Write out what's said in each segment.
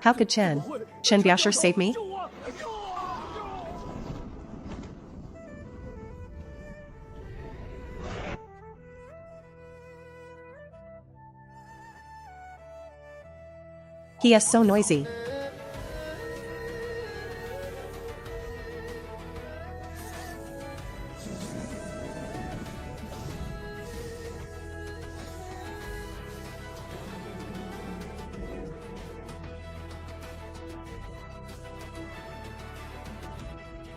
How could Chen Biaosher save me? He is so noisy.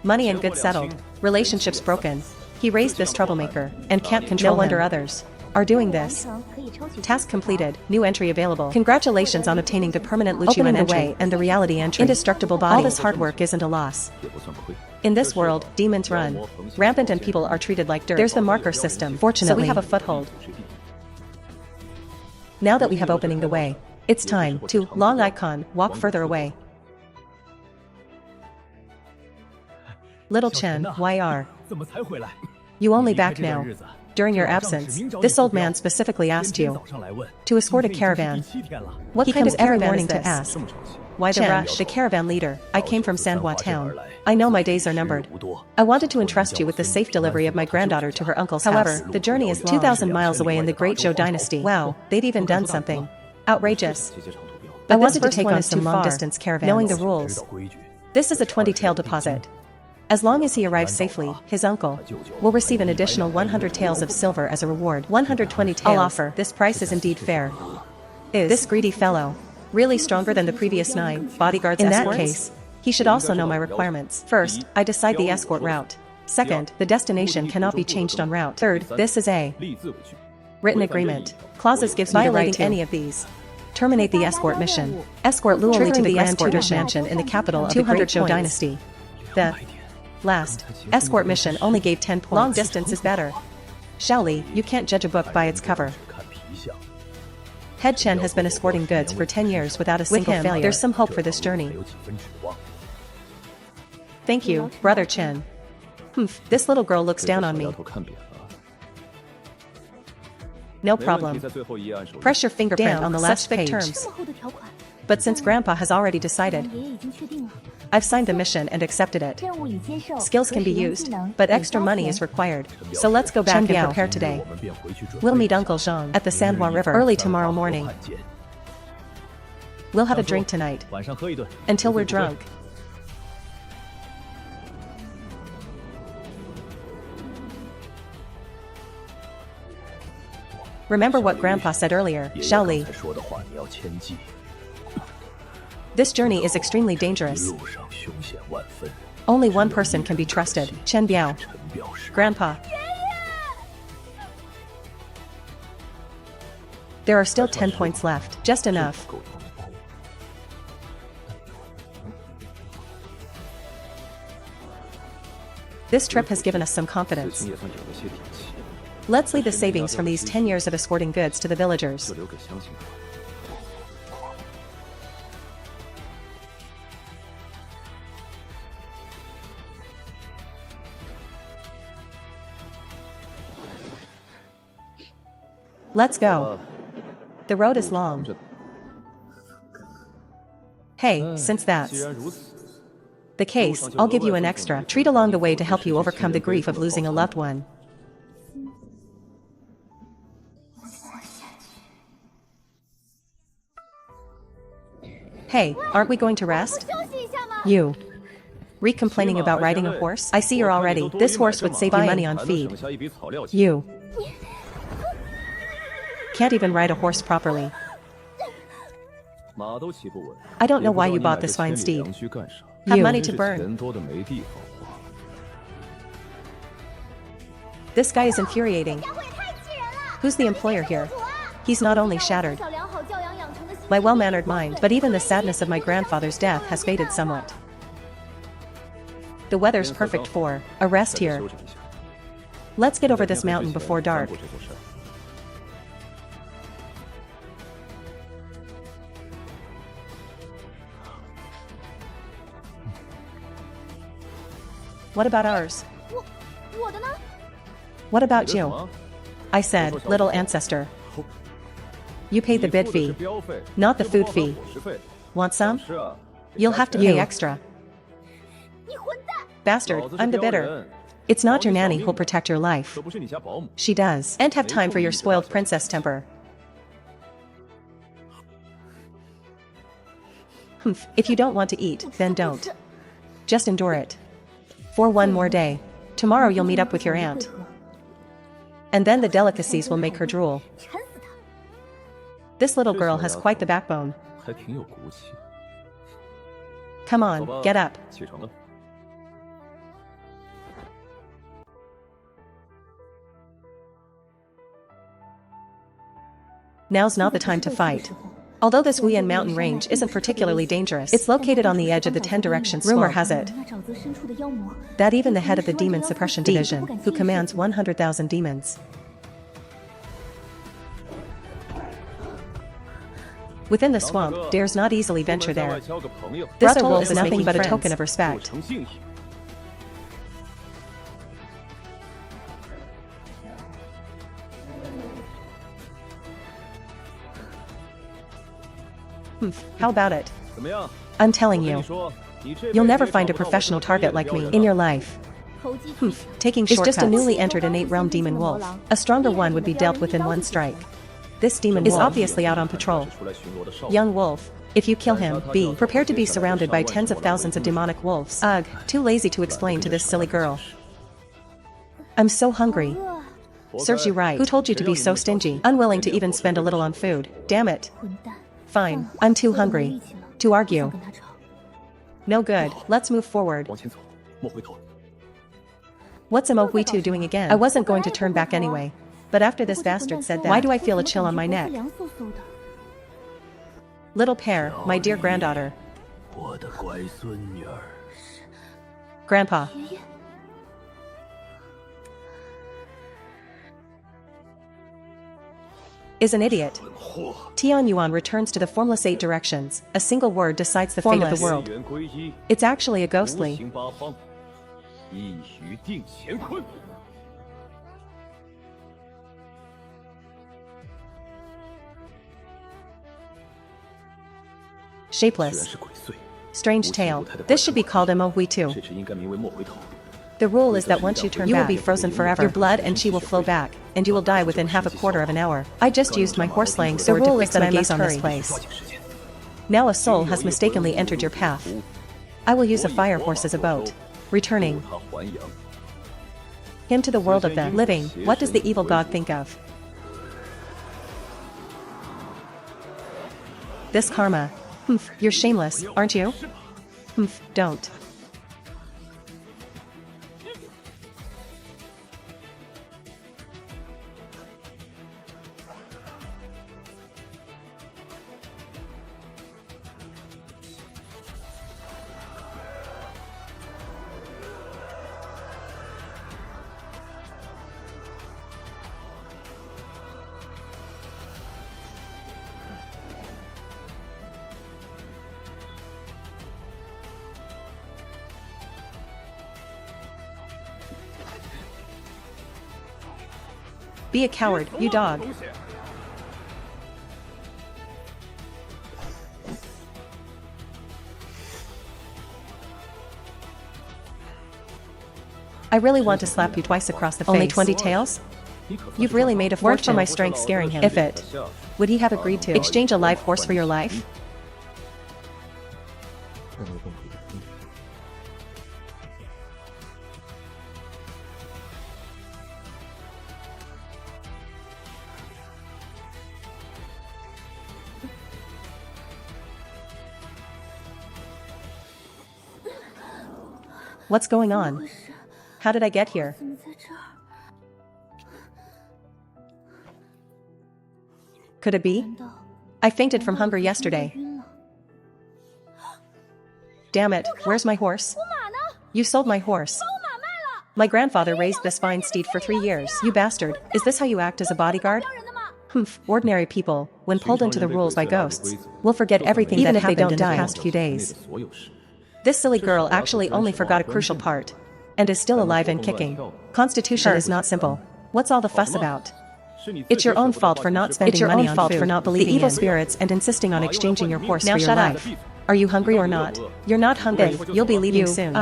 Money and goods settled, relationships broken. He raised this troublemaker, and can't control him. No wonder others are doing this. Task completed, new entry available. Congratulations on obtaining the permanent Luchuan entry and the reality entry. Indestructible body. All this hard work isn't a loss. In this world, demons run rampant and people are treated like dirt. There's the marker system, fortunately, so we have a foothold. Now that we have opening the way, it's time to long icon, walk further away. Little Chen, why are you only back now? During your absence, this old man specifically asked you to escort a caravan. What kind of every morning to ask? Why the rush? The caravan leader, I came from Sanhua town. I know my days are numbered. I wanted to entrust you with the safe delivery of my granddaughter to her uncle's house. However, the journey is 2,000 miles away in the Great Zhou dynasty. Wow, they've even done something outrageous. I wanted to take on some long-distance caravans, knowing the rules. This is a 20-tael deposit. As long as he arrives safely, his uncle will receive an additional 100 taels of silver as a reward. 120 taels. I'll offer. This price is indeed fair. Is this greedy fellow really stronger than the previous 9 bodyguards? In that case, he should also know my requirements. First, I decide the escort route. Second, the destination cannot be changed en route. Third, this is a written agreement. Clauses gives me the right to any of these. Terminate the escort mission. Escort Luoli to the Grand Tutor's mansion in the capital of the Great Zhou dynasty. The last escort mission only gave 10 points. Long distance is better. Shaoli, you can't judge a book by its cover. Head Chen has been escorting goods for 10 years without a single failure. There's some hope for this journey. Thank you, Brother Chen. This little girl looks down on me. No problem. Press your fingerprint on the last page. Terms. But since Grandpa has already decided, I've signed the mission and accepted it. Skills can be used, but extra money is required. So let's go back and prepare today. We'll meet Uncle Zhang at the Sanhua River early tomorrow morning. We'll have a drink tonight, until we're drunk. Remember what Grandpa said earlier, Shaoli. This journey is extremely dangerous. Only one person can be trusted, Chen Biao. Grandpa. There are still 10 points left, just enough. This trip has given us some confidence. Let's leave the savings from these 10 years of escorting goods to the villagers. Let's go. The road is long. Hey, since that's the case, I'll give you an extra treat along the way to help you overcome the grief of losing a loved one. Hey, aren't we going to rest? You. Complaining about riding a horse? I see you're all ready. This horse would save you money on feed. You. Can't even ride a horse properly. I don't know why you bought this fine steed. Have money to burn. This guy is infuriating. Who's the employer here? He's not only shattered my well-mannered mind, but even the sadness of my grandfather's death has faded somewhat. The weather's perfect for a rest here. Let's get over this mountain before dark. What about ours? What about you? I said, little ancestor. You paid the bid fee, not the food fee. Want some? You'll have to pay extra. Bastard, I'm the bidder. It's not your nanny who'll protect your life. She does. And have time for your spoiled princess temper. Humph, if you don't want to eat, then don't. Just endure it. For one more day. Tomorrow you'll meet up with your aunt. And then the delicacies will make her drool. This little girl has quite the backbone. Come on, get up. Now's not the time to fight. Although this Wuyan mountain range isn't particularly dangerous, it's located on the edge of the 10 Directions swamp. Rumor has it that even the head of the Demon Suppression Division, who commands 100,000 demons, within the swamp, dares not easily venture there. This atoll is nothing but a token of respect. How about it? I'm telling you, you'll never find a professional target like me in your life. Taking shortcuts. It's just a newly entered innate realm demon wolf. A stronger one would be dealt with in one strike. This demon wolf is obviously out on patrol. Young wolf, if you kill him, be prepared to be surrounded by tens of thousands of demonic wolves. Ugh, too lazy to explain to this silly girl. I'm so hungry. Serves you right. Who told you to be so stingy? Unwilling to even spend a little on food. Damn it. Fine, I'm too hungry to argue. No good, let's move forward. What's Imohui doing again? I wasn't going to turn back anyway. But after this bastard said that, why do I feel a chill on my neck? Little Pear, my dear granddaughter. Grandpa. Is an idiot. Tian Yuan returns to the formless 8 directions. A single word decides the fate of the world. It's actually a ghostly. Shapeless. Strange tale. This should be called Imohui too. The rule is that once you turn back, you will be frozen forever. Your blood and chi will flow back, and you will die within half a quarter of an hour. I just used my horse-slaying sword to fix my gaze on this place. Now a soul has mistakenly entered your path. I will use a fire horse as a boat. Returning him to the world of the living, what does the evil god think of? This karma. You're shameless, aren't you? Don't. Be a coward, you dog. I really want to slap you twice across the face. Only 20 taels? You've really made a fortune for my strength scaring him. If it would he have agreed to exchange a live horse for your life? What's going on? How did I get here? Could it be? I fainted from hunger yesterday. Damn it, where's my horse? You sold my horse. My grandfather raised this fine steed for 3 years. You bastard, is this how you act as a bodyguard? Ordinary people, when pulled into the rules by ghosts, will forget everything even if they don't die in the past few days. This silly girl actually only forgot a crucial part, and is still alive and kicking. Constitution is not simple. What's all the fuss about? It's your own fault for not spending money on food. For not believing the evil spirits and insisting on exchanging your horse for your life. Are you hungry or not? You're not hungry. You'll be leaving soon.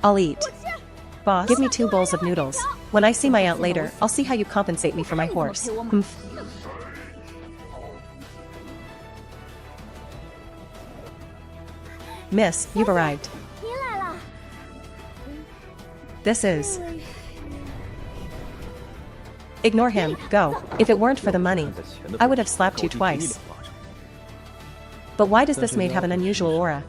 I'll eat. Boss, give me 2 bowls of noodles. When I see my aunt later, I'll see how you compensate me for my horse. Miss, you've arrived. This is... Ignore him, go. If it weren't for the money, I would have slapped you twice. But why does this maid have an unusual aura?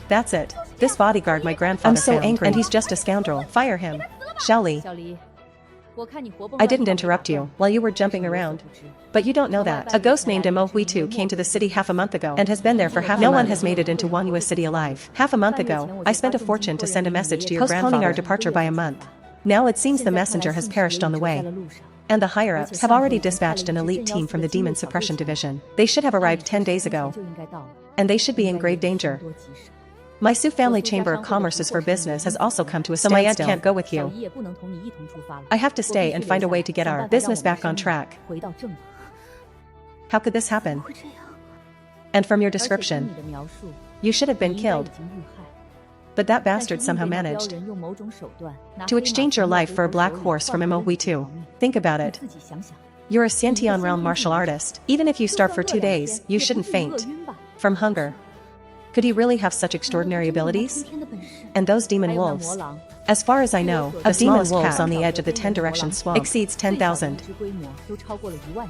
That's it. This bodyguard my grandfather I'm so angry and he's just a scoundrel. Fire him. Xiaoli. I didn't interrupt you while you were jumping around. But you don't know that. A ghost named Imo came to the city half a month ago and has been there for half a month. No one has made it into Wanhua City alive. Half a month ago, I spent a fortune to send a message to your grandfather, postponing our departure by a month. Now it seems the messenger has perished on the way. And the higher-ups have already dispatched an elite team from the Demon Suppression Division. They should have arrived 10 days ago. And they should be in grave danger. My Sioux Family Chamber of Commerce's for business has also come to a standstill. So my aunt can't go with you. I have to stay and find a way to get our business back on track. How could this happen? And from your description, you should have been killed. But that bastard somehow managed to exchange your life for a black horse from Imo. Think about it. You're a Xianxia realm martial artist. Even if you starve for 2 days, you shouldn't faint from hunger. Could he really have such extraordinary abilities? And those demon wolves. As far as I know, the demon wolves on the edge of the 10-direction swamp exceeds 10,000.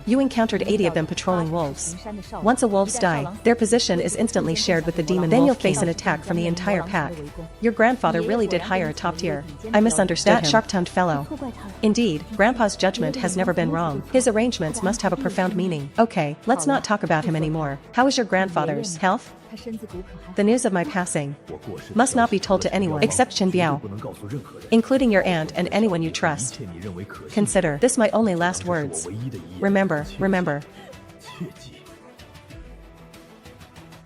You encountered 80 of them patrolling wolves. Once a wolves die, their position is instantly shared with the demon wolf. Then you'll face an attack from the entire pack. Your grandfather really did hire a top tier. I misunderstood that sharp-tongued fellow. Indeed, Grandpa's judgment has never been wrong. His arrangements must have a profound meaning. Okay, let's not talk about him anymore. How is your grandfather's health? The news of my passing must not be told to anyone except Qin Biao, including your aunt and anyone you trust. Consider this my only last words. Remember, remember.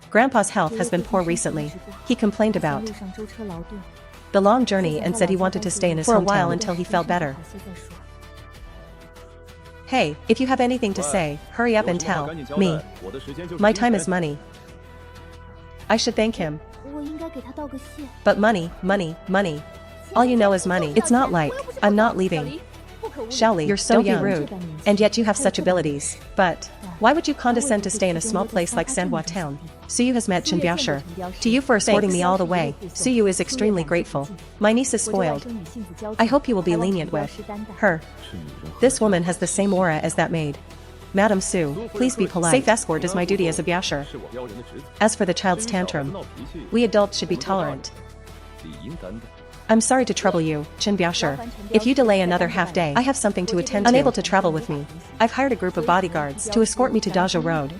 Grandpa's health has been poor recently. He complained about the long journey and said he wanted to stay in his hometown for a while until he felt better. Hey, if you have anything to say, hurry up and tell me. My time is money. I should thank him. But money, money, money. All you know is money. It's not like I'm not leaving. Xiaoli, you're so young, rude, and yet you have such abilities. But why would you condescend to stay in a small place like Sanhua Town? Suyu has met Qin Biaoshi. To you for escorting me all the way, Suyu is extremely grateful. My niece is spoiled. I hope you will be lenient with her. This woman has the same aura as that maid. Madam Su, please be polite. Safe escort is my duty as a Biaoshi. As for the child's tantrum, we adults should be tolerant. I'm sorry to trouble you, Qin Biaoshi. If you delay another half day, I have something to attend to. Unable to travel with me, I've hired a group of bodyguards to escort me to Dazhou Road.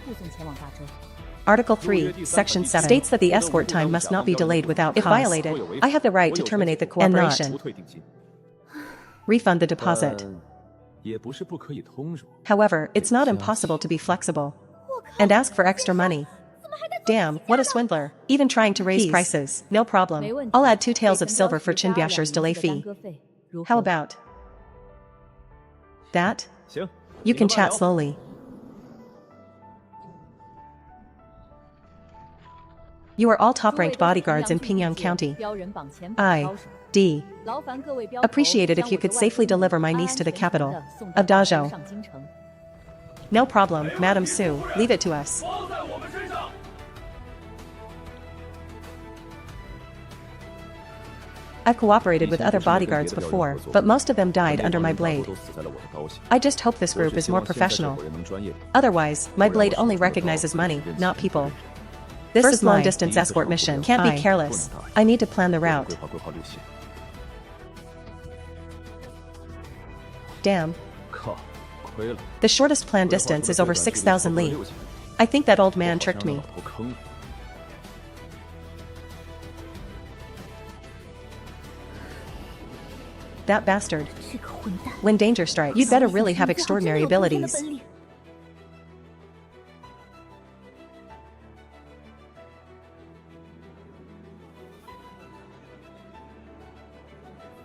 Article 3, Section 7 states that the escort time must not be delayed without cause. If violated, I have the right to terminate the cooperation. Refund the deposit. However, it's not impossible to be flexible and ask for extra money. Damn, what a swindler. Even trying to raise prices. No problem. I'll add 2 taels of silver for Qin Biaoshi's delay fee. How about that? You can chat slowly. You are all top-ranked bodyguards in Pingyang County. I.D. Appreciate it if you could safely deliver my niece to the capital of Dazhou. No problem, Madam Su, leave it to us. I've cooperated with other bodyguards before, but most of them died under my blade. I just hope this group is more professional. Otherwise, my blade only recognizes money, not people. This is long-distance escort mission. Can't be careless. I need to plan the route. Damn. The shortest planned distance is over 6,000 li. I think that old man tricked me. That bastard. When danger strikes, you'd better really have extraordinary abilities.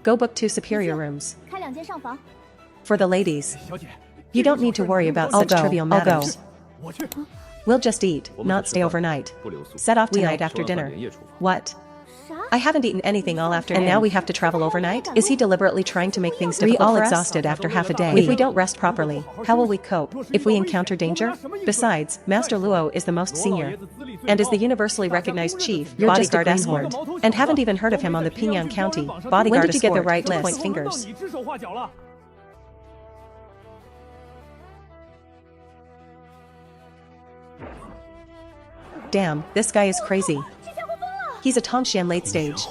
Go book 2 superior rooms. 开2间上房。 For the ladies. You don't need to worry about such trivial matters. We'll just eat, not stay overnight. Set off tonight after dinner. What? I haven't eaten anything all afternoon. And now we have to travel overnight? Is he deliberately trying to make things difficult for us? We all exhausted after half a day. If we don't rest properly, how will we cope if we encounter danger? Besides, Master Luo is the most senior and is the universally recognized chief, your bodyguard escort, and haven't even heard of him on the Pingyang County bodyguard. When did you get the right to point fingers? Damn, this guy is crazy. He's a Tongxian late stage.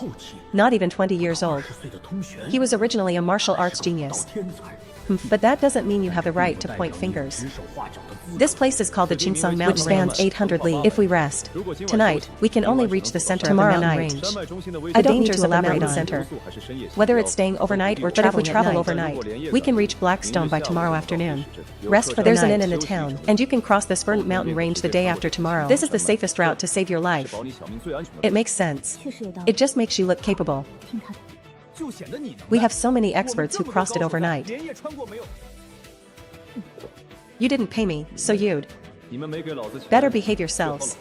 Not even 20 years old. He was originally a martial arts genius. But that doesn't mean you have the right to point fingers. This place is called the Qingsong Mountain, which spans 800 li. If we rest tonight, we can only reach the center tomorrow night. I don't need to elaborate on center. Whether it's staying overnight or traveling. But if we travel overnight, we can reach Blackstone by tomorrow afternoon. Rest for the night. There's an inn in the town, and you can cross this verdant mountain range the day after tomorrow. This is the safest route to save your life. It makes sense. It just makes you look capable. We have so many experts who crossed it overnight. You didn't pay me, so you'd better behave yourselves.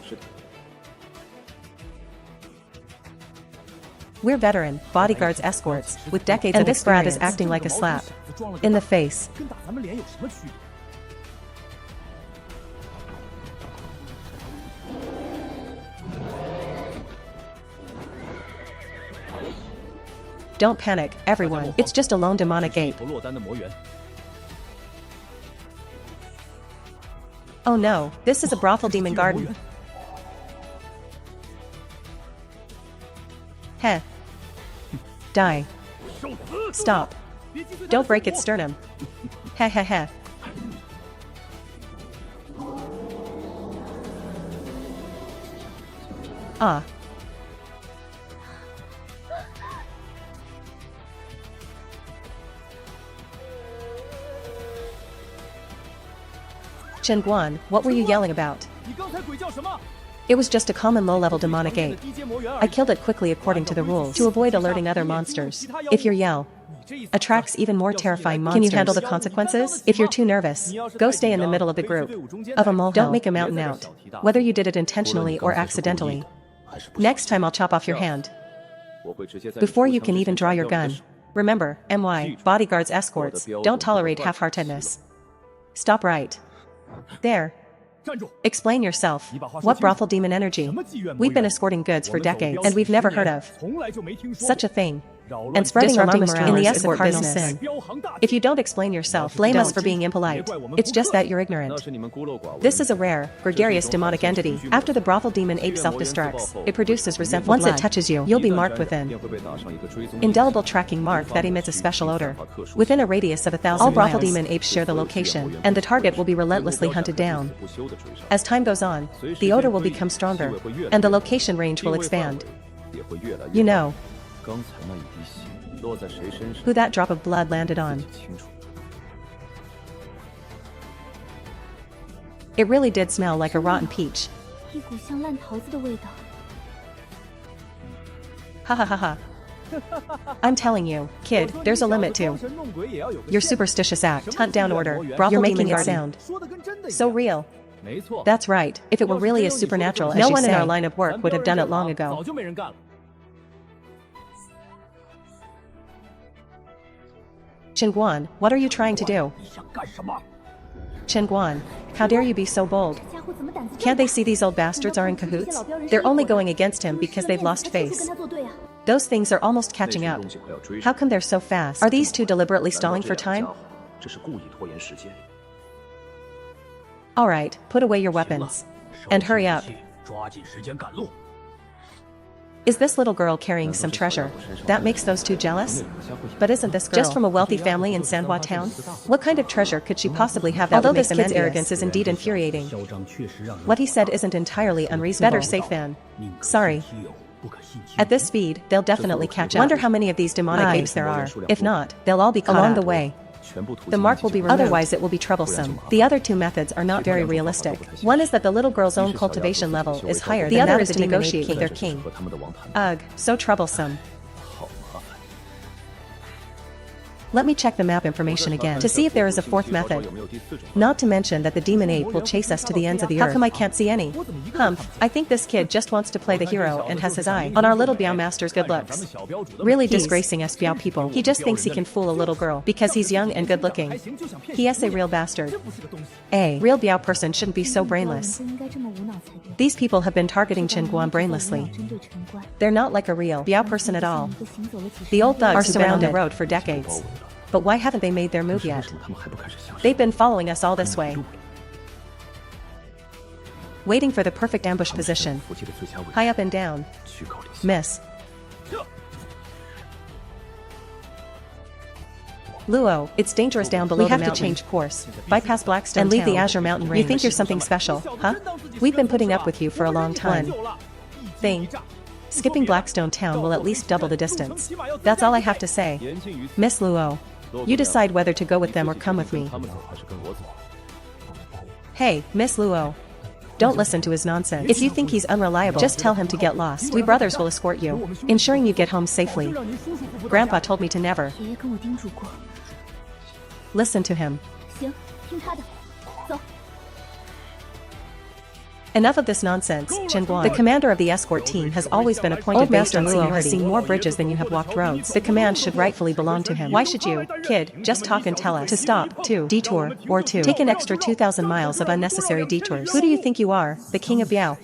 We're veteran, bodyguards escorts, with decades of experience. And this brat is acting like a slap in the face. Don't panic, everyone. It's just a lone demonic ape. Oh no, this is a brothel demon garden. Heh. Die. Stop. Don't break its sternum. Heh heh heh. Ah. Chen Guan, what were you yelling about? It was just a common low-level demonic ape. I killed it quickly according to the rules, to avoid alerting other monsters. If your yell attracts even more terrifying monsters, can you handle the consequences? If you're too nervous, go stay in the middle of the group of a molehill. Don't make a mountain out, whether you did it intentionally or accidentally. Next time I'll chop off your hand before you can even draw your gun. Remember, MY, bodyguards escorts, don't tolerate half-heartedness. Stop right there. Explain yourself. What brothel demon energy? We've been escorting goods for decades, and we've never heard of such a thing. And spreading alarming morale in the escort business. If you don't explain yourself, blame us for being impolite. It's just that you're ignorant. This is a rare, gregarious demonic entity. After the brothel demon ape self-destructs, it produces resentful blood. Once it touches you, you'll be marked with an indelible tracking mark that emits a special odor. Within a radius of 1,000 miles, all brothel demon apes share the location, and the target will be relentlessly hunted down. As time goes on, the odor will become stronger, and the location range will expand. You know who that drop of blood landed on. It really did smell like a rotten peach. Ha ha ha ha. I'm telling you, kid, there's a limit to your superstitious act. Hunt down order. You're making it sound so real. That's right. If it were really as supernatural as you say, no one in our line of work would have done it long ago. Chen Guan, what are you trying to do? Chen Guan, how dare you be so bold? Can't they see these old bastards are in cahoots? They're only going against him because they've lost face. Those things are almost catching up. How come they're so fast? Are these two deliberately stalling for time? Alright, put away your weapons. And hurry up. Is this little girl carrying some treasure? That makes those two jealous? But isn't this girl just from a wealthy family in Sanhua town? What kind of treasure could she possibly have that would make them envious? Although this kid's arrogance is indeed infuriating, what he said isn't entirely unreasonable. Better safe than sorry. At this speed, they'll definitely catch up. Wonder how many of these demonic apes there are. If not, they'll all be caught along the way. The mark will be removed. Otherwise it will be troublesome. The other two methods are not very realistic. One is that the little girl's own cultivation level is higher. The other is to negotiate with their king. Ugh, so troublesome. Let me check the map information again to see if there is a fourth method. Not to mention that the demon ape will chase us to the ends of the earth. How come I can't see any? Humph, I think this kid just wants to play the hero and has his eye on our little Biao master's good looks. Really disgracing us Biao people. He just thinks he can fool a little girl because he's young and good looking. He is a real bastard. A real Biao person shouldn't be so brainless. These people have been targeting Chen Guan brainlessly. They're not like a real Biao person at all. The old thugs are surrounded the road for decades. But why haven't they made their move yet? They've been following us all this way. Waiting for the perfect ambush position. High up and down. Miss. Luo, it's dangerous down below the mountain. We have to change course, bypass Blackstone and leave the Azure Mountain range. You think you're something special, huh? We've been putting up with you for a long time. Skipping Blackstone Town will at least double the distance. That's all I have to say. Miss Luo, you decide whether to go with them or come with me. Hey, Miss Luo. Don't listen to his nonsense. If you think he's unreliable, just tell him to get lost. We brothers will escort you, ensuring you get home safely. Grandpa told me to never listen to him. Enough of this nonsense, Chen Guan. The commander of the escort team has always been appointed based on seniority. Has seen more bridges than you have walked roads. The command should rightfully belong to him. Why should you, kid, just talk and tell us to stop, to detour, or to take an extra 2,000 miles of unnecessary detours? Who do you think you are, the king of Biao?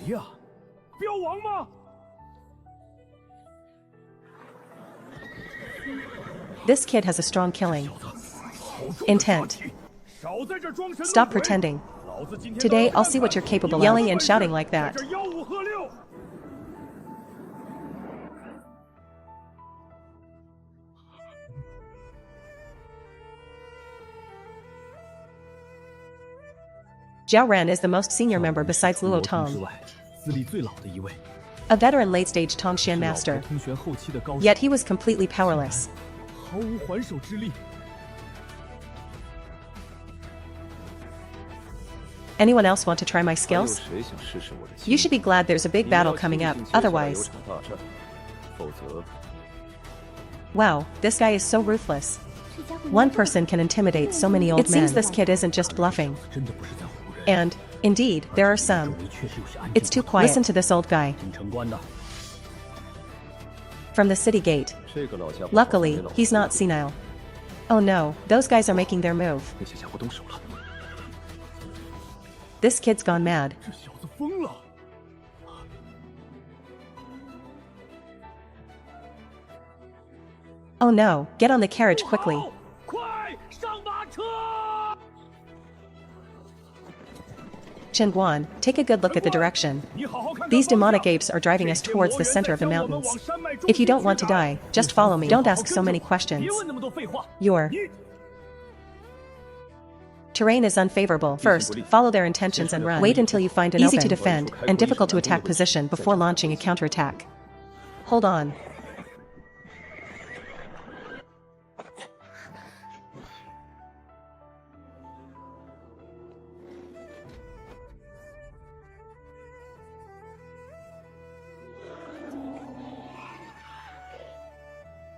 This kid has a strong killing intent. Stop pretending. Today I'll see what you're capable of. Yelling and shouting like that. Zhao Ren is the most senior member besides Luo Tong. A veteran late-stage Tongxian master. Yet he was completely powerless. Anyone else want to try my skills? You should be glad there's a big battle coming up, otherwise. Wow, this guy is so ruthless. One person can intimidate so many old men. It seems this kid isn't just bluffing. And, indeed, there are some. It's too quiet. Listen to this old guy. From the city gate. Luckily, he's not senile. Oh no, those guys are making their move. This kid's gone mad. Oh no, get on the carriage quickly. Chen Guan, take a good look at the direction. These demonic apes are driving us towards the center of the mountains. If you don't want to die, just follow me. Don't ask so many questions. Your terrain is unfavorable. First, follow their intentions and run. Wait until you find an easy to defend and difficult to attack position before launching a counterattack. Hold on.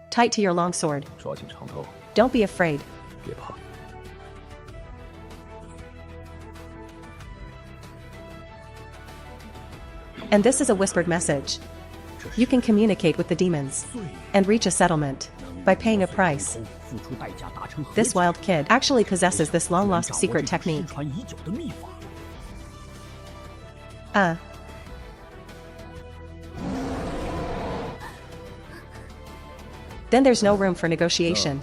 Tight to your longsword. Don't be afraid. And this is a whispered message. You can communicate with the demons and reach a settlement by paying a price. This wild kid actually possesses this long-lost secret technique. Then there's no room for negotiation.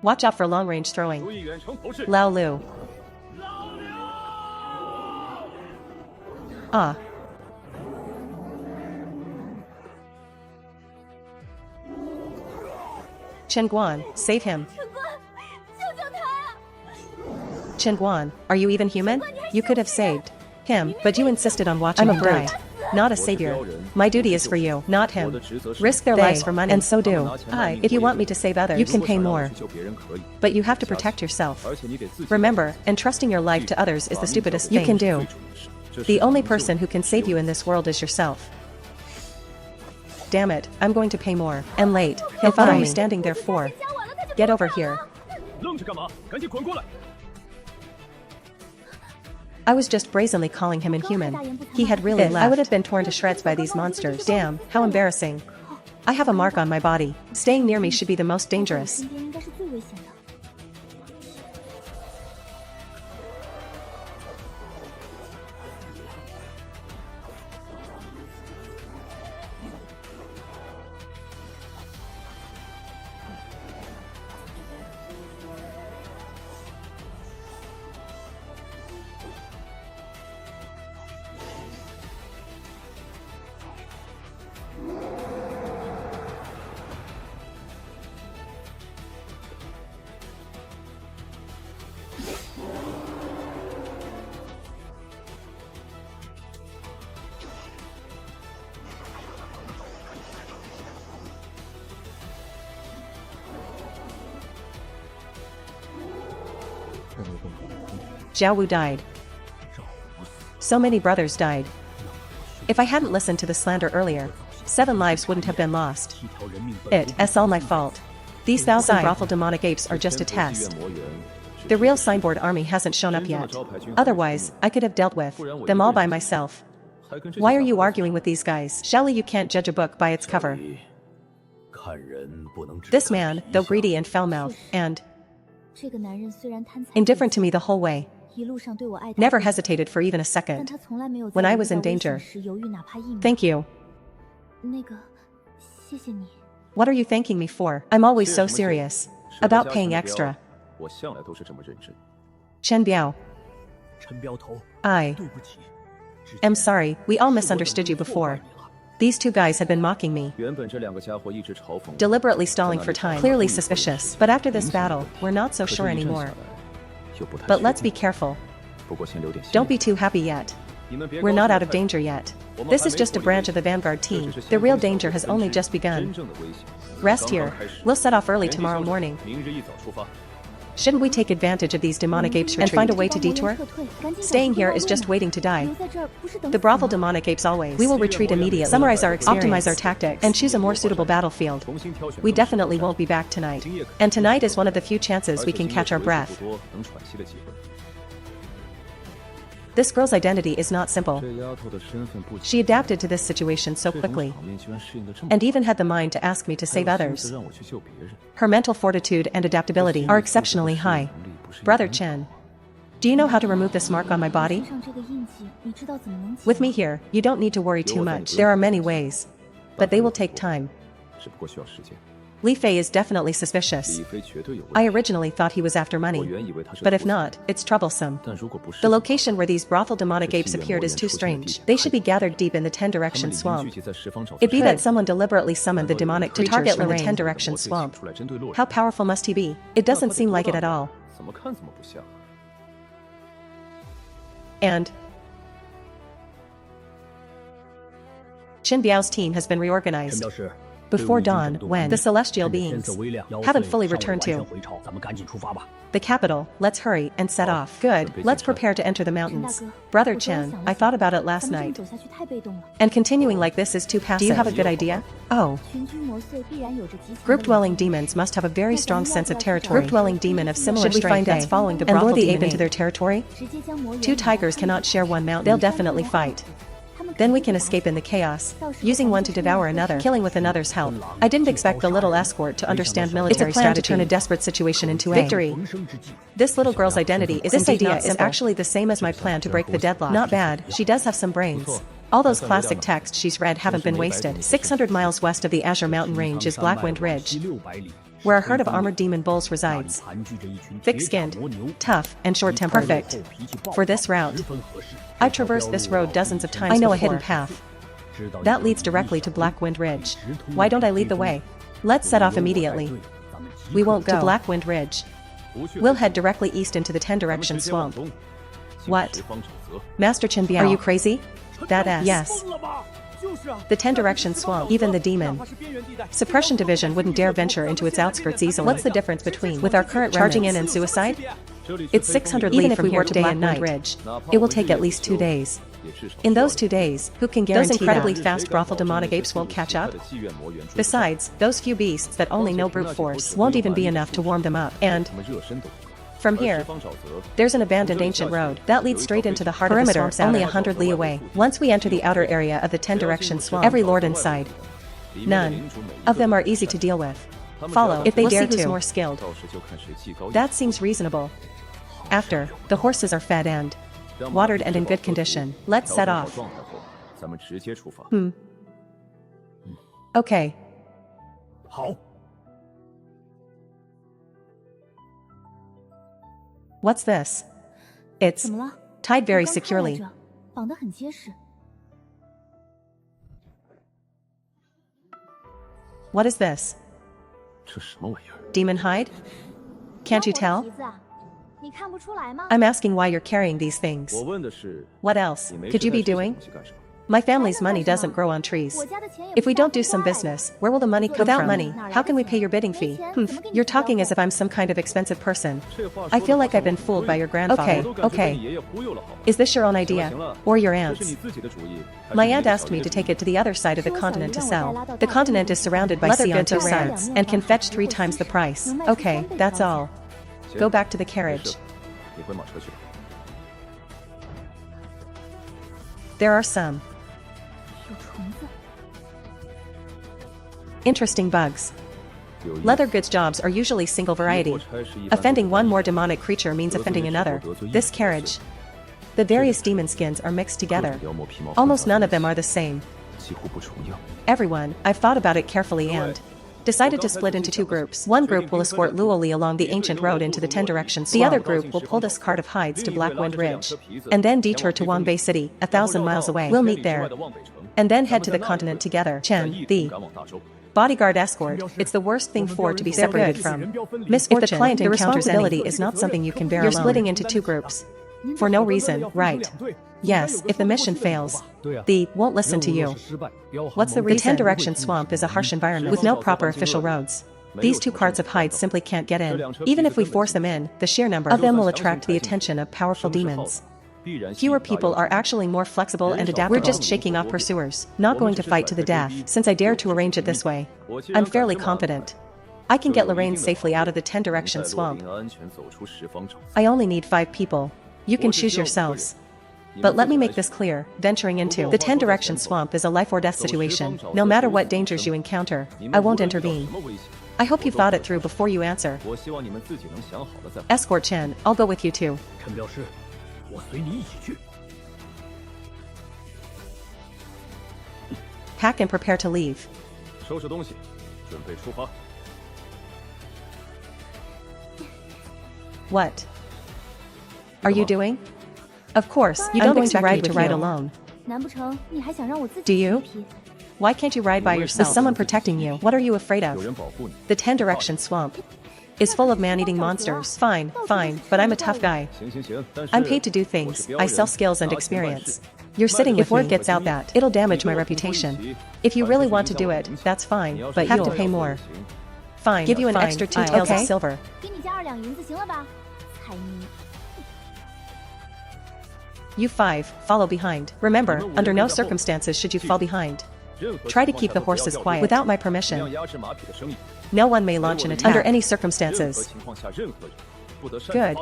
Watch out for long-range throwing. Lao Lu. Ah. Chen Guan, save him. Chen Guan, are you even human? You could have saved him, but you insisted on watching him die. Not a savior. My duty is for you, not him. Risk their lives for money, and so do I. If you want me to save others, you can pay more. But you have to protect yourself. Remember, entrusting your life to others is the stupidest thing you can do. The only person who can save you in this world is yourself. Damn it, I'm going to pay more. And late. If I am standing there for. Get over here. I was just brazenly calling him inhuman. He had really left. I would have been torn to shreds by these monsters. Damn, how embarrassing. I have a mark on my body. Staying near me should be the most dangerous. Zhao Wu died. So many brothers died. If I hadn't listened to the slander earlier, 7 lives wouldn't have been lost. It's all my fault. These 1,000 brothel demonic apes are just a test. The real signboard army hasn't shown up yet. Otherwise, I could have dealt with them all by myself. Why are you arguing with these guys? Surely you can't judge a book by its cover. This man, though greedy and foul-mouthed, and indifferent to me the whole way, never hesitated for even a second when I was in danger. Thank you. What are you thanking me for? I'm always so serious about paying extra. Chen Biao. I am sorry, we all misunderstood you before. These 2 guys had been mocking me, deliberately stalling for time, clearly suspicious. But after this battle, we're not so sure anymore. But let's be careful. Don't be too happy yet. We're not out of danger yet. This is just a branch of the Vanguard team. The real danger has only just begun. Rest here. We'll set off early tomorrow morning. Shouldn't we take advantage of these demonic apes' retreat and find a way to detour? Staying here is just waiting to die. The brothel demonic apes always. We will retreat immediately, summarize our experience, optimize our tactics, and choose a more suitable battlefield. We definitely won't be back tonight. And tonight is one of the few chances we can catch our breath. This girl's identity is not simple. She adapted to this situation so quickly, and even had the mind to ask me to save others. Her mental fortitude and adaptability are exceptionally high. Brother Chen, do you know how to remove this mark on my body? With me here, you don't need to worry too much. There are many ways, but they will take time. Li Fei is definitely suspicious. I originally thought he was after money, but if not, it's troublesome. The location where these brothel demonic apes appeared is too strange. They should be gathered deep in the 10-direction swamp. It be that someone deliberately summoned the demonic creatures to target from the 10-direction swamp. How powerful must he be? It doesn't seem like it at all. And Qin Biao's team has been reorganized. Before dawn, when the celestial beings haven't fully returned to the capital, let's hurry and set off. Good, let's prepare to enter the mountains. Brother Chen, I thought about it last night. And continuing like this is too passive. Do you have a good idea? Oh. Group-dwelling demons must have a very strong sense of territory. Group-dwelling demon of similar strength. Should we find us following the brothel demon into their territory? 2 tigers cannot share one mountain. They'll definitely fight. Then we can escape in the chaos, using one to devour another, killing with another's help. I didn't expect the little escort to understand military strategy. It's a plan to turn a desperate situation into a victory. This little girl's identity is this idea is actually the same as my plan to break the deadlock. Not bad, she does have some brains. All those classic texts she's read haven't been wasted. 600 miles west of the Azure Mountain Range is Blackwind Ridge. where a herd of armored demon bulls resides. Thick-skinned, tough, and short-tempered. Perfect. For this route. I've traversed this road dozens of times. I know a hidden path. That leads directly to Blackwind Ridge. Why don't I lead the way? Let's set off immediately. We won't go to Blackwind Ridge. We'll head directly east into the 10-direction swamp. What? Master Qian, are you crazy? Yes. The 10-direction swamp, even the demon suppression division wouldn't dare venture into its outskirts easily. What's the difference between with our current charging in and suicide? It's 600 li from here to Blackwind Ridge. It will take at least 2 days. In those 2 days, who can guarantee those incredibly fast brothel demonic apes won't catch up? Besides, those few beasts that only know brute force won't even be enough to warm them up. And from here, there's an abandoned ancient road that leads straight into the heart of the swamp, only 100 li away. Once we enter the outer area of the 10-direction swamp, every lord inside, none of them are easy to deal with. Follow if they dare to. Who's more skilled. That seems reasonable. After, the horses are fed and watered and in good condition, let's set off. Okay. What's this? It's tied very securely. What is this? Demon hide? Can't you tell? I'm asking why you're carrying these things. What else could you be doing? My family's money doesn't grow on trees. If we don't do some business, where will the money come from? Without money, how can we pay your bidding fee? You're talking as if I'm some kind of expensive person. I feel like I've been fooled by your grandfather. Okay. Is this your own idea? Or your aunt's? My aunt asked me to take it to the other side of the continent to sell. The continent is surrounded by sea on 2 sides, and can fetch 3 times the price. Okay, that's all. Go back to the carriage. There are some interesting bugs. Leather goods jobs are usually single variety. Offending one more demonic creature means offending another. This carriage. The various demon skins are mixed together. Almost none of them are the same. Everyone, I've thought about it carefully and decided to split into 2 groups. One group will escort Luoli along the ancient road into the 10-direction swamp. The other group will pull this cart of hides to Blackwind Ridge, and then detour to Wangbei City, 1,000 miles away. We'll meet there, and then head to the continent together. Chen, the bodyguard escort, it's the worst thing to be separated from. Misfortune, if the client encounters responsibility is not something you can bear alone. You're splitting into 2 groups. For no reason, right? Yes, if the mission fails, they won't listen to you. What's the reason? The 10-direction swamp is a harsh environment with no proper official roads. These 2 carts of hides simply can't get in. Even if we force them in, the sheer number of them will attract the attention of powerful demons. Fewer people are actually more flexible and adaptable. We're just shaking off pursuers, not going to fight to the death. Since I dare to arrange it this way, I'm fairly confident I can get Lorraine safely out of the 10-direction swamp. I only need 5 people. You can choose yourselves. But let me make this clear, venturing into the 10-direction swamp is a life or death situation. No matter what dangers you encounter, I won't intervene. I hope you've thought it through before you answer. Escort Chen, I'll go with you too. Pack and prepare to leave. What are you doing? Of course, you don't expect me to ride alone. Do you? Why can't you ride by yourself? Is someone protecting you? What are you afraid of? The 10-direction swamp is full of man-eating monsters. Fine, but I'm a tough guy. I'm paid to do things. I sell skills and experience. You're sitting with me. If word gets out that, it'll damage my reputation. If you really want to do it, that's fine, but have to pay more. Fine, give you an extra 2 taels of silver. You 5, follow behind. Remember, under no circumstances should you fall behind. Try to keep the horses quiet. Without my permission, no one may launch an attack under any circumstances. Good.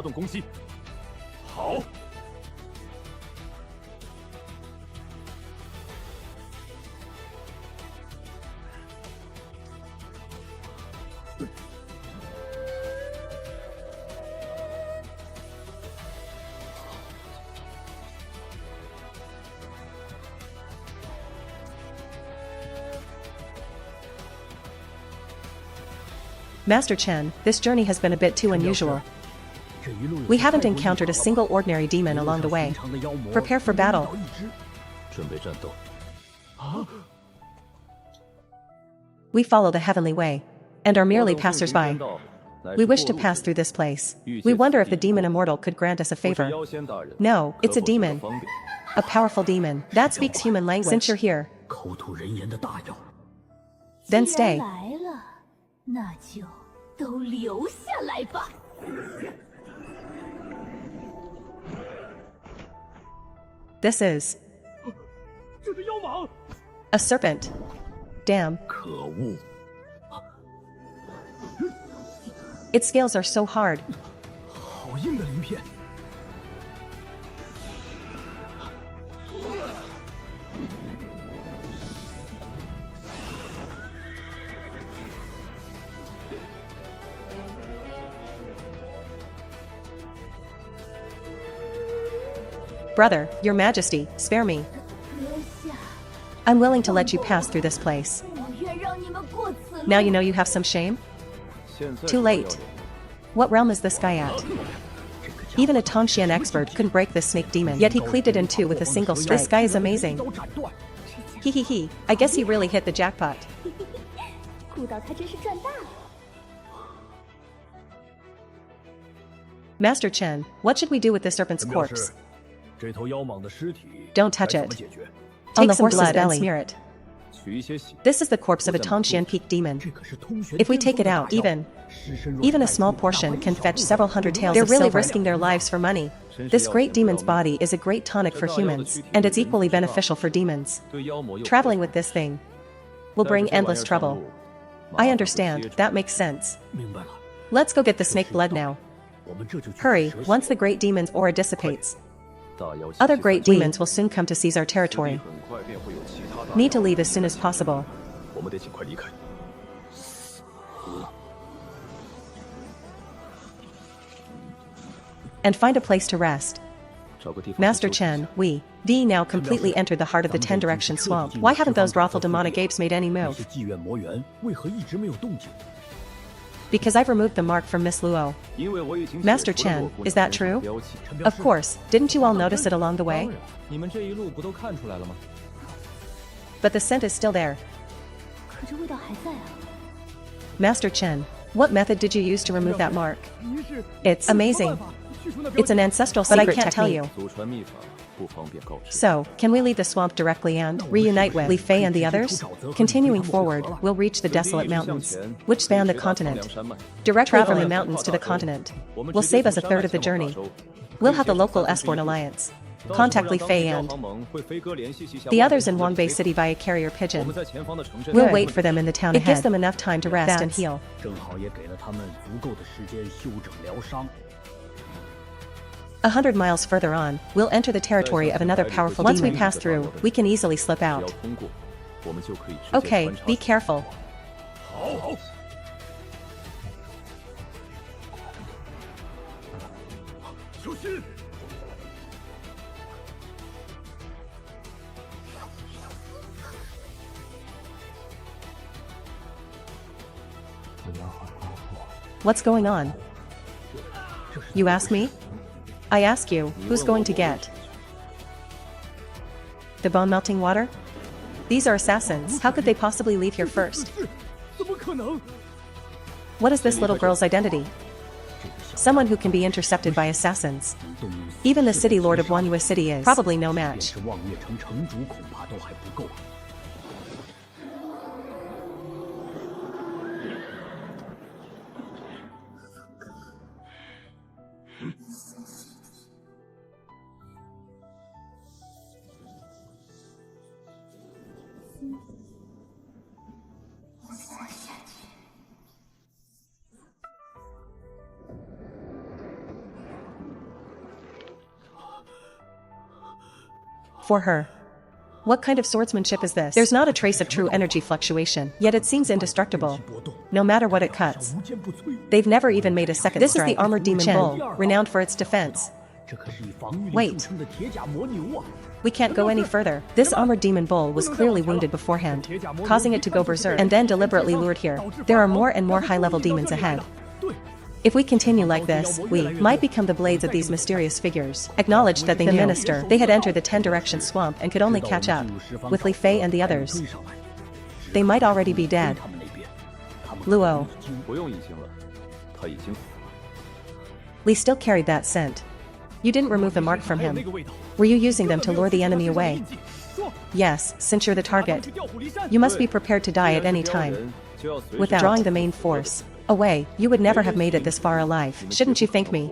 Master Chen, this journey has been a bit too unusual. We haven't encountered a single ordinary demon along the way. Prepare for battle. We follow the heavenly way, and are merely passers-by. We wish to pass through this place. We wonder if the demon Immortal could grant us a favor. No, it's a demon. A powerful demon that speaks human language. Since you're here, then stay. This is a serpent. Damn. Its scales are so hard. Brother, your majesty, spare me. I'm willing to let you pass through this place. Now you know you have some shame? Too late. What realm is this guy at? Even a Xianxia expert couldn't break this snake demon, yet he cleaved it in two with a single strike. This guy is amazing. Hee. I guess he really hit the jackpot. Master Chen, what should we do with this serpent's corpse? Don't touch it. Take some blood and smear it. This is the corpse of a Xianxia peak demon. If we take it out, even a small portion can fetch several hundred taels of silver. They're really risking their lives for money. This great demon's body is a great tonic for humans, and it's equally beneficial for demons. Traveling with this thing will bring endless trouble. I understand, that makes sense. Let's go get the snake blood now. Hurry, once the great demon's aura dissipates, other great demons will soon come to seize our territory. Need to leave as soon as possible. And find a place to rest. Master Chen, we now completely entered the heart of the 10-direction swamp. Why haven't those brothel demonic apes made any move? Because I've removed the mark from Miss Luo. Master Chen, is that true? Of course, didn't you all notice it along the way? But the scent is still there. Master Chen, what method did you use to remove that mark? It's amazing. It's an ancestral secret, but I can't tell you. So, can we leave the swamp directly and reunite with Li Fei and the others? Continuing forward, we'll reach the desolate mountains, which span the continent. Directly from the mountains to the continent will save us a third of the journey. We'll have the local escort alliance. Contact Li Fei and the others in Wangbei City via carrier pigeon. We'll wait for them in the town ahead. It gives them enough time to rest and heal. 100 miles further on, we'll enter the territory of another powerful demon. Once we pass through, we can easily slip out. Okay, be careful. What's going on? You ask me? I ask you, who's going to get the bone-melting water? These are assassins. How could they possibly leave here first? What is this little girl's identity? Someone who can be intercepted by assassins. Even the city lord of Donghua City is probably no match. For her. What kind of swordsmanship is this? There's not a trace of true energy fluctuation, yet it seems indestructible. No matter what it cuts. They've never even made a second strike. This is the armored demon bull, renowned for its defense. Wait. We can't go any further. This armored demon bull was clearly wounded beforehand, causing it to go berserk and then deliberately lured here. There are more and more high-level demons ahead. If we continue like this, we might become the blades of these mysterious figures. Acknowledged that they knew. The minister, they had entered the 10-direction swamp and could only catch up with Li Fei and the others. They might already be dead. Luo. Li still carried that scent. You didn't remove the mark from him. Were you using them to lure the enemy away? Yes, since you're the target. You must be prepared to die at any time. Without drawing the main force away, you would never have made it this far alive. Shouldn't you thank me?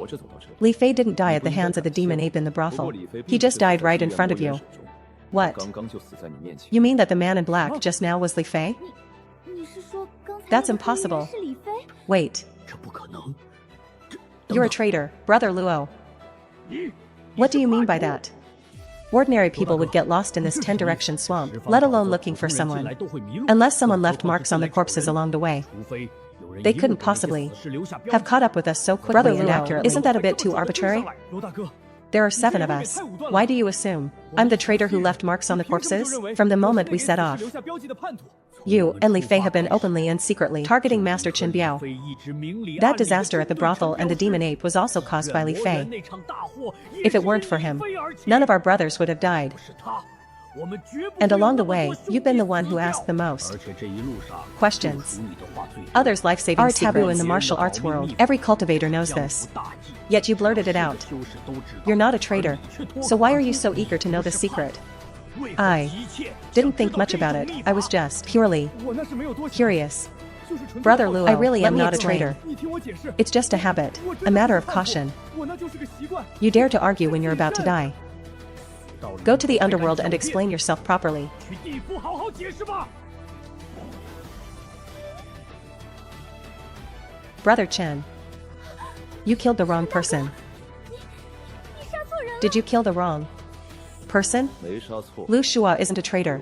Li Fei didn't die at the hands of the demon ape in the brothel. He just died right in front of you. What? You mean that the man in black just now was Li Fei? That's impossible. Wait. You're a traitor, Brother Luo. What do you mean by that? Ordinary people would get lost in this 10-direction swamp, let alone looking for someone. Unless someone left marks on the corpses along the way. They couldn't possibly have caught up with us so quickly and accurately. Isn't that a bit too arbitrary? There are 7 of us. Why do you assume I'm the traitor who left marks on the corpses? From the moment we set off, you and Li Fei have been openly and secretly targeting Master Qin Biao. That disaster at the brothel and the demon ape was also caused by Li Fei. If it weren't for him, none of our brothers would have died. And along the way, you've been the one who asked the most questions. Others' life-saving are taboo in the martial arts world. Every cultivator knows this. Yet you blurted it out. You're not a traitor. So why are you so eager to know the secret? I didn't think much about it. I was just purely curious. Brother Luo, I really am not a traitor. It's just a habit, a matter of caution. You dare to argue when you're about to die. Go to the underworld and explain yourself properly. Brother Chen, you killed the wrong person. Did you kill the wrong person? Lu Shua isn't a traitor.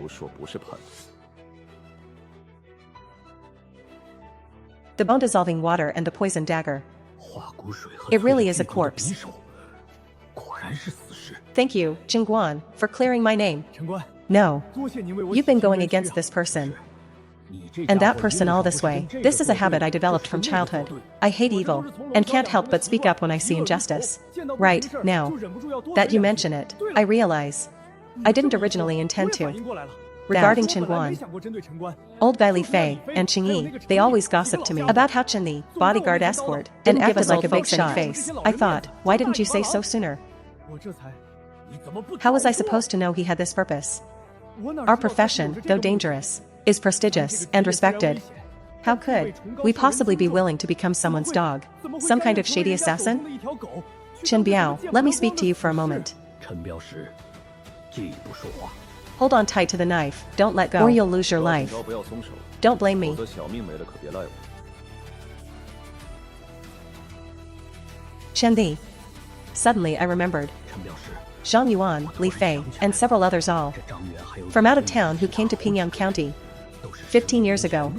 The bone-dissolving water and the poison dagger. It really is a corpse. Thank you, Jingguan, for clearing my name. No. You've been going against this person. And that person all this way. This is a habit I developed from childhood. I hate evil, and can't help but speak up when I see injustice. Right, now that you mention it, I realize I didn't originally intend to. Regarding Qingguan, old Bai Li Fei, and Qingyi, they always gossiped to me about how Qinyi, bodyguard escort, and acted like a big shot face. I thought, why didn't you say so sooner? How was I supposed to know he had this purpose? Our profession, though dangerous, is prestigious and respected. How could we possibly be willing to become someone's dog? Some kind of shady assassin? Qin Biao, let me speak to you for a moment. Hold on tight to the knife, don't let go, or you'll lose your life. Don't blame me. Chen. Suddenly I remembered. Zhang Yuan, Li Fei, and several others all from out of town who came to Pingyang County 15 years ago.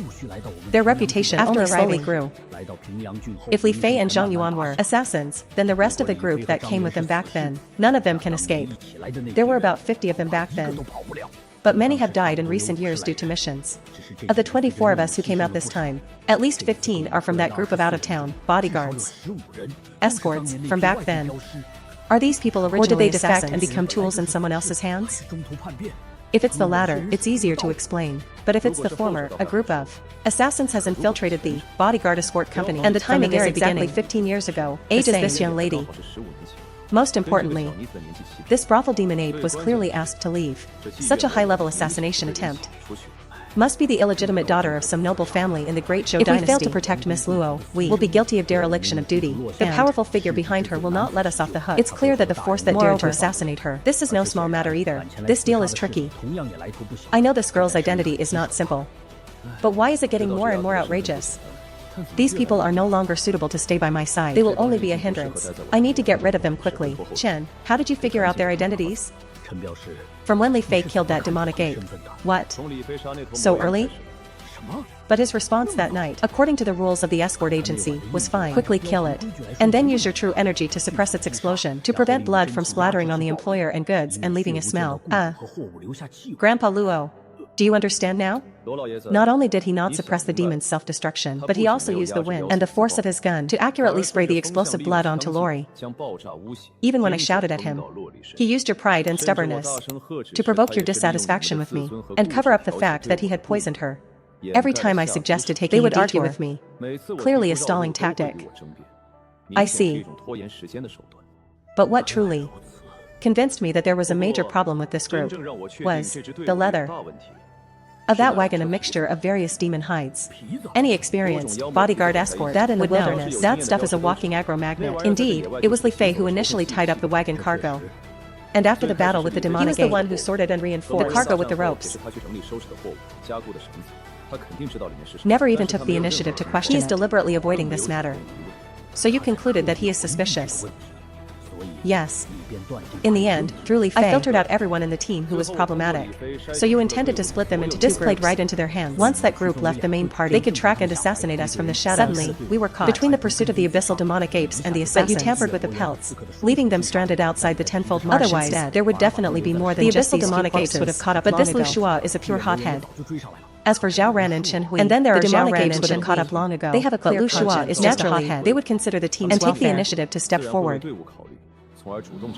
Their reputation only slowly grew. If Li Fei and Zhang Yuan were assassins, then the rest of the group that came with them back then, none of them can escape. There were about 50 of them back then. But many have died in recent years due to missions. Of the 24 of us who came out this time, at least 15 are from that group of out-of-town bodyguards, escorts, from back then. Are these people originally or did they defect and become tools in someone else's hands? If it's the latter, it's easier to explain. But if it's the former, a group of assassins has infiltrated the bodyguard escort company, and the timing is exactly 15 years ago. Age is this young lady. Most importantly, this brothel demon ape was clearly asked to leave. Such a high-level assassination attempt must be the illegitimate daughter of some noble family in the Great Zhou dynasty. If we fail to protect Miss Luo, we will be guilty of dereliction of duty. The powerful figure behind her will not let us off the hook. It's clear that the force that dared to assassinate her. This is no small matter either. This deal is tricky. I know this girl's identity is not simple. But why is it getting more and more outrageous? These people are no longer suitable to stay by my side. They will only be a hindrance. I need to get rid of them quickly. Chen, how did you figure out their identities? From when Li Fei killed that demonic ape. What? So early? But his response that night, according to the rules of the escort agency, was fine. Quickly kill it. And then use your true energy to suppress its explosion, to prevent blood from splattering on the employer and goods and leaving a smell. Grandpa Luo. Do you understand now? Not only did he not suppress the demon's self-destruction, but he also used the wind and the force of his gun to accurately spray the explosive blood onto Lori. Even when I shouted at him, he used your pride and stubbornness to provoke your dissatisfaction with me and cover up the fact that he had poisoned her. Every time I suggested taking they would argue with me. Clearly a stalling tactic. I see. But what truly convinced me that there was a major problem with this group was the leather. Of that wagon a mixture of various demon hides. Any experienced bodyguard escort that in the wilderness, that stuff is a walking aggro magnet. Indeed, it was Li Fei who initially tied up the wagon cargo. And after the battle with the demonic, he was the one who sorted and reinforced the cargo with the ropes. Never even took the initiative to question it. He is deliberately avoiding this matter. So you concluded that he is suspicious. Yes. In the end, through Li Fei, I filtered out everyone in the team who was problematic. So you intended to split them into two groups. This played right into their hands. Once that group left the main party, they could track and assassinate us from the shadows. Suddenly, we were caught between the pursuit of the abyssal demonic apes and the assassins. But you tampered with the pelts, leaving them stranded outside the tenfold marsh. Otherwise, instead, there would definitely be more than the just abyssal demonic apes would have caught up. But this Lu Shua is a pure hothead. As for Zhao Ran and Chen Hui, and then there are demonic apes would have caught up long ago. They have a clear conscience. Lu Shua is just a hothead. They would consider the team's welfare and take the initiative to step forward.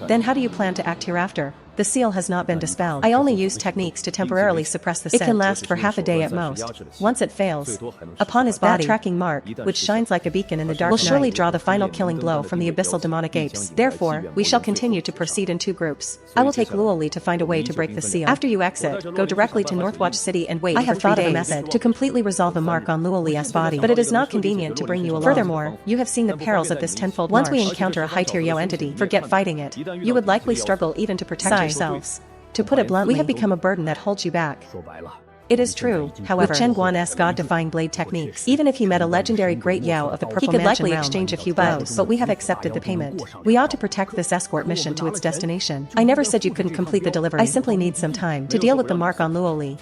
Then how do you plan to act hereafter? The seal has not been dispelled. I only use techniques to temporarily suppress the scent. It can last for half a day at most. Once it fails, upon his body, that tracking mark, which shines like a beacon in the dark night, will surely draw the final killing blow from the abyssal demonic apes. Therefore, we shall continue to proceed in two groups. I will take Luoli to find a way to break the seal. After you exit, go directly to Northwatch City and wait. I have thought of a method to completely resolve the mark on Luoli's body, but it is not convenient to bring you along. Furthermore, you have seen the perils of this tenfold marsh. Once we encounter a high-tier Yo entity, forget fighting it. You would likely struggle even to protect yourselves. To put it bluntly, we have become a burden that holds you back. It is true, however, with Chen Guan's god-defying blade techniques, even if he met a legendary great Yao of the Purple Mansion, he could likely exchange a few blows, but we have accepted the payment. We ought to protect this escort mission to its destination. I never said you couldn't complete the delivery. I simply need some time to deal with the mark on Luoli.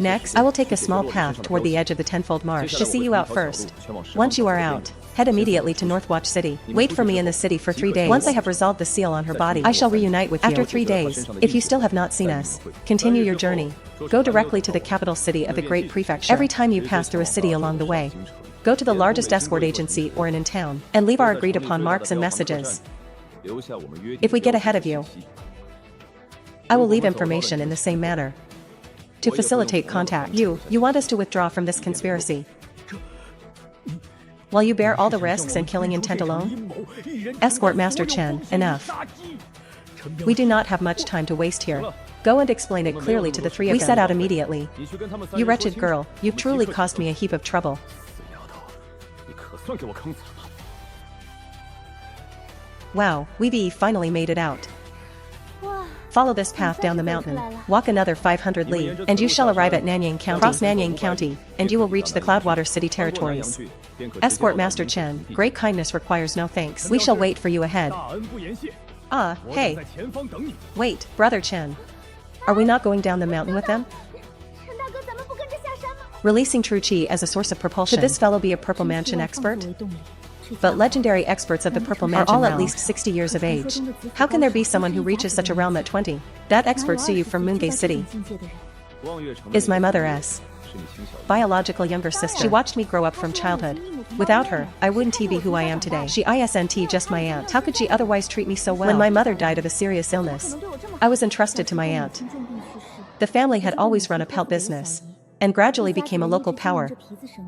Next, I will take a small path toward the edge of the tenfold marsh to see you out first. Once you are out, head immediately to Northwatch City. Wait for me in the city for 3 days. Once I have resolved the seal on her body, I shall reunite with you. After 3 days, if you still have not seen us, continue your journey. Go directly to the capital city of the Great Prefecture. Every time you pass through a city along the way, go to the largest escort agency or inn in town, and leave our agreed upon marks and messages. If we get ahead of you, I will leave information in the same manner. To facilitate contact, you want us to withdraw from this conspiracy, while you bear all the risks and killing intent alone? Escort Master Chen, enough. We do not have much time to waste here. Go and explain it clearly to the three of them. We set out immediately. You wretched girl, you've truly caused me a heap of trouble. Wow, we've finally made it out. Follow this path down the mountain, walk another 500 li, and you shall arrive at Nanyang County. Cross Nanyang County, and you will reach the Cloudwater City territories. Escort Master Chen, great kindness requires no thanks. We shall wait for you ahead. Ah, hey. Wait, Brother Chen. Are we not going down the mountain with them? Releasing True Qi as a source of propulsion. Could this fellow be a Purple Mansion expert? But legendary experts of the Purple Mansion are all at least 60 years of age. How can there be someone who reaches such a realm at 20? That expert Suyu from Moongate City is my mother's biological younger sister. She watched me grow up from childhood. Without her, I wouldn't be who I am today. She isn't just my aunt. How could she otherwise treat me so well? When my mother died of a serious illness, I was entrusted to my aunt. The family had always run a pelt business, and gradually became a local power.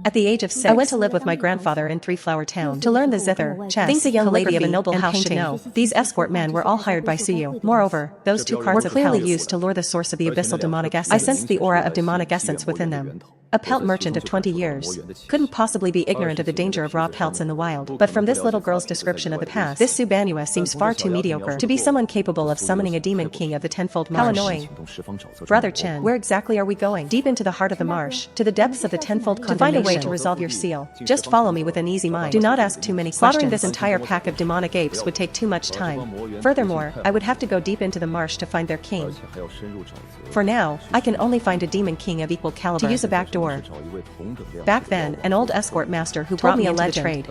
At the age of 6, I went to live with my grandfather in Three Flower Town to learn the zither, chess, things a young lady of a noble house should know. These escort men were all hired by Suyu. Moreover, those two cards were clearly used to lure the source of the abyssal demonic essence. I sensed the aura of demonic essence within them. A pelt merchant of 20 years couldn't possibly be ignorant of the danger of raw pelts in the wild. But from this little girl's description of the past, this Subanua seems far too mediocre to be someone capable of summoning a demon king of the tenfold marsh. How annoying. Brother Chen, where exactly are we going? Deep into the heart of the marsh, to the depths of the tenfold condemnation. To find a way to resolve your seal, just follow me with an easy mind. Do not ask too many questions. Slaughtering this entire pack of demonic apes would take too much time. Furthermore, I would have to go deep into the marsh to find their king. For now, I can only find a demon king of equal caliber. To use a backdoor door. Back then, an old escort master who brought me into the trade.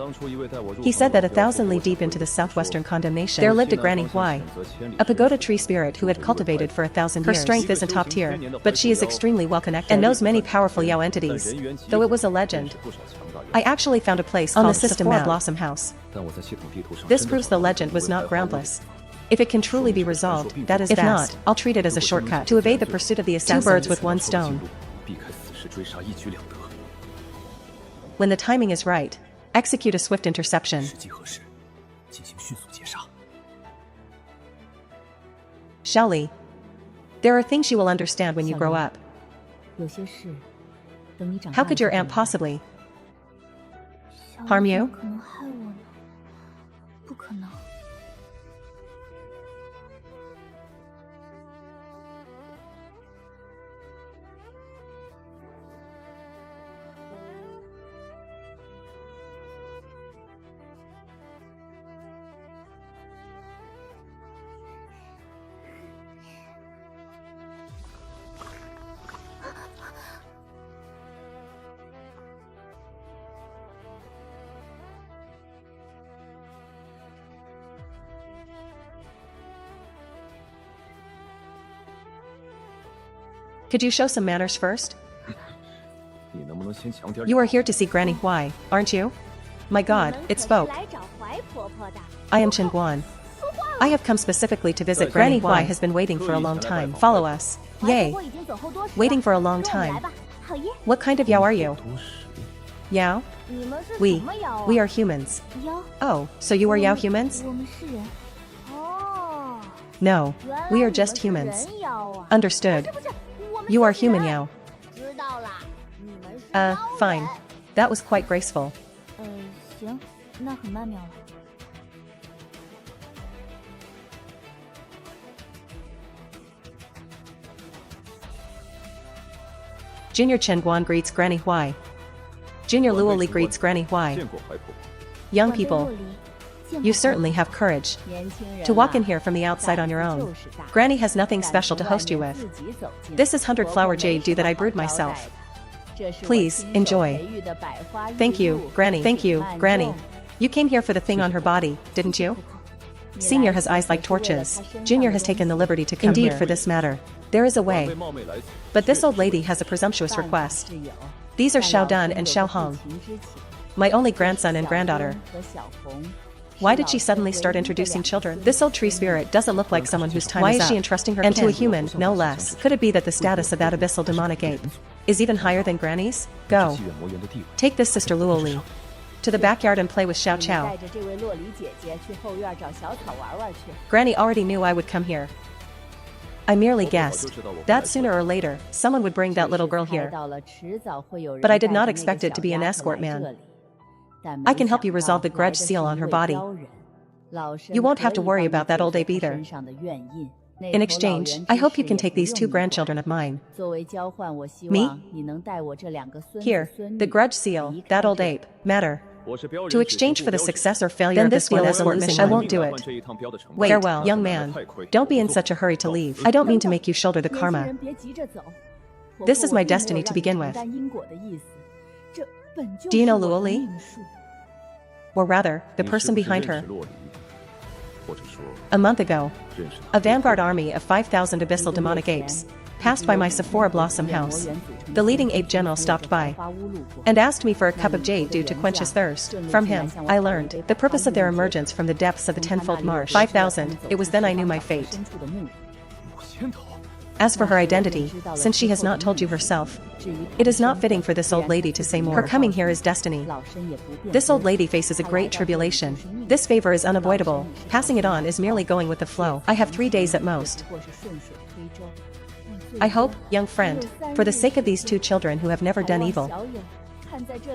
He said that 1,000 li deep into the southwestern condemnation, there lived a Granny Huai, a pagoda tree spirit who had cultivated for 1,000 years. Her strength isn't top tier, but she is extremely well connected and knows many powerful Yao entities, though it was a legend. I actually found a place on the system map, Blossom House. This proves the legend was not groundless. If it can truly be resolved, that is best. If not, I'll treat it as a shortcut to evade the pursuit of the assassins. 2 birds with 1 stone. When the timing is right, execute a swift interception. Xiaoli, there are things you will understand when you grow up. How could your aunt possibly harm you? Could you show some manners first? You are here to see Granny Huai, aren't you? My God, it spoke. I am Chen Guan. I have come specifically to visit Granny Huai. Has been waiting for a long time. Follow us. Yay. Waiting for a long time. What kind of Yao are you? Yao? We are humans. Oh, so you are Yao humans? No, we are just humans. Understood. You are human Yao. Fine. That was quite graceful. Junior Chen Guan greets Granny Huai. Junior Luo Li greets Granny Huai. Young people, you certainly have courage to walk in here from the outside on your own. Granny has nothing special to host you with. This is 100 flower jade dew that I brewed myself. Please, enjoy. Thank you, Granny. Thank you, Granny. You came here for the thing on her body, didn't you? Senior has eyes like torches. Junior has taken the liberty to come here. For this matter, there is a way. But this old lady has a presumptuous request. These are Xiao Dan and Xiao Hong, my only grandson and granddaughter. Why did she suddenly start introducing children? This old tree spirit doesn't look like someone whose time is up. Why is she entrusting her and to a human, no less? Could it be that the status of that abyssal demonic ape is even higher than Granny's? Go. Take this Sister Luoli to the backyard and play with Xiao Chao. Granny already knew I would come here. I merely guessed that sooner or later, someone would bring that little girl here. But I did not expect it to be an escort man. I can help you resolve the grudge seal on her body. You won't have to worry about that old ape either. In exchange, I hope you can take these 2 grandchildren of mine. Me? Here, the grudge seal, that old ape, matter. To exchange for the success or failure of this one escort mission, I won't do it. Wait, farewell, young man. Don't be in such a hurry to leave. I don't mean to make you shoulder the karma. This is my destiny to begin with. Do you know Luoli? Or rather, the person behind her? A month ago, a vanguard army of 5,000 abyssal demonic apes passed by my Sephora Blossom house. The leading ape general stopped by and asked me for a cup of jade dew to quench his thirst. From him, I learned the purpose of their emergence from the depths of the tenfold marsh. 5,000, it was then I knew my fate. As for her identity, since she has not told you herself, it is not fitting for this old lady to say more. Her coming here is destiny. This old lady faces a great tribulation. This favor is unavoidable. Passing it on is merely going with the flow. I have 3 days at most. I hope, young friend, for the sake of these 2 children who have never done evil,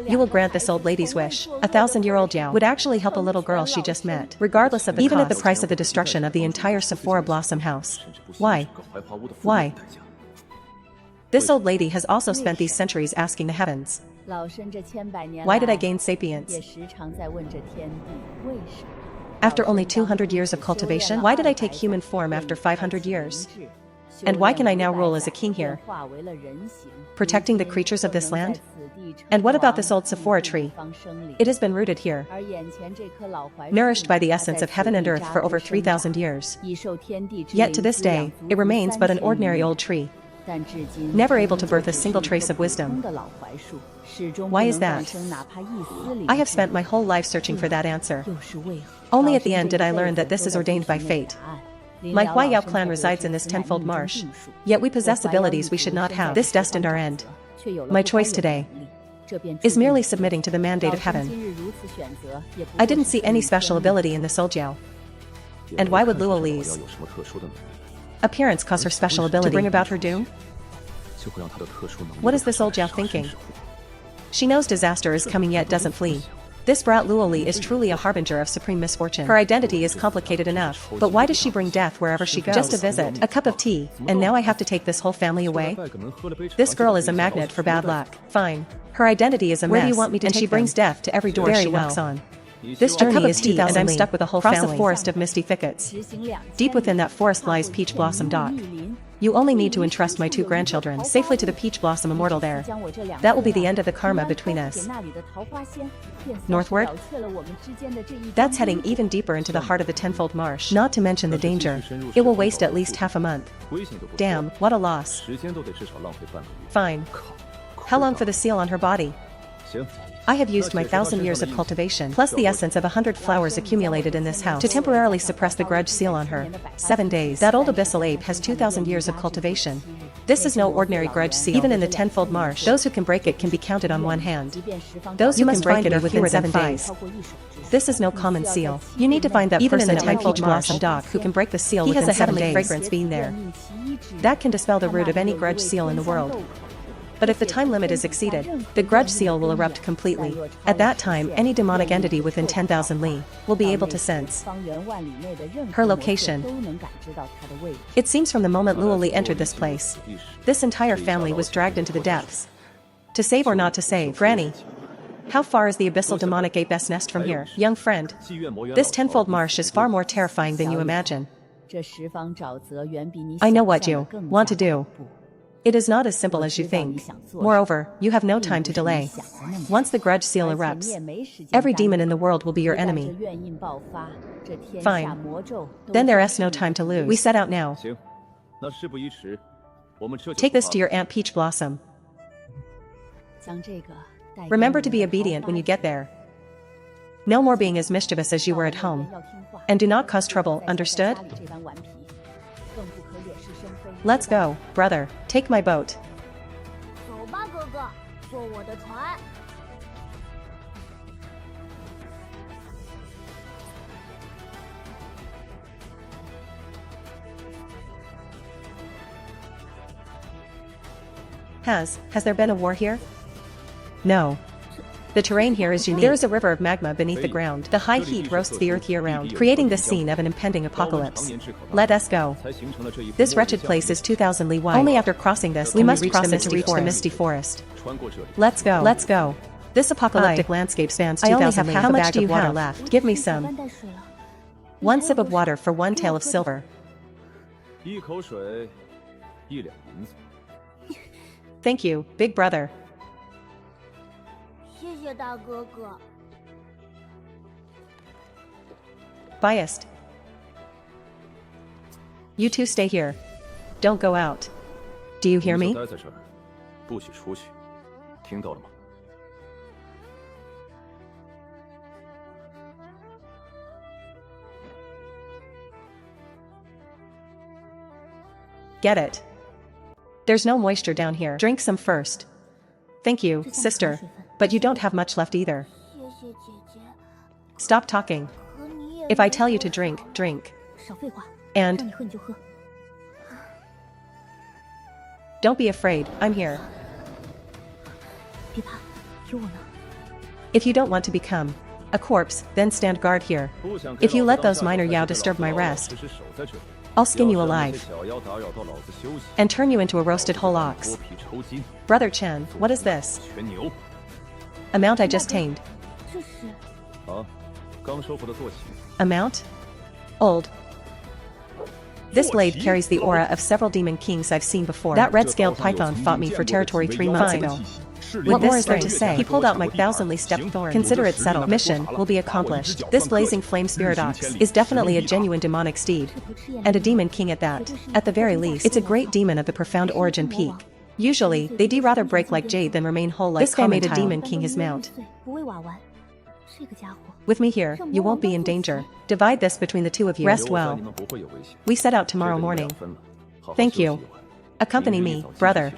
you will grant this old lady's wish. 1,000-year-old Yao would actually help a little girl she just met, regardless of the even cost. At the price of the destruction of the entire Sephora Blossom house. Why? Why? This old lady has also spent these centuries asking the heavens, why did I gain sapience? After only 200 years of cultivation, why did I take human form after 500 years? And why can I now rule as a king here? Protecting the creatures of this land? And what about this old Sephora tree? It has been rooted here, nourished by the essence of heaven and earth for over 3,000 years. Yet to this day, it remains but an ordinary old tree, never able to birth a single trace of wisdom. Why is that? I have spent my whole life searching for that answer. Only at the end did I learn that this is ordained by fate. My Huayao clan resides in this tenfold marsh, yet we possess abilities we should not have. This destined our end. My choice today is merely submitting to the mandate of heaven. I didn't see any special ability in this old Jiao. And why would Luo Li's appearance cause her special ability to bring about her doom? What is this old Jiao thinking? She knows disaster is coming yet doesn't flee. This brat Luo Li is truly a harbinger of supreme misfortune. Her identity is complicated enough, but why does she bring death wherever she goes? Just a visit, a cup of tea, and now I have to take this whole family away? This girl is a magnet for bad luck. Fine. Her identity is a mess. Where do you want me to take them? And she brings death to every door she knocks on. This journey is 2,000 and I'm stuck with a whole family. Across a forest of misty thickets. Deep within that forest lies Peach Blossom Dock. You only need to entrust my 2 grandchildren safely to the Peach Blossom Immortal there. That will be the end of the karma between us. Northward? That's heading even deeper into the heart of the tenfold marsh, not to mention the danger. It will waste at least half a month. Damn, what a loss. Fine. How long for the seal on her body? I have used my 1,000 years of cultivation, plus the essence of 100 flowers accumulated in this house, to temporarily suppress the grudge seal on her. 7 days. That old abyssal ape has 2,000 years of cultivation. This is no ordinary grudge seal. Even in the tenfold marsh, those who can break it can be counted on one hand. Those who can break it are within 7 days. This is no common seal. You need to find that even person in my Peach Blossom Dock who can break the seal within 7 days. He has a heavenly fragrance being there. That can dispel the root of any grudge seal in the world. But if the time limit is exceeded, the grudge seal will erupt completely. At that time, any demonic entity within 10,000 li will be able to sense her location. It seems from the moment Luo Li entered this place, this entire family was dragged into the depths. To save or not to save, Granny. How far is the abyssal demonic ape's nest from here, young friend? This tenfold marsh is far more terrifying than you imagine. I know what you want to do. It is not as simple as you think. Moreover, you have no time to delay. Once the grudge seal erupts, every demon in the world will be your enemy. Fine. Then there is no time to lose. We set out now. Take this to your Aunt Peach Blossom. Remember to be obedient when you get there. No more being as mischievous as you were at home. And do not cause trouble, understood? Let's go, brother. Take my boat. Has there been a war here? No. The terrain here is unique. There is a river of magma beneath the ground. The high heat roasts the earth year-round, creating the scene of an impending apocalypse. Let us go. This wretched place is 2,000 li wide. Only after crossing this we must cross it to reach the misty forest. Let's go. Let's go. This apocalyptic landscape spans 2,000 li. How much do you have left? Give me some. 1 sip of water for 1 tael of silver. Thank you, big brother. Biased. You two stay here. Don't go out. Do you hear me? Get it. There's no moisture down here. Drink some first. Thank you, sister. But you don't have much left either. Stop talking. If I tell you to drink, drink. And don't be afraid, I'm here. If you don't want to become a corpse, then stand guard here. If you let those minor Yao disturb my rest, I'll skin you alive and turn you into a roasted whole ox. Brother Chen, what is this? A mount I just tamed. A mount? Old. This blade carries the aura of several demon kings I've seen before. That red-scaled python fought me for territory 3 months ago. What more is there to say? He pulled out my thousandly stepped thorn. Consider it settled. Mission will be accomplished. This blazing flame spirit ox is definitely a genuine demonic steed. And a demon king at that. At the very least, it's a great demon of the profound origin peak. Usually, they do rather break like jade than remain whole like this guy made a demon king his mount. With me here, you won't be in danger. Divide this between the two of you. Rest well. We set out tomorrow morning. Thank you. Accompany me, brother.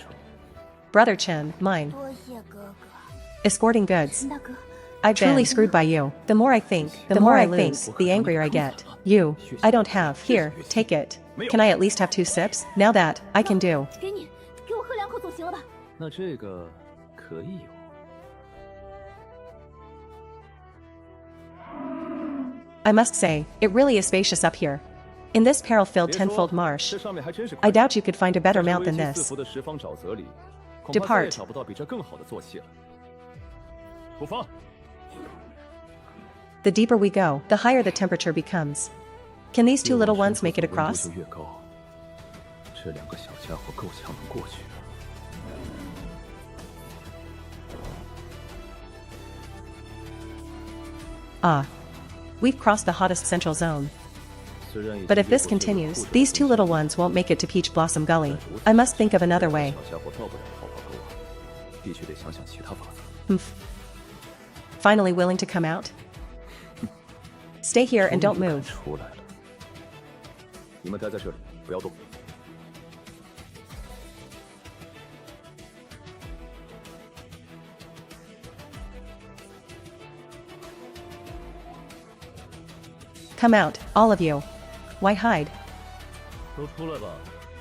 Brother Chen, mine. Escorting goods. I've truly screwed by you. The more I think, the more I lose, the angrier I get. You, I don't have. Here, take it. Can I at least have 2 sips? Now that, I can do. I must say, it really is spacious up here. In this peril-filled tenfold marsh, I doubt you could find a better mount than this. Depart. The deeper we go, the higher the temperature becomes. Can these 2 little ones make it across? Ah. We've crossed the hottest central zone. But if this continues, these 2 little ones won't make it to Peach Blossom Gully. I must think of another way. Finally willing to come out? Stay here and don't move. Come out, all of you. Why hide?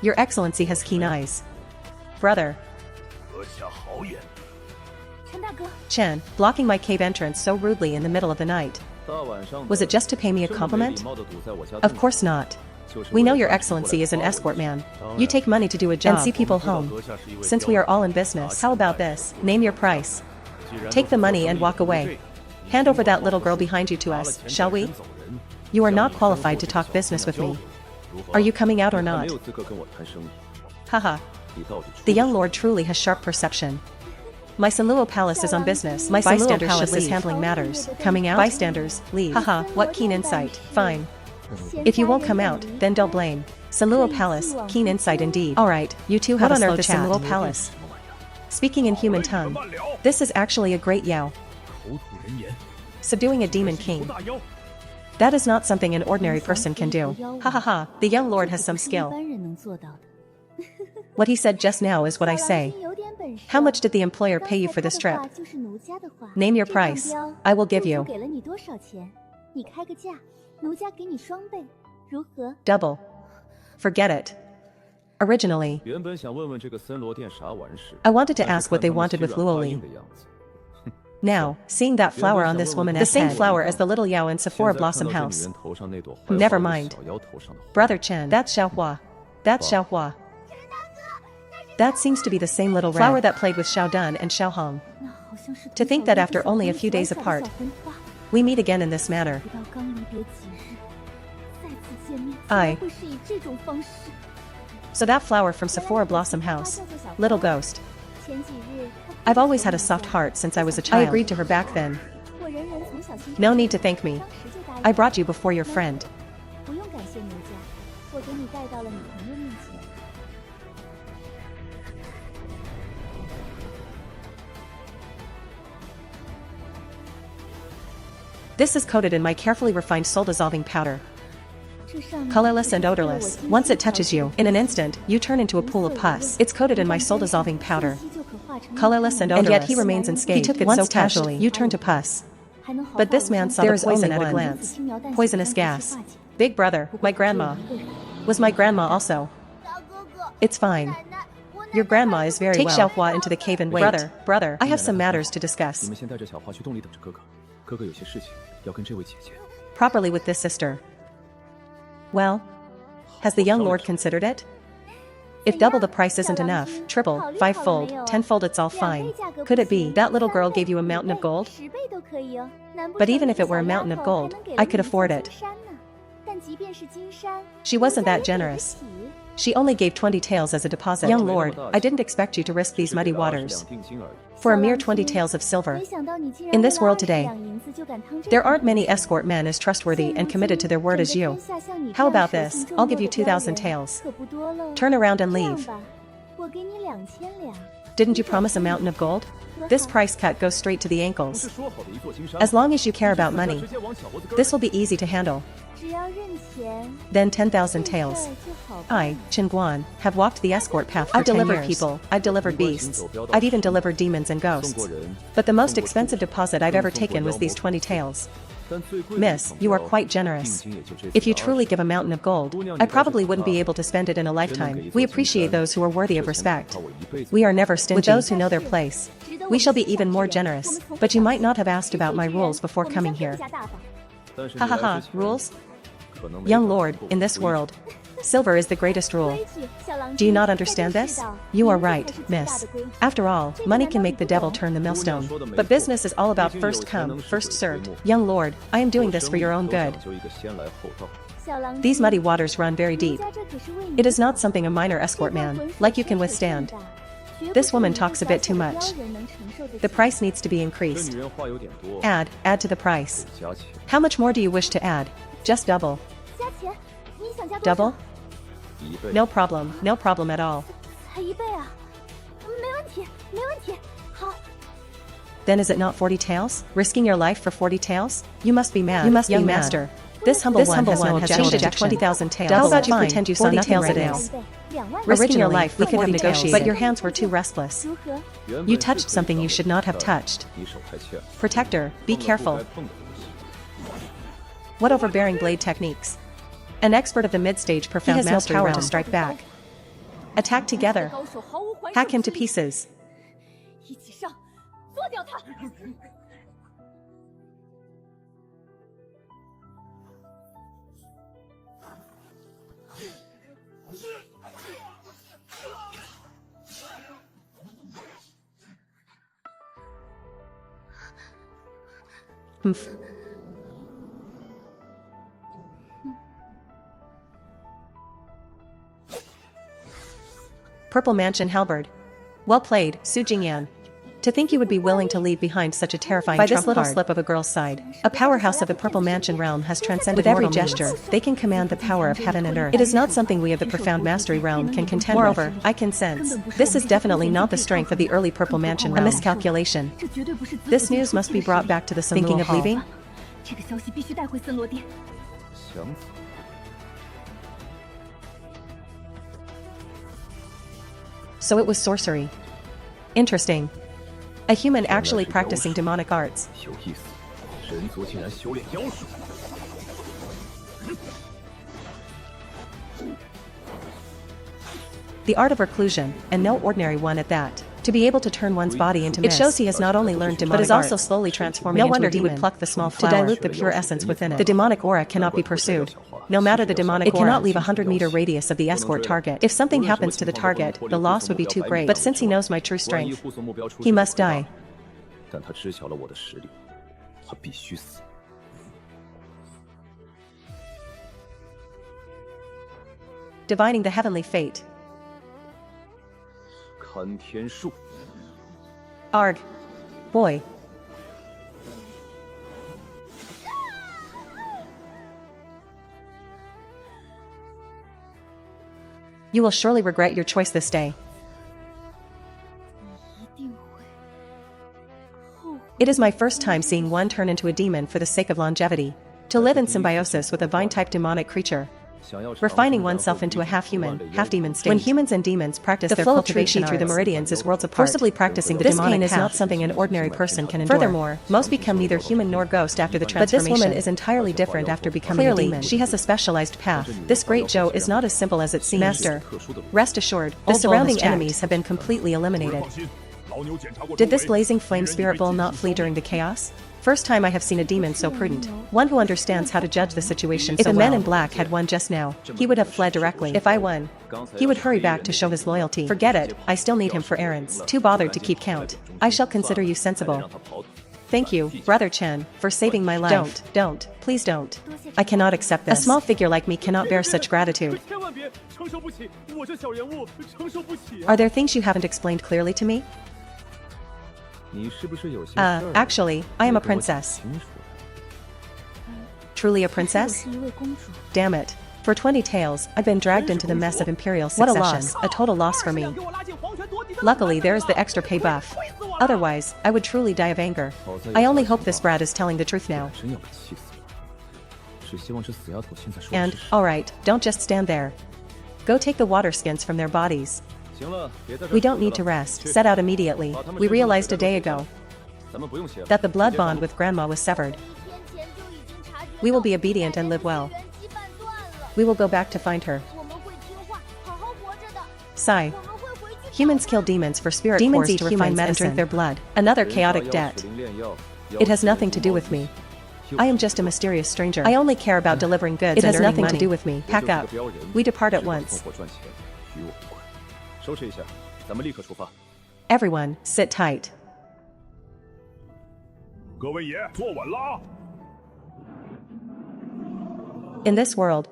Your Excellency has keen eyes. Brother. Chen, blocking my cave entrance so rudely in the middle of the night. Was it just to pay me a compliment? Of course not. We know your Excellency is an escort man. You take money to do a job and see people home. Since we are all in business, how about this? Name your price. Take the money and walk away. Hand over that little girl behind you to us, shall we? You are not qualified to talk business with me. Are you coming out or not? Haha. The young lord truly has sharp perception. My Sanluo Palace is on business. My bystanders should leave. Handling matters. Coming out? Bystanders, leave. Haha, what keen insight. Fine. If you won't come out, then don't blame. Sanluo Palace, keen insight indeed. Alright, you two have a slow chat. What on earth is Sanluo Palace? Speaking in human tongue, this is actually a great yao. Subduing a demon king. That is not something an ordinary person can do. Ha ha ha, the young lord has some skill. What he said just now is what I say. How much did the employer pay you for this trip? Name your price. I will give you. Double. Forget it. Originally, I wanted to ask what they wanted with Luoli. Now, seeing that flower on this woman's head, the same flower as the little Yao in Sephora Blossom House. Never mind. Brother Chen, that's Xiaohua. That's Xiaohua. That seems to be the same little flower that played with Xiao Dun and Xiao Hong. To think that after only a few days apart, we meet again in this manner. So that flower from Sephora Blossom House. Little ghost. I've always had a soft heart since I was a child. I agreed to her back then. No need to thank me. I brought you before your friend. This is coated in my carefully refined soul-dissolving powder. Colorless and odorless. Once it touches you, in an instant, you turn into a pool of pus. It's coated in my soul-dissolving powder. Colorless and odorless. And yet he remains unscathed. He took it so casually. You turn to pus. But this man saw the poison at a glance. Poisonous gas. Big brother, my grandma. Was my grandma also? It's fine. Your grandma is very well. Take Xiaohua into the cave and wait. Brother, I have some matters to discuss. Properly with this sister. Well, has the young lord considered it? If double the price isn't enough, triple, fivefold, tenfold, it's all fine. Could it be that little girl gave you a mountain of gold? But even if it were a mountain of gold, I could afford it. She wasn't that generous. She only gave 20 taels as a deposit. Young lord, I didn't expect you to risk these muddy waters for a mere 20 taels of silver. In this world today, there aren't many escort men as trustworthy and committed to their word as you. How about this? I'll give you 2,000 taels. Turn around and leave. Didn't you promise a mountain of gold? This price cut goes straight to the ankles. As long as you care about money, this will be easy to handle. Then 10,000 taels. I, Chen Guan, have walked the escort path for 10 years. I've delivered people, I've delivered beasts, I've even delivered demons and ghosts. But the most expensive deposit I've ever taken was these 20 taels. Miss, you are quite generous. If you truly give a mountain of gold, I probably wouldn't be able to spend it in a lifetime. We appreciate those who are worthy of respect. We are never stingy with those who know their place. We shall be even more generous, but you might not have asked about my rules before coming here. Ha ha ha, rules? Young lord, in this world, silver is the greatest rule. Do you not understand this? You are right, miss. After all, money can make the devil turn the millstone. But business is all about first come, first served. Young lord, I am doing this for your own good. These muddy waters run very deep. It is not something a minor escort man, like you, can withstand. This woman talks a bit too much. The price needs to be increased. Add to the price. How much more do you wish to add? Just double. Double? No problem at all. Then is it not 40 taels? Risking your life for 40 taels? You must be mad. You must be master. This humble one has no objection to 20,000 taels. How about you pretend you saw nothing it is? Risking your life, we could have negotiated, but your hands were too restless. You touched something you should not have touched. Protector, be careful. What overbearing blade techniques. An expert of the mid-stage profound mastery power to strike back. Attack together. Hack him to pieces. Humph. Purple Mansion Halberd. Well played, Su Jingyan. To think you would be willing to leave behind such a terrifying trump card. By this little slip of a girl's side, a powerhouse of the Purple Mansion realm has transcended mortal means. With every gesture, they can command the power of heaven and earth. It is not something we of the profound mastery realm can contend with. Moreover, I can sense, this is definitely not the strength of the early Purple Mansion realm. A miscalculation. This news must be brought back to the Sun. Thinking of leaving? So it was sorcery. Interesting. A human actually practicing demonic arts. The art of reclusion, and no ordinary one at that. To be able to turn one's body into mist. It shows he has not only learned demonic but is also slowly transforming into a demon. No wonder he would pluck the small flower to dilute the pure essence within it. The demonic aura cannot be pursued. No matter the demonic aura, it cannot leave a 100-meter radius of the escort target. If something happens to the target, the loss would be too great. But since he knows my true strength, he must die. Divining the heavenly fate. Arg. Boy. You will surely regret your choice this day. It is my first time seeing one turn into a demon for the sake of longevity. To live in symbiosis with a vine-type demonic creature. Refining oneself into a half-human, half-demon state. When humans and demons practice their cultivation through the meridians is worlds apart. Forcibly practicing the demonic pain is not something an ordinary person can endure. Furthermore, most become neither human nor ghost after the transformation. But this woman is entirely different after becoming a demon. She has a specialized path. This great Zhou is not as simple as it seems. Master, rest assured, the surrounding enemies have been completely eliminated. Did this blazing flame spirit bull not flee during the chaos? First time I have seen a demon so prudent. One who understands how to judge the situation so well. If the man in black had won just now, he would have fled directly. If I won, he would hurry back to show his loyalty. Forget it, I still need him for errands. Too bothered to keep count. I shall consider you sensible. Thank you, Brother Chen, for saving my life. Don't, please don't. I cannot accept this. A small figure like me cannot bear such gratitude. Are there things you haven't explained clearly to me? Actually, I am a princess. Truly a princess? Damn it. For 20 taels, I've been dragged into the mess of imperial succession. What a loss, a total loss for me. Luckily there is the extra pay buff. Otherwise, I would truly die of anger. I only hope this brat is telling the truth now. And, alright, don't just stand there. Go take the water skins from their bodies. We don't need to rest. Set out immediately. We realized a day ago that the blood bond with Grandma was severed. We will be obedient and live well. We will go back to find her. Sigh. Humans kill demons for spirit force to refine medicine and drink their blood. Another chaotic debt. It has nothing to do with me. I am just a mysterious stranger. I only care about delivering goods. It has nothing to do with me. Pack up. We depart at once. Everyone, sit tight. In this world,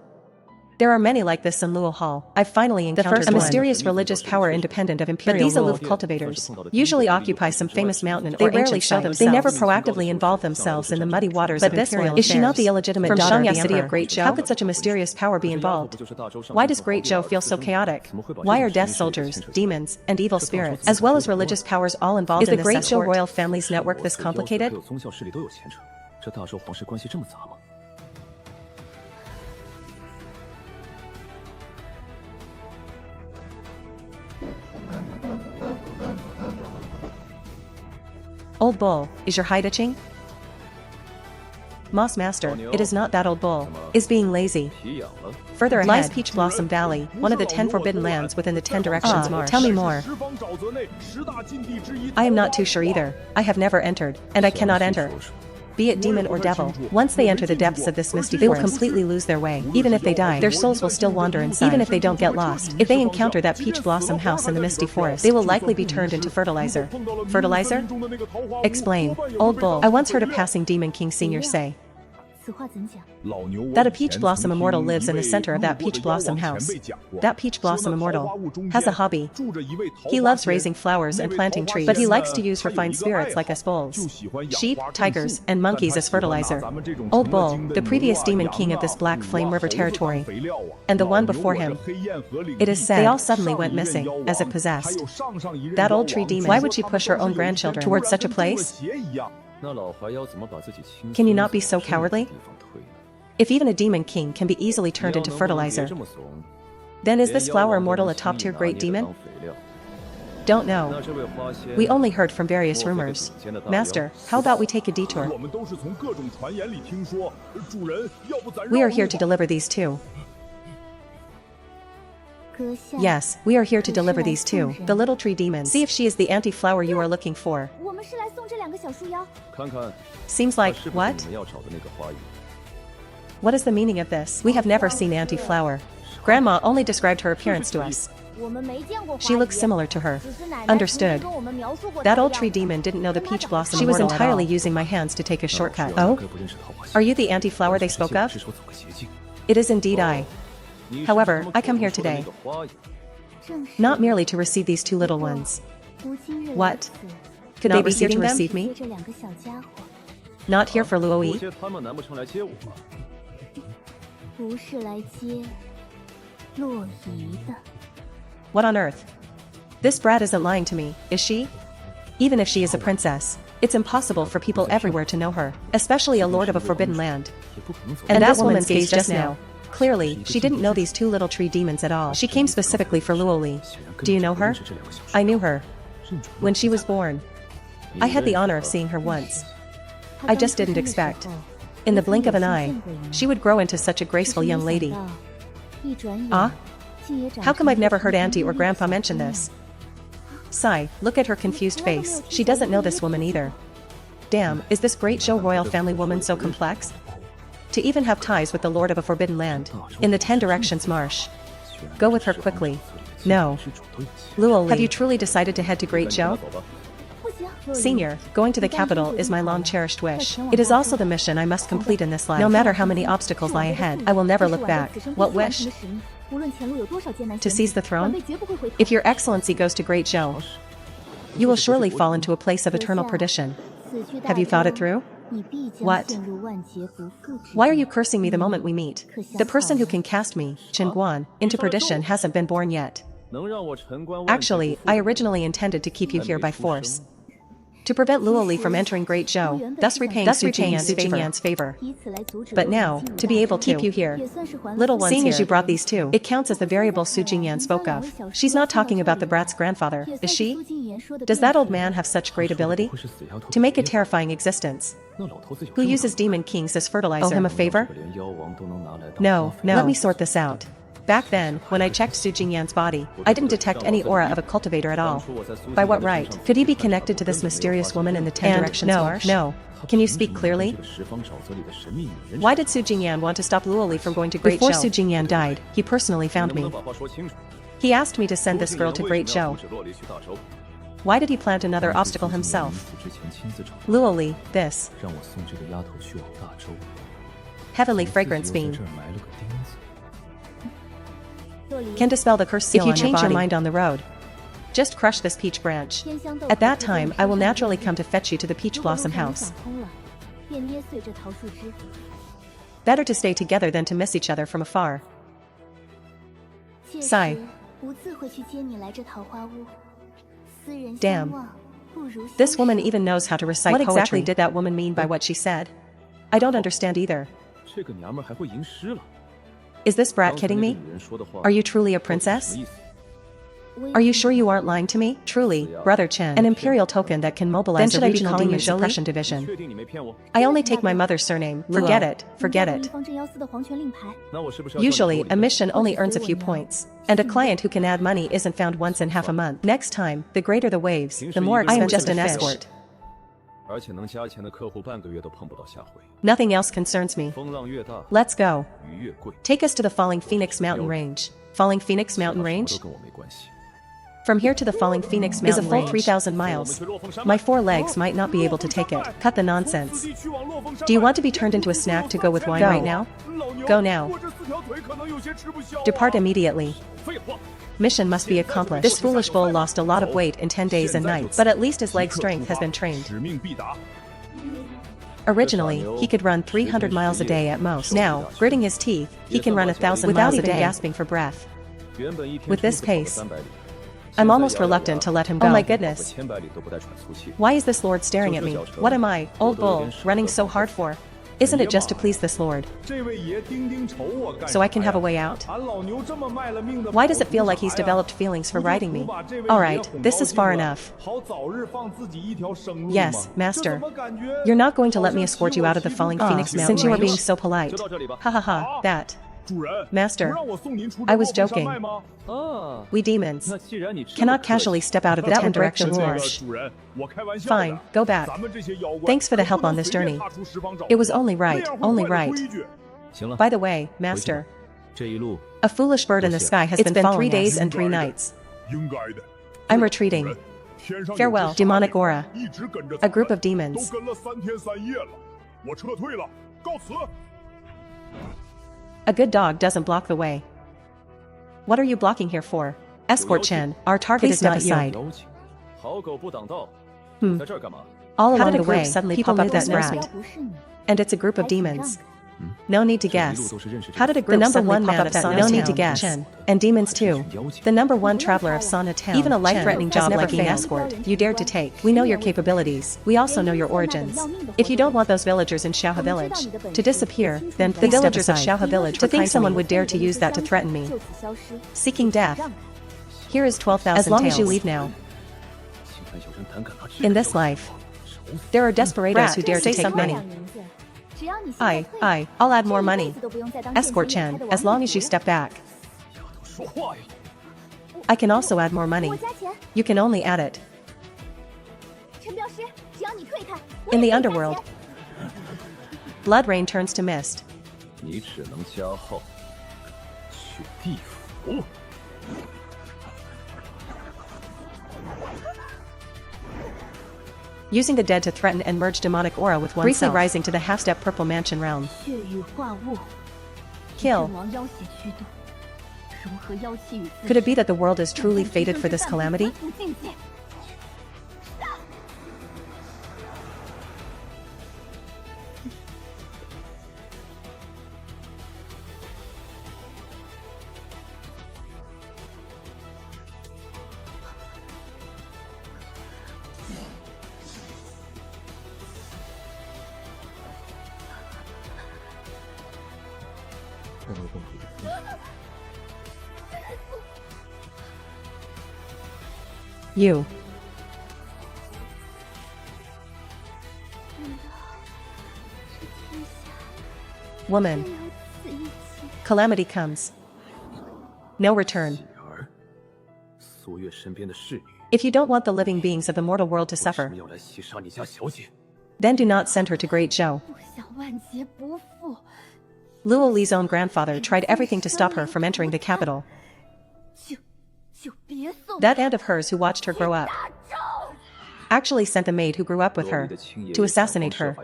there are many like this in Luo Hall. I've finally encountered a mysterious religious power independent of imperial rule. But these aloof cultivators usually occupy some famous mountain or rarely show themselves. They never proactively involve themselves in the muddy waters of imperial affairs. Is she not the illegitimate daughter of the Xianxia city of Great Zhou? How could such a mysterious power be involved? Why does Great Zhou feel so chaotic? Why are death soldiers, demons, and evil spirits, as well as religious powers all involved in this escort? Is the Great Zhou royal family's network this complicated? Old bull, is your hide itching? Moss Master, it is not that old bull, is being lazy. Further ahead lies Peach Blossom Valley, one of the 10 forbidden lands within the 10 Directions Marsh. Tell me more. I am not too sure either. I have never entered, and I cannot enter. Be it demon or devil, once they enter the depths of this misty forest, they will completely lose their way. Even if they die, their souls will still wander inside. Even if they don't get lost, if they encounter that peach blossom house in the misty forest, they will likely be turned into fertilizer. Fertilizer? Explain. Old bull, I once heard a passing demon king senior say that a peach blossom immortal lives in the center of that peach blossom house. That peach blossom immortal has a hobby. He loves raising flowers and planting trees, but he likes to use refined spirits like us bulls, sheep, tigers, and monkeys as fertilizer. Old bull, the previous demon king of this Black Flame River territory, and the one before him, it is said they all suddenly went missing, as if possessed. That old tree demon, why would she push her own grandchildren towards such a place? Can you not be so cowardly? If even a demon king can be easily turned into fertilizer, then is this flower immortal a top-tier great demon? Don't know. We only heard from various rumors. Master, how about we take a detour? We are here to deliver these two. Yes, we are here to deliver these two, the little tree demons. See if she is the anti-flower you are looking for. Seems like, what? What is the meaning of this? We have never seen anti-flower. Grandma only described her appearance to us. She looks similar to her. Understood. That old tree demon didn't know the peach blossom. She was entirely using my hands to take a shortcut. Oh? Are you the anti-flower they spoke of? It is indeed I. However, I come here today not merely to receive these two little ones. What? Could they be here to receive me? Not here for Luo Yi? What on earth? This brat isn't lying to me, is she? Even if she is a princess, it's impossible for people everywhere to know her, especially a lord of a forbidden land. And that woman's gaze just now. Clearly, she didn't know these two little tree demons at all. She came specifically for Luo Li. Do you know her? I knew her. When she was born, I had the honor of seeing her once. I just didn't expect, in the blink of an eye, she would grow into such a graceful young lady. Ah? How come I've never heard Auntie or Grandpa mention this? Sigh, look at her confused face. She doesn't know this woman either. Damn, is this Great Zhou royal family woman so complex? To even have ties with the lord of a forbidden land, in the 10 Directions Marsh. Go with her quickly. No. Luo Li, have you truly decided to head to Great Zhou? Senior, going to the capital is my long-cherished wish. It is also the mission I must complete in this life. No matter how many obstacles lie ahead, I will never look back. What wish? To seize the throne? If your excellency goes to Great Zhou, you will surely fall into a place of eternal perdition. Have you thought it through? What? Why are you cursing me the moment we meet? The person who can cast me, Chen Guan, into perdition hasn't been born yet. Actually, I originally intended to keep you here by force, to prevent Luoli from entering Great Zhou, thus repaying Su Jingyan's favor. But now, to be able to keep you here, little ones, seeing as you brought these two, it counts as the variable Su Jingyan spoke of. She's not talking about the brat's grandfather, is she? Does that old man have such great ability? To make a terrifying existence. Who uses demon kings as fertilizer? Owe him a favor? No, let me sort this out. Back then, when I checked Su Jingyan's body, I didn't detect any aura of a cultivator at all. By what right? Could he be connected to this mysterious woman in the 10 Directions Marsh? No. Can you speak clearly? Why did Su Jingyan want to stop Luoli from going to Great Zhou? Before Su Jingyan died, he personally found me. He asked me to send this girl to Great Zhou. Why did he plant another obstacle himself? Luoli, this heavenly fragrance bean can dispel the curse seal on your body. If you change your mind on the road, just crush this peach branch. At that time, I will naturally come to fetch you to the peach blossom house. Better to stay together than to miss each other from afar. Sigh. Damn. This woman even knows how to recite poetry. What exactly did that woman mean by what she said? I don't understand either. Is this brat kidding me? Are you truly a princess? Are you sure you aren't lying to me? Truly, Brother Chen. An imperial token that can mobilize a regional demon suppression division. I only take my mother's surname. Forget it. Forget it. Usually, a mission only earns a few points. And a client who can add money isn't found once in half a month. Next time, the greater the waves, the more expensive. I am just an escort. Nothing else concerns me. Let's go. Take us to the Falling Phoenix Mountain Range. Falling Phoenix Mountain Range? From here to the Falling Phoenix Mountain is a full 3,000 miles. My 4 legs might not be able to take it. Cut the nonsense. Do you want to be turned into a snack to go with wine right now? Go now. Depart immediately. Mission must be accomplished. This foolish bull lost a lot of weight in 10 days and nights, but at least his leg strength has been trained. Originally, he could run 300 miles a day at most. Now, gritting his teeth, he can run 1,000 miles a day, gasping for breath. With this pace, I'm almost reluctant to let him go. Oh my goodness. Why is this lord staring at me? What am I, old bull, running so hard for? Isn't it just to please this lord? So I can have a way out? Why does it feel like he's developed feelings for riding me? Alright, this is far enough. Yes, master. You're not going to let me escort you out of the Falling Phoenix Mountain since you are being so polite. Ha ha ha, that. Master, I was joking. We demons cannot casually step out of the 10 Directions Marsh. Fine, go back. Thanks for the help on this journey. It was only right, only right. By the way, Master, a foolish bird in the sky has been 3 days and 3 nights. I'm retreating. Farewell, demonic aura. A group of demons. A good dog doesn't block the way. What are you blocking here for? Escort Chen, our target is not aside. All along the way, suddenly pop up this brat. And it's a group of demons. No need to guess. How did a group suddenly pop up that no need to guess. And demons too. The #1 traveler of Sana Town. Even a life-threatening job like being escort, you dared to take. We know your capabilities. We also know your origins. If you don't want those villagers in Xiaohe village to disappear, then the villagers of Xiaohe village to think someone would dare to use that to threaten me. Seeking death. Here is 12,000 taels. As long as you leave now. In this life, there are desperados who dare to take money. I'll add more money. Escort Chen, as long as you step back. I can also add more money. You can only add it. In the underworld, blood rain turns to mist. using the dead to threaten and merge demonic aura with oneself, briefly rising to the half-step purple mansion realm. Kill. Could it be that the world is truly fated for this calamity? You. Woman. Calamity comes. No return. If you don't want the living beings of the mortal world to suffer, then do not send her to Great Zhou. Luo Li's own grandfather tried everything to stop her from entering the capital. That aunt of hers who watched her grow up actually sent the maid who grew up with her to assassinate her.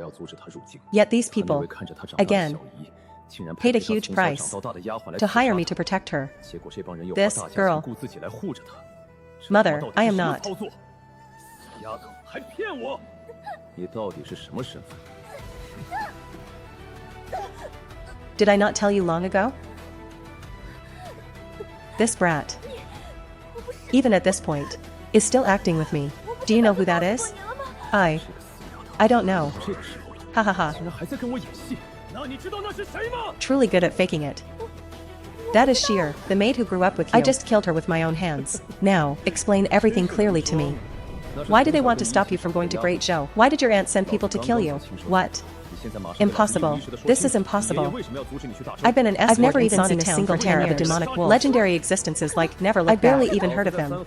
Yet these people, again, paid a huge price to hire me to protect her. This girl. Mother, I am not. Did I not tell you long ago? This brat, even at this point, is still acting with me. Do you know who that is? I don't know. Ha ha ha. Truly good at faking it. That is Sheer, the maid who grew up with you. I just killed her with my own hands. Now, explain everything clearly to me. Why do they want to stop you from going to Great Zhou? Why did your aunt send people to kill you? What? Impossible. This is impossible. I've been an escort. I've never even seen a single terror of a demonic wolf. Legendary existences like Never Look Back. I barely even heard of them.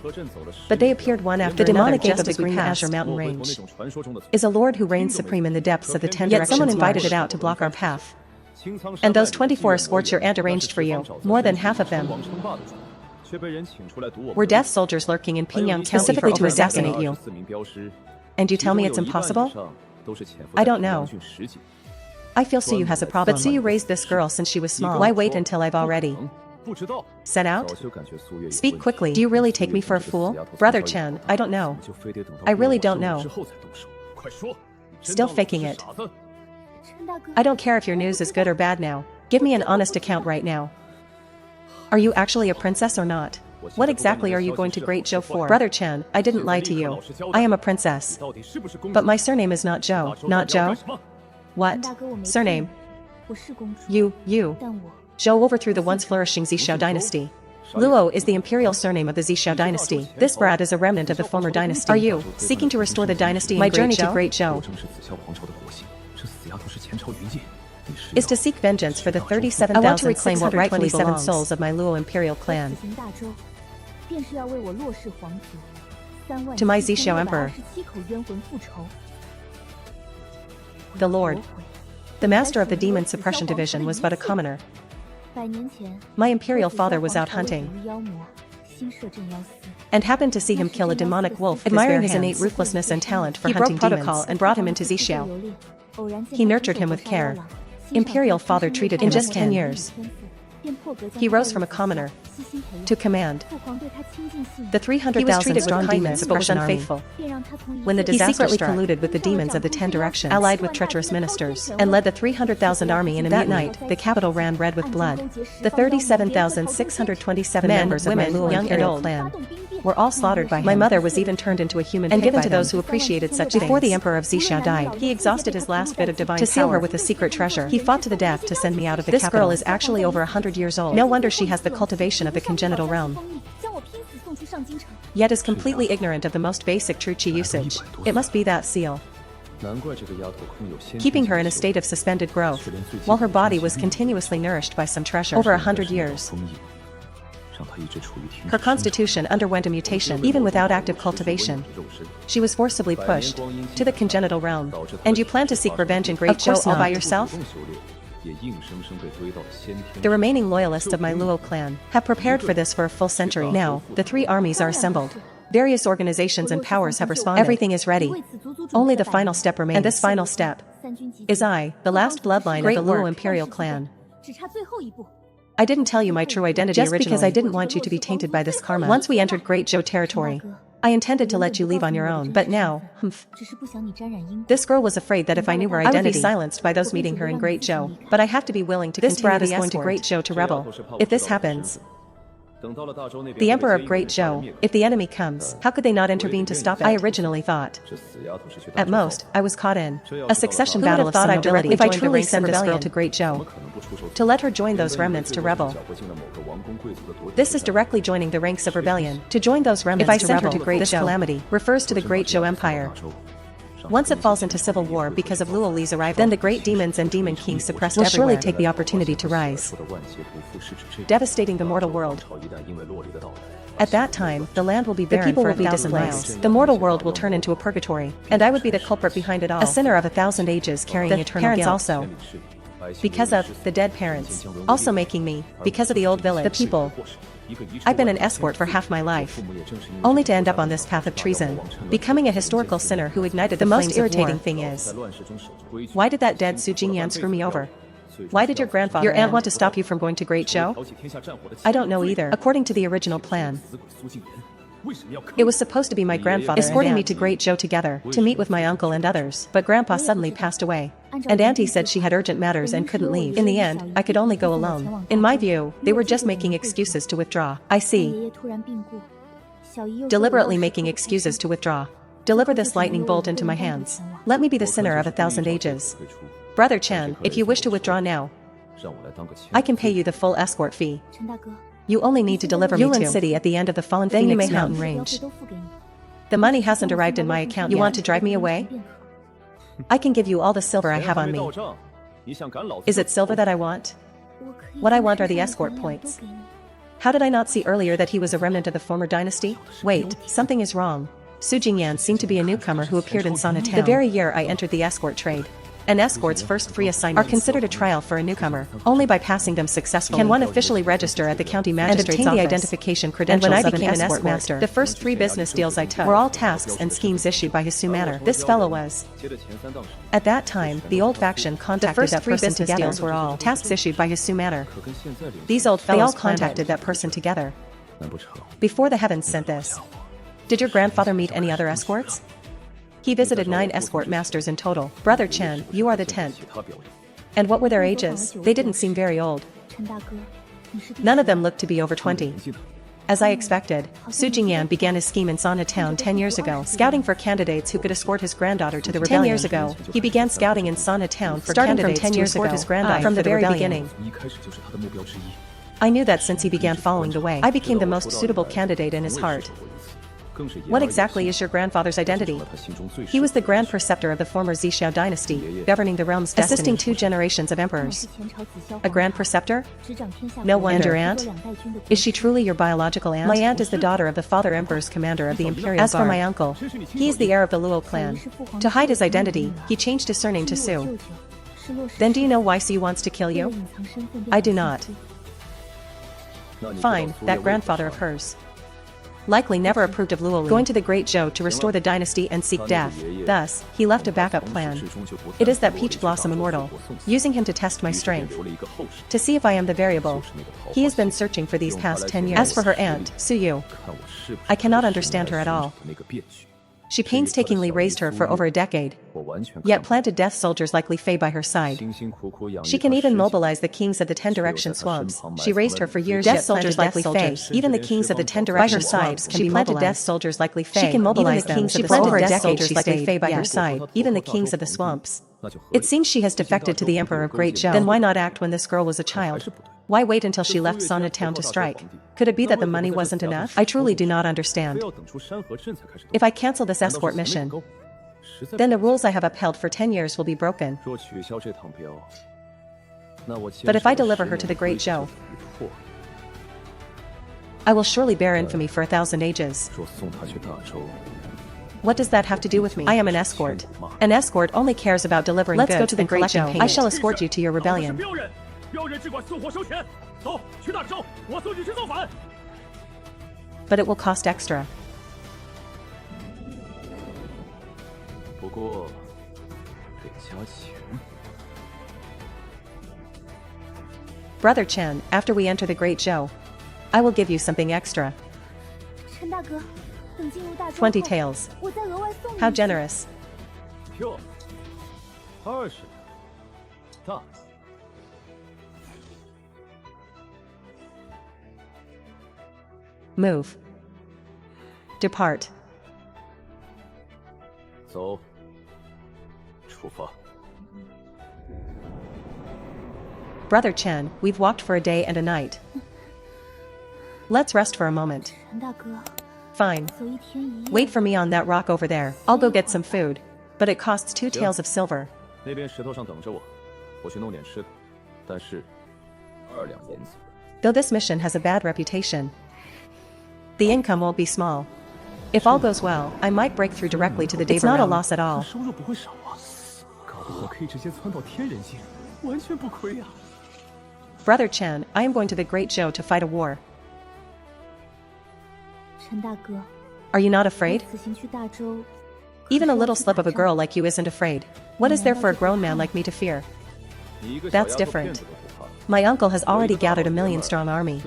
But they appeared one after the demonic ape of the Green Azure Mountain Range is a lord who reigns supreme in the depths of the 10 directions. Yet someone invited it out to block our path. And those 24 escorts your aunt arranged for you, more than half of them were death soldiers lurking in Pingyang specifically to assassinate you. And you tell me it's impossible? I don't know. I feel Siyu has a problem. But Siyu raised this girl since she was small. Why wait until I've already set out? Speak quickly. Do you really take me for a fool? Brother Chen, I don't know. I really don't know. Still faking it. I don't care if your news is good or bad now. Give me an honest account right now. Are you actually a princess or not? What exactly are you going to Great Zhou for? Brother Chen, I didn't lie to you. I am a princess. But my surname is not Zhou. Not Zhou? What? Surname? You. Zhou overthrew the once flourishing Xixiao dynasty. Luo is the imperial surname of the Xixiao dynasty. This brat is a remnant of the former dynasty. Are you seeking to restore the dynasty? My journey to Great Zhou is to seek vengeance for the 37,627 souls of my Luo imperial clan. To my Xixiao emperor, the Lord, the master of the demon suppression division, was but a commoner. My imperial father was out hunting and happened to see him kill a demonic wolf. Admiring his innate ruthlessness and talent for hunting protocol and brought him into Xixiao. He nurtured him with care. Imperial father treated him in just 10 years. He rose from a commoner to command the 300,000 strong demon suppression army. When the disaster struck, he secretly colluded with the demons of the 10 directions, allied with treacherous ministers, and led the 300,000 army in a that night. The capital ran red with blood. The 37,627 members of my Luo imperial clan were all slaughtered by him. My mother was even turned into a human and given to those who appreciated such things. Before the emperor of Xixiao died, he exhausted his last bit of divine power to seal her with a secret treasure. He fought to the death to send me out of the capital. This girl is actually over 100 years old. No wonder she has the cultivation of the congenital realm, yet is completely ignorant of the most basic true chi usage. It must be that seal, keeping her in a state of suspended growth, while her body was continuously nourished by some treasure. Over 100 years. Her constitution underwent a mutation. Even without active cultivation, she was forcibly pushed to the congenital realm. And you plan to seek revenge in Great Zhou all by yourself? The remaining loyalists of my Luo clan have prepared for this for a full century. Now, the 3 armies are assembled. Various organizations and powers have responded. Everything is ready. Only the final step remains. And this final step is I, the last bloodline of the Luo Imperial clan. I didn't tell you my true identity just originally because I didn't want you to be tainted by this karma. Once we entered Great Zhou territory, I intended to let you leave on your own, but now, this girl was afraid that if I knew her identity, I would be silenced by those meeting her in Great Zhou. But I have to be willing to continue. This brat is going to Great Zhou to rebel. If this happens, the Emperor of Great Zhou, if the enemy comes, how could they not intervene to stop it? I originally thought. At most, I was caught in a succession battle of some nobility. If I truly send this girl to Great Zhou, to let her join those remnants to rebel, this is directly joining the ranks of rebellion. To join those remnants to rebel, to Great Zhou, this calamity refers to the Great Zhou Empire. Once it falls into civil war because of Luo Li's arrival, then the great demons and demon kings suppressed everywhere will surely take the opportunity to rise, devastating the mortal world. At that time, the land will be barren for 1,000 miles. The mortal world will turn into a purgatory, and I would be the culprit behind it all, a sinner of 1,000 ages carrying eternal guilt. Also, because of the dead parents, also making me, because of the old village, the people. I've been an escort for half my life, only to end up on this path of treason, becoming a historical sinner who ignited the most irritating thing is, why did that dead Su Jingyan screw me over? Why did your grandfather, your aunt, want to stop you from going to Great Zhou? I don't know either. According to the original plan, it was supposed to be my grandfather escorting me to Great Zhou together, to meet with my uncle and others, but Grandpa suddenly passed away, and Auntie said she had urgent matters and couldn't leave. In the end, I could only go alone. In my view, they were just making excuses to withdraw. I see. Deliberately making excuses to withdraw. Deliver this lightning bolt into my hands. Let me be the sinner of 1,000 ages. Brother Chen, if you wish to withdraw now, I can pay you the full escort fee. You only need to deliver me to Yulin City at the end of the Fallen Phoenix Mountain Range. The money hasn't arrived in my account yet. You want to drive me away? I can give you all the silver I have on me. Is it silver that I want? What I want are the escort points. How did I not see earlier that he was a remnant of the former dynasty? Wait, something is wrong. Su Jingyan seemed to be a newcomer who appeared in Sana Town the very year I entered the escort trade. An escort's first free assignments are considered a trial for a newcomer. Only by passing them successfully can one officially register at the county magistrate's office and obtain the identification credentials of an escort master. The first 3 business deals I took were all tasks and schemes issued by his Manor. This fellow was. At that time, the old faction contacted that person together. Deals were all tasks issued by his Manor. These old fellows all contacted that person together. Before the heavens sent this. Did your grandfather meet any other escorts? He visited 9 escort masters in total. Brother Chen, you are the 10th. And what were their ages? They didn't seem very old. None of them looked to be over 20. As I expected, Su Jingyan began his scheme in Sana Town 10 years ago, scouting for candidates who could escort his granddaughter to the rebellion. 10 years ago, he began scouting in Sana Town for candidates from 10 years to escort his granddaughter from the very beginning. I knew that since he began following the way, I became the most suitable candidate in his heart. What exactly is your grandfather's identity? He was the Grand Preceptor of the former Xiao dynasty, governing the realm's destiny, assisting 2 generations of emperors. A Grand Preceptor? No wonder. And your aunt? Is she truly your biological aunt? My aunt is the daughter of the father emperor's commander of the Imperial Guard. As for my uncle, he is the heir of the Luo clan. To hide his identity, he changed his surname to Su. Then do you know why Su wants to kill you? I do not. Fine, that grandfather of hers likely never approved of Luo Li going to the Great Zhou to restore the dynasty and seek death. Thus, he left a backup plan. It is that Peach Blossom Immortal, using him to test my strength, to see if I am the variable. He has been searching for these past 10 years. As for her aunt, Su Yu, I cannot understand her at all. She painstakingly raised her for over a decade, yet planted death soldiers like Li Fei by her side. She can even mobilize the kings of the 10 Direction swamps. She raised her for years, death soldiers like Li Fei. Even the kings of the 10 Direction swamps can be planted death soldiers like Li Fei. She can mobilize them. She planted death soldiers like Li Fei by her side. Even the kings of the swamps. It seems she has defected to the Emperor of Great Zhou. Then why not act when this girl was a child? Why wait until she left Sana Town to strike? Could it be that the money wasn't enough? I truly do not understand. If I cancel this escort mission, then the rules I have upheld for 10 years will be broken. But if I deliver her to the Great Zhou, I will surely bear infamy for 1,000 ages. What does that have to do with me? I am an escort. An escort only cares about delivering goods. Let's go to the Great Zhou. I shall escort you to your rebellion. But it will cost extra. Brother Chen, after we enter the Great Zhou, I will give you something extra. 20 taels. How generous. Move. Depart. Brother Chen, we've walked for a day and a night. Let's rest for a moment. Fine. Wait for me on that rock over there. I'll go get some food. But it costs 2 taels of silver. Though this mission has a bad reputation, the income won't be small. If all goes well, I might break through directly to the Deva realm. It's not a loss at all. Brother Chen, I am going to the Great Zhou to fight a war. Are you not afraid? Even a little slip of a girl like you isn't afraid. What is there for a grown man like me to fear? That's different. My uncle has already gathered a 1,000,000-strong army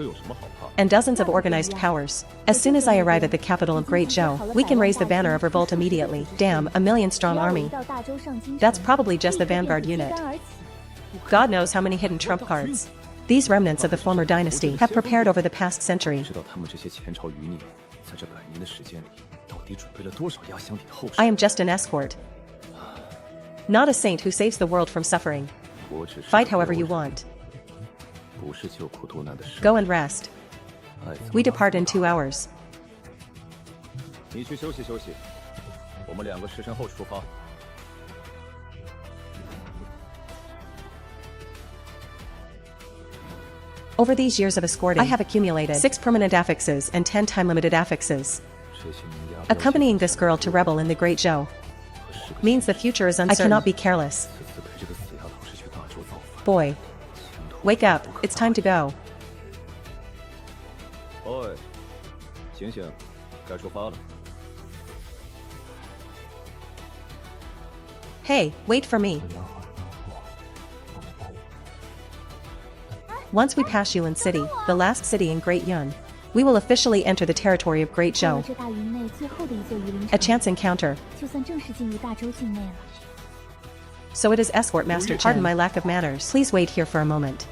and dozens of organized powers. As soon as I arrive at the capital of Great Zhou, we can raise the banner of revolt immediately. Damn, a 1,000,000-strong army. That's probably just the vanguard unit. God knows how many hidden trump cards these remnants of the former dynasty have prepared over the past century. I am just an escort, not a saint who saves the world from suffering. Fight however you want. Go and rest. We depart in 2 hours. Over these years of escorting, I have accumulated 6 permanent affixes and 10 time-limited affixes. Accompanying this girl to rebel in the Great Zhou means the future is uncertain. I cannot be careless. Boy, wake up, it's time to go. Hey, wait for me. Once we pass Yulin City, the last city in Great Yun, we will officially enter the territory of Great Zhou. A chance encounter. So it is Escort Master Chen. Pardon my lack of manners. Please wait here for a moment.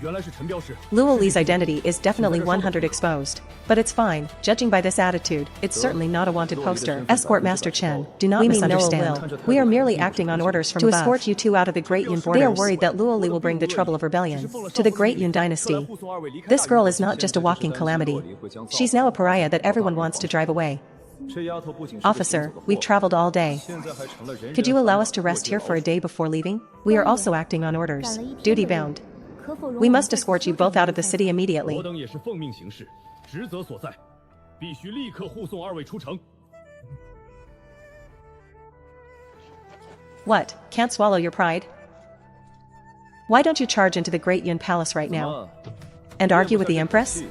Luo Li's identity is definitely 100 exposed. But it's fine, judging by this attitude, it's certainly not a wanted poster. Escort Master Chen, do not misunderstand. We are merely acting on orders from above. To escort you 2 out of the Great Yun borders. They are worried that Luo Li will bring the trouble of rebellion to the Great Yun dynasty. This girl is not just a walking calamity. She's now a pariah that everyone wants to drive away. Officer, we've traveled all day. Could you allow us to rest here for a day before leaving? We are also acting on orders. Duty bound. We must escort you both out of the city immediately. What, can't swallow your pride? Why don't you charge into the Great Yun Palace right now? And argue with the Empress?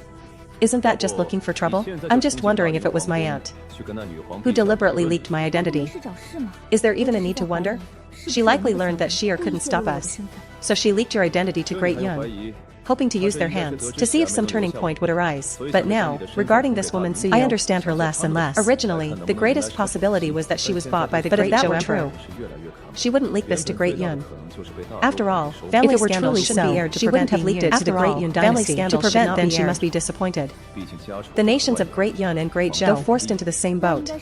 Isn't that just looking for trouble? I'm just wondering if it was my aunt who deliberately leaked my identity. Is there even a need to wonder? She likely learned that Xi'er couldn't stop us, so she leaked your identity to Great Yun, hoping to use their hands to see if some turning point would arise. But now, regarding this woman Suyo, I understand her less and less. Originally, the greatest possibility was that she was bought by the Great Zhou Emperor. She wouldn't leak this to Great Yun. After all, family scandal shouldn't be aired to prevent have leaked it to the Great Yun dynasty. To prevent, then she must be disappointed. The nations of Great Yun and Great Zhou, though forced into the same boat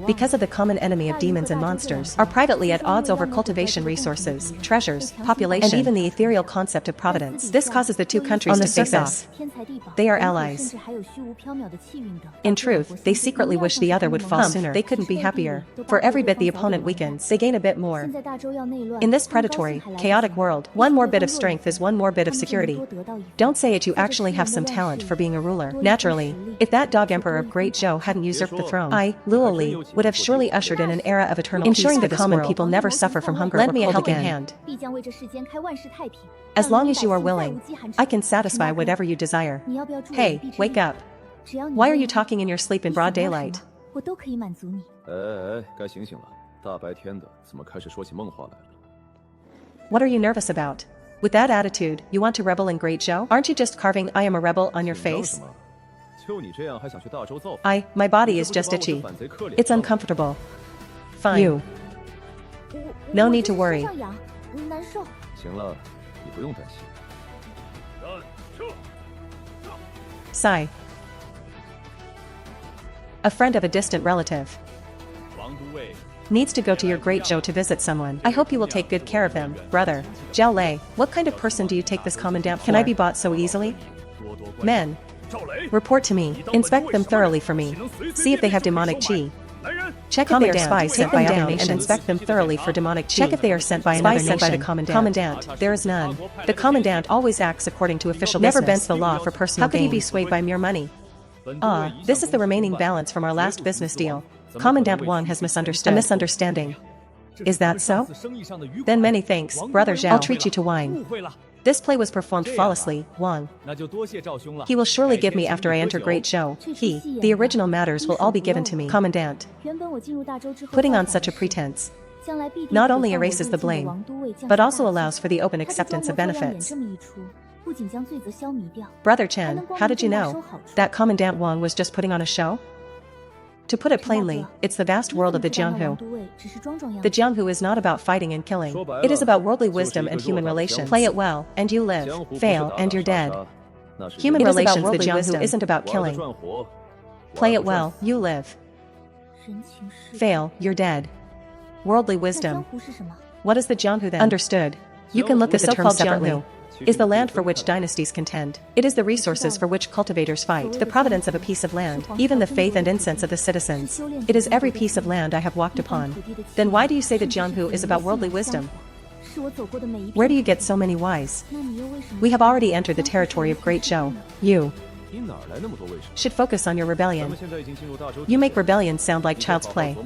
because of the common enemy of demons and monsters, are privately at odds over cultivation resources, treasures, population, and even the ethereal concept of providence. This causes the 2 countries to face off. They are allies. In truth, they secretly wish the other would fall sooner. They couldn't be happier. For every bit the opponent weakens, they gain a bit more. In this predatory, chaotic world, 1 more bit of strength is 1 more bit of security. Don't say it, you actually have some talent for being a ruler. Naturally, if that dog emperor of Great Zhou hadn't usurped the throne, I, Luo Li, would have surely ushered in an era of eternal peace, ensuring the common people never suffer from hunger. Lend me a helping hand. As long as you are willing, I can satisfy whatever you desire. Hey, wake up. Why are you talking in your sleep in broad daylight? What are you nervous about? With that attitude, you want to rebel in Great Zhou? Aren't you just carving "I am a rebel" on your face? My body is just itchy. It's uncomfortable. Fine. You. No need to worry. Sigh. A friend of a distant relative needs to go to your Great Zhou to visit someone. I hope you will take good care of him, brother. Zhao Lei, what kind of person do you take this commandant for? Can I be bought so easily? Men. Report to me. Inspect them thoroughly for me. See if they have demonic qi. Check if they are spies sent by other nations and inspect them thoroughly for demonic qi. Check if they are sent by another nation. Sent by the commandant. There is none. The commandant always acts according to official business. Never bends the law for personal gain. How could he be swayed by mere money? This is the remaining balance from our last business deal. Commandant Wang has misunderstood. A misunderstanding. Is that so? Then many thanks, Brother Zhao. I'll treat you to wine. This play was performed flawlessly, Wang. He will surely give me after I enter Great Zhou. The original matters will all be given to me. Commandant. Putting on such a pretense not only erases the blame, but also allows for the open acceptance of benefits. Brother Chen, how did you know that Commandant Wang was just putting on a show? To put it plainly, it's the vast world of the Jianghu. The Jianghu is not about fighting and killing. It is about worldly wisdom and human relations. Play it well, and you live. Fail, and you're dead. Human relations, the Jianghu isn't about killing. Play it well, you live. Fail, you're dead. Worldly wisdom. What is the Jianghu then? Understood. You can look at the so-called Jianghu. Is the land for which dynasties contend. It is the resources for which cultivators fight, the providence of a piece of land, even the faith and incense of the citizens. It is every piece of land I have walked upon. Then why do you say the Jianghu is about worldly wisdom? Where do you get so many whys? We have already entered the territory of Great Zhou. You should focus on your rebellion. You make rebellion sound like child's play.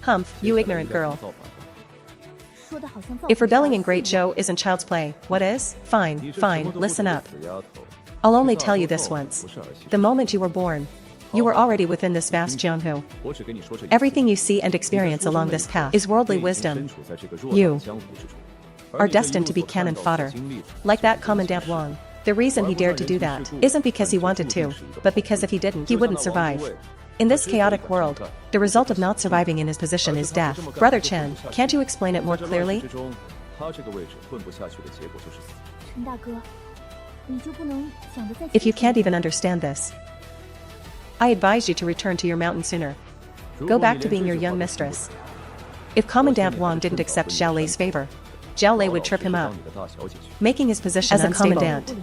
Humph, you ignorant girl. If rebelling in Great Zhou isn't child's play, what is? Fine, listen up. I'll only tell you this once. The moment you were born, you were already within this vast Jianghu. Everything you see and experience along this path is worldly wisdom. You are destined to be cannon fodder. Like that Commandant Wang. The reason he dared to do that isn't because he wanted to, but because if he didn't, he wouldn't survive. In this chaotic world, the result of not surviving in his position is death. Brother Chen, can't you explain it more clearly? If you can't even understand this, I advise you to return to your mountain sooner. Go back to being your young mistress. If Commandant Wang didn't accept Zhao Lei's favor, Zhao Lei would trip him up, making his position as a commandant.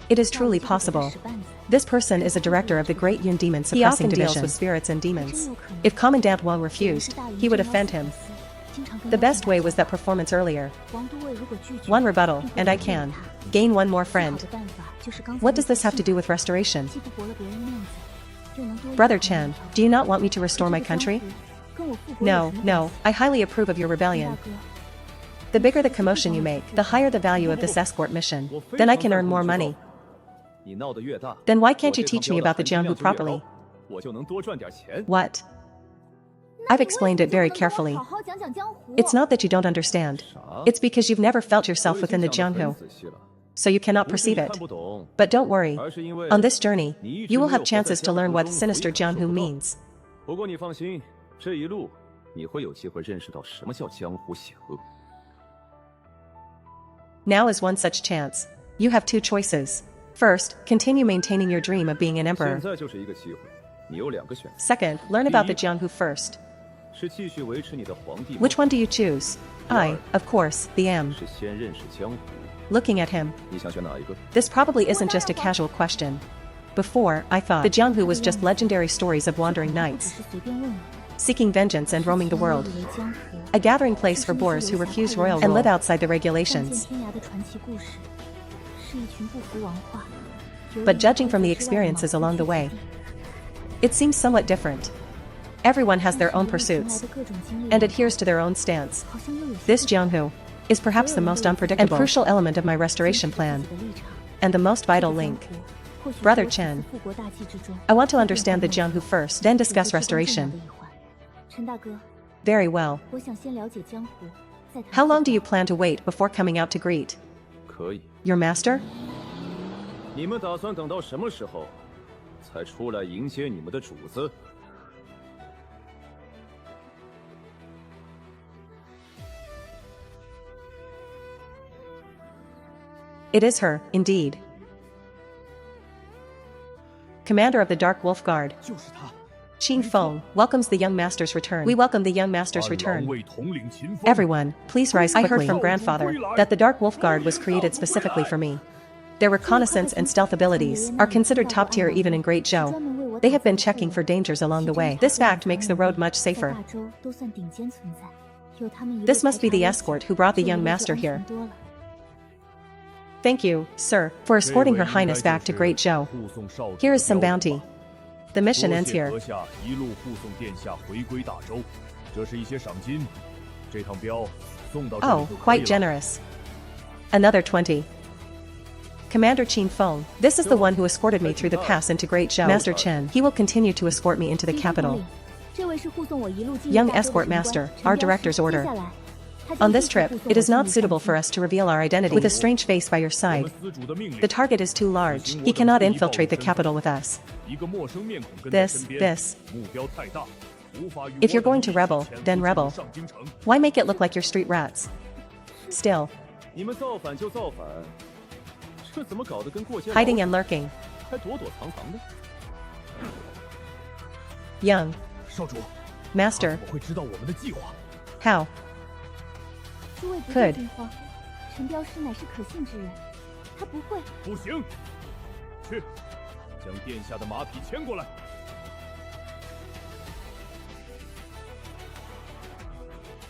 It is truly possible. This person is a director of the Great Yun Demon Suppressing Division. He often deals with spirits and demons. If Commandant Wang refused, he would offend him. The best way was that performance earlier. One rebuttal, and I can gain one more friend. What does this have to do with restoration? Brother Chen, do you not want me to restore my country? No, I highly approve of your rebellion. The bigger the commotion you make, the higher the value of this escort mission. Then I can earn more money. Then why can't you teach me about the Jianghu properly? What? I've explained it very carefully. It's not that you don't understand. It's because you've never felt yourself within the Jianghu. So you cannot perceive it. But don't worry. On this journey, you will have chances to learn what sinister Jianghu means. Now is one such chance. You have two choices. First, continue maintaining your dream of being an emperor. Second, learn about the Jianghu first. Which one do you choose? I, of course, the M. Looking at him. This probably isn't just a casual question. Before, I thought the Jianghu was just legendary stories of wandering knights, seeking vengeance and roaming the world. A gathering place for boors who refuse royal rule and live outside the regulations. But judging from the experiences along the way, it seems somewhat different. Everyone has their own pursuits and adheres to their own stance. This Jianghu is perhaps the most unpredictable and crucial element of my restoration plan, and the most vital link. Brother Chen, I want to understand the Jianghu first, then discuss restoration. Very well. How long do you plan to wait before coming out to greet 可以。 your master? 你们打算等到什么时候才出来迎接你们的主子？ It is her, indeed. Commander of the Dark Wolf Guard. 就是他。 Qin Feng welcomes the young master's return. We welcome the young master's 狼 return. 卫统领秦风。 Everyone, please rise quickly. I heard from grandfather that the Dark Wolf Guard was created specifically for me. Their reconnaissance and stealth abilities are considered top tier even in Great Zhou. They have been checking for dangers along the way. This fact makes the road much safer. This must be the escort who brought the young master here. Thank you, sir, for escorting Her Highness back to Great Zhou. 护送少主 Here is some 标准 bounty. The mission 多 ends 谢 here. 阁下一路护送殿下回归大周，这是一些赏金。这趟镖送到这里 Oh, 就可以 quite 了。 generous. Another 20. Commander Qin Feng, this is the one who escorted me through the pass into Great Zhou. Master Chen, he will continue to escort me into the capital. Young escort master, our director's order. On this trip, it is not suitable for us to reveal our identity with a strange face by your 我 side. 们司主的命令 The target is too large. He cannot infiltrate the capital with us. 一个陌生面孔跟在 This, 身边， this. 目标太大，无法与 If you're 我 going to 一起 rebel, 前 then 进 rebel. 上京城。 Why make it look like you're street rats? Still, 你们造反就造反，这怎么搞得跟过街老 hiding 鼠 and lurking. 还躲躲藏藏的？ Young. 少主， Master. 我会知道我们的计划。 How? 诸位不 Could. 必惊慌，陈镖师乃是可信之人，他不会。不行，去，将殿下的马匹牵过来。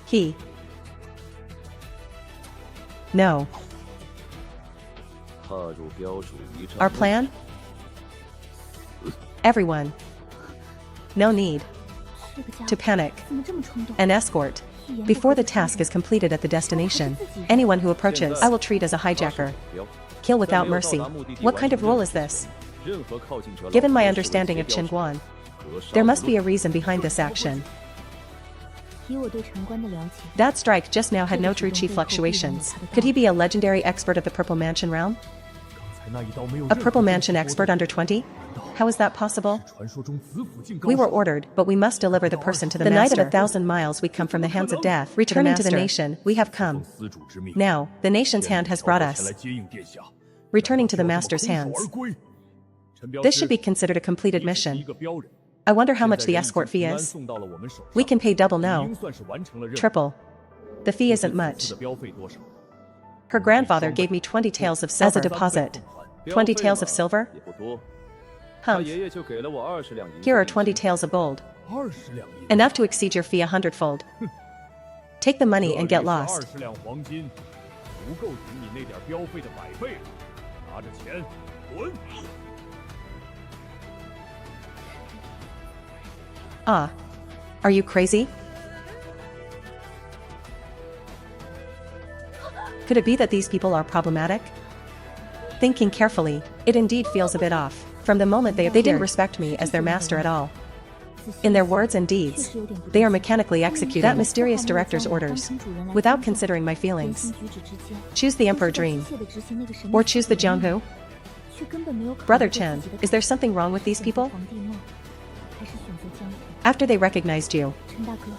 He. No. 踏入标主一战。 Our plan? Everyone. No need 这个家 to 伙 panic. 怎么这么冲动？ An escort. 一言不合 Before the 就杀 task 人 is completed at the destination, anyone who approaches, I will treat as a hijacker. 标 Kill without mercy. What kind of rule is this? 任何靠近者 Given my 老虎 understanding of 都是 Chen Guan, 格杀 there 不 must be 论 a reason behind this action. 以我对陈官的了解， That strike just now had no true chi fluctuations. Could he be a legendary expert of the Purple Mansion realm? 刚才那一刀没有 A 任何 Purple 正 Mansion 式 expert 活动 under 20? How is that possible? 传说中子府境高 We were 手 ordered, but we must deliver the person to the night of 1,000 miles we come from the hands of death. Returning to the nation, we have 奉 come. 司主之命， Now, the nation's hand has brought 前 us. 来接应殿下。 Returning to the 不要这么 master's 空手 hands. 而归。陈镖 This 师 should be considered a completed 你只是一 mission. 个镖人， I wonder how much 现 the 在人已 escort 经 fee 平安 is. 送到了我们手 We 上 can pay double 已 now. 经算是完成了任务。 Triple. The fee 这 isn't 次 much. 的镖费多少？ Her grandfather gave me 20 taels of silver as a deposit. 20 taels of silver? 也不多。他 Humph. 爷爷就给了我20两银子。 Here are 20 taels of gold. 20两银子。 Enough to exceed your fee 100-fold. Take the money and get lost. 20两黄金，足够抵你那点镖费的100倍了。拿着钱滚！ Ah. Are you crazy? Could it be that these people are problematic? Thinking carefully, it indeed feels a bit off. From the moment they didn't respect me as their master at all. In their words and deeds, they are mechanically executing that mysterious director's orders, without considering my feelings. Choose the Emperor Dream. Or choose the Jianghu? Brother Chen, is there something wrong with these people? After they recognized you,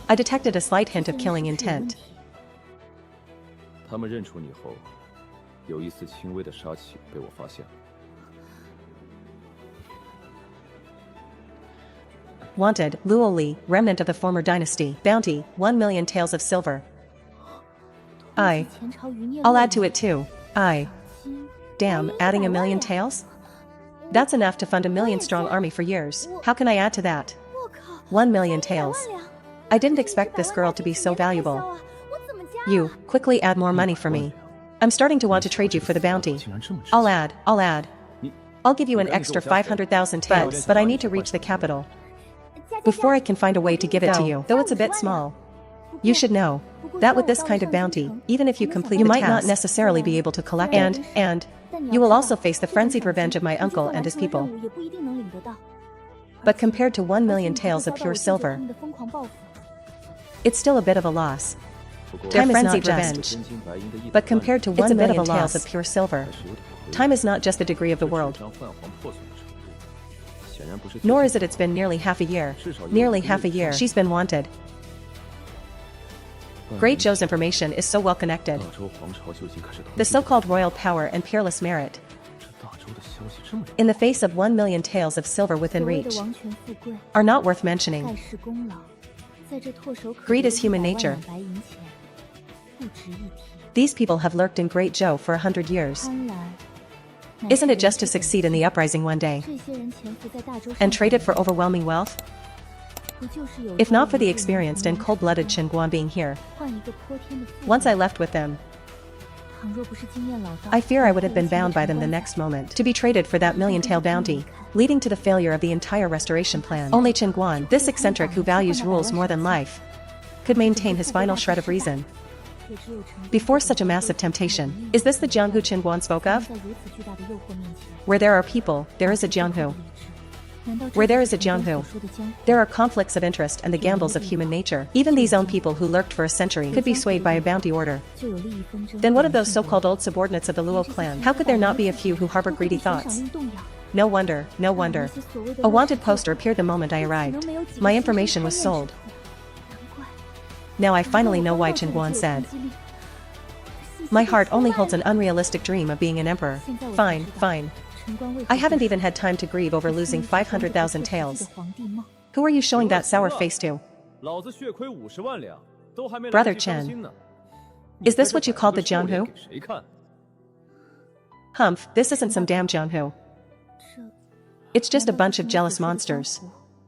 I detected a slight hint of killing intent. 他们认出你后，有一丝轻微的杀气被我发现了。 Wanted, Luo Li, remnant of the former dynasty. Bounty, 1 million taels of silver. I'll add to it too. Damn, adding 1 million taels? That's enough to fund a 1 million-strong army for years. How can I add to that? 1 million taels. I didn't expect this girl to be so valuable. You, quickly add more money for me. I'm starting to want to trade you for the bounty. I'll add. I'll give you an extra 500,000 taels, but I need to reach the capital before I can find a way to give it to you, though it's a bit small. You should know that with this kind of bounty, even if you complete the task, you might not necessarily be able to collect it, and you will also face the frenzied revenge of my uncle and his people. But compared to 1 million taels of pure silver, It's still a bit of a loss. Time is not revenge. But compared to 1 million taels of pure silver, time is not just the degree of the world. Nor is it's been nearly half a year. Nearly half a year she's been wanted. Great Zhou's information is so well connected. The so-called royal power and peerless merit. In the face of 1 million taels of silver within reach, are not worth mentioning. Greed is human nature. These people have lurked in Great Zhou for 100 years. Isn't it just to succeed in the uprising one day and trade it for overwhelming wealth? If not for the experienced and cold-blooded Qinguan being here, once I left with them, I fear I would have been bound by them the next moment to be traded for that million-tael bounty, leading to the failure of the entire restoration plan. Only Qinguan, this eccentric who values rules more than life, could maintain his final shred of reason before such a massive temptation. Is this the Jianghu Qinguan spoke of? Where there are people, there is a Jianghu. Where there is a Jianghu, there are conflicts of interest and the gambles of human nature. Even these own people who lurked for a century could be swayed by a bounty order. Then what of those so-called old subordinates of the Luo clan? How could there not be a few who harbor greedy thoughts? No wonder, no wonder. A wanted poster appeared the moment I arrived. My information was sold. Now I finally know why Qinguan said, "My heart only holds an unrealistic dream of being an emperor." Fine, fine. I haven't even had time to grieve over losing 500,000 taels. Who are you showing that sour face to? Brother Chen. Is this what you called the Jianghu? Humph, this isn't some damn Jianghu. It's just a bunch of jealous monsters.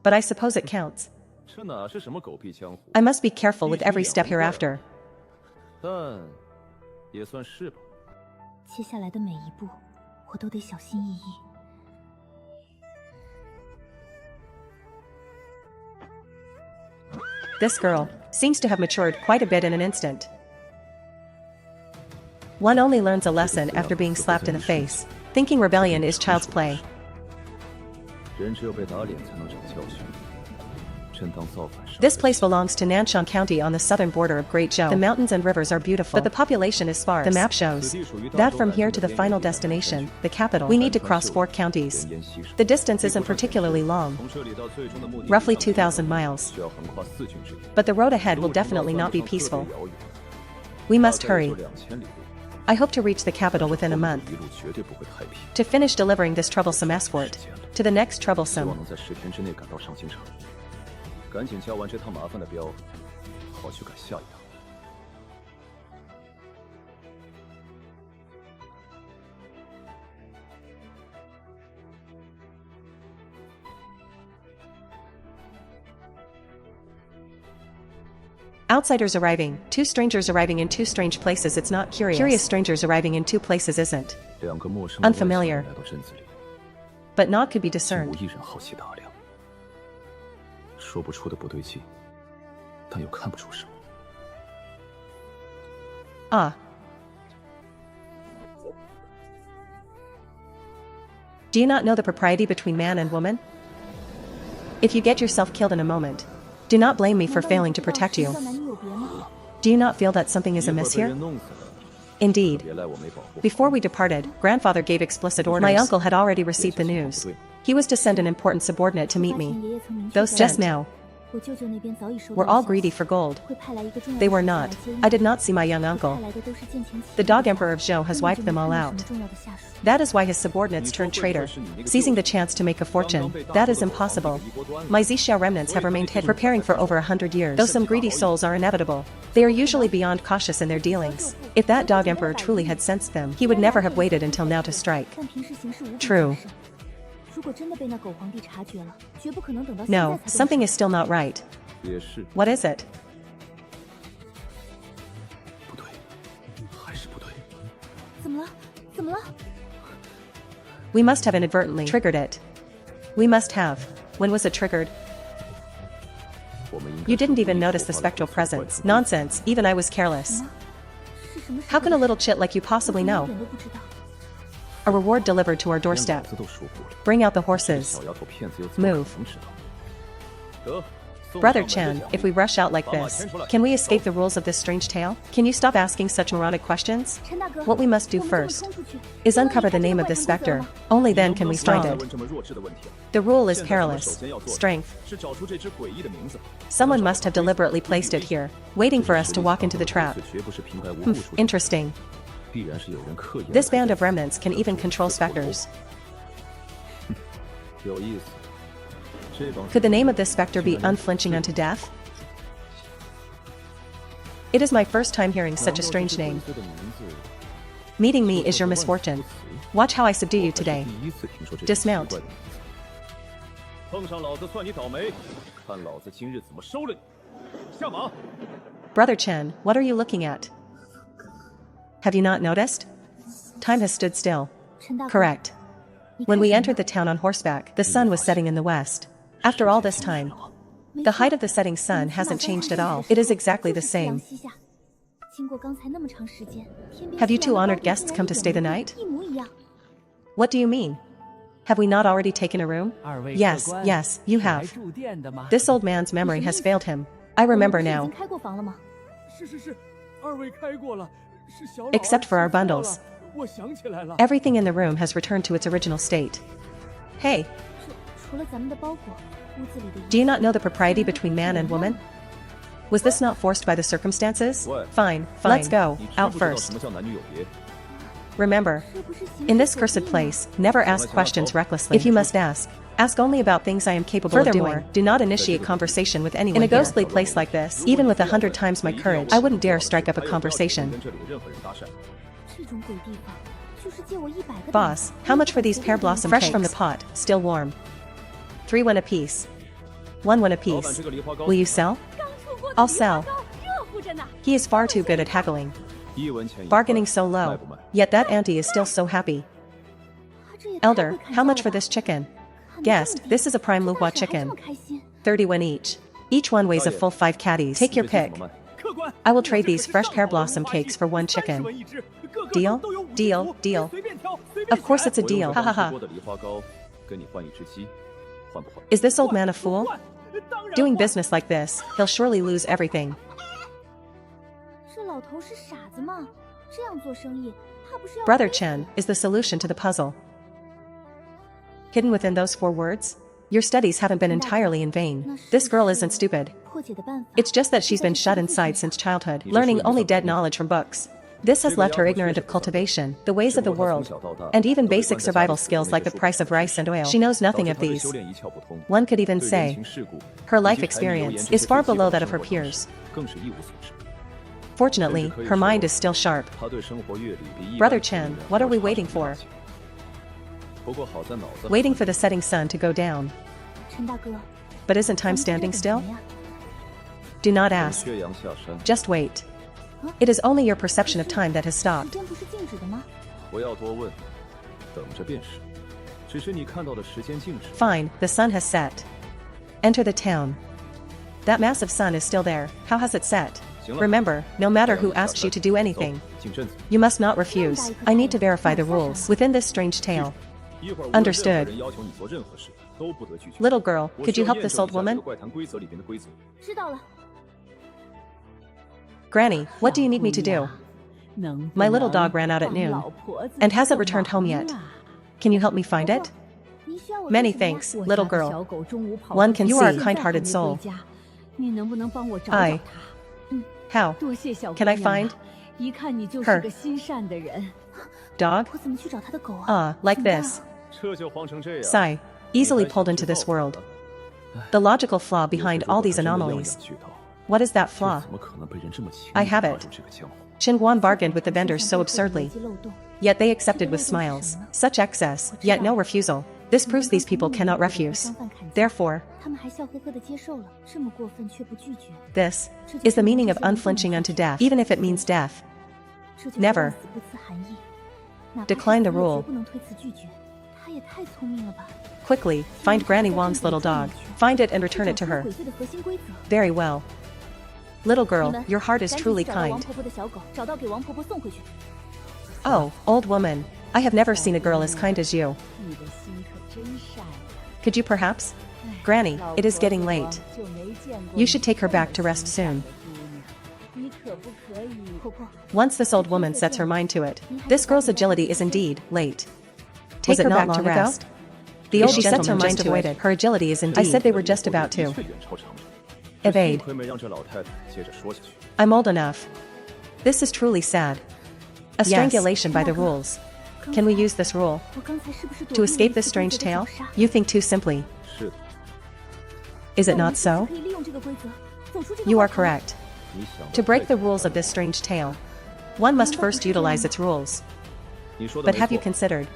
But I suppose it counts. I must be careful with every step hereafter. This girl seems to have matured quite a bit in an instant. One only learns a lesson after being slapped in the face, thinking rebellion is child's play. This place belongs to Nanshan County on the southern border of Great Zhou. The mountains and rivers are beautiful, but the population is sparse. The map shows that from here to the final destination, the capital, we need to cross 4 counties. The distance isn't particularly long, roughly 2,000 miles. But the road ahead will definitely not be peaceful. We must hurry. I hope to reach the capital within a month, to finish delivering this troublesome escort to the next troublesome. Outsiders arriving, 2 strangers arriving in 2 strange places. It's not curious. Curious strangers arriving in 2 places isn't. Unfamiliar. But naught could be discerned. Ah. Do you not know the propriety between man and woman? If you get yourself killed in a moment, do not blame me for failing to protect you. Do you not feel that something is amiss here? Indeed. Before we departed, grandfather gave explicit orders. My uncle had already received the news. He was to send an important subordinate to meet me. Those just now were all greedy for gold. They were not. I did not see my young uncle. The dog emperor of Zhou has wiped them all out. That is why his subordinates turned traitor, seizing the chance to make a fortune. That is impossible. My Xianxia remnants have remained hidden, preparing for over 100 years. Though some greedy souls are inevitable, they are usually beyond cautious in their dealings. If that dog emperor truly had sensed them, he would never have waited until now to strike. True. No, something is still not right. What is it? We must have inadvertently triggered it. We must have. When was it triggered? You didn't even notice the spectral presence. Nonsense, even I was careless. How can a little chit like you possibly know? A reward delivered to our doorstep. Bring out the horses. Move. Brother Chen, if we rush out like this, can we escape the rules of this strange tale? Can you stop asking such moronic questions? What we must do first is uncover the name of this specter. Only then can we find it. The rule is perilous. Strength. Someone must have deliberately placed it here, waiting for us to walk into the trap. Interesting. This band of remnants can even control specters. Could the name of this specter be unflinching unto death? It is my first time hearing such a strange name. Meeting me is your misfortune. Watch how I subdue you today. Dismount. Brother Chen, what are you looking at? Have you not noticed? Time has stood still. Correct. When we entered the town on horseback, the sun was setting in the west. After all this time, the height of the setting sun hasn't changed at all. It is exactly the same. Have you two honored guests come to stay the night? What do you mean? Have we not already taken a room? Yes, you have. This old man's memory has failed him. I remember now. Except for our bundles. Everything in the room has returned to its original state. Hey! Do you not know the propriety between man and woman? Was this not forced by the circumstances? Fine, let's go. Out first. Remember, in this cursed place, never ask questions recklessly. If you must ask, ask only about things I am capable of doing. Furthermore, do not initiate conversation with anyone. In a ghostly place like this, even with 100 times my courage, I wouldn't dare strike up a conversation. Boss, how much for these pear blossom cakes? Fresh from the pot, still warm. 3 won apiece. 1 won apiece. Will you sell? I'll sell. He is far too good at haggling. Bargaining so low, yet that auntie is still so happy. Elder, how much for this chicken? Guest, this is a prime Luhua chicken. 30 won each. Each one weighs a full 5 caddies. Take your pick. I will trade these fresh pear blossom cakes for 1 chicken. Deal? Deal, deal. Of course it's a deal, ha ha ha. Is this old man a fool? Doing business like this, he'll surely lose everything. Brother Chen is the solution to the puzzle. Hidden within those 4 words? Your studies haven't been entirely in vain. This girl isn't stupid. It's just that she's been shut inside since childhood, learning only dead knowledge from books. This has left her ignorant of cultivation, the ways of the world, and even basic survival skills like the price of rice and oil. She knows nothing of these. One could even say, her life experience is far below that of her peers. Fortunately, her mind is still sharp. Brother Chen, what are we waiting for? Waiting for the setting sun to go down. But isn't time standing still? Do not ask. Just wait. It is only your perception of time that has stopped. Fine, the sun has set. Enter the town. That massive sun is still there. How has it set? Remember, no matter who asks you to do anything, you must not refuse. I need to verify the rules within this strange tale. Understood. Little girl, could you help this old woman? Granny, what do you need me to do? My little dog ran out at noon and hasn't returned home yet. Can you help me find it? Many thanks, little girl. One can see you are a kind-hearted soul. How? Can I find her dog? Like this. Sigh. Easily pulled into this world. The logical flaw behind all these anomalies. What is that flaw? I have it. Xinguan bargained with the vendors so absurdly. Yet they accepted with smiles. Such excess, yet no refusal. This proves these people cannot refuse. Therefore, this is the meaning of unflinching unto death, even if it means death. Never decline the rule. Quickly, find Granny Wang's little dog. Find it and return it to her. Very well. Little girl, your heart is truly kind. Oh, old woman, I have never seen a girl as kind as you. Could you perhaps? Granny, it is getting late. You should take her back to rest soon. Once this old woman sets her mind to it, this girl's agility is indeed late. Take her back to rest. The old gentleman just avoided. Her agility is indeed. I said they were just about to evade. I'm old enough. This is truly sad. A strangulation by the rules. Can we use this rule to escape this strange tale? You think too simply. Is it not so? You are correct. To break the rules of this strange tale, one must first utilize its rules. But have you considered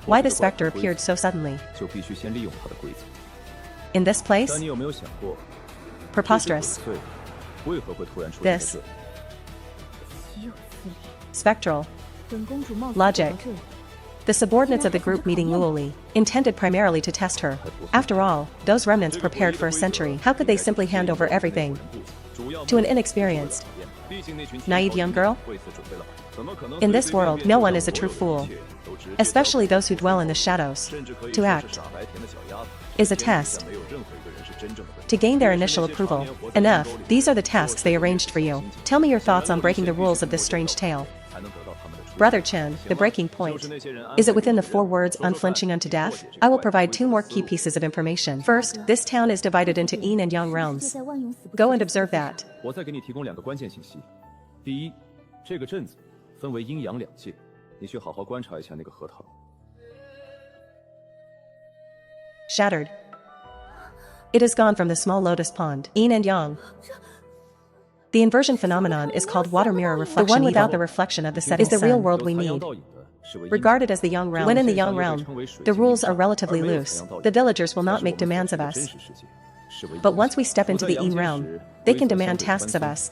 why the specter appeared so suddenly? In this place? Preposterous. This spectral logic. The subordinates of the group meeting Luoli, intended primarily to test her. After all, those remnants prepared for a century. How could they simply hand over everything to an inexperienced, naive young girl? In this world, no one is a true fool, especially those who dwell in the shadows. To act is a test. To gain their initial approval. Enough, these are the tasks they arranged for you. Tell me your thoughts on breaking the rules of this strange tale. Brother Chen, the breaking point. Is it within the 4 words unflinching unto death? I will provide 2 more key pieces of information. First, this town is divided into yin and yang realms. Go and observe that. Shattered. It has gone from the small lotus pond, yin and yang. The inversion phenomenon is called water mirror reflection. The one without the reflection of the setting is the real world we need. Regarded as the yang realm. When in the yang realm, the rules are relatively loose. The villagers will not make demands of us. But once we step into the yin realm, they can demand tasks of us.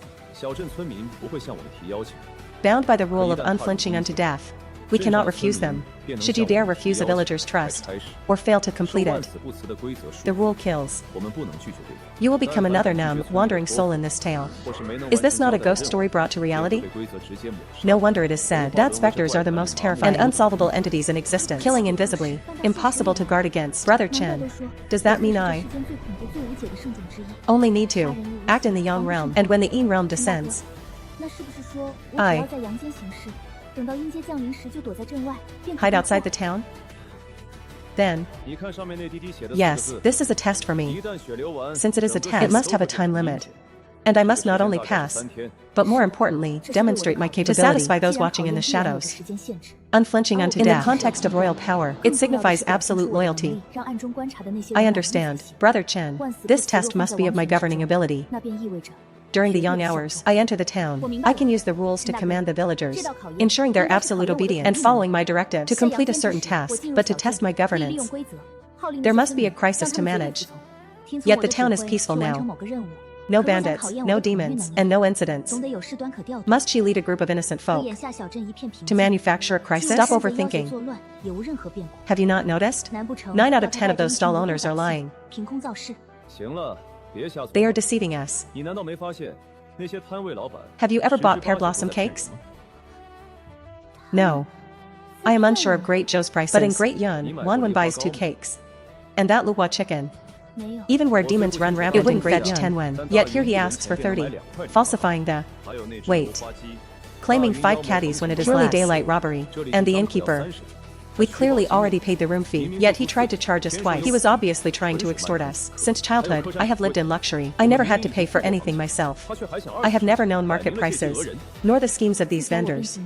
Bound by the rule of unflinching unto death, we cannot refuse them. Should you dare refuse a villager's trust, or fail to complete it, the rule kills. You will become another numb, wandering soul in this tale. Is this not a ghost story brought to reality? No wonder it is said that specters are the most terrifying and unsolvable entities in existence, killing invisibly, impossible to guard against. Brother Chen, does that mean I only need to act in the yang realm, and when the yin realm descends, I hide outside the town? Then, yes, this is a test for me. Since it is a test, it must have a time limit. And I must not only pass, but more importantly, demonstrate my capability to satisfy those watching in the shadows. Unflinching unto death. In the context of royal power, it signifies absolute loyalty. I understand, Brother Chen. This test must be of my governing ability. During the young hours, I enter the town. I can use the rules to command the villagers, ensuring their absolute obedience and following my directive to complete a certain task, but to test my governance. There must be a crisis to manage. Yet the town is peaceful now. No bandits, no demons, and no incidents. Must she lead a group of innocent folk to manufacture a crisis? Stop overthinking. Have you not noticed? 9 out of 10 of those stall owners are lying. They are deceiving us. Have you ever bought pear blossom cakes? No. I am unsure of Great Zhou's prices, but in Great Yun, one buys 2 cakes. And that Luhua chicken. Even where demons run rampant, it wouldn't fetch 10 wen. Yet here he asks for 30, falsifying the weight, claiming 5 caddies when it is purely daylight robbery, and the innkeeper. We clearly already paid the room fee, yet he tried to charge us twice. He was obviously trying to extort us. Since childhood, I have lived in luxury. I never had to pay for anything myself. I have never known market prices, nor the schemes of these vendors.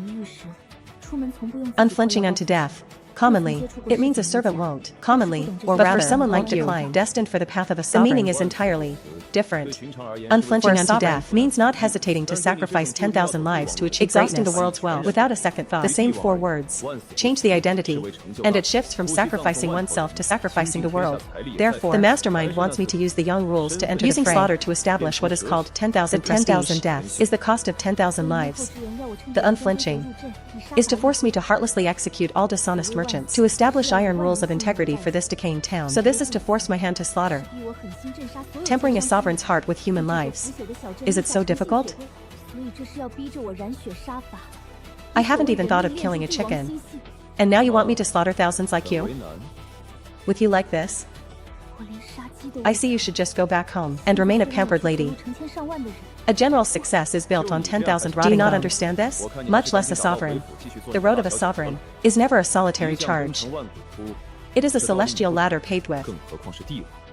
Unflinching unto death. Commonly, it means a servant won't. Commonly, or but rather, for someone like decline, destined for the path of a sovereign, the meaning is entirely different. Unflinching unto death means not hesitating to sacrifice 10,000 lives to achieve exhausting the world's wealth without a second thought. The same 4 words change the identity, and it shifts from sacrificing oneself to sacrificing the world. Therefore, the mastermind wants me to use the young rules to enter using the fray. Slaughter to establish what is called 10,000 deaths is the cost of 10,000 lives. The unflinching is to force me to heartlessly execute all dishonest merchants, to establish iron rules of integrity for this decaying town. So this is to force my hand to slaughter, tempering a sovereign's heart with human lives. Is it so difficult? I haven't even thought of killing a chicken. And now you want me to slaughter thousands like you? With you like this? I see you should just go back home and remain a pampered lady. A general's success is built on 10,000 rotting. Do you not understand this? Much less a sovereign. The road of a sovereign is never a solitary charge. It is a celestial ladder paved with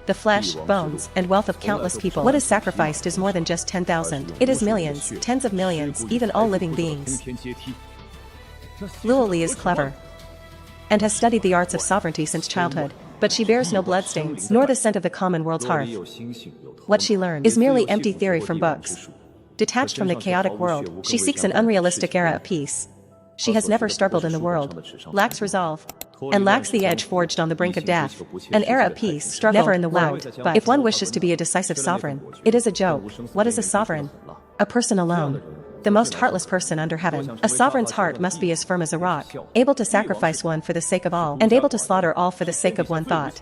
the flesh, bones, and wealth of countless people. What is sacrificed is more than just 10,000. It is millions, tens of millions, even all living beings. Luoli is clever and has studied the arts of sovereignty since childhood, but she bears no bloodstains, nor the scent of the common world's hearth. What she learned is merely empty theory from books. Detached from the chaotic world, she seeks an unrealistic era of peace. She has never struggled in the world, lacks resolve, and lacks the edge forged on the brink of death. An era of peace, struggle, never in the world. But if one wishes to be a decisive sovereign, it is a joke. What is a sovereign? A person alone. The most heartless person under heaven. A sovereign's heart must be as firm as a rock, able to sacrifice one for the sake of all, and able to slaughter all for the sake of one thought.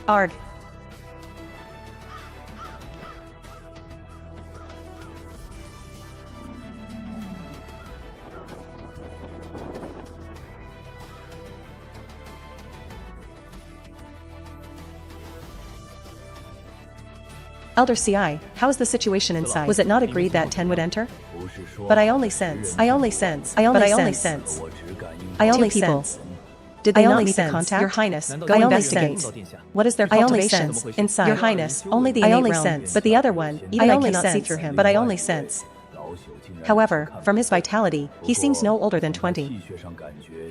Arg. Elder CI, how is the situation inside? Was it not agreed that 10 would enter? But I only sense. Did they not meet the contact? Your Highness, go investigate. What is their cultivation? I only sense. Inside. Your Highness, only the innate realm. But the other one, even I cannot see through him. But I only sense. However, from his vitality, he seems no older than 20.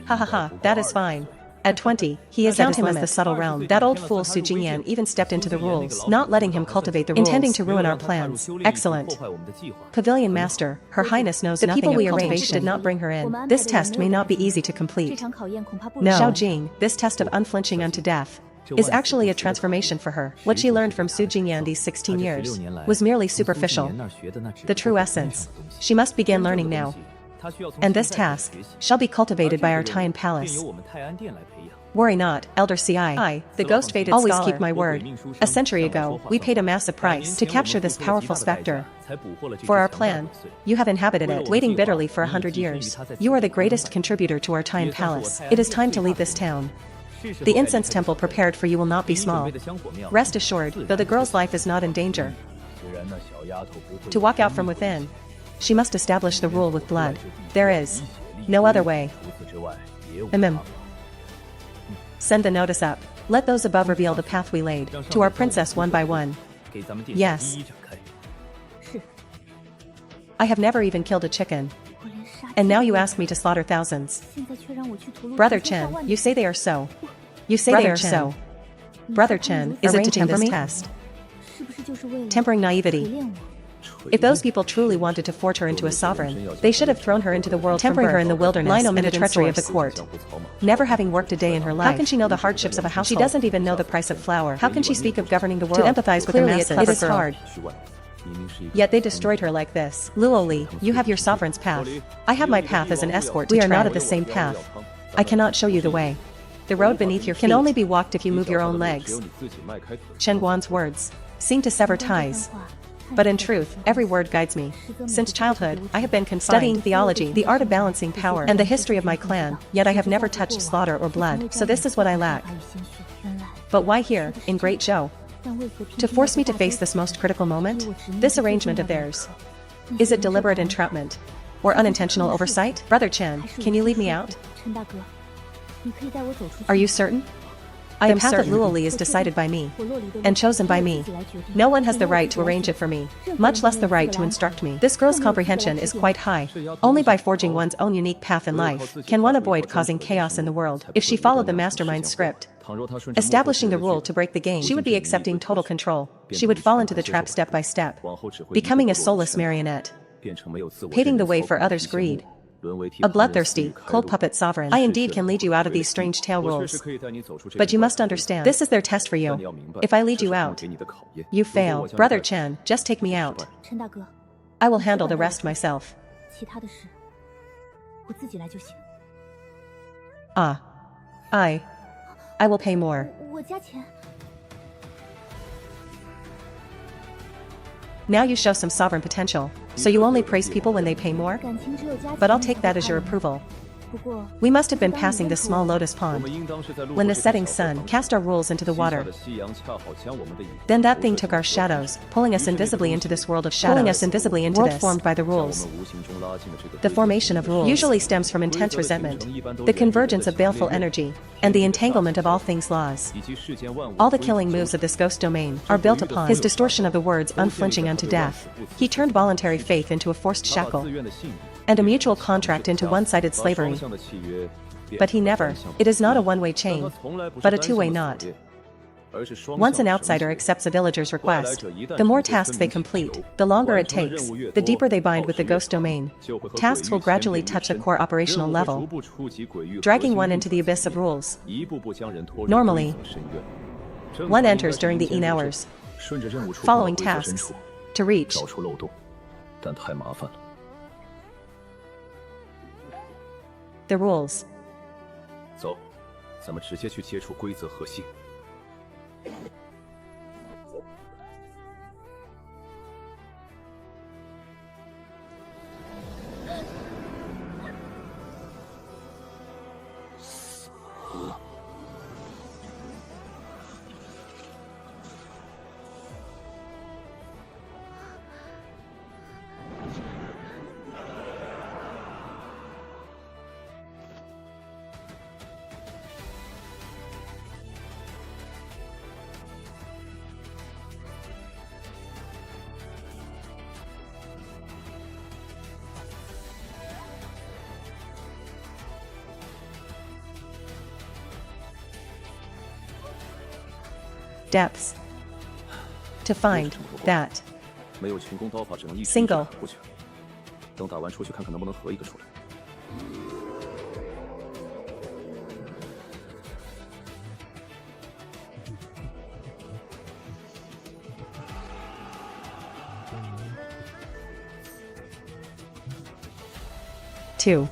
Ha ha ha, that is fine. At 20, he is count him as the subtle realm. That old fool Su Jingyan even stepped into the rules, not letting him cultivate the rules, intending to ruin our plans. Excellent. Pavilion Master, Her Highness knows nothing of cultivation. The people we arranged did not bring her in. This test may not be easy to complete. No. Xiao Jing, this test of unflinching unto death, is actually a transformation for her. What she learned from Su Jingyan these 16 years was merely superficial. The true essence, she must begin learning now. And this task shall be cultivated by our Taiyan Palace. Worry not, Elder CI. The ghost-fated always scholar. Keep my word. A century ago, we paid a massive price to capture this powerful specter. For our plan, you have inhabited it, waiting bitterly for 100 years. You are the greatest contributor to our Taiyan Palace. It is time to leave this town. The incense temple prepared for you will not be small. Rest assured, though the girl's life is not in danger. To walk out from within, she must establish the rule with blood. There is no other way. Send the notice up. Let those above reveal the path we laid to our princess one by one. Yes. I have never even killed a chicken. And now you ask me to slaughter thousands. Brother Chen, you say they are so. You say they are so. Brother Chen, is it to temper me? Test. Tempering naivety. If those people truly wanted to forge her into a sovereign, they should have thrown her into the world, tempering her in the wilderness and the treachery of the court. Never having worked a day in her life, how can she know the hardships of a household? She doesn't even know the price of flour. How can she speak of governing the world? To empathize with the masses, it is hard. Yet they destroyed her like this. Luoli, you have your sovereign's path. I have my path as an escort to tread. We are not at the same path. I cannot show you the way. The road beneath your feet can only be walked if you move your own legs. Chen Guan's words seem to sever ties. But in truth, every word guides me. Since childhood, I have been studying theology, the art of balancing power, and the history of my clan, yet I have never touched slaughter or blood, so this is what I lack. But why here, in Great Zhou? To force me to face this most critical moment? This arrangement of theirs. Is it deliberate entrapment? Or unintentional oversight? Brother Chen, can you lead me out? Are you certain? I am certain. The path of Luoli is decided by me, and chosen by me. No one has the right to arrange it for me, much less the right to instruct me. This girl's comprehension is quite high. Only by forging one's own unique path in life can one avoid causing chaos in the world. If she followed the mastermind's script, establishing the rule to break the game, she would be accepting total control. She would fall into the trap step by step, becoming a soulless marionette, paving the way for others' greed. A bloodthirsty, cold puppet sovereign. I indeed can lead you out of these strange tail rules. But you must understand, this is their test for you. If I lead you out, you fail. Brother Chen, just take me out. I will handle the rest myself. 其他的事我自己来就行。I will pay more. 我加钱。 Now you show some sovereign potential, so you only praise people when they pay more? 感情只有加钱 But I'll take that as your approval. 不过 We must have been passing this small lotus 我 pond 们应当是在路过 when the 这片 setting 小河 sun 旁 cast our rules into the 西下 water. 的夕阳恰好将我们的影 Then that 投 thing 射 took our 进河中 shadows, pulling us 于是这个 invisibly 东 into 西 this world of pulling shadows, us invisibly into world this formed by the 将我 rules. 们无形中拉进了这个 The 规则 formation of 之中 rules usually stems from intense 规则的形 resentment, 成一般都 the 源于人的 convergence of 强烈 baleful 欲望 energy, and the entanglement of all things laws. 以及世间万物 All the 规则 killing 纠 moves 缠 of this ghost domain are built upon his distortion of the words unflinching unto death. He turned voluntary faith into a forced 他把 shackle, 自愿的信誉 and a mutual contract into one-sided 把双 slavery. 向的契约变 But he 成 never. 单向的 It is not a 契约 one-way 但 chain, 它从来不是 but a 单向 two-way 的 knot. 锁链，而是双 Once 向 an 的绳 outsider 索 accepts a villager's 外来 request, 者一旦 the more 成为 tasks 村 they 民请 complete, 求 the longer 完 it 成的 takes, 任务越 the 多 deeper they bind 耗 with the 时越 ghost 长 domain. 就会和 Tasks 鬼 will 域牵 gradually 并愈 touch the 深 core operational 任务会 level, 逐步触及鬼域核 dragging 心 one 运 into 作 the abyss 层 of 面 rules. 一步步将人拖入 Normally, 规则深渊。正 One 常应该 enters 是 during the 迎 ean 剑入阵 hours, 顺着任务触碰 following 到规则深 tasks 处 to reach 找出漏洞，但太麻烦了。 the rules. 走，咱们直接去接触规则核心。 Depths. To find that 没有群攻刀法，只能一直 Single 打过去。等打完出去看看能不能合一个出来。 2.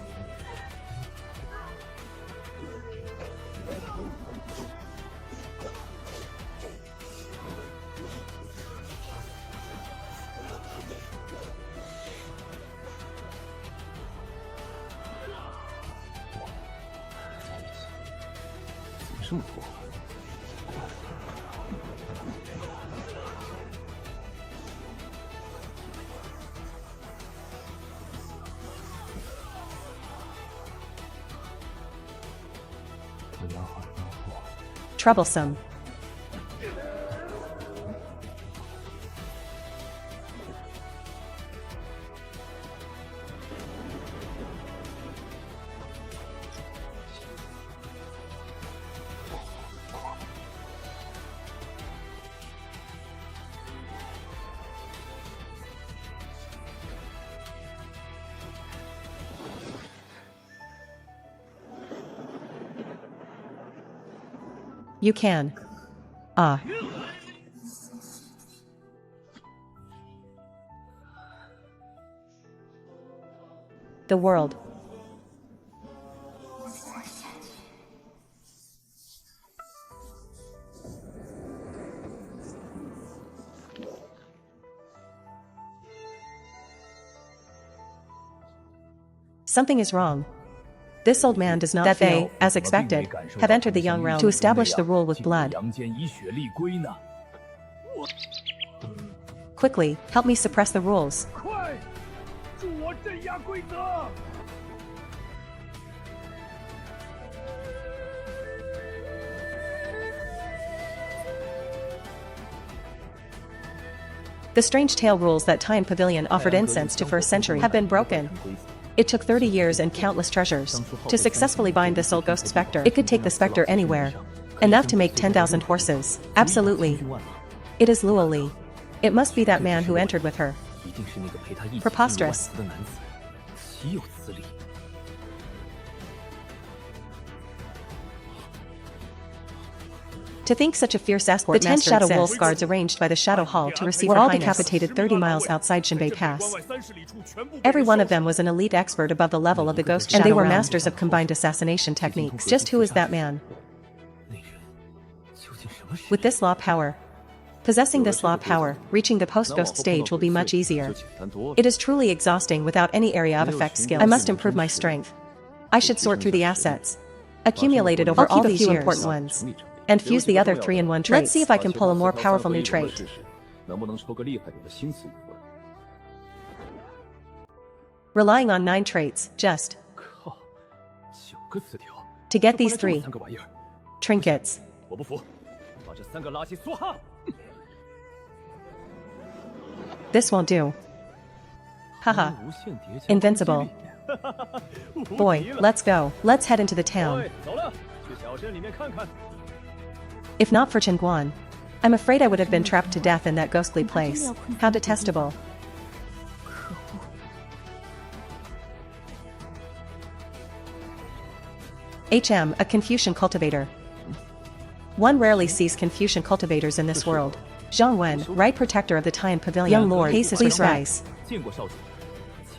怎么这么多？ Troublesome. You can. The world. Something is wrong. This old man does not that they, as expected, have entered the young realm to establish the rule with blood. 阳间以血立规呢？ Quickly, help me suppress the rules. 快，助我镇压规则！ The strange tale rules that Time Pavilion offered incense to for a century have been broken. It took 30 years and countless treasures to successfully bind this old ghost specter. It could take the specter anywhere. Enough to make 10,000 horses. Absolutely. It is Luo Li. It must be that man who entered with her. 一定是那个陪他一起进入万 Preposterous. 斯的男子，岂有此理！ To think such a fierce escort the 10 Shadow Wolf guards arranged by the Shadow Hall to receive were all decapitated 30 miles outside Shinbei Pass. Every one of them was an elite expert above the level of the Ghost Shadow, and they were masters of combined assassination techniques. Just who is that man? With this law power, possessing this law power, reaching the post-ghost stage will be much easier. It is truly exhausting without any area of effect skills. I must improve my strength. I should sort through the assets accumulated over all these years, important ones, and fuse the other 3 in one trait. Let's see if I can pull a more powerful new trait. Relying on 9 traits, just to get these 3 trinkets. This won't do. Haha. Invincible. Boy, let's go. Let's head into the town. If not for Chen Guan, I'm afraid I would have been trapped to death in that ghostly place. How detestable. A Confucian cultivator. One rarely sees Confucian cultivators in this world. Zhang Wen, right protector of the Tian Pavilion. Young lord, please rise.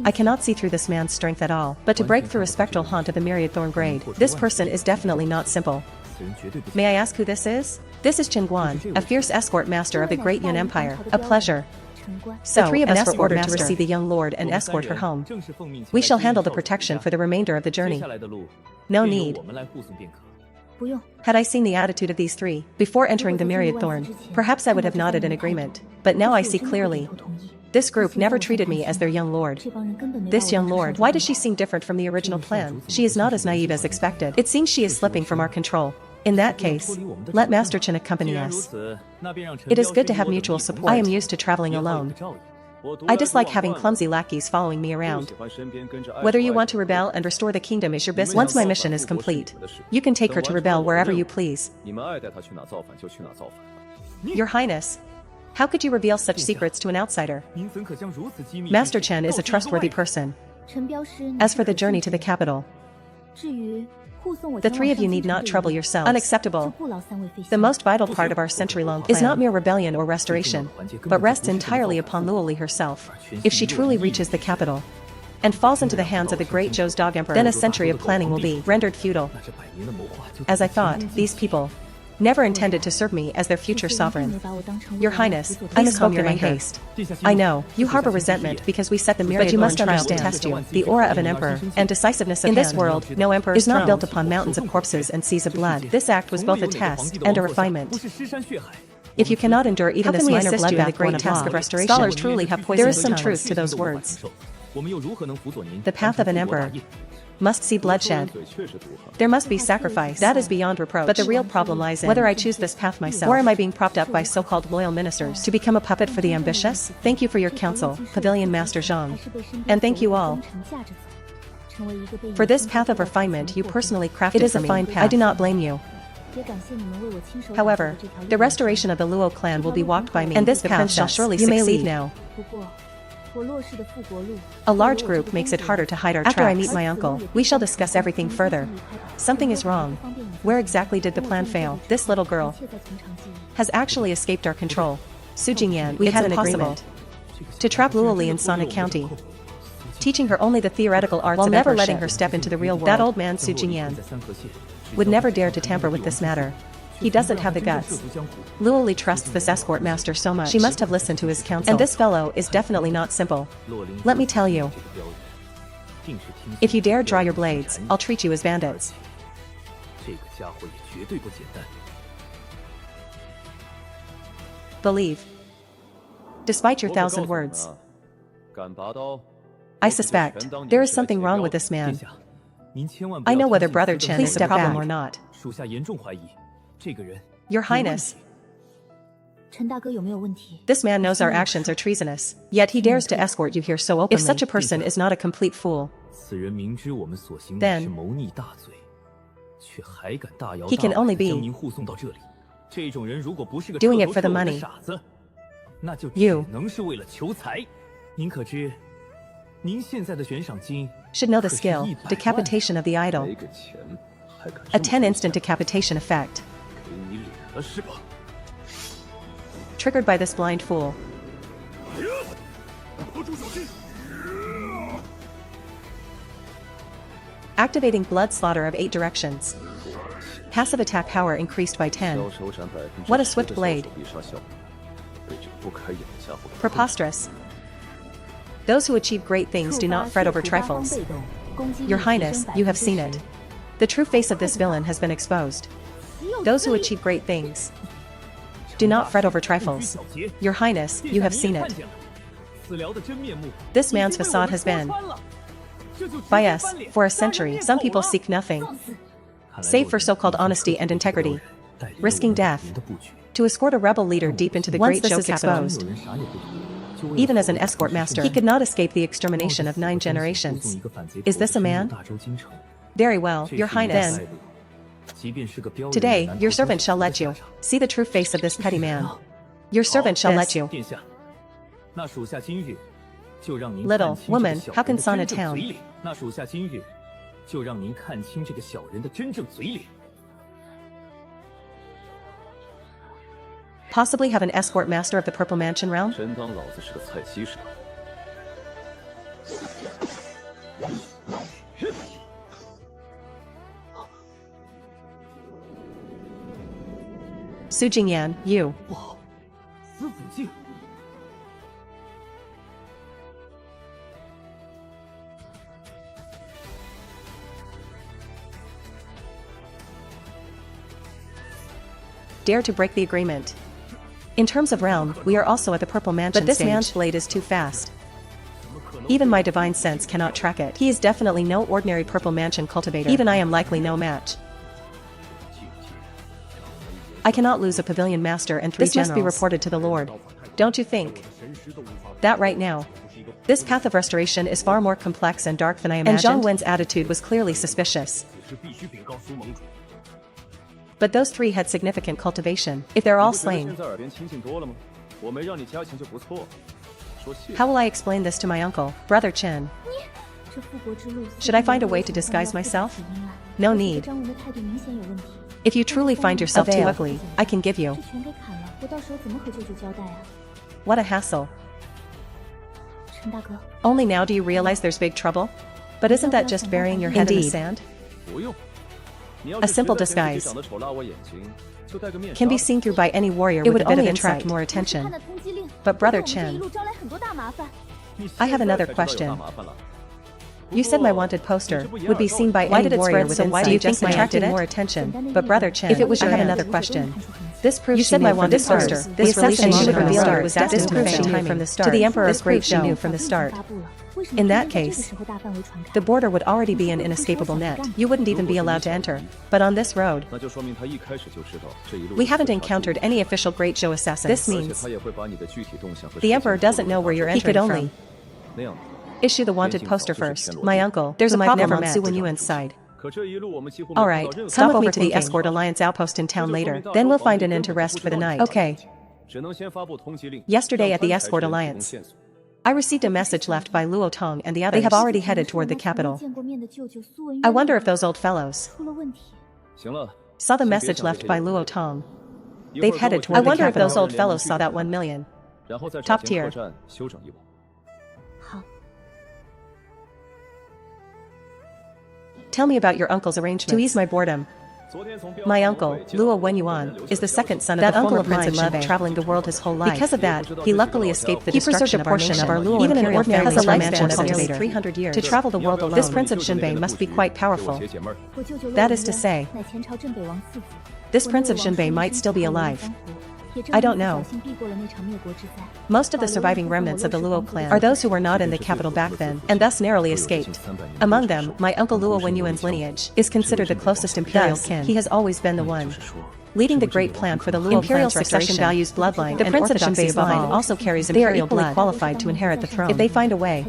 I cannot see through this man's strength at all, but to break through a spectral haunt of the myriad thorn grade, this person is definitely not simple. May I ask who this is? This is Chen Guan, a fierce escort master of the Great Yun Empire. A pleasure. So, the 3 of us were ordered to receive the young lord and escort her home. We shall handle the protection for the remainder of the journey. No need. Had I seen the attitude of these 3 before entering the myriad thorn, perhaps I would have nodded in agreement, but now I see clearly. This group never treated me as their young lord. This young lord, why does she seem different from the original plan? She is not as naive as expected. It seems she is slipping from our control. In that case, let Master Chen accompany us. It is good to have mutual support. I am used to traveling alone. I dislike having clumsy lackeys following me around. Whether you want to rebel and restore the kingdom is your business. Once my mission is complete, you can take her to rebel wherever you please. Your Highness, how could you reveal such secrets to an outsider? Master Chen is a trustworthy person. As for the journey to the capital, the 3 of you need not trouble yourselves. Unacceptable. The most vital part of our century-long plan is not mere rebellion or restoration, but rests entirely upon Luoli herself. If she truly reaches the capital and falls into the hands of the great Zhou's dog emperor, then a century of planning will be rendered futile. As I thought, these people never intended to serve me as their future sovereign. Your Highness, I mishope your haste. I know, you harbor resentment because we set the myriad thorn trial to test you. The aura of an emperor and decisiveness of in this world, no emperor is not built upon mountains of corpses and seas of blood. This act was both a test and a refinement. If you cannot endure even this minor bloodbath, the great task of restoration, scholars truly have poisoned there is some truth to those words. The path of an emperor must see bloodshed. There must be sacrifice. That is beyond reproach. But the real problem lies in whether I choose this path myself, or am I being propped up by so-called loyal ministers to become a puppet for the ambitious? Thank you for your counsel, Pavilion Master Zhang. And thank you all for this path of refinement you personally crafted. It is a fine path. I do not blame you. However, the restoration of the Luo clan will be walked by me, and this path shall surely succeed. You may leave now. A large group makes it harder to hide our tracks. After I meet my uncle, we shall discuss everything further. Something is wrong. Where exactly did the plan fail? This little girl has actually escaped our control. Su Jingyan, we had an agreement to trap Luoli in Sonic County, teaching her only the theoretical arts while never letting her step into the real world. That old man Su Jingyan would never dare to tamper with this matter. He doesn't have the guts. Luoli trusts this escort master so much. She must have listened to his counsel. And this fellow is definitely not simple. Let me tell you. If you dare draw your blades, I'll treat you as bandits. Believe. Despite your 1,000 words. I suspect there is something wrong with this man. I know whether Brother Chen is the problem or not. Your Highness, this man knows our actions are treasonous, yet he dares to escort you here so openly. If such a person is not a complete fool, then he can only be doing it for the money. You should know the skill, decapitation of the idol. A 10-instant decapitation effect. Triggered by this blind fool. Activating blood slaughter of 8 directions. Passive attack power increased by 10. What a swift blade. Preposterous. Those who achieve great things do not fret over trifles. Your Highness, you have seen it. The true face of this villain has been exposed. Those who achieve great things do not fret over trifles. Your Highness, you have seen it. This man's facade has been by us for a century. Some people seek nothing save for so-called honesty and integrity, risking death to escort a rebel leader deep into the great joke exposed. Even as an escort master, he could not escape the extermination of 9 generations. Is this a man? Very well, Your Highness. Then, today, your servant shall let you see the true face of this petty man. Your servant shall let you. Little woman, how can son a town? Possibly have an escort master of the Purple Mansion realm? Su Jingyan, you. Dare to break the agreement. In terms of realm, we are also at the Purple Mansion. But this man's blade is too fast. Even my divine sense cannot track it. He is definitely no ordinary Purple Mansion cultivator. Even I am likely no match. I cannot lose a pavilion master and 3 generals. This must be reported to the Lord. Don't you think that right now? This path of restoration is far more complex and dark than I imagined. And Zhang Wen's attitude was clearly suspicious. But those 3 had significant cultivation. If they're all slain, how will I explain this to my uncle, Brother Chen? Should I find a way to disguise myself? No need. If you truly find yourself too ugly, I can give you. What a hassle. Only now do you realize there's big trouble? But isn't that just burying your head in the sand? A simple disguise can be seen through by any warrior. It would only attract more attention. But Brother Chen, I have another question. You said my wanted poster would be seen by any warrior with insight. Do you think my attracted more attention? But Brother Chen, if it was your hand, I have another question. This proves you said my wanted poster. This assassin should reveal it was destined to fame from the start. To the Emperor's great show knew from the start. In that case, the border would already be an inescapable net. You wouldn't even be allowed to enter. But on this road, we haven't encountered any official Great Zhou assassins. This means the Emperor doesn't know where you're entering from. He could only issue the wanted poster first. My uncle, there's a problem on Su Wenyuan's side. Alright, come with me to the Escort Alliance outpost in town later. Then we'll find an inn to rest for the night. Okay. Yesterday at the Escort Alliance, I received a message left by Luo Tong and the others. They have already headed toward the capital. I wonder if those old fellows saw the message left by Luo Tong. They've headed toward the capital. I wonder if those old fellows saw that 1 million. Top tier. Tell me about your uncle's arrangements. To ease my boredom. My uncle, Luo Wenyuan, is the second son of the former Prince of Shinbei, traveling the world his whole life. Because of that, he luckily escaped the destruction of our nation. Even an ordinary has a lifespan of nearly 300 years. To travel the world alone, this Prince of Shinbei must be quite powerful. That is to say, this Prince of Shinbei might still be alive. I don't know. Most of the surviving remnants of the Luo clan are those who were not in the capital back then, and thus narrowly escaped. Among them, my uncle Luo Wenyuan's lineage is considered the closest imperial kin. He has always been the one leading the great plan for the Luo imperial succession values bloodline. The Prince of Shinbei's line also carries imperial blood, qualified to inherit the throne. If they find a way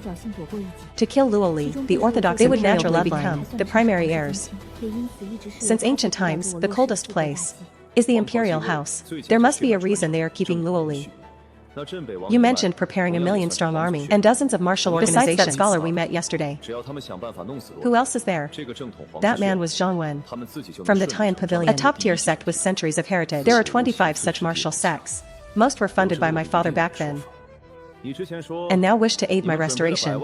to kill Luo Li, the orthodox they would naturally become the primary heirs. Since ancient times, the coldest place is the imperial house. There must be a reason they are keeping Luo Li You mentioned preparing a 1,000,000-strong army and dozens of martial organizations. Besides that scholar we met yesterday. Who else is there? That man was Zhang Wen. From the Tian Pavilion, a top-tier sect with centuries of heritage. There are 25 such martial sects. Most were funded by my father back then. And now wish to aid my restoration.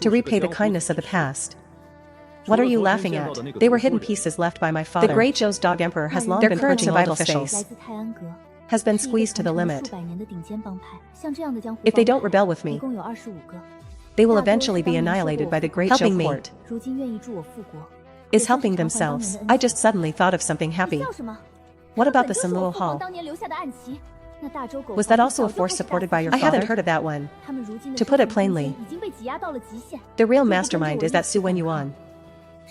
To repay the kindness of the past. What are you laughing at? They were hidden pieces left by my father. The Grey Zhou's dog emperor has long been purging survival officials. Has been squeezed to the limit. If they don't rebel with me, they will eventually be annihilated by the Great Zhou court. Is helping themselves. I just suddenly thought of something happy. What about the Sunluo Hall? Was that also a force supported by your father? I haven't heard of that one. To put it plainly, the real mastermind is that Su Wenyuan.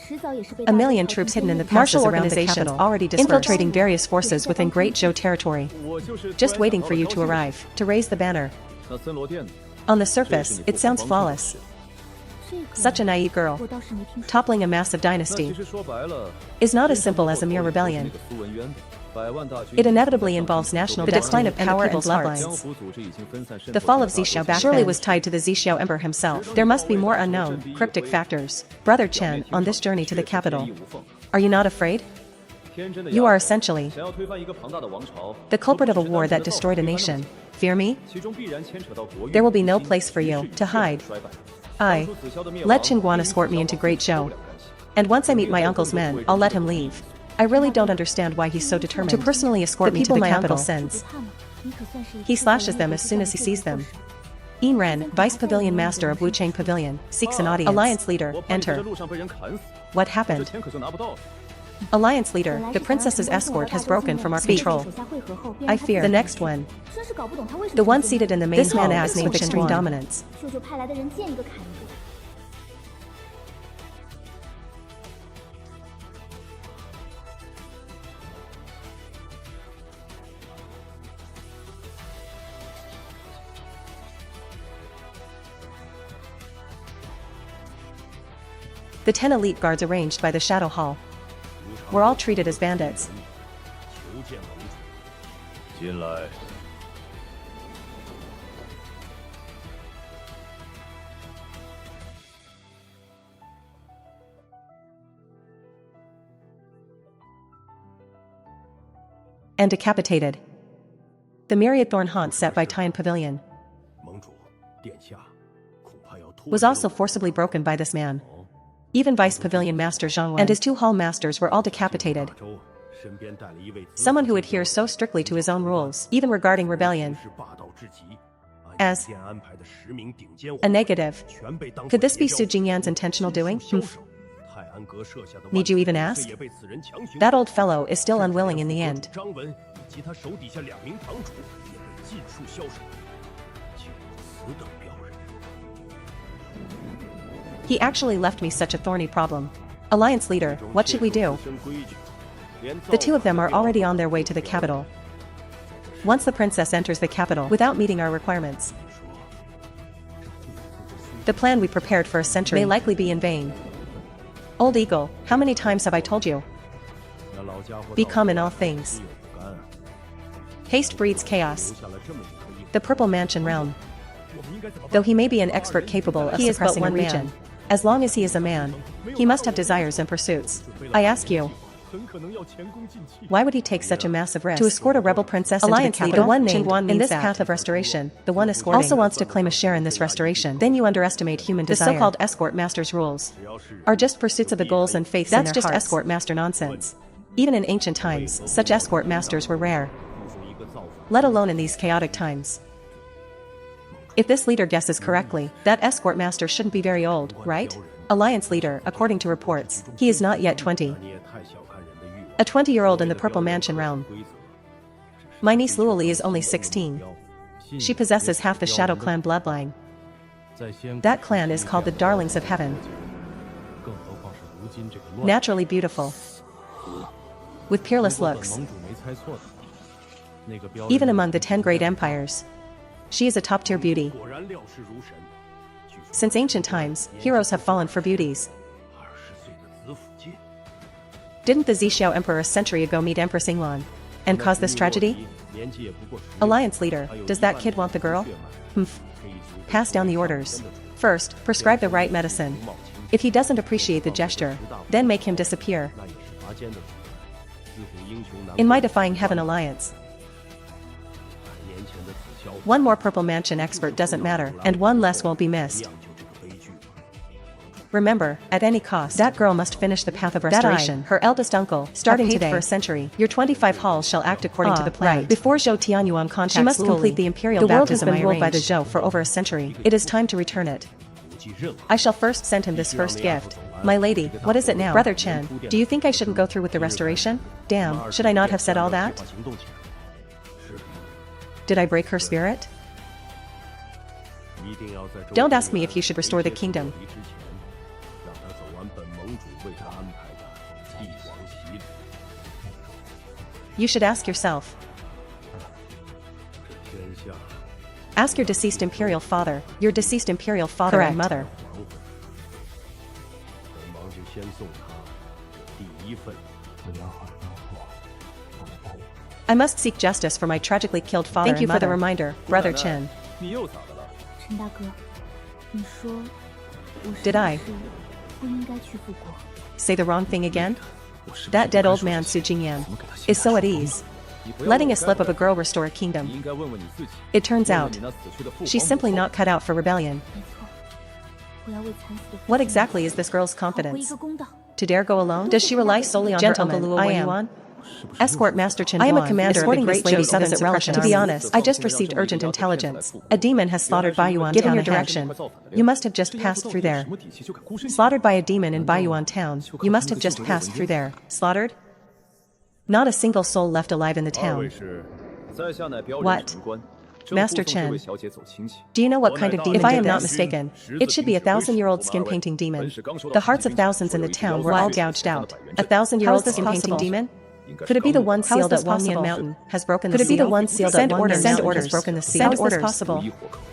1,000,000 troops hidden in the martial organizations already dispersed, infiltrating various forces within Great Zhou territory. Just waiting for you to arrive, to raise the banner. On the surface, it sounds flawless. Such a naive girl. Toppling a massive dynasty is not as simple as a mere rebellion. It inevitably involves national decline of power and bloodlines. The fall of Xixiao back surely was tied to the Xixiao emperor himself. There must be more unknown, cryptic factors. Brother Chen, on this journey to the capital. Are you not afraid? You are essentially the culprit of a war that destroyed a nation. Fear me? There will be no place for you to hide. Let Qingguan escort me into Great Zhou. And once I meet my uncle's men, I'll let him leave. I really don't understand why he's so determined to personally escort me to the capital. Sends. He slashes them as soon as he sees them. Yin Ren, Vice Pavilion Master of Wuchang Pavilion, seeks an audience. Alliance Leader, enter. What happened? Alliance Leader, the princess's escort has broken from our control. I fear the next one. The one seated in the main hall. This man acts with extreme dominance. The 10 elite guards arranged by the Shadow Hall were all treated as bandits. And decapitated. The myriad thorn haunt set by Tian Pavilion was also forcibly broken by this man. Even Vice Pavilion Master Zhang Wen and his 2 hall masters were all decapitated. Someone who adheres so strictly to his own rules, even regarding rebellion, as a negative. Could this be Su Jingyan's intentional doing? Need you even ask? That old fellow is still unwilling in the end. He actually left me such a thorny problem. Alliance Leader, what should we do? The 2 of them are already on their way to the capital. Once the princess enters the capital without meeting our requirements, the plan we prepared for a century may likely be in vain. Old Eagle, how many times have I told you? Be calm in all things. Haste breeds chaos. The Purple Mansion realm. Though he may be an expert capable of suppressing a region, as long as he is a man, he must have desires and pursuits. I ask you, why would he take such a massive risk to escort a rebel princess into the capital? The one named in this path of restoration, the one escorting, also wants to claim a share in this restoration. Then you underestimate human desire. The so-called escort master's rules are just pursuits of the goals and faiths in their hearts. That's just escort master nonsense. Even in ancient times, such escort masters were rare. Let alone in these chaotic times. If this leader guesses correctly, that escort master shouldn't be very old, right? Alliance Leader, according to reports, he is not yet 20. A 20-year-old in the Purple Mansion realm. My niece Luoli is only 16. She possesses half the Shadow Clan bloodline. That clan is called the Darlings of Heaven. Naturally beautiful. With peerless looks. Even among the 10 great empires, she is a top-tier beauty. Since ancient times, heroes have fallen for beauties. Didn't the Xixiao Emperor a century ago meet Empress Yinglan? and cause this tragedy? Alliance leader, does that kid want the girl? Humph. Pass down the orders. First, prescribe the right medicine. If he doesn't appreciate the gesture, then make him disappear. In my defying heaven alliance, one more purple mansion expert doesn't matter, and one less won't be missed. Remember, at any cost, that girl must finish the path of restoration. Her eldest uncle, starting today for a century, your 25 halls shall act according to the plan. Right. Before Zhou Tianyuan contacts she must complete the imperial baptism. The world has been ruled by the Zhou for over a century. It is time to return it. I shall first send him this first gift. My lady, what is it now? Brother Chen, do you think I shouldn't go through with the restoration? Damn, should I not have said all that? Did I break her spirit? Don't ask me if you should restore the kingdom. You should ask yourself. Ask your deceased imperial father, correct, and mother. I must seek justice for my tragically killed father. Thank you for the reminder, Brother Chen. Did I say the wrong thing again? That dead old man Su Jingyan is so at ease, letting a slip of a girl restore a kingdom. It turns out, she's simply not cut out for rebellion. What exactly is this girl's confidence? To dare go alone? Does she rely solely on her uncle Luo Yuan? Escort Master Chen. I am a commander escorting this lady southern suppression. To be honest, I just received urgent intelligence. A demon has slaughtered Baiyuan Town. Your direction. You must have just passed through there. Slaughtered by a demon in Baiyuan Town. You must have just passed through there. Slaughtered? Not a single soul left alive in the town. What? Master Chen, do you know what kind of demon? If I am not mistaken, it should be a 1,000-year-old skin-painting demon. The hearts of thousands in the town were all gouged out. A 1,000-year-old skin-painting demon? Could it be the one sealed at Wangyan Mountain has broken the seal? Could it be the one sealed at Wangyan Mountain has broken the seal? How is this possible?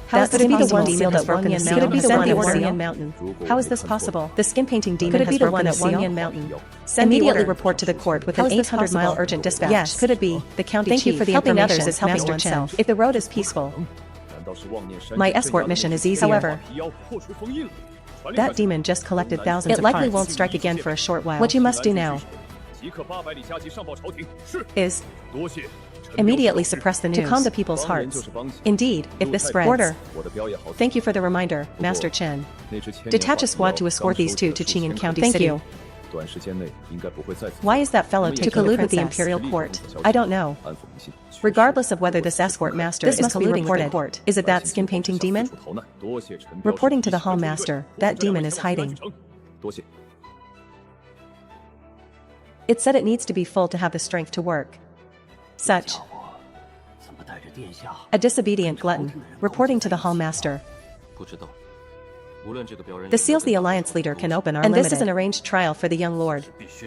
How is this possible? Could it be the one sealed at Wangyan Mountain? Could it be the one at Wangyan Mountain? How is this possible? The skin-painting demon has broken the seal? Could it be the one at Wangyan Mountain? Immediately report to the court with an 800-mile urgent dispatch. Yes. Could it be? The county chief. Thank you for the helping others is helping oneself. If the road is peaceful, my escort mission is easier. However, that demon just collected thousands of hearts. It likely won't strike again for a short while. What you must do now is immediately suppress the news to calm the people's hearts. Indeed, if this spreads. Order. Thank you for the reminder, Master Chen. Detach a squad to escort these two to Qingyan County City. Thank you. Why is that fellow taking to collude with the imperial court? I don't know. Regardless of whether this escort master is colluding with the court, is it that skin-painting demon? Reporting to the hall master, that demon is hiding. It said it needs to be full to have the strength to work. Such a disobedient glutton, reporting to the hall master. The seals the alliance leader can open are limited. And this is an arranged trial for the young lord.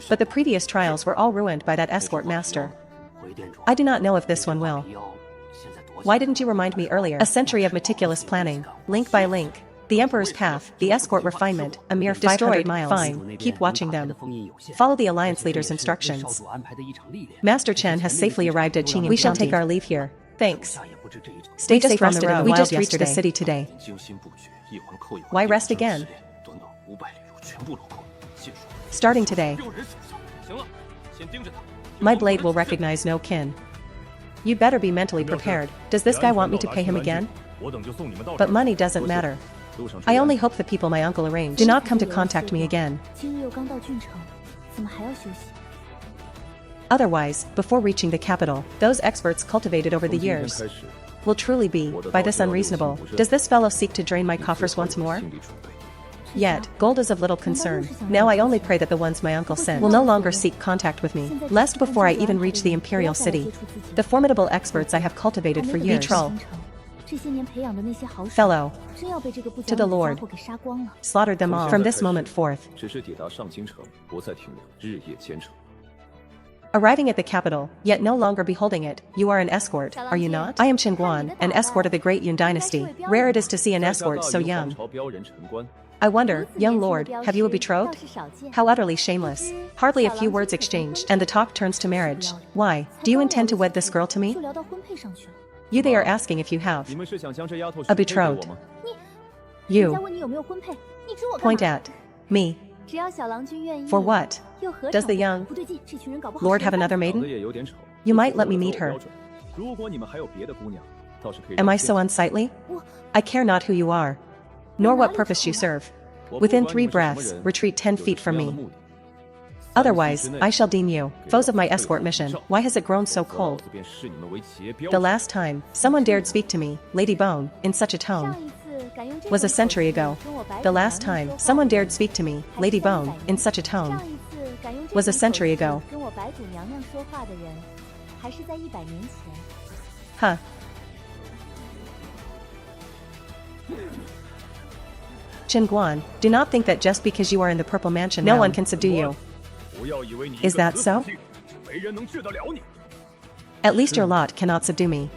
But the previous trials were all ruined by that escort master. I do not know if this one will. Why didn't you remind me earlier? A century of meticulous planning, link by link. The Emperor's path, the escort refinement, a mere 500 miles. Fine, keep watching them. Follow the alliance leader's instructions. Master Chen has safely arrived at Qingyan County. We shall take our leave here. Thanks. Stay safe on the road. We just reached the city today. Why rest again? Starting today, my blade will recognize no kin. You'd better be mentally prepared. Does this guy want me to pay him again? But money doesn't matter. I only hope the people my uncle arranged do not come to contact me again. Otherwise, before reaching the capital, those experts cultivated over the years will truly be, by this unreasonable. Does this fellow seek to drain my coffers once more? Yet, gold is of little concern. Now I only pray that the ones my uncle sent will no longer seek contact with me, lest before I even reach the imperial city, the formidable experts I have cultivated for years. Fellow, to the Lord, slaughtered them all from this moment forth. Arriving at the capital, yet no longer beholding it, you are an escort, are you not? I am Qingguan, an escort of the great Yun dynasty. Rare it is to see an escort so young. I wonder, young lord, have you a betrothed? How utterly shameless. Hardly a few words exchanged, and the talk turns to marriage. Why, do you intend to wed this girl to me? You they are asking if you have a betrothed. You. Point at me. For what? Does the young lord have another maiden? You might let me meet her. Am I so unsightly? I care not who you are, nor what purpose you serve. Within 3 breaths, retreat 10 feet from me. Otherwise, I shall deem you foes of my escort mission. Why has it grown so cold? The last time someone dared speak to me, Lady Bone, in such a tone, was a century ago. The last time someone dared speak to me, Lady Bone, in such a tone, was a century ago. Huh. Qingguan, do not think that just because you are in the Purple Mansion no one can subdue you. Is that so? At least your lot cannot subdue me.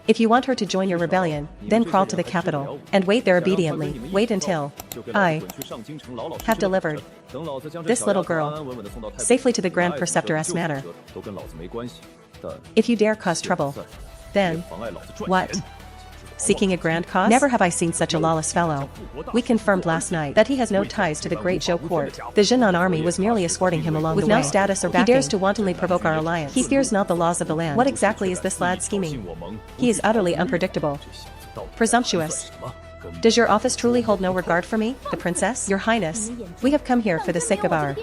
If you want her to join your rebellion, then crawl to the capital, and wait there obediently. Wait until I have delivered this little girl safely to the Grand Preceptoress Manor. If you dare cause trouble, then what? Seeking a grand cause? Never have I seen such a lawless fellow. We confirmed last night that he has no ties to the great Zhou court. The Zhenan army was merely escorting him along with the way. With no status or backing, he dares to wantonly provoke our alliance. He fears not the laws of the land. What exactly is this lad scheming? He is utterly unpredictable. Presumptuous. Does your office truly hold no regard for me, the princess? Your Highness, we have come here for the sake of our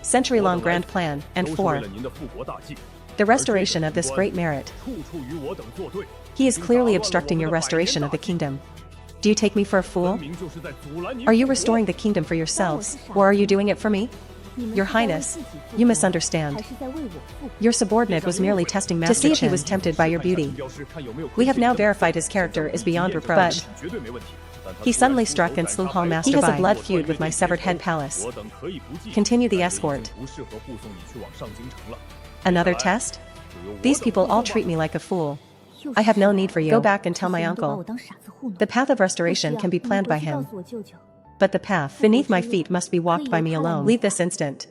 century-long grand plan, and for the restoration of this great merit. He is clearly obstructing your restoration of the kingdom. Do you take me for a fool? Are you restoring the kingdom for yourselves, or are you doing it for me? Your Highness, you misunderstand. Your subordinate was merely testing Master Chen to see if he was tempted by your beauty. We have now verified his character is beyond reproach. But he suddenly struck and slew Hall Master. He has a blood feud with my severed head palace. Continue the escort. Another test? These people all treat me like a fool. I have no need for you. Go back and tell my uncle. The path of restoration can be planned by him, but the path beneath my feet must be walked by me alone. Leave this instant.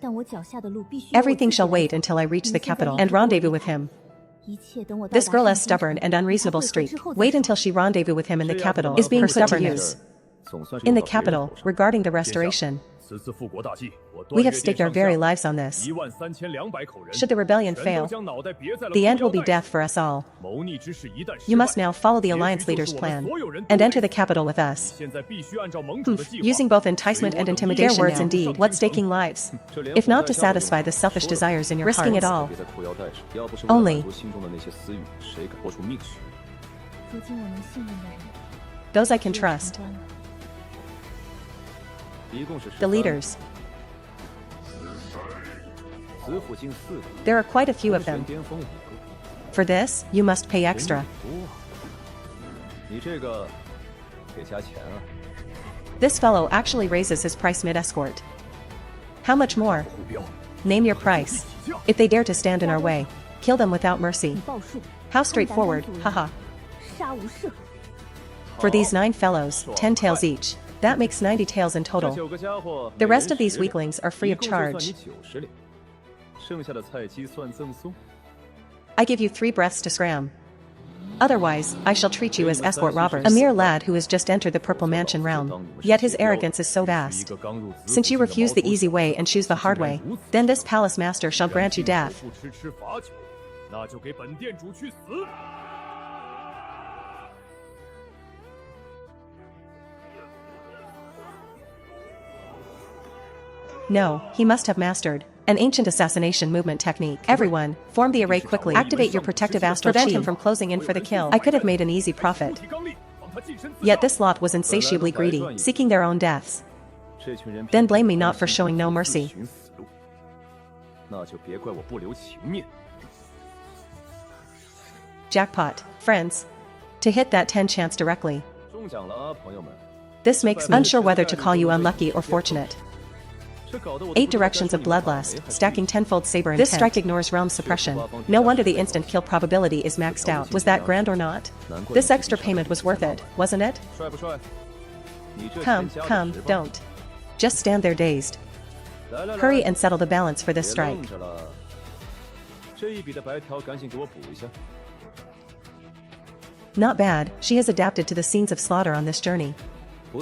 Everything shall wait until I reach the capital and rendezvous with him. This girl has stubborn and unreasonable streak. Wait until she rendezvous with him in the capital is being put to use. In the capital, regarding the restoration, we have staked our very lives on this. Should the rebellion fail, the end will be death for us all. You must now follow the alliance leader's plan and enter the capital with us. Using both enticement and intimidation. Their words indeed. What staking lives? If not to satisfy the selfish desires in your risking it all. Only those I can trust. The leaders. There are quite a few of them. For this, you must pay extra. This fellow actually raises his price mid-escort. How much more? Name your price. If they dare to stand in our way, kill them without mercy. How straightforward, haha. For these 9 fellows, 10 taels each. That makes 90 taels in total. The rest of these weaklings are free of charge. I give you 3 breaths to scram. Otherwise, I shall treat you as escort robbers. A mere lad who has just entered the Purple Mansion realm, yet his arrogance is so vast. Since you refuse the easy way and choose the hard way, then this palace master shall grant you death. No, he must have mastered an ancient assassination movement technique. Everyone, form the array quickly. Activate your protective astral chi. Prevent him from closing in for the kill. I could have made an easy profit. Yet this lot was insatiably greedy, seeking their own deaths. Then blame me not for showing no mercy. Jackpot, friends. To hit that 10 chance directly. This makes me unsure whether to call you unlucky or fortunate. 8 directions of bloodlust, stacking tenfold saber intent. This strike ignores realm suppression. No wonder the instant kill probability is maxed out. Was that grand or not? This extra payment was worth it, wasn't it? Come, don't. Just stand there dazed. Hurry and settle the balance for this strike. Not bad, she has adapted to the scenes of slaughter on this journey.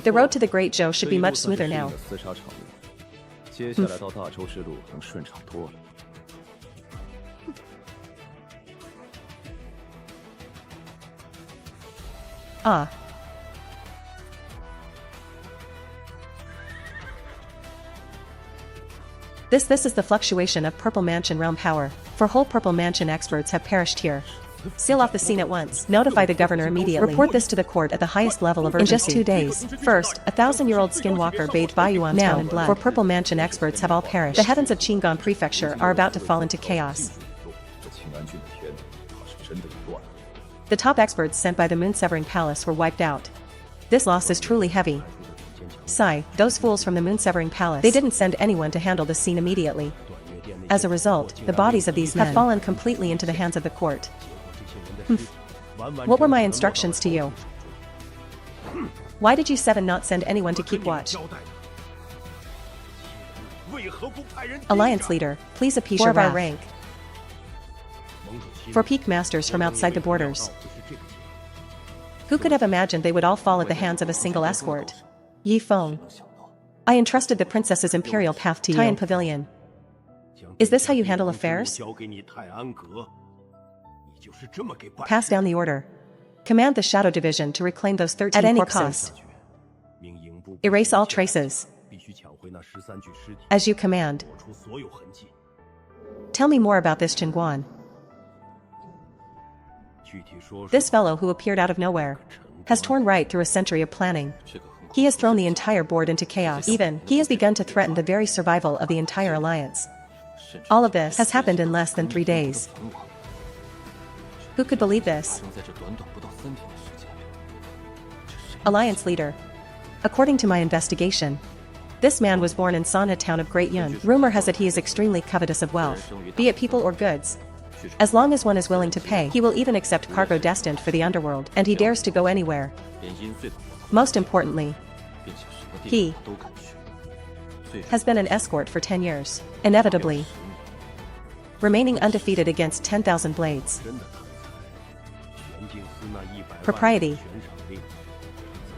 The road to the Great Zhou should be much smoother now. Ah. This is the fluctuation of Purple Mansion realm power. For whole Purple Mansion experts have perished here. Seal off the scene at once. Notify the governor immediately. Report this to the court at the highest level of urgency. In just 2 days. First, a 1,000-year-old skinwalker bathed Baiyuan town in blood. For Purple Mansion experts have all perished. The heavens of Qinggong Prefecture are about to fall into chaos. The top experts sent by the Moon-Severing Palace were wiped out. This loss is truly heavy. Sigh, those fools from the Moon-Severing Palace. They didn't send anyone to handle the scene immediately. As a result, the bodies of these men have fallen completely into the hands of the court. What were my instructions to you? Why did you 7 not send anyone to keep watch? Alliance leader, please appease your wrath. Rank. For peak masters from outside the borders. Who could have imagined they would all fall at the hands of a single escort? Yi Feng. I entrusted the princess's imperial path to you. Taiyan Pavilion. Is this how you handle affairs? Pass down the order. Command the Shadow Division to reclaim those 13 at any cost. Erase all traces. As you command. Tell me more about this Qinguan. This fellow who appeared out of nowhere has torn right through a century of planning. He has thrown the entire board into chaos. Even, he has begun to threaten the very survival of the entire alliance. All of this has happened in less than 3 days. Who could believe this? Alliance leader. According to my investigation, this man was born in Sanha town of Great Yun. Rumor has it he is extremely covetous of wealth, be it people or goods. As long as one is willing to pay, he will even accept cargo destined for the underworld, and he dares to go anywhere. Most importantly, he has been an escort for 10 years, inevitably remaining undefeated against 10,000 blades. Propriety.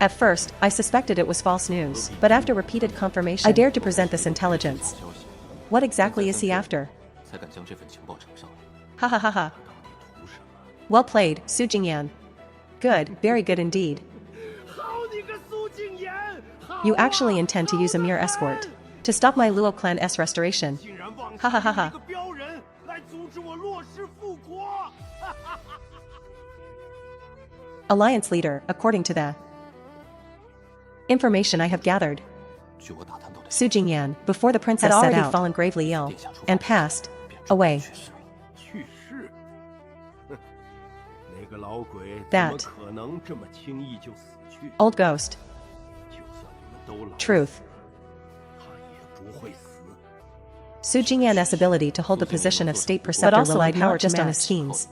At first, I suspected it was false news, but after repeated confirmation, I dared to present this intelligence. What exactly is he after? Ha ha ha ha. Well played, Su Jingyan. Good, very good indeed. You actually intend to use a mere escort to stop my Luo clan S restoration. Ha ha ha ha. Alliance leader, according to the information I have gathered, Su Jingyan, before the princess had already fallen gravely ill and passed away. That old ghost. Truth. Su Jingyan's ability to hold the position of state preceptor relied not just on his schemes.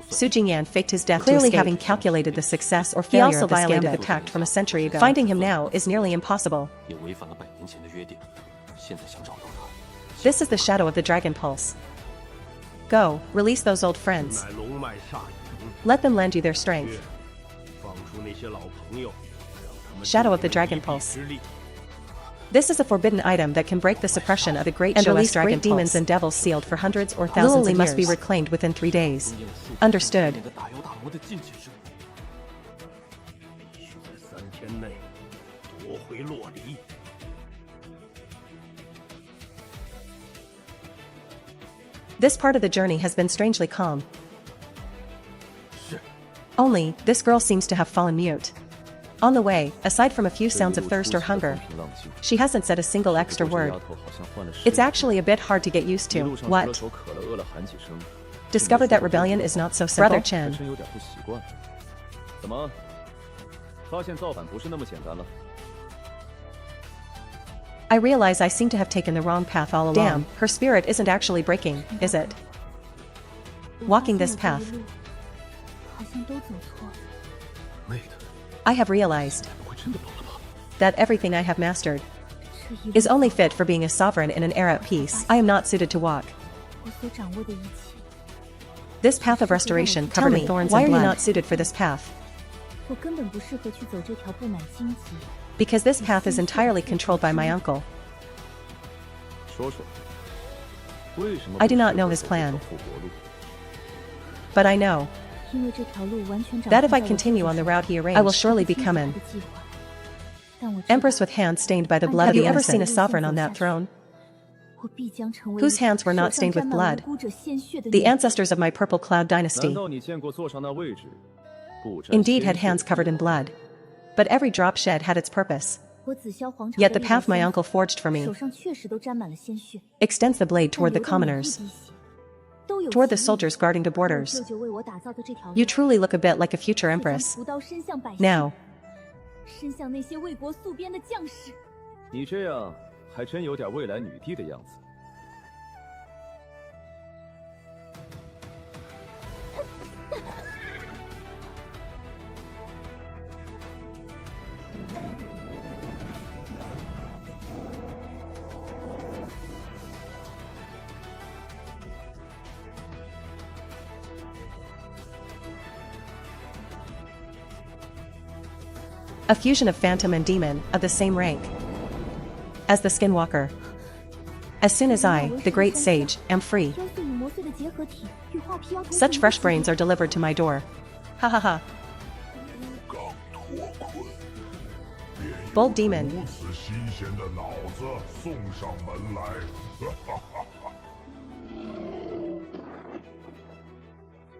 Su Jingyan faked his death, clearly having calculated the success or failure of this gambit pact from a century ago. Finding him now is nearly impossible. This is the shadow of the Dragon Pulse. Go, release those old friends. Let them lend you their strength. Shadow of the Dragon Pulse. This is a forbidden item that can break the suppression of the great and release great demons and devils sealed for hundreds or thousands of years. Must be reclaimed within 3 days. Understood. This part of the journey has been strangely calm. Only, this girl seems to have fallen mute. On the way, aside from a few sounds of thirst or hunger, she hasn't said a single extra word. It's actually a bit hard to get used to. What? Discovered that rebellion is not so simple? Brother Chen. I realize I seem to have taken the wrong path all along. Damn, her spirit isn't actually breaking, is it? Walking this path, 好像都走错。 妹的， I have realized 不会真的跑了吧？ that everything I have mastered 这一路 is only fit for being a sovereign in an era at peace. I am not suited to walk 我所掌握的一切， this path of restoration Tell covered me, in thorns why and are you blood. not suited for this path? 我根本不适合去走这条布满荆棘。 Because this path is entirely controlled by my uncle. 说说，为什么 I do not 不选 know 择 his 这 plan. 条复活路？ But I know 因为这条路完全掌 that 控 if I 在我 continue 自 on 己 the 手 route he 上 arranged, I will 我 surely 不清楚 become 他 an 的计划，但我知道 empress with hands stained by the blood of Have the you ever innocent. seen a sovereign on sovereign that throne? 我必将成为 Whose 一个 hands were not 手上 stained with 沾满 blood? 无辜者鲜血的 The 女人 ancestors of my purple cloud 难 dynasty 道你见过坐上那位置，不沾 indeed 鲜 had 血 hands 的 covered in 地方 blood. But every drop shed had its purpose. 我紫霄皇朝 Yet 的 the 历代 path my 先 uncle 祖 forged for me 手上确实都沾满了鲜血， extends the blade 但 toward the 流的每一 commoners, 滴血都有 toward the 其意义 soldiers guarding the 我 borders. 舅舅为我打造的这条路 You truly look a bit like a future 是将 empress. 屠刀伸向百姓 Now, 伸向那些为国戍边的将士。你这样还真有点未来女帝的样子。 a fusion of phantom and demon, of the same rank as the skinwalker. As soon as I, the great sage, am free, 雕塑与魔碎的结合体，羽化皮妖同 such 行 fresh 的 brains are delivered to my door. Ha ha ha. Bold demon, 如此新鲜的脑子送上门来，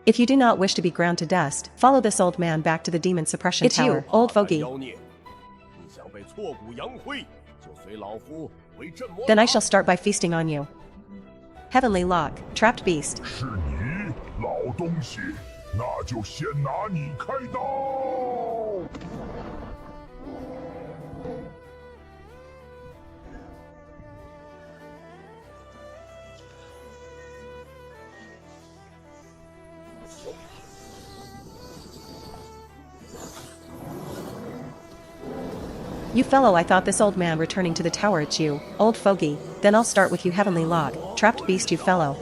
if you do not wish to be ground to dust, follow this old man back to the demon suppression It's tower. you, old fogey. 妖孽，你想被挫骨扬灰，就随老夫为朕磨 Then I 茶 shall start by feasting on you. Heavenly lock, trapped beast. 是你老东西，那就先拿你开刀。 You fellow, I thought this old man returning to the tower. It's you, old fogey. Then I'll start with you, heavenly lock, trapped beast, you fellow.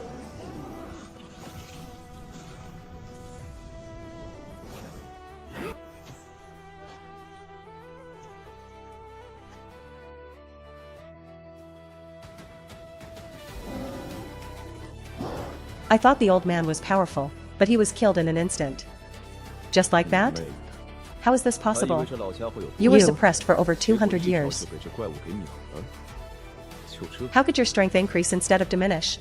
I thought the old man was powerful, but he was killed in an instant. Just like that? 妹的， How is this 还以 possible? 为这老家伙有 You were多 suppressed for over 结果 200一招 years. 就被这怪物给秒了。就这， How could your strength increase instead of diminish?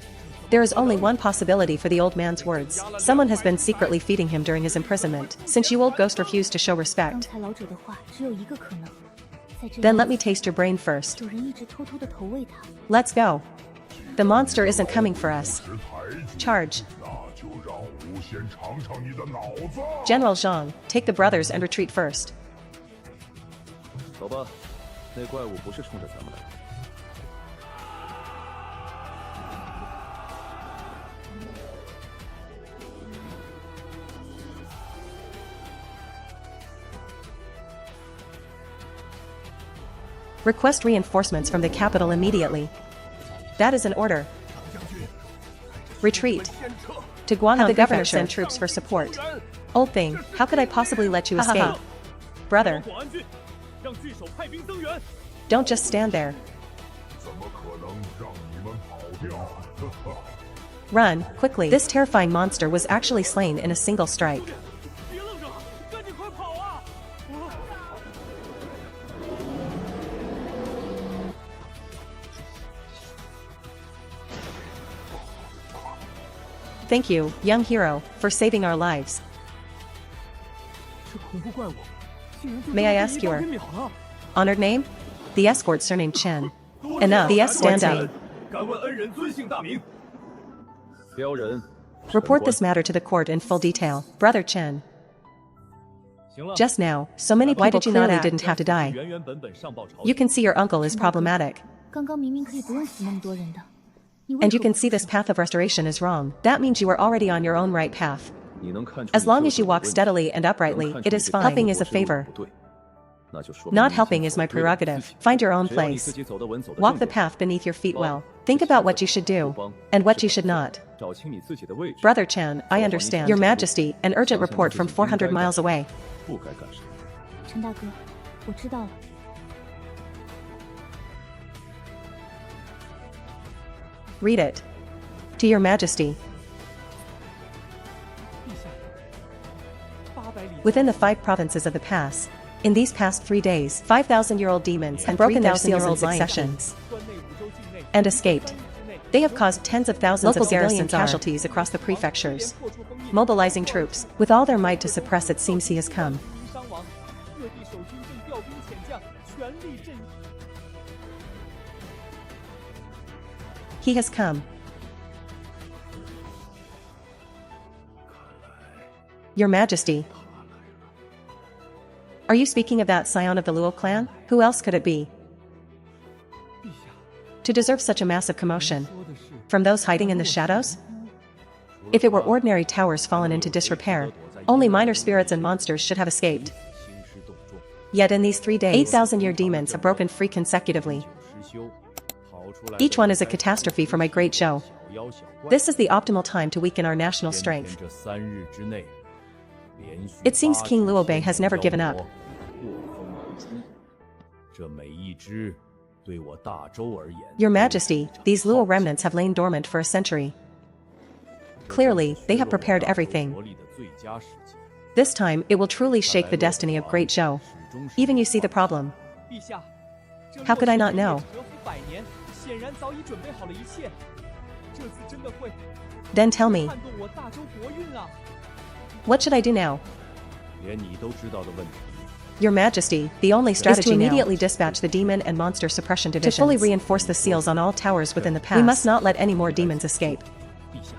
There is only one possibility for the old man's words. Someone has been secretly feeding him during his imprisonment, since you old ghost refused to show 刚 respect. 才老者的话只有一个可能，在这 Then 样 let me taste your brain first. 有人一直偷偷的投喂他。 Let's go. The monster isn't coming for us. 是抬举， Charge. 那就让吾先尝尝你的脑子。 General Zhang, take the brothers and retreat first. 走吧，那怪物不是冲着咱们来的。 Request reinforcements from the capital immediately. That is an order. Retreat. To Guan, the governor sent troops for support. Old thing, how could I possibly let you escape? Brother, 保安军，让据守派兵增援。 don't just stand there. 怎么可能让你们跑掉？ Run, quickly. This terrifying monster was actually slain in a single strike. 别愣着，赶紧快跑啊！ Thank you, young hero, for saving our lives. 这恐怖怪物，竟然就 May I 这么 ask 被一刀 your 给秒了。 honored name? The escort surname Chen. Enough. The S stand up. 敢问恩人尊姓大名？刁人， Report this matter to the court in full detail. Brother Chen. 行了， Just now, so many people Why did clearly you not didn't have to die. 原原本本上报朝 You can see your uncle is problematic. 刚刚明明可以不用死那么多人的，你为 And 何 you can 不 see this path of restoration is wrong. That means you are already on your own right path. As long as you walk steadily and uprightly, it is fine. Helping is a favor. Not helping is my prerogative. Find your own place. Walk the path beneath your feet well. Think about what you should do, and what you should not. Brother Chan, I understand. Your Majesty, an urgent report from 400 miles away. 陈大哥，我知道了。 Read it. To your Majesty. Within the 5 provinces of the pass, in these past 3 days, 5,000-year-old demons have broken their seals in succession and escaped. They have caused tens of thousands of civilian casualties across the prefectures, mobilizing troops with all their might to suppress it. Seems he has come. He has come. Your Majesty. Are you speaking of that scion of the Luo clan? Who else could it be? To deserve such a massive commotion? From those hiding in the shadows? If it were ordinary towers fallen into disrepair, only minor spirits and monsters should have escaped. Yet in these 3 days, 8,000-year demons have broken free consecutively. Each one is a catastrophe for my great Zhou. This is the optimal time to weaken our national strength. It seems King Luobei has never given up. Your Majesty, these Luo remnants have lain dormant for a century. Clearly, they have prepared everything. This time, it will truly shake the destiny of great Zhou. Even you see the problem. How could I not know? Then tell me. What should I do now? Your Majesty, the only strategy is to immediately dispatch the demon and monster suppression divisions to fully reinforce the seals on all towers within the pass. We must not let any more demons escape.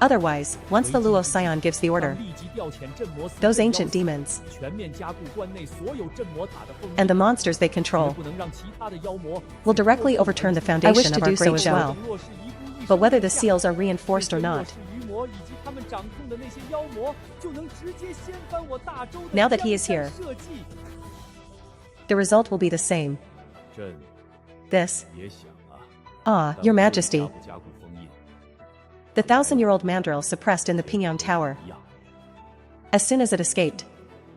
Otherwise, once the Luo Scion gives the order, those ancient demons and the monsters they control will directly overturn the foundation of our great Zhou. But whether the seals are reinforced or not, now that he is here, the result will be the same. This. Ah, Your Majesty. The 1,000-year-old mandrill suppressed in the Pingyang Tower. As soon as it escaped,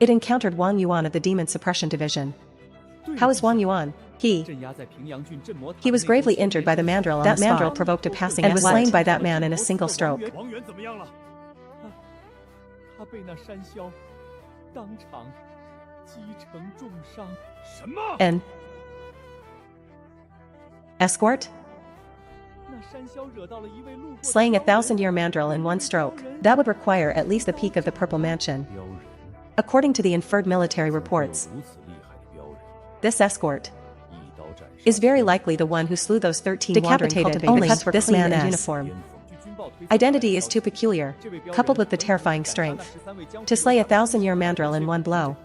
it encountered Wang Yuan of the Demon Suppression Division. How is Wang Yuan? He was gravely injured by the mandrill on the spot. That mandrill provoked a passing and was slain by that man in a single stroke. An escort? Slaying a 1,000-year mandrill in one stroke, that would require at least the peak of the Purple Mansion. According to the inferred military reports, this escort is very likely the one who slew those 13 decapitated only this man in uniform. Identity is too peculiar, coupled with the terrifying strength, to slay a 1,000-year mandrill in one blow.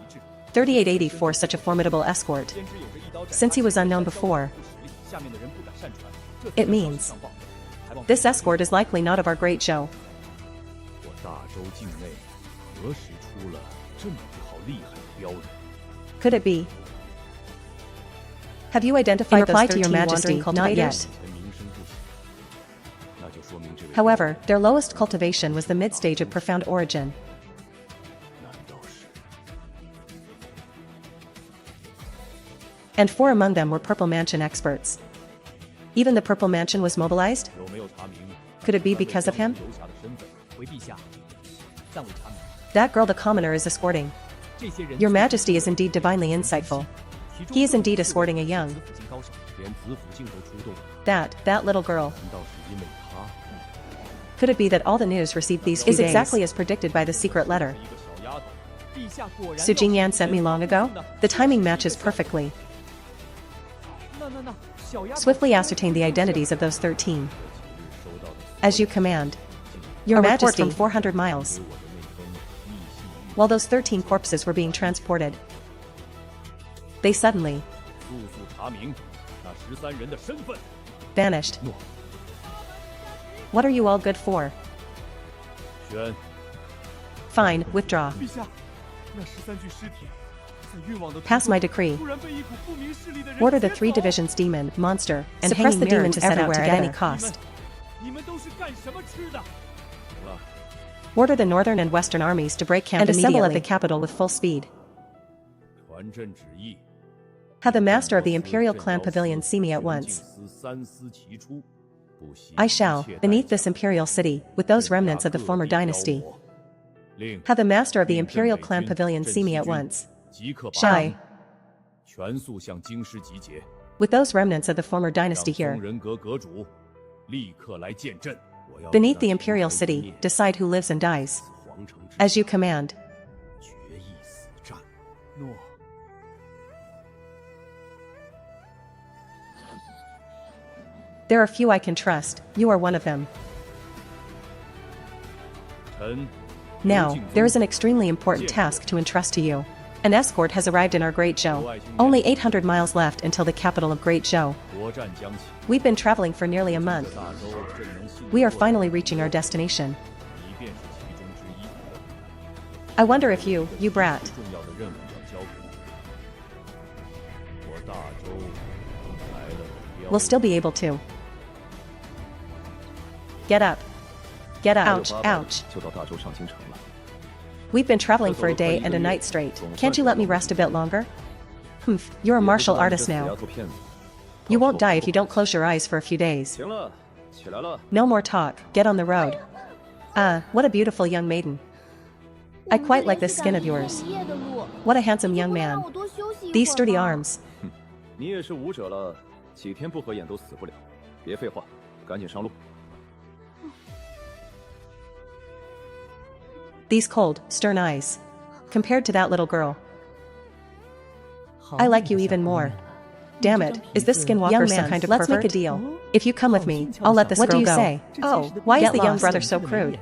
3880 for such a formidable escort. Since he was unknown before, it means this escort is likely not of our great Zhou. Could it be? Have you identified those 13 to Your Majesty, not yet. However, their lowest cultivation was the mid-stage of profound origin. And 4 among them were Purple Mansion experts. Even the Purple Mansion was mobilized? Could it be because of him? That girl the commoner is escorting. Your Majesty is indeed divinely insightful. He is indeed escorting a young. That little girl. Could it be that all the news received these few days is exactly as predicted by the secret letter Su Jingyan sent me long ago? The timing matches perfectly. Swiftly ascertain the identities of those 13. As you command. Your Majesty from 400 miles. While those 13 corpses were being transported, they suddenly Vanished. 诺， What are you all good for? 宣， Fine, withdraw. 陛下，那13具尸体在运往的途 Pass 中 my decree. 突然被一股不明势力的人 Order the 劫 three 走 divisions demon, monster, and Suppress hanging the mirror demon to to set set out out at together. any cost. 你们都是干什么吃的？ Order the northern and western armies to break camp and assemble at the capital with full speed. 传朕旨意， Have the master of the imperial clan pavilion see me at once. 三思其出，不惜 I shall, 一切代 beneath 价 this imperial city, with those remnants of the former dynasty. 令 Have the master of the 令 imperial 朕 clan 北军 pavilion 镇 see me 西 at 军 once. 即刻 Shall 拔 I? 营，全速向京师集结， With those remnants of the former 让 dynasty 宗 here. 人阁阁主立刻来见朕。我要 Beneath 让 the 那 imperial 秦朝一 city, 灭 decide who lives and dies. 此皇城之 As you 下 command. 决一死战。诺。 There are few I can trust, you are one of them. 臣 Now, there is an extremely important task to entrust to you. An escort has arrived in our Great Zhou. Only 800 miles left until the capital of Great Zhou. 国战将起， We've been traveling for nearly a month. 大周朕能信得 We are 过 finally reaching our destination. 你便是其中之一。 I wonder if you brat, 重要的任务要交给你。我大周来了个 will still be able to. Get up. Get 还有 ouch, 800 ouch. 就到大周上京城了。 We've been traveling for a day and a night straight. Can't you let me rest a bit longer? Humph, you're a martial 也不知道你这 artist 死丫 now. 头片子 You won't die if you don't close your eyes for a few days. 行了，起来了。 No more talk, get on the road. Ah, what a beautiful young maiden. I quite like the skin of yours. 一夜的路， What a handsome young 不能让 man. 我多休息一会儿 These sturdy 吗 arms. 你也是武者了，几天不合眼都死不了。别废话，赶紧上路。 These cold, stern eyes. Compared to that little girl, I like you even more. Damn it, is this skinwalker Young some man, kind of let's make pervert? a deal. If you come with me, I'll let this What do girl you go. say? Oh, why is Get the young lost. brother so crude?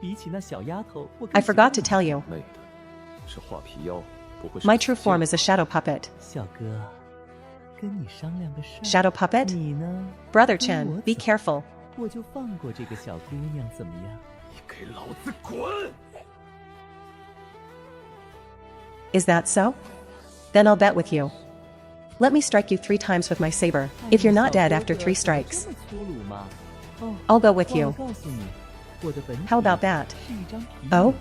比起那小丫头，我 I 更喜 forgot 欢 to tell you, 妹的，是画皮妖，不会是 my 死 true form is a shadow puppet. 小哥，跟你商量个事儿。 Shadow puppet? 你呢？ Brother Chen, be careful. 我就放过这个小姑娘，怎么样？你给老子滚！ Is that so? Then I'll bet with you. Let me strike you 3 times with my saber. If you're not dead after 3 strikes, 这么粗鲁吗？哦， I'll go with 忘了 you. 告诉你，我的本体 How about that? 是一张皮 Oh?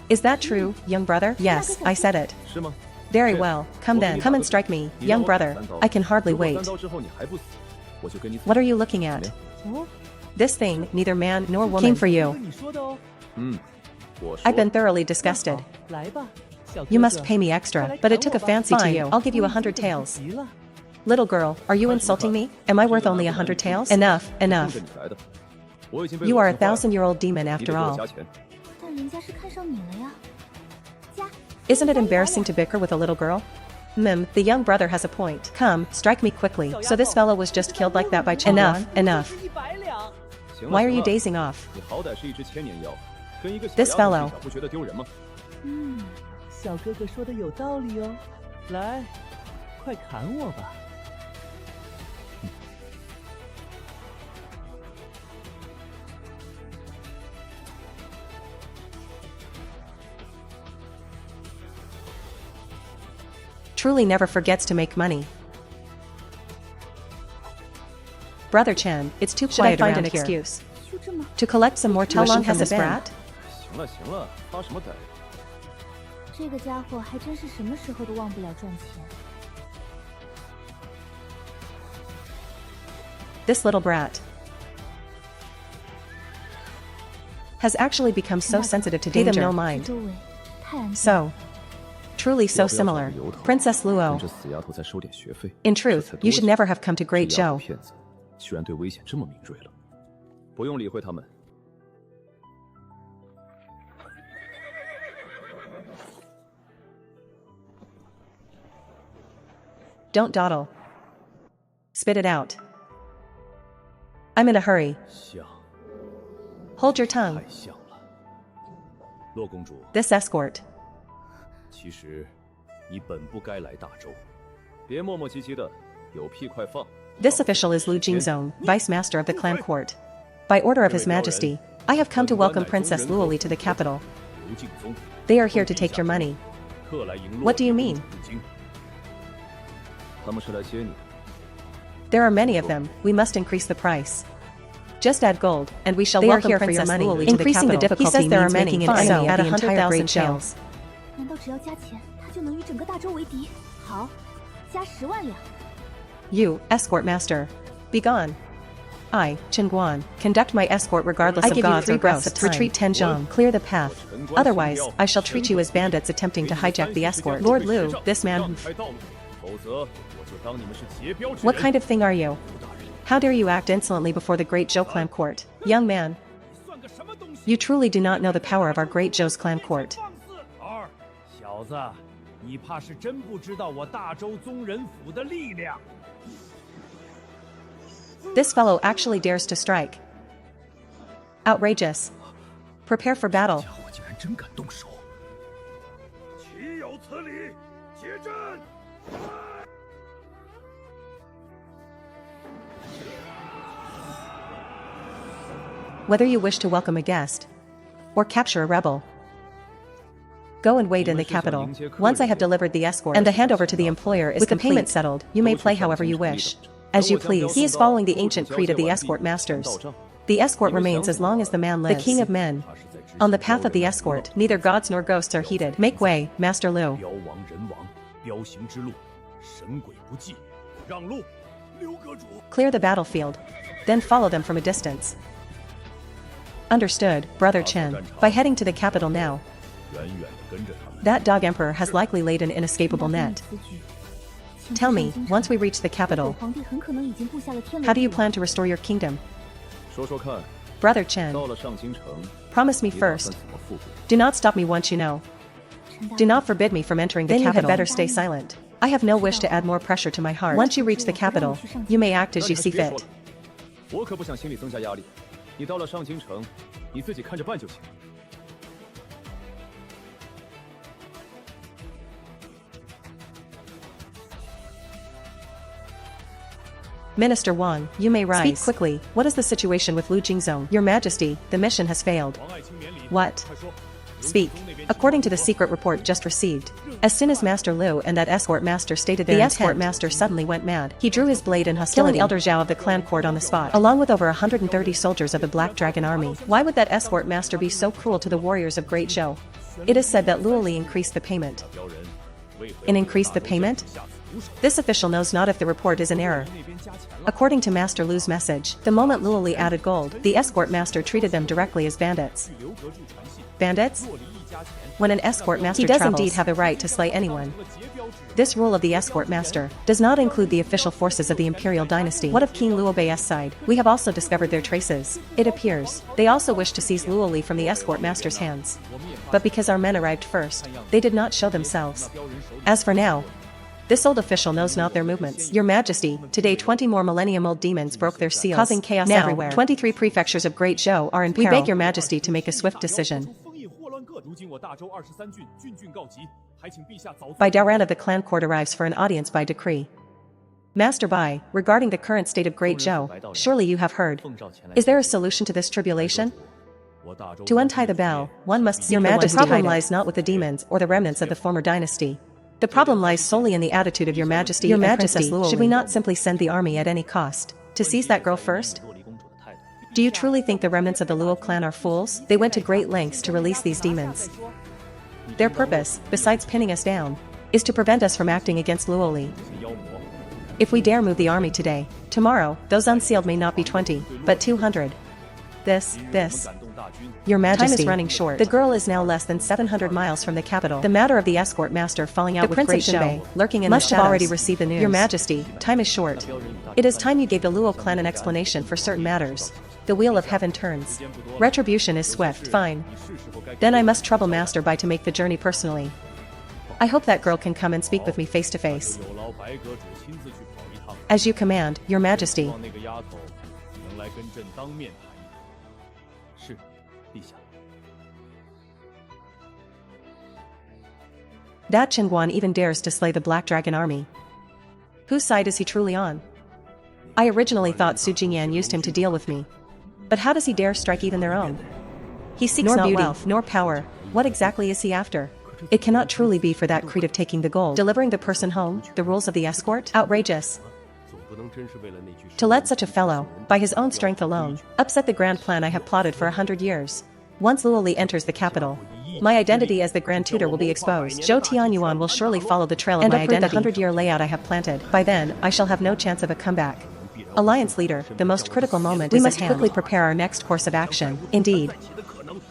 影 Is that true, young brother? Yes, I said it. 是吗？ Very well, come then, come and strike me, 你让 young 我砍 brother. 3刀 I can hardly 如果 wait. 3刀之后你还不死，我就跟你死。 What are you looking at? 哦， This thing, neither man nor 这 woman, came for 是 you. 你说的哦。嗯，我说 I've been thoroughly disgusted. 好来吧，小哥 You 哥 must pay me 快 extra, 来 but it 砍 took 我 a 吧 fancy to Fine, you. I'll give you 我已经 100 等不 tails. 及了 Little girl, are you insulting me? Am I worth only 100 taels? Enough, 冲 enough. 着你来的，我已经被 You 恶 are a 心坏了 1,000-year-old demon 你得 after 给我 all. 加钱。但人家是看上你了呀。加 Isn't it embarrassing to bicker with a little girl? The young brother has a point. Come, strike me quickly. So this fellow was just killed like that by chance. Enough, enough. 是100两。行了 Why are 行 you 了 dazing off? 你好歹是一只千年妖，跟一个小 This 丫头 fellow 计较不觉得丢人吗？嗯，小哥哥说的有道理哦。来，快砍我吧。 Truly never forgets to make money. Brother Chen, it's too quiet around here. Excuse 就这么， to collect some more tuition long from has this it been? brat? 行了行了，发什么呆？这个家伙还真是什么时候都忘不了赚钱。 This little brat has actually become so sensitive to Pay them danger. no mind. 周围太安静。 So, truly so 要不要找 similar. 个由头 Princess 跟 Luo. 这死丫头再收点学费。 In 这 truth, 才多 you should 久 never have come to Great 这丫头 Zhou. 骗子居然对危险这么敏锐了，不用理会他们。 Don't dawdle. Spit it out. I'm in a hurry. 像， Hold your tongue. 太像了。洛公主， This escort. 其实你本不该来大周，别磨磨唧唧的，有屁快放， This official is Lu Jingzong, Vice Master of the Clan Court. By order of His Majesty, I have come to welcome Princess Luoli to the capital. They are here to take your money. What do you mean? There are many of them, we must increase the price. Just add gold, and we shall welcome Princess Luoli to the capital. Increasing the difficulty he says there are many, fine, so at 100,000 shells. 难道只要加钱，他就能与整个大洲为敌？好，加10万两。 You, escort master. Be gone. I, Chen Guan, conduct my escort regardless of gods or ghosts. Retreat Tenjiang, clear the path. Otherwise, I shall treat you as bandits attempting to hijack the escort. Lord Lu, this man... What kind of thing are you? How dare you act insolently before the great Zhou clan court? Young man. You truly do not know the power of our great Zhou's clan court. 小子，你怕是真不知道我大周宗人府的力量。 This fellow actually dares to strike. Outrageous. Prepare for battle. 家伙竟然真敢动手！岂有此理！结阵！ Whether you wish to welcome a guest or capture a rebel, go and wait in the capital. Once I have delivered the escort and the handover to the employer is complete, with the payment settled, you may play however you wish. As you please. He is following the ancient creed of the escort masters. The escort remains as long as the man lives. The king of men. On the path of the escort, neither gods nor ghosts are heeded. Make way, Master Lu. 标王人王，彪行之路，神鬼不忌，让路，刘阁主。 Clear the battlefield. Then follow them from a distance. Understood, Brother Chen. By heading to the capital now. 远远地跟着他们。 That dog emperor has likely laid an inescapable net. Tell me, once we reach the capital, 皇帝很可能已经布下了天雷。 how do you plan to restore your kingdom? 说说看， Brother Chen, 到了上京城， promise me 你打算 first. 怎么复辟？ Do not stop me once you know. 陈大 Do not forbid me from entering the Then you had capital. better Better stay silent. I have no wish to add more pressure to my heart. Once you reach the capital, you may act as you see 别说 fit. 了，我可不想心里增加压力。你到了上京城，你自己看着办就行。 Minister Wang, you may rise. Speak quickly. What is the situation with Lu Jingzong? Your Majesty, the mission has failed. 王爱卿免礼。 What? 快说。 Speak. According to the secret report just received, as soon as Master Lu and that escort master stated their intent, the escort master suddenly went mad. He drew his blade in hostility, killing Elder Zhao of the clan court on the spot, along with over 130 soldiers of the Black Dragon army. Why would that escort master be so cruel to the warriors of Great Zhou? It is said that Luoli increased the payment. 标人，为何 And increased the payment? 下此毒手？ This official knows not if the report is in error. 那边加钱了。 According to Master Lu's message, the moment Luoli added gold, the escort master treated them directly as bandits. 据刘阁主传信， Bandits? 若离一加钱， When an escort master does indeed have the right to slay anyone. 成了劫标之人。 This rule of the escort master does not include the official forces of the imperial dynasty. What of King Luobei's side? We have also discovered their traces. It appears they also wish to seize Luoli from the escort master's hands. But because our men arrived first, they did not show themselves. As for now, this old official knows not their movements. Your Majesty, today 20 more millennium-old demons broke their seals, causing chaos everywhere. 23 prefectures of Great Zhou are in peril. We beg your Majesty to make a swift decision. 封印祸乱各。如今我大周23郡，郡郡告急，还请陛下早。 By Daoran of the clan court arrives for an audience by decree. Master Bai, regarding the current state of Great Zhou, surely you have heard. Is there a solution to this tribulation? 我大周 To untie the bell, one must seek. Your Majesty, the problem lies not with the demons or the remnants of the former dynasty. The problem lies solely in the attitude of your Majesty. Your Majesty, should we not simply send the army at any cost to seize that girl first? Do you truly think the remnants of the Luo clan are fools? They went to great lengths to release these demons. Their purpose, besides pinning us down, is to prevent us from acting against Luoli. 妖魔， If we dare move the army today, tomorrow, those unsealed may not be 20, but 200. This. 感动大军。 Your Majesty, time is running short. The girl is now less than 700 miles from the capital. The matter of the escort master falling out with Great Zhou, lurking in must have already received the news. Your Majesty, time is short. It is time you gave the Luo clan an explanation for certain matters. The wheel of heaven turns. Retribution is swift. Fine. Then I must trouble Master Bai to make the journey personally. I hope that girl can come and speak with me face to face. 有劳白阁主亲自去跑一趟， As you command, Your 希 Majesty. 望那个丫头能来跟朕当面谈一谈。是，陛下。 That Chen Guan even dares to slay the Black Dragon army. Whose side is he truly on? I originally thought Su Jingyan used him to deal with me. But how does he dare strike even their own? He seeks nor beauty, wealth, nor power. What exactly is he after? It cannot truly be for that creed of taking the gold. Delivering the person home, the rules of the escort? Outrageous. To let such a fellow, by his own strength alone, upset the grand plan I have plotted for 100 years. Once Luo Li enters the capital, my identity as the Grand Tutor will be exposed. Zhou Tianyuan will surely follow the trail of my identity. The 100-year layout I have planted. By then, I shall have no chance of a comeback. Alliance leader, the most critical moment is at hand. We must quickly prepare our next course of action. Indeed.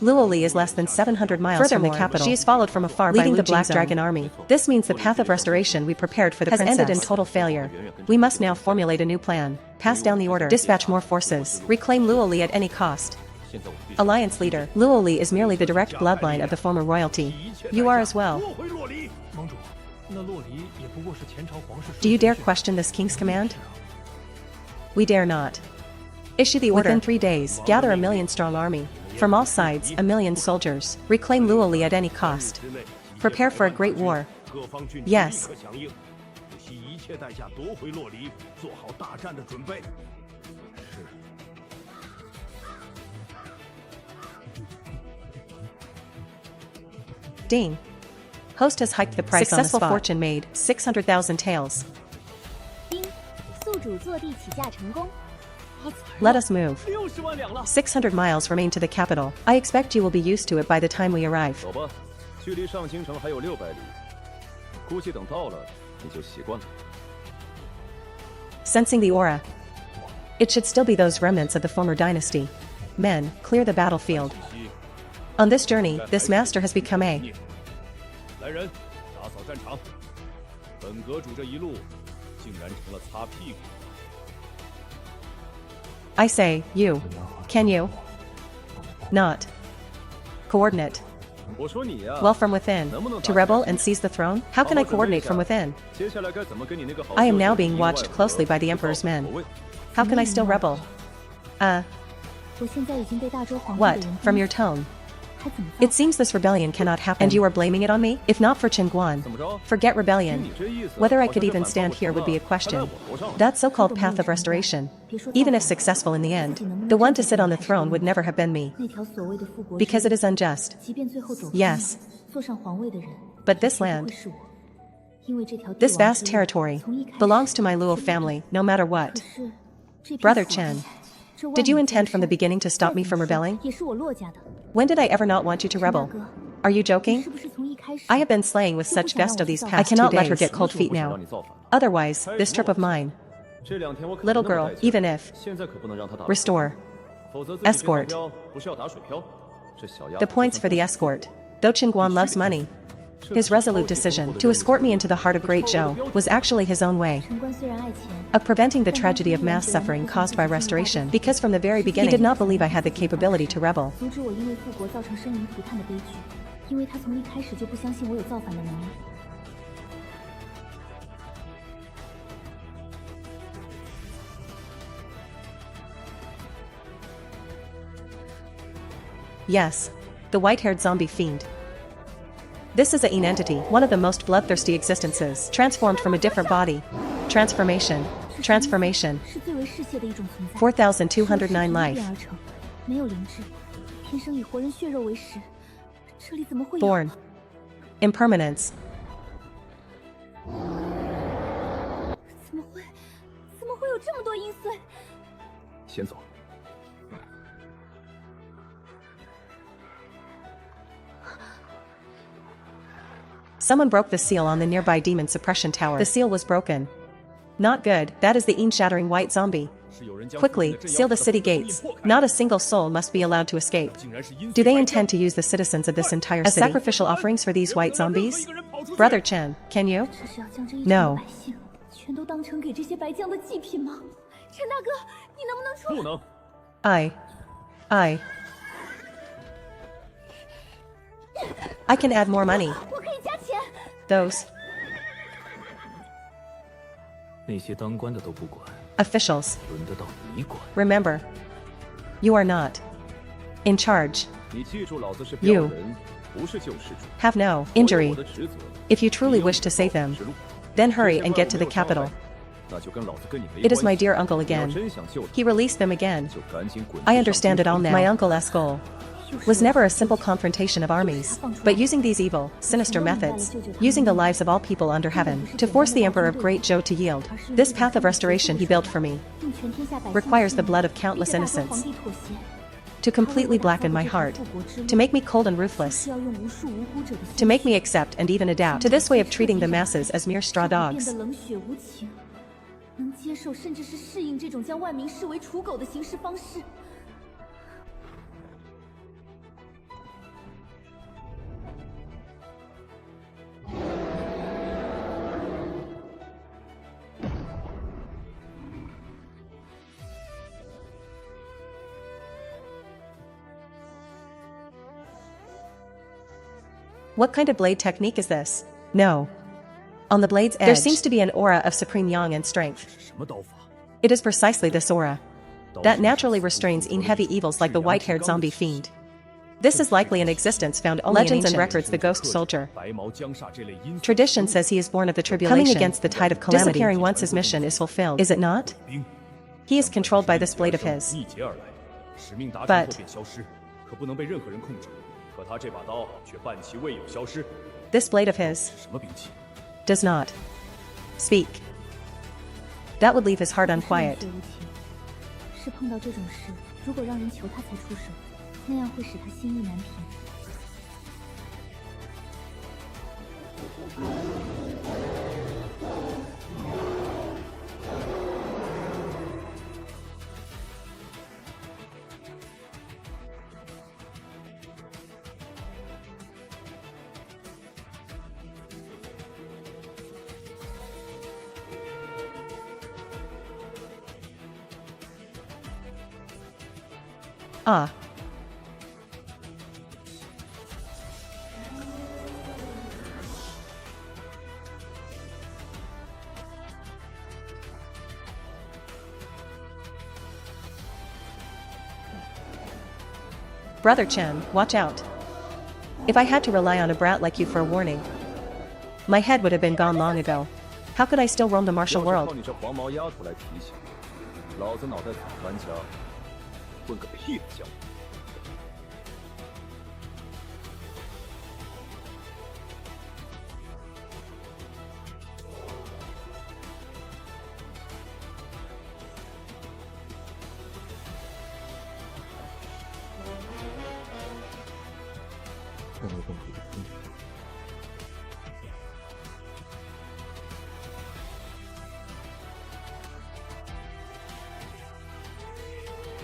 Luo Li is less than 700 miles from the capital. She is followed from afar leading the Black Dragon army. This means the path of restoration we prepared for the princess has ended in total failure. We must now formulate a new plan. Pass down the order. Dispatch more forces. Reclaim Luo Li at any cost. Alliance leader, Luo Li is merely the direct bloodline of the former royalty. You are as well. Do you dare question this king's command? We dare not. Issue the order. Within 3 days, gather a 1,000,000-strong army. From all sides, 1,000,000 soldiers. Reclaim Luo Li at any cost. Prepare for a great war. Yes. Ding. Host has hiked the price. Successful fortune made, 600,000 taels. Let us move. 600 miles remain to the capital. I expect you will be used to it by the time we arrive. Sensing the aura. It should still be those remnants of the former dynasty. Men, clear the battlefield. On this journey, this master has become a... I say, you. Can you? Not. Coordinate. Well, from within. To rebel and seize the throne? How can I coordinate from within? I am now being watched closely by the Emperor's men. How can I still rebel? What, from your tone? It seems this rebellion cannot happen. And you are blaming it on me? If not for Qin Guan, forget rebellion. Whether I could even stand here would be a question. That so-called path of restoration, even if successful in the end, the one to sit on the throne would never have been me. Because it is unjust. Yes. But this land, this vast territory, belongs to my Luo family, no matter what. Brother Chen, did you intend from the beginning to stop me from rebelling? When did I ever not want you to rebel? Are you joking? I have been slaying with such gusto these past 2 days. I cannot let her get cold feet now. Otherwise, this trip of mine. Little girl, even if... Restore. Escort. The points for the escort. Though Qin Guan loves money, his resolute decision to escort me into the heart of Great Zhou was actually his own way of preventing the tragedy of mass suffering caused by restoration, because from the very beginning he did not believe I had the capability to rebel. Yes, the white-haired zombie fiend. This is a Yin entity, one of the most bloodthirsty existences, transformed from a different body. Transformation. Transformation. 4,209 life. Born. Impermanence. Someone broke the seal on the nearby demon suppression tower. The seal was broken. Not good, that is the Yin-shattering white zombie. Quickly, seal the city gates. Not a single soul must be allowed to escape. Do they intend to use the citizens of this entire city as sacrificial offerings for these white zombies? Brother Chen, can you? No. I can add more money. Those officials. Remember, you are not in charge. You have no injury. If you truly wish to save them, then hurry and get to the capital. It is my dear uncle again. He released them again. I understand it all now. My uncle Escort was never a simple confrontation of armies, but using these evil, sinister methods, using the lives of all people under heaven, to force the Emperor of Great Zhou to yield. This path of restoration he built for me requires the blood of countless innocents to completely blacken my heart, to make me cold and ruthless, to make me accept and even adapt to this way of treating the masses as mere straw dogs. What kind of blade technique is this? No. On the blade's edge, there seems to be an aura of supreme yang and strength. It is precisely this aura that naturally restrains heavy evils like the white-haired zombie fiend. This is likely an existence found only in legends and records. The ghost soldier. Tradition says he is born of the tribulation, coming against the tide of calamity, disappearing once his mission is fulfilled. Is it not? He is controlled by this blade of his. But this blade of his does not speak. That would leave his heart unquiet. Ah. Brother Chen, watch out. If I had to rely on a brat like you for a warning, my head would have been gone long ago. How could I still roam the martial world?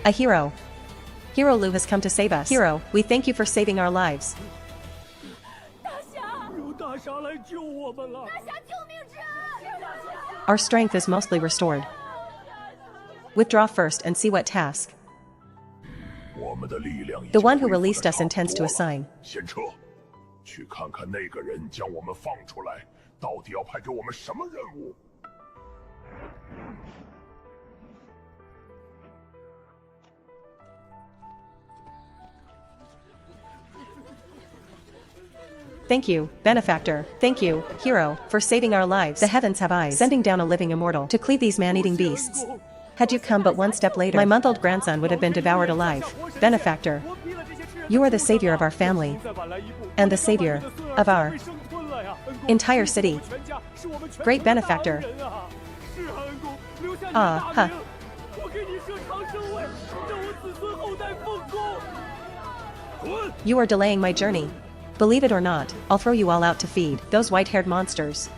A hero. Hero Lu has come to save us. Hero, we thank you for saving our lives. Our strength is mostly restored. Withdraw first and see what task the one who released us intends to assign. Thank you, benefactor. Thank you, hero, for saving our lives. The heavens have eyes, sending down a living immortal to cleave these man-eating beasts. Had you come but one step later, my month-old grandson would have been devoured alive. Benefactor, you are the savior of our family, and the savior of our entire city. Great benefactor. Ah, huh. You are delaying my journey. Believe it or not, I'll throw you all out to feed those white-haired monsters.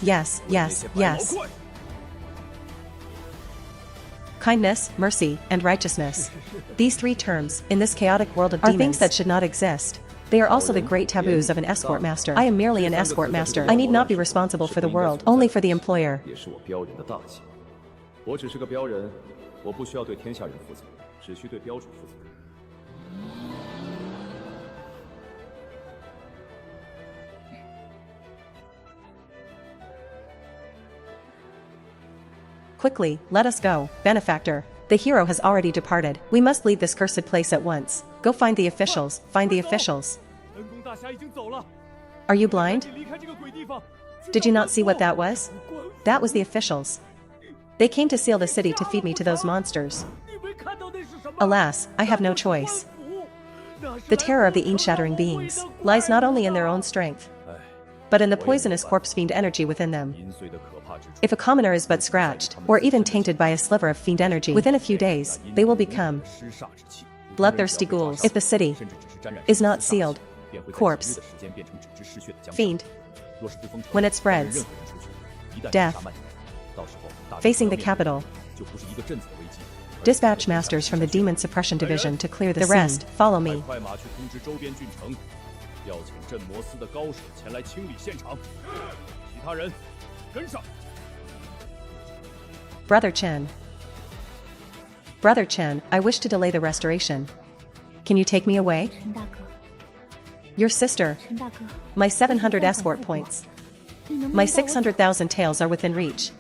Yes, yes, yes. Kindness, mercy, and righteousness. These three terms, in this chaotic world of demons, are things that should not exist. They are also the great taboos of an escort master. I am merely an escort master. I need not be responsible for the world, only for the employer. Quickly, let us go, benefactor. The hero has already departed. We must leave this cursed place at once. Go find the officials, find the officials. Are you blind? Did you not see what that was? That was the officials. They came to seal the city to feed me to those monsters. Alas, I have no choice. The terror of the ear-shattering beings lies not only in their own strength, but in the poisonous corpse fiend energy within them. If a commoner is but scratched, or even tainted by a sliver of fiend energy, within a few days, they will become bloodthirsty ghouls. If the city is not sealed, corpse, fiend, when it spreads, death, facing the capital, dispatch masters from the Demon Suppression Division to clear the rest. Follow me. Brother Chen. Brother Chen, I wish to delay the restoration. Can you take me away? Your sister. My 700 escort points. My 600,000 taels are within reach.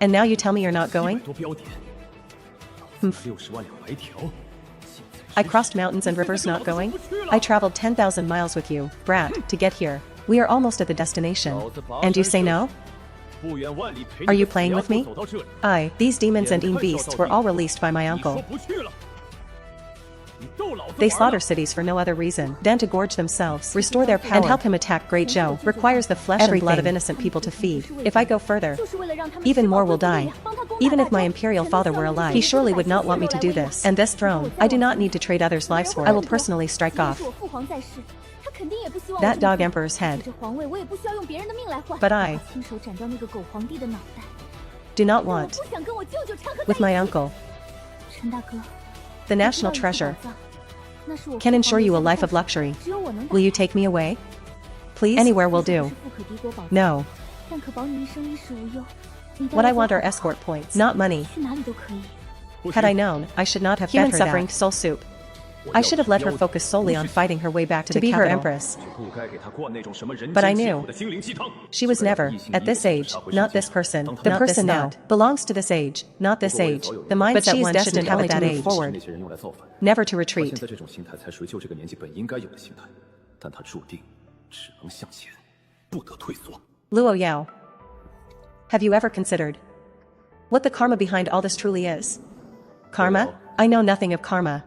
And now you tell me you're not going? I crossed mountains and rivers not going? I traveled 10,000 miles with you, brat, to get here. We are almost at the destination. And you say no? Are you playing with me? These demons and beasts were all released by my uncle. They slaughter cities for no other reason than to gorge themselves, restore their power, and help him attack Great Zhou. Requires the flesh and blood of innocent people to feed. If I go further, even more will die. Even if my imperial father were alive, he surely would not want me to do this. And this throne, I do not need to trade others' lives for it. I will personally strike off that dog emperor's head. But I do not want, with my uncle, the national treasure, can ensure you a life of luxury. Will you take me away? Please? Anywhere will do. No. What I want are escort points, not money. Had I known, I should not have human suffering soul soup. I should have let her focus solely on fighting her way back to the capital. Her empress. But I knew she was never, at this age, not this person. The person now belongs to this age, not this age. The mind that one destined only to move forward, never to retreat. Luo Yao, have you ever considered what the karma behind all this truly is? Karma? I know nothing of karma.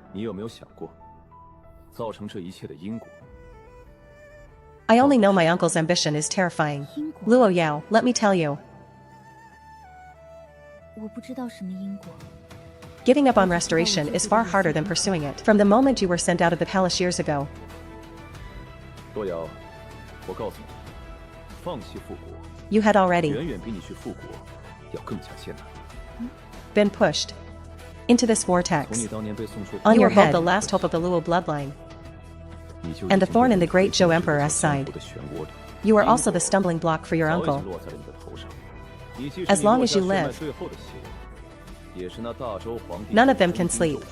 I only know my uncle's ambition is terrifying. Luo Yao, let me tell you. Giving up on restoration is far harder than pursuing it. From the moment you were sent out of the palace years ago. You had already been pushed into this vortex. On your head, the last hope of the Luo bloodline, and the thorn in the great Zhou Emperor's side. You are also the stumbling block for your uncle. As long as you live, none of them can sleep.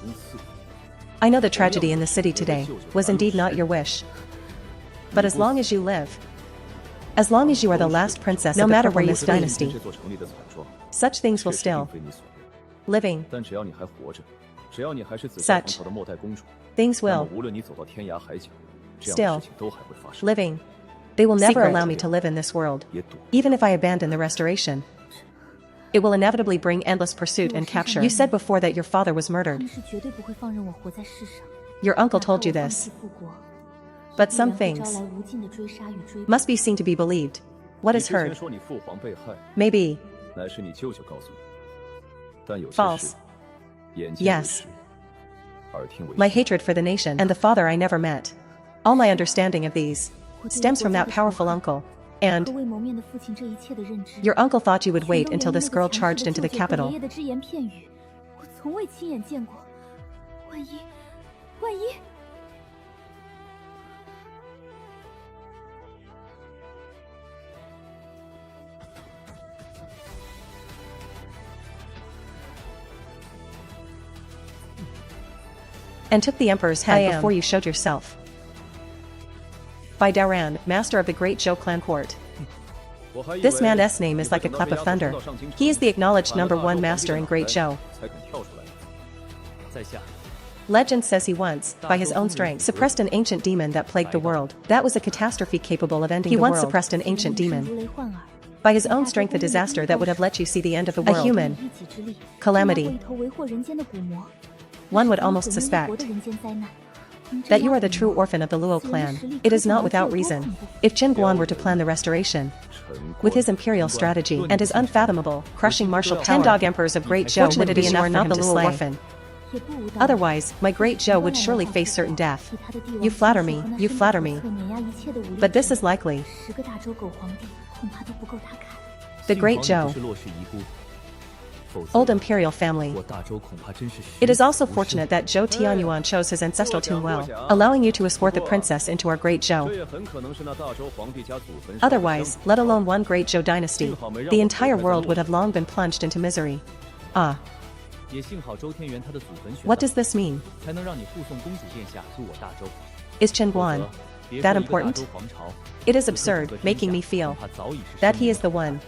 I know the tragedy in the city today was indeed not your wish. But as long as you live, as long as you are the last princess no matter where you dynasty, such things will still living. Such things will still living. They will never allow me to live in this world. Even if I abandon the restoration, it will inevitably bring endless pursuit and capture. You said before that your father was murdered. Your uncle told you this. But some things must be seen to be believed. What is heard may be false. Yes. My hatred for the nation and the father I never met. All my understanding of these stems from that powerful uncle. And your uncle thought you would wait until this girl charged into the capital. And took the emperor's head before you showed yourself. By Daoran, master of the great Zhou clan court. This man's name is like a clap of thunder. He is the acknowledged #1 master in Great Zhou. Legend says he once, by his own strength, suppressed an ancient demon that plagued the world. That was a catastrophe capable of ending the world. He once suppressed an ancient demon. By his own strength, a disaster that would have let you see the end of the world. A human calamity. One would almost suspect that you are the true orphan of the Luo clan. It is not without reason. If Qin Guan were to plan the restoration, with his imperial strategy and his unfathomable, crushing martial power, 10 dog emperors of Great Zhou would be enough not the Luo orphan. Otherwise, my Great Zhou would surely face certain death. You flatter me, you flatter me. But this is likely. The Great Zhou. Old imperial family. It is also fortunate that Zhou Tianyuan chose his ancestral tomb well, allowing you to escort the princess into our Great Zhou. Otherwise, let alone one Great Zhou dynasty, the entire world would have long been plunged into misery. Ah. What does this mean? Is Qin Guan that important? It is absurd, making me feel that he is the one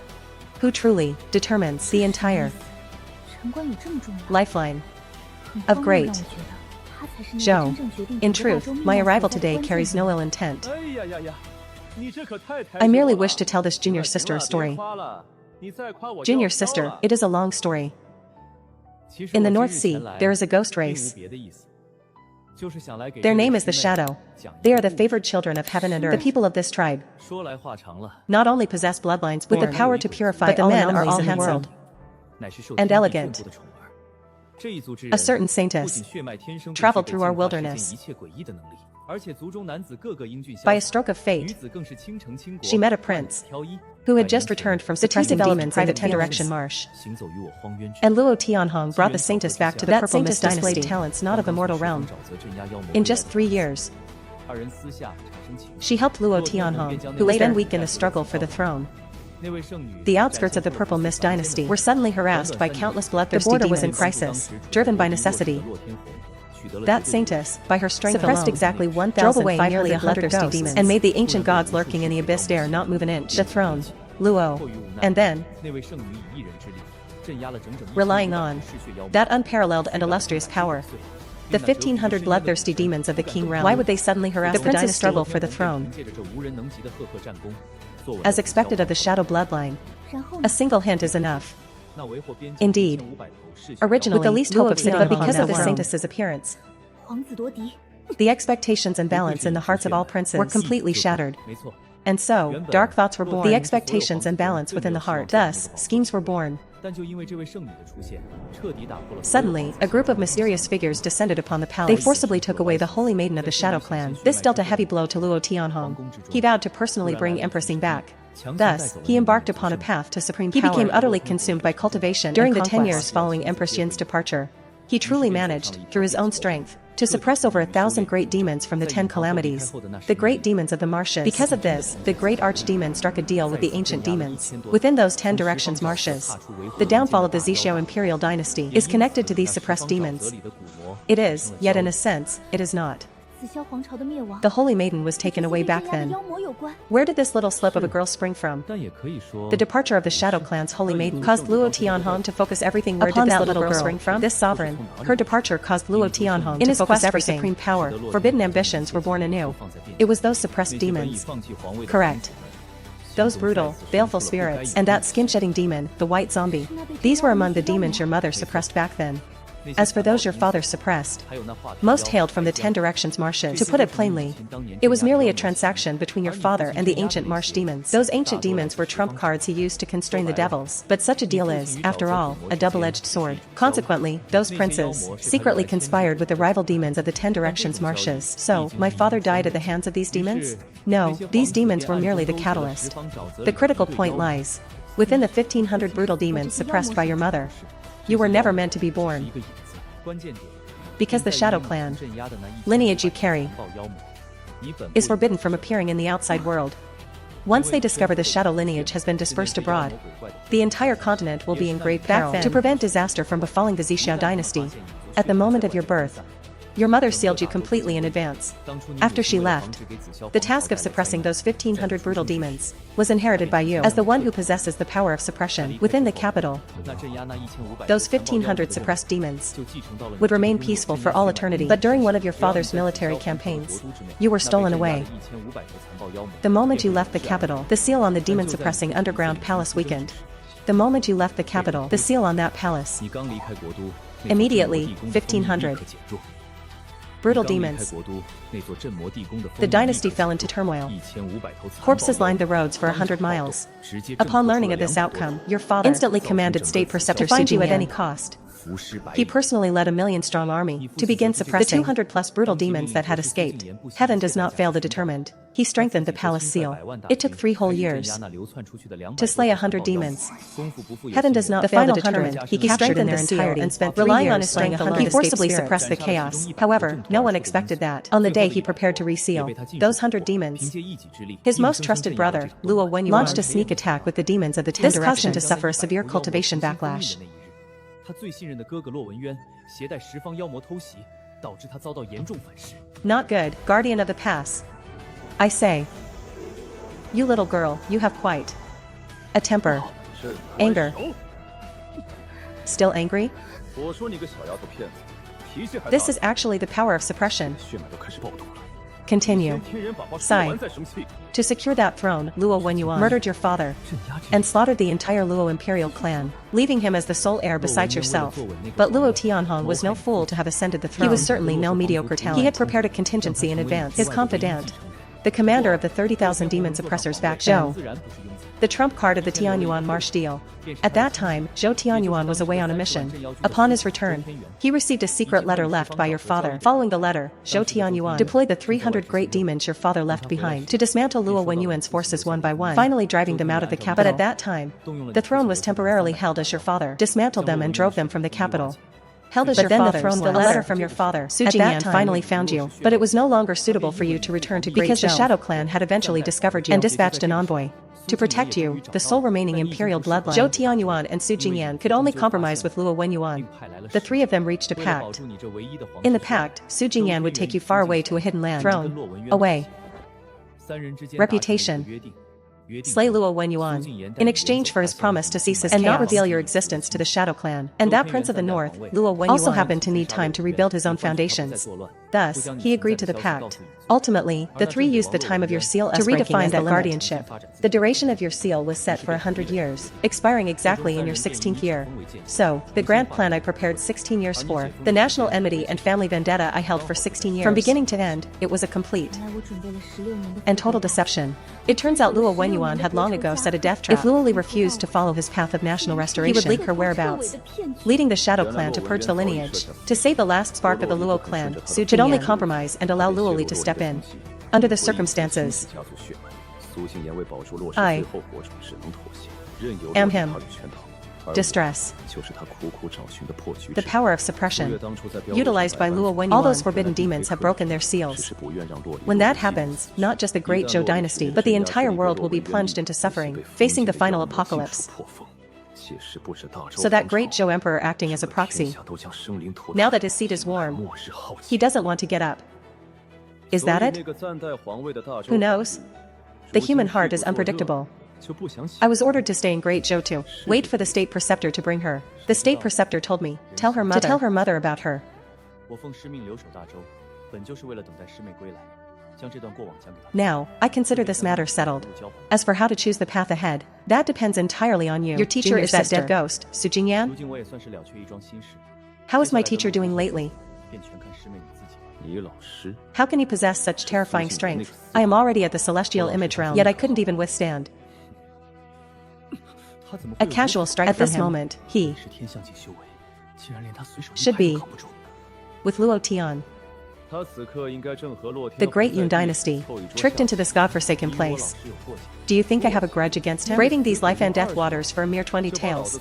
who truly determines the entire lifeline of Great Zhou. In truth, my arrival today carries no ill intent. I merely wish to tell this junior sister a story. Junior sister, it is a long story. In the North Sea, there is a ghost race. Their name is the Shadow. They are the favored children of heaven and earth. The people of this tribe not only possess bloodlines with the power to purify, but the men are all handsome and elegant. A certain saintess traveled through our wilderness. By a stroke of fate, she met a prince who had just returned from suppressing demons in the Ten Direction Marsh. And Luo Tianhong brought the saintess back to the Purple Mist Dynasty. Talents not of immortal realm. In just 3 years, she helped Luo Tianhong, who was then weak in the struggle for the throne. The outskirts of the Purple Mist Dynasty were suddenly harassed by countless bloodthirsty demons. The border was in crisis, driven by necessity. That saintess, by her strength suppressed exactly 1,500 drove away nearly 100 demons and made the ancient gods lurking in the abyss dare not move an inch. The throne, Luo, and then, relying on that unparalleled and illustrious power, the 1,500 bloodthirsty demons of the king realm. Why would they suddenly harass the prince's struggle for the throne? As expected of the Shadow bloodline, a single hint is enough. Indeed, originally, with the least hope of sitting, but because of the saintess's appearance, the expectations and balance in the hearts of all princes were completely shattered. And so, dark thoughts were born. The expectations and balance within the heart. Thus, schemes were born. Suddenly, a group of mysterious figures descended upon the palace. They forcibly took away the holy maiden of the Shadow clan. This dealt a heavy blow to Luo Tianhong. He vowed to personally bring Empress Ying back. Thus, he embarked upon a path to supreme power. He became utterly consumed by cultivation during the 10 years following Empress Yin's departure. He truly managed, through his own strength, to suppress over 1,000 great demons from the 10 calamities, the great demons of the marshes. Because of this, the great archdemon struck a deal with the ancient demons within those 10 directions marshes. The downfall of the Xixiao imperial dynasty is connected to these suppressed demons. It is, yet in a sense, it is not. The Holy Maiden was taken away back then. Where did this little slip of a girl spring from? The departure of the Shadow Clan's Holy Maiden caused Luo Tianhong to focus everything upon that little girl spring from. This sovereign, her departure caused Luo Tianhong in his quest for supreme power. Forbidden ambitions were born anew. It was those suppressed demons. Correct. Those brutal, baleful spirits, and that skin-shedding demon, the white zombie. These were among the demons your mother suppressed back then. As for those your father suppressed, most hailed from the 10 directions marshes. To put it plainly, it was merely a transaction between your father and the ancient marsh demons. Those ancient demons were trump cards he used to constrain the devils. But such a deal is, after all, a double-edged sword. Consequently, those princes secretly conspired with the rival demons of the 10 directions marshes. So, my father died at the hands of these demons? No, these demons were merely the catalyst. The critical point lies within the 1,500 brutal demons suppressed by your mother. You were never meant to be born. Because the Shadow Clan lineage you carry is forbidden from appearing in the outside world. Once they discover the Shadow lineage has been dispersed abroad, the entire continent will be in grave peril. To prevent disaster from befalling the Xixiao dynasty, at the moment of your birth, Your mother sealed you completely in advance. After she left, the task of suppressing those 1,500 brutal demons was inherited by you. As the one who possesses the power of suppression within the capital, those 1,500 suppressed demons would remain peaceful for all eternity. But during one of your father's military campaigns, you were stolen away. The moment you left the capital, the seal on the demon-suppressing underground palace weakened. The moment you left the capital, the seal on that palace. Immediately, 1,500 brutal demons. The dynasty fell into turmoil. Corpses lined the roads for 100 miles. Upon learning of this outcome, your father instantly commanded State Preceptor to find you at any cost. He personally led a 1,000,000-strong army to begin suppressing the 200-plus brutal demons that had escaped. Heaven does not fail the determined. He strengthened the palace seal. It took 3 whole years to slay 100 demons. Heaven does not fail the determined. He strengthened the seal and spent relying on his strength alone. He forcibly suppressed the chaos. However, no one expected that. On the day he prepared to reseal those 100 demons, his most trusted brother, Luo Wenyuan, launched a sneak attack with the demons of the 10 directions. This caused him to suffer a severe cultivation backlash. 他最信任的哥哥洛文渊携带10方妖魔偷袭，导致他遭到严重反噬。 Not good, guardian of the pass. I say. You little girl, you have quite a temper. Anger. Still angry? This is actually the power of suppression. Continue. Sigh. To secure that throne, Luo Wenyuan murdered your father and slaughtered the entire Luo imperial clan, leaving him as the sole heir besides yourself. But Luo Tianhong was no fool to have ascended the throne. He was certainly no mediocre talent. He had prepared a contingency in advance. His confidant, the commander of the 30,000 demon suppressors back Zhou, the trump card of the Tianyuan marsh deal. At that time, Zhou Tianyuan was away on a mission. Upon his return, he received a secret letter left by your father. Following the letter, Zhou Tianyuan deployed the 300 great demons your father left behind to dismantle Luo Wenyuan's forces one by one, finally driving them out of the capital. But at that time, the throne was temporarily held as your father dismantled them and drove them from the capital. Held as your father, the letter from your father, Su Jingyan, finally found you, but it was no longer suitable for you to return to Great Zhou, because the Shadow Clan had eventually discovered you and dispatched an envoy to protect you, the sole remaining imperial bloodline. Zhou Tianyuan and Su Jingyan could only compromise with Luo Wenyuan. The 3 of them reached a pact. In the pact, Su Jingyan would take you far away to a hidden land. Throne. Away. Reputation. Slay Luo Wenyuan, in exchange for his promise to cease his and not reveal your existence to the Shadow Clan. And that Prince of the North, Luo Wenyuan, also happened to need time to rebuild his own foundations. Thus, he agreed to the pact. Ultimately, the 3 used the time of your seal to redefine that guardianship. The duration of your seal was set for 100 years, expiring exactly in your 16th year. So, the grand plan I prepared 16 years for, the national enmity and family vendetta I held for 16 years. From beginning to end, it was a complete and total deception. It turns out Luo Wenyuan had long ago set a death trap. If Luo Li refused to follow his path of national restoration, he would leak her whereabouts, leading the Shadow Clan to purge the lineage. To save the last spark of the Luo clan, Su could only compromise and allow Luo Li to step in. Under the circumstances, I am him. Distress. The power of suppression, utilized by Luo Wenyuan. All those forbidden demons have broken their seals. When that happens, not just the Great Zhou dynasty, but the entire world will be plunged into suffering, facing the final apocalypse. So that Great Zhou Emperor acting as a proxy, now that his seat is warm, he doesn't want to get up. Is that it? Who knows? The human heart is unpredictable. I was ordered to stay in Great Zhou to wait for the State Preceptor to bring her. The State Preceptor told me, to tell her mother about her. Now, I consider this matter settled. As for how to choose the path ahead, that depends entirely on you. Your teacher is that dead ghost, Su Jingyan? How is my teacher doing lately? How can he possess such terrifying strength? I am already at the celestial image realm, yet I couldn't even withstand a casual strike at this moment. He should be with Luo Tian, the Great Yun dynasty, tricked into this godforsaken place. Do you think I have a grudge against him? Braving these life and death waters for a mere 20 taels.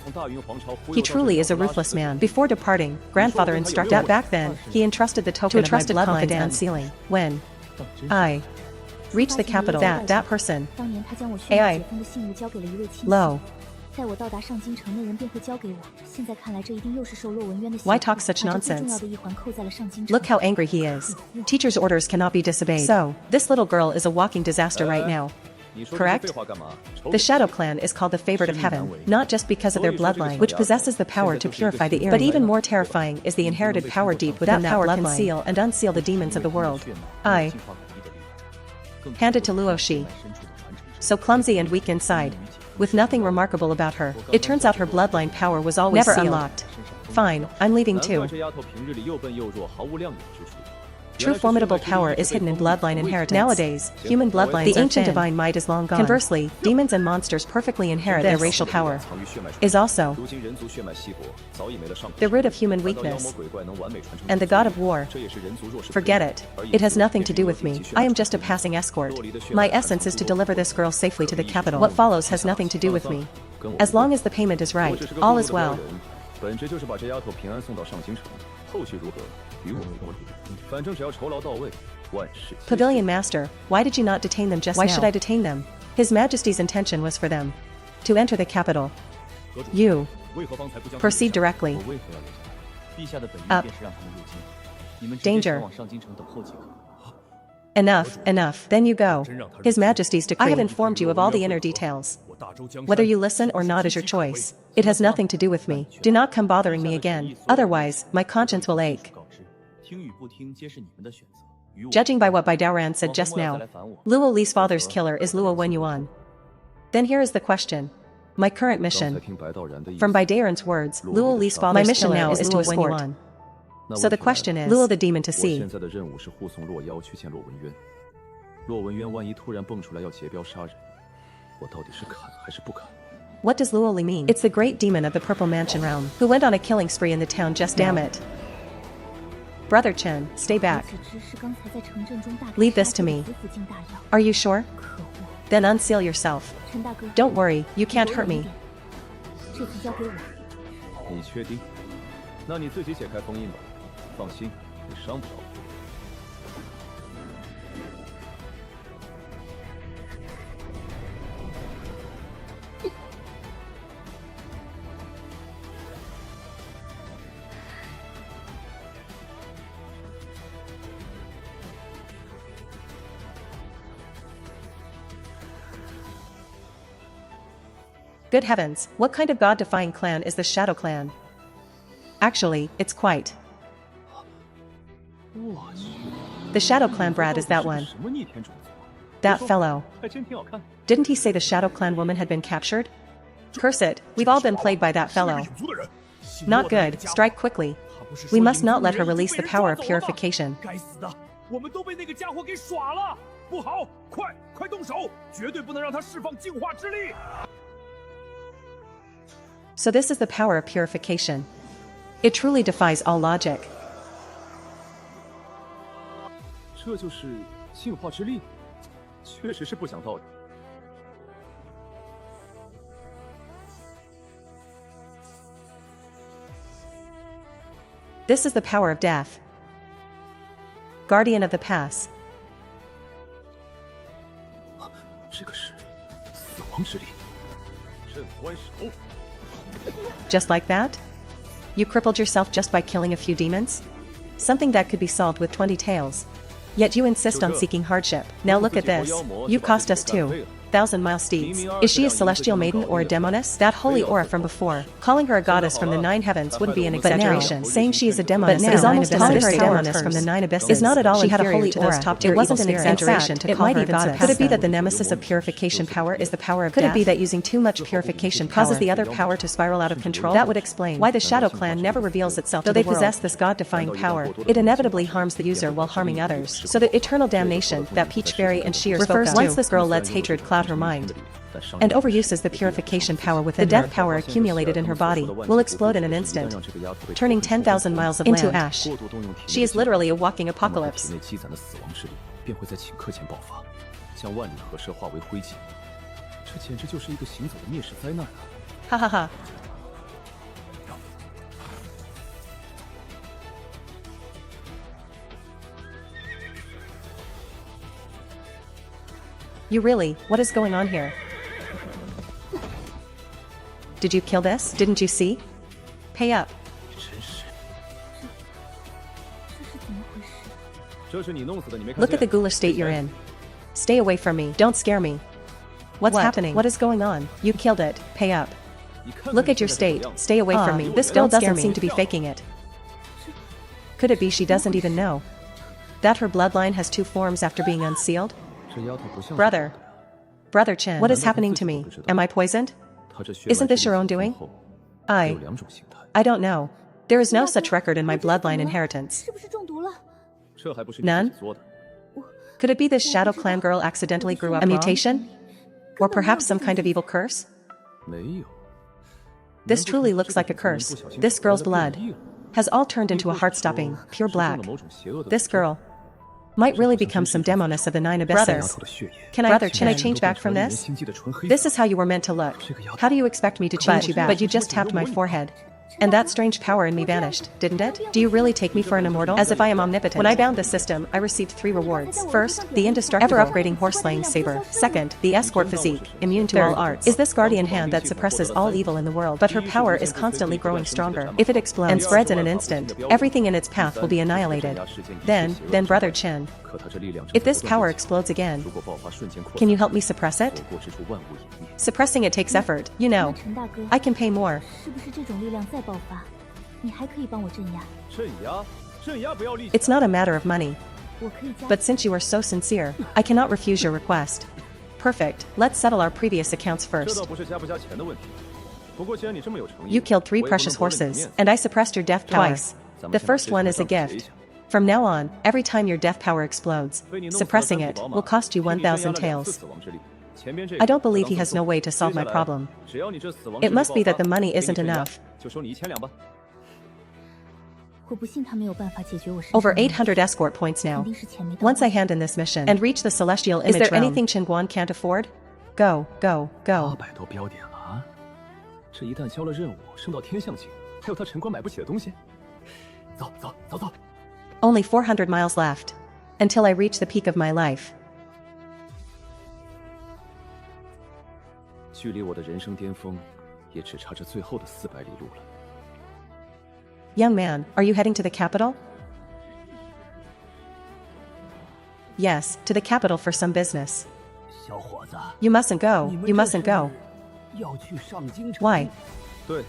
He truly is a ruthless man. Before departing, grandfather instructed that back then, he entrusted the token of my bloodline's unsealing. When I reached the capital, that person, AI, Lo, 待我到达上京城，那人便会交给我。现在看来，这一定又是受洛文渊的。 Why talk such 把这最重 nonsense? 要的一环扣在了上京城。 Look how angry he is. Teacher's orders cannot be disobeyed. So, this little girl is a walking disaster right now. Correct? The Shadow Clan is called the favorite of heaven, not just because of their bloodline, which possesses the power to purify the earth, but even more terrifying is the inherited power deep within that power can seal and unseal the demons of the world. Handed to Luoshi. So clumsy and weak inside. With nothing remarkable about her, it turns out her bloodline power was always never unlocked. Fine, I'm leaving too. True formidable power is hidden in bloodline inheritance. Nowadays, human bloodlines, the ancient divine might is long gone. Conversely, demons and monsters perfectly inherit their racial power. Is also the root of human weakness. And the god of war. Forget it. It has nothing to do with me. I am just a passing escort. My essence is to deliver this girl safely to the capital. What follows has nothing to do with me. As long as the payment is right, all is well. Pavilion Master, why did you not detain them just now? Why should I detain them? His Majesty's intention was for them to enter the capital. You proceed directly. Up. Danger. Enough, enough. Then you go. His Majesty's decree. I have informed you of all the inner details. Whether you listen or not is your choice. It has nothing to do with me. Do not come bothering me again. Otherwise, my conscience will ache. Judging by what Baidaoran said just now, Luo Li's father's killer is Luo Wenyuan. Then here is the question. My current mission. From Baidaoran's words, Luo Li's father's mission now is to escort. So the question is, Luo the demon to see. What does Luo Li mean? It's the great demon of the Purple Mansion realm, who went on a killing spree in the town just now. Damn it. Brother Chen, stay back. Leave this to me. Are you sure? Then unseal yourself. Don't worry, you can't hurt me. Good heavens, what kind of god-defying clan is the Shadow Clan? Actually, it's quite. The Shadow Clan brat is that one. That fellow. Didn't he say the Shadow Clan woman had been captured? Curse it, we've all been played by that fellow. Not good, strike quickly. We must not let her release the power of purification. So this is the power of purification. It truly defies all logic. This is the power of death. Guardian of the pass. Just like that? You crippled yourself just by killing a few demons? Something that could be solved with 20 tails. Yet you insist on seeking hardship. Now look at this. You cost us 2,000-mile steeds. Is she a celestial maiden or a demoness? That holy aura from before. Calling her a goddess from the 9 heavens wouldn't be an exaggeration. Saying she is a demoness is almost calling her a demoness from the 9 abysses. Is not at all she had a holy aura. It wasn't an exaggeration to call her a goddess. Could it be that the nemesis of purification power is the power of death? Could it be that using too much purification causes the other power to spiral out of control? That would explain why the Shadow Clan never reveals itself to the world. Though they possess this god-defying power, it inevitably harms the user while harming others. So the eternal damnation that Peach Fairy and Sheer spoke of. Once this girl lets hatred cloud her mind and overuses the purification power within the death power accumulated in her body will explode in an instant, turning 10,000 miles of land into ash. She is literally a walking apocalypse. Ha ha ha. You really, what is going on here? Did you kill this? Didn't you see? Pay up. 这是你弄死的，你没看见？ Look at the ghoulish state you're in. Stay away from me. Don't scare me. What's happening? What is going on? You killed it. Pay up. Look at your state. Stay away from me. This girl doesn't seem to be faking it. Could it be she doesn't even know that her bloodline has two forms after being unsealed? 这丫头不像是 Brother Chen, what is happening to me? Am I poisoned? 她这血脉 Isn't this your own 之力 doing? 丰厚 I 有两种形态， I don't know. There is no such record in my bloodline inheritance. 是不是中毒了？这还不是你 None? 自己做的？ Could it be this Shadow Clan girl accidentally grew up a mutation? Or perhaps some kind of evil curse? 没有。 This truly looks like a curse. This girl's blood has all turned into a heart-stopping, pure black. This girl might really become some demoness of the Nine Abysses. Can I change back from this? This is how you were meant to look. How do you expect me to change you back? But you just tapped my forehead. And that strange power in me vanished, didn't it? Do you really take me for an immortal? As if I am omnipotent. When I bound the system, I received 3 rewards. First, the indestructible, ever-upgrading horse-slaying saber. Second, the escort physique, immune to all arts. Is this guardian hand that suppresses all evil in the world, but her power is constantly growing stronger. If it explodes and spreads in an instant, everything in its path will be annihilated. Then Brother Chen, 可她这力量 if this power explodes again, 如果爆发瞬间扩 can 散， you help me suppress it? 火锅之处万物隐秘。 Suppressing it takes effort, you know. 陈大哥， I can pay more. 是不是这种力量再爆发，你还可以帮我镇压？镇压，镇压不要力气。 It's not a matter of money. 我可以加。 But since you are so sincere, I cannot refuse your request. Perfect. Let's settle our previous accounts 这 first. 倒不是加不加钱的问题。不过既然你这么有诚意， You killed 3 我也不能 precious 驳了你的 horses, 面子 and I suppressed your death power. Twice. 咱们 The 先把 first 这 one 场 is a 仗结一 gift. 下 From now on, every time your death power explodes, 被你弄死的 suppressing 三 it 匹宝马 will cost you 替你增加 1,000 了2次 tails. 死亡之力。前边这 I 个 don't believe 当 he has 做 no way to solve my 接下来 problem. 只要你这死亡 It 之力 must be that the 爆发 money 给你 isn't 镇压 enough. 就收你1000两吧。我不信他没有办法解决我身上 Over 的问题 800 escort points 肯 now. 定是钱没到 Once I 位 hand in this mission and reach the celestial image Is there realm, anything Qingguan can't afford? Go. 800多标点了啊！这一旦交了任务，升到天象境，还有他城关买不起的东西。走。 Only 400 miles left. Until I reach the peak of my life. 距离我的人生巅峰，也只差这最后的400里路了。 Young man, are you heading to the capital? Yes, to the capital for some business. 小伙子， You mustn't go. 你们 You 这 mustn't 是 go. 要去上京城 Why? 对，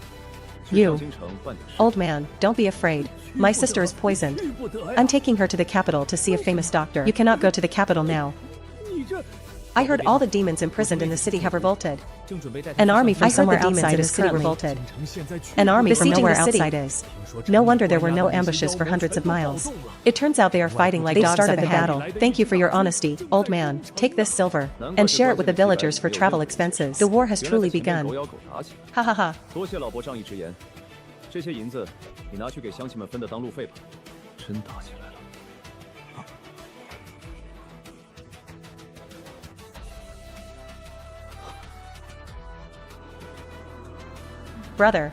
去 You. 上京城办点事。 Old man, don't be afraid. My sister is poisoned. 去不得呀 I'm taking her to the capital to see a famous doctor. You cannot go to the capital now. 你这 I heard all the demons imprisoned in the city have revolted. 正准备带 An army from somewhere somewhere outside the city revolted. 城现在去 An army from Besieging nowhere the city. outside is. No wonder there were no ambushes for hundreds of miles. It turns out they are fighting like dogs started the battle. Thank you for your honesty, old man. Take this silver and share it with the villagers for travel expenses. The war has 原来 truly 在前面 begun. 狗咬狗打起， Ha ha ha. 多谢老伯仗义直言。这些银子你拿去给乡亲们分的当路费吧。真打起来了。 Brother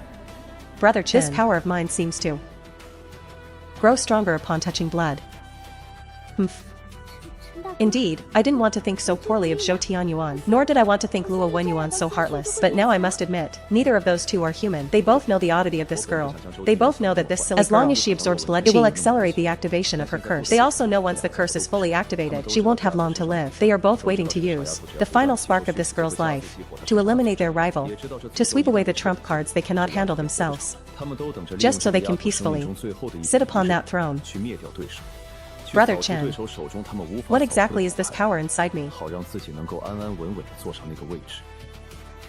Chen. This power of mine seems to grow stronger upon touching blood. Humph. 陈大哥， Indeed, I didn't want to think so poorly of Zhou Tianyuan, nor did I want to think Luo Wenyuan so heartless. But now I must admit, neither of those two are human. They both know the oddity of this girl. They both know that this silly as long as she absorbs blood, it will accelerate the activation of her curse. They also know once the curse is fully activated, she won't have long to live. They are both waiting to use the final spark of this girl's life to eliminate their rival, to sweep away the trump cards they cannot handle themselves, 他们都等着利用 just so 这个 they can 丫头生命 peacefully 中最后的一 sit 股 upon 力 that 量 throne. 去灭掉对手，去 Brother 扫去 Chen. 对手手中他们无法 What 扫 exactly 退 is this power inside me? 好让自己能够安安稳稳地坐上那个位置。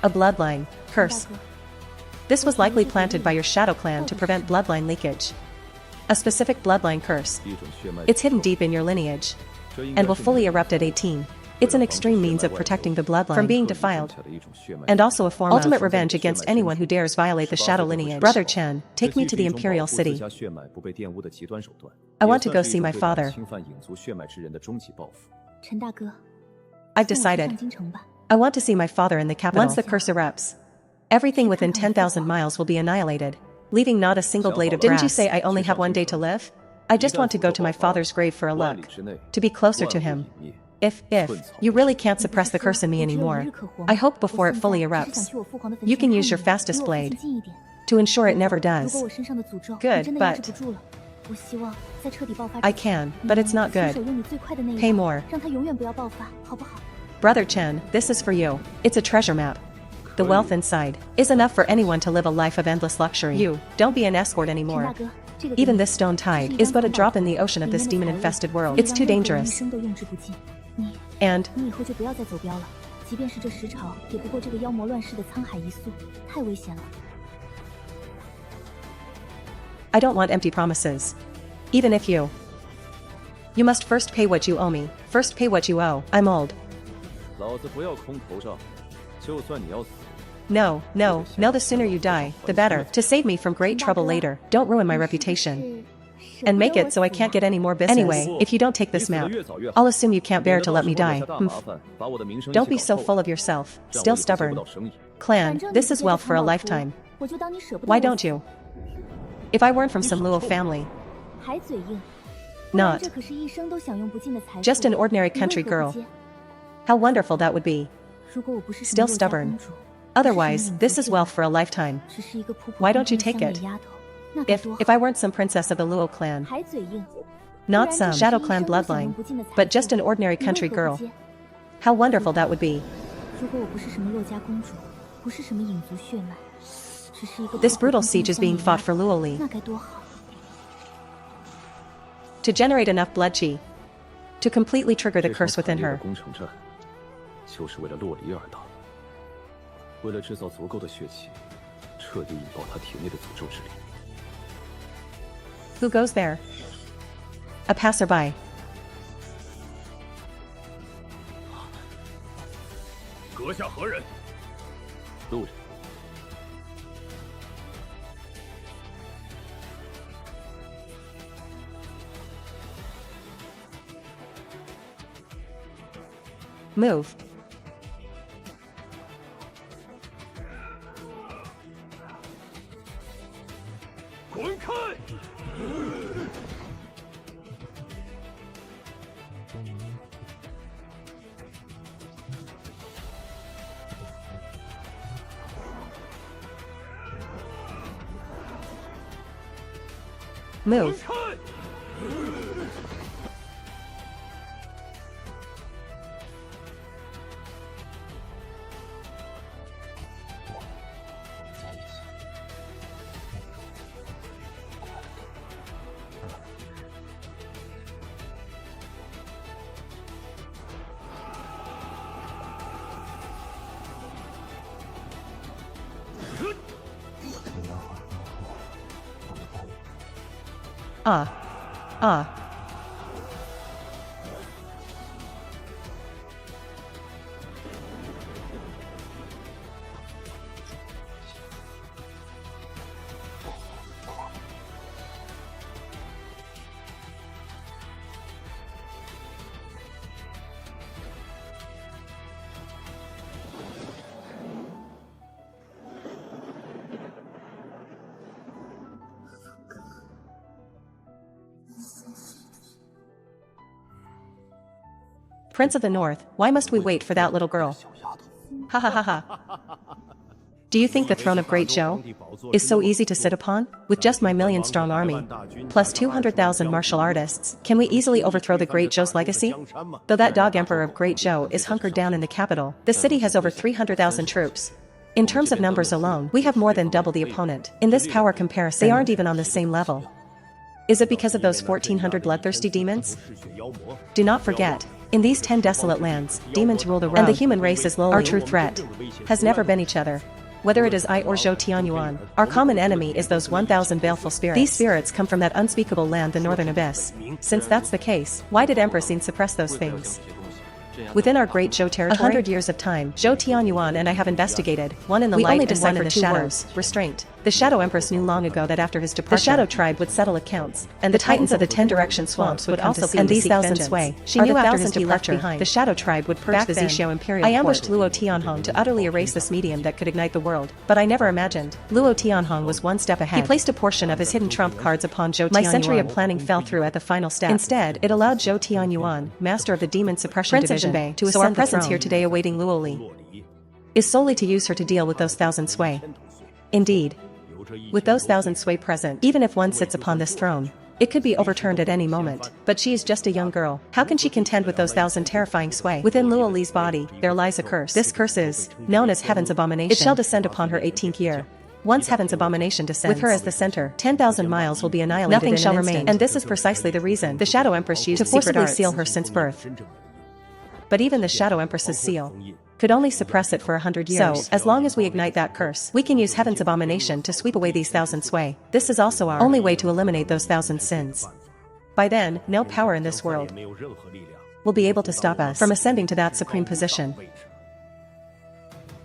A bloodline 陈大 curse. 哥， This was likely planted by your shadow clan to prevent bloodline leakage. A specific bloodline curse. 一种血脉 It's hidden deep in your lineage 这应该 and will 是 fully 你 erupt at 18. It's an extreme means of protecting the bloodline from being 刻意种 defiled, 下的一种血脉 and also a form of ultimate 的 revenge against anyone who dares violate the shadow lineage. Brother Chen, take me to the Imperial 自 City. 家血脉不被玷污的极端手段 I want to 也 go 算是 see 一 my 种对打 father. 侵犯影族血脉之人的终极报复。陈大哥， I've 送我去 decided. 上京城吧。 I want to see my father in the capital. Once the curse erupts, everything within 10,000 miles will be annihilated, leaving not a single blade of grass. Didn't you say I only have one day to live? I just want to go to my father's grave for a 万 look, 里之内 to be closer to 万物 him. 隐灭 If you really can't suppress the curse in me anymore, I hope before it fully erupts, you can use your fastest blade to ensure it never does. Good, but I can, but it's not good. Pay more. Brother Chen, this is for you. It's a treasure map. The wealth inside is enough for anyone to live a life of endless luxury. You, don't be an escort anymore. Even this stone tide is but a drop in the ocean of this demon-infested world. It's too dangerous. And I don't want empty promises. Even if you must first pay what you owe me. First pay what you owe. I'm old. No, the sooner you die, the better. To save me from great trouble later. Don't ruin my reputation. And make it so I can't get any more business. Anyway, if you don't take this map, I'll assume you can't bear to let me die. Don't be so full of yourself. Still stubborn. Clan, this is wealth for a lifetime. Why don't you? If I weren't from some Luo family. Not just an ordinary country girl. How wonderful that would be. Still stubborn. Otherwise, this is wealth for a lifetime. Why don't you take it? If I weren't some princess of the Luo clan. Not some Shadow Clan bloodline, but just an ordinary country girl. How wonderful that would be. This brutal siege is being fought for Luo Li. To generate enough blood chi to completely trigger the curse within her. Who goes there? A passerby. Move. Move. Prince of the North, why must we wait for that little girl? Ha ha ha ha. Do you think the throne of Great Zhou is so easy to sit upon? With just my million-strong army, plus 200,000 martial artists, can we easily overthrow the Great Zhou's legacy? Though that dog emperor of Great Zhou is hunkered down in the capital, the city has over 300,000 troops. In terms of numbers alone, we have more than double the opponent. In this power comparison, they aren't even on the same level. Is it because of those 1,400 bloodthirsty demons? Do not forget, in these 10 desolate lands, demons rule the road, and the human race is lowly. Our true threat has never been each other. Whether it is I or Zhou Tianyuan, our common enemy is those 1,000 baleful spirits. These spirits come from that unspeakable land, the Northern Abyss. Since that's the case, why did Empress Xin suppress those things? Within our great Zhou territory, 100 years of time, Zhou Tianyuan and I have investigated, one in the light and one in the shadows. Restraint. The Shadow Empress knew long ago that after his departure, the Shadow Tribe would settle accounts, and the Titans of the 10 Direction Swamps would also come and these thousand sway. She knew after his departure, the Shadow Tribe would purge the Xianxia Imperial Court. I ambushed Luo Tianhong to utterly erase this medium that could ignite the world, but I never imagined. Luo Tianhong was one step ahead. He placed a portion of his hidden trump cards upon Zhou Tianyuan. My century of planning fell through at the final step. Instead, it allowed Zhou Tianyuan, master of the Demon Suppression Division, to ascend our presence here today awaiting Luo Li is solely to use her to deal with those thousand sway. Indeed. With those thousand sway present, even if one sits upon this throne, it could be overturned at any moment. But she is just a young girl. How can she contend with those thousand terrifying sway? Within Luo Li's body, there lies a curse. This curse is known as Heaven's Abomination. It shall descend upon her 18th year. Once Heaven's Abomination descends, with her as the center, 10,000 miles will be annihilated. Nothing shall remain. And this is precisely the reason the Shadow Empress used to forcibly seal her since birth. But even the Shadow Empress's seal could only suppress it for 100 years. So, as long as we ignite that curse, we can use Heaven's Abomination to sweep away these thousand sway. This is also our only way to eliminate those thousand sins. By then, no power in this world will be able to stop us from ascending to that supreme position.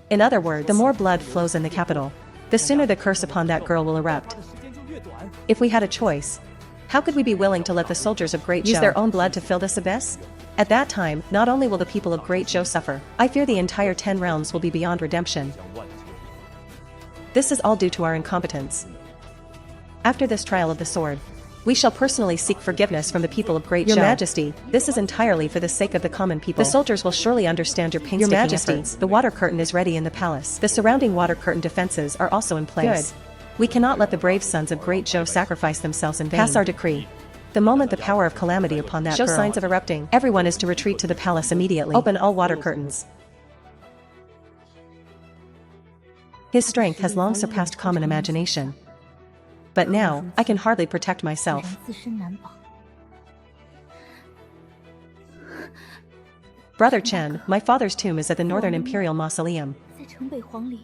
In other words, the more blood flows in the capital, the sooner the curse upon that girl will erupt. If we had a choice, how could we be willing to let the soldiers of Great Zhou use their own blood to fill this abyss? At that time, not only will the people of Great Zhou suffer, I fear the entire 10 realms will be beyond redemption. This is all due to our incompetence. After this trial of the sword, we shall personally seek forgiveness from the people of Great Zhou. Your Majesty, this is entirely for the sake of the common people. The soldiers will surely understand your painstaking efforts. The water curtain is ready in the palace. The surrounding water curtain defenses are also in place. Good. We cannot let the brave sons of Great Zhou sacrifice themselves in vain. Pass our decree. The moment the power of calamity upon that shows signs of erupting, everyone is to retreat to the palace immediately. Open all water curtains. His strength has long surpassed common imagination. But now, I can hardly protect myself. Brother Chen, my father's tomb is at the Northern Imperial Mausoleum.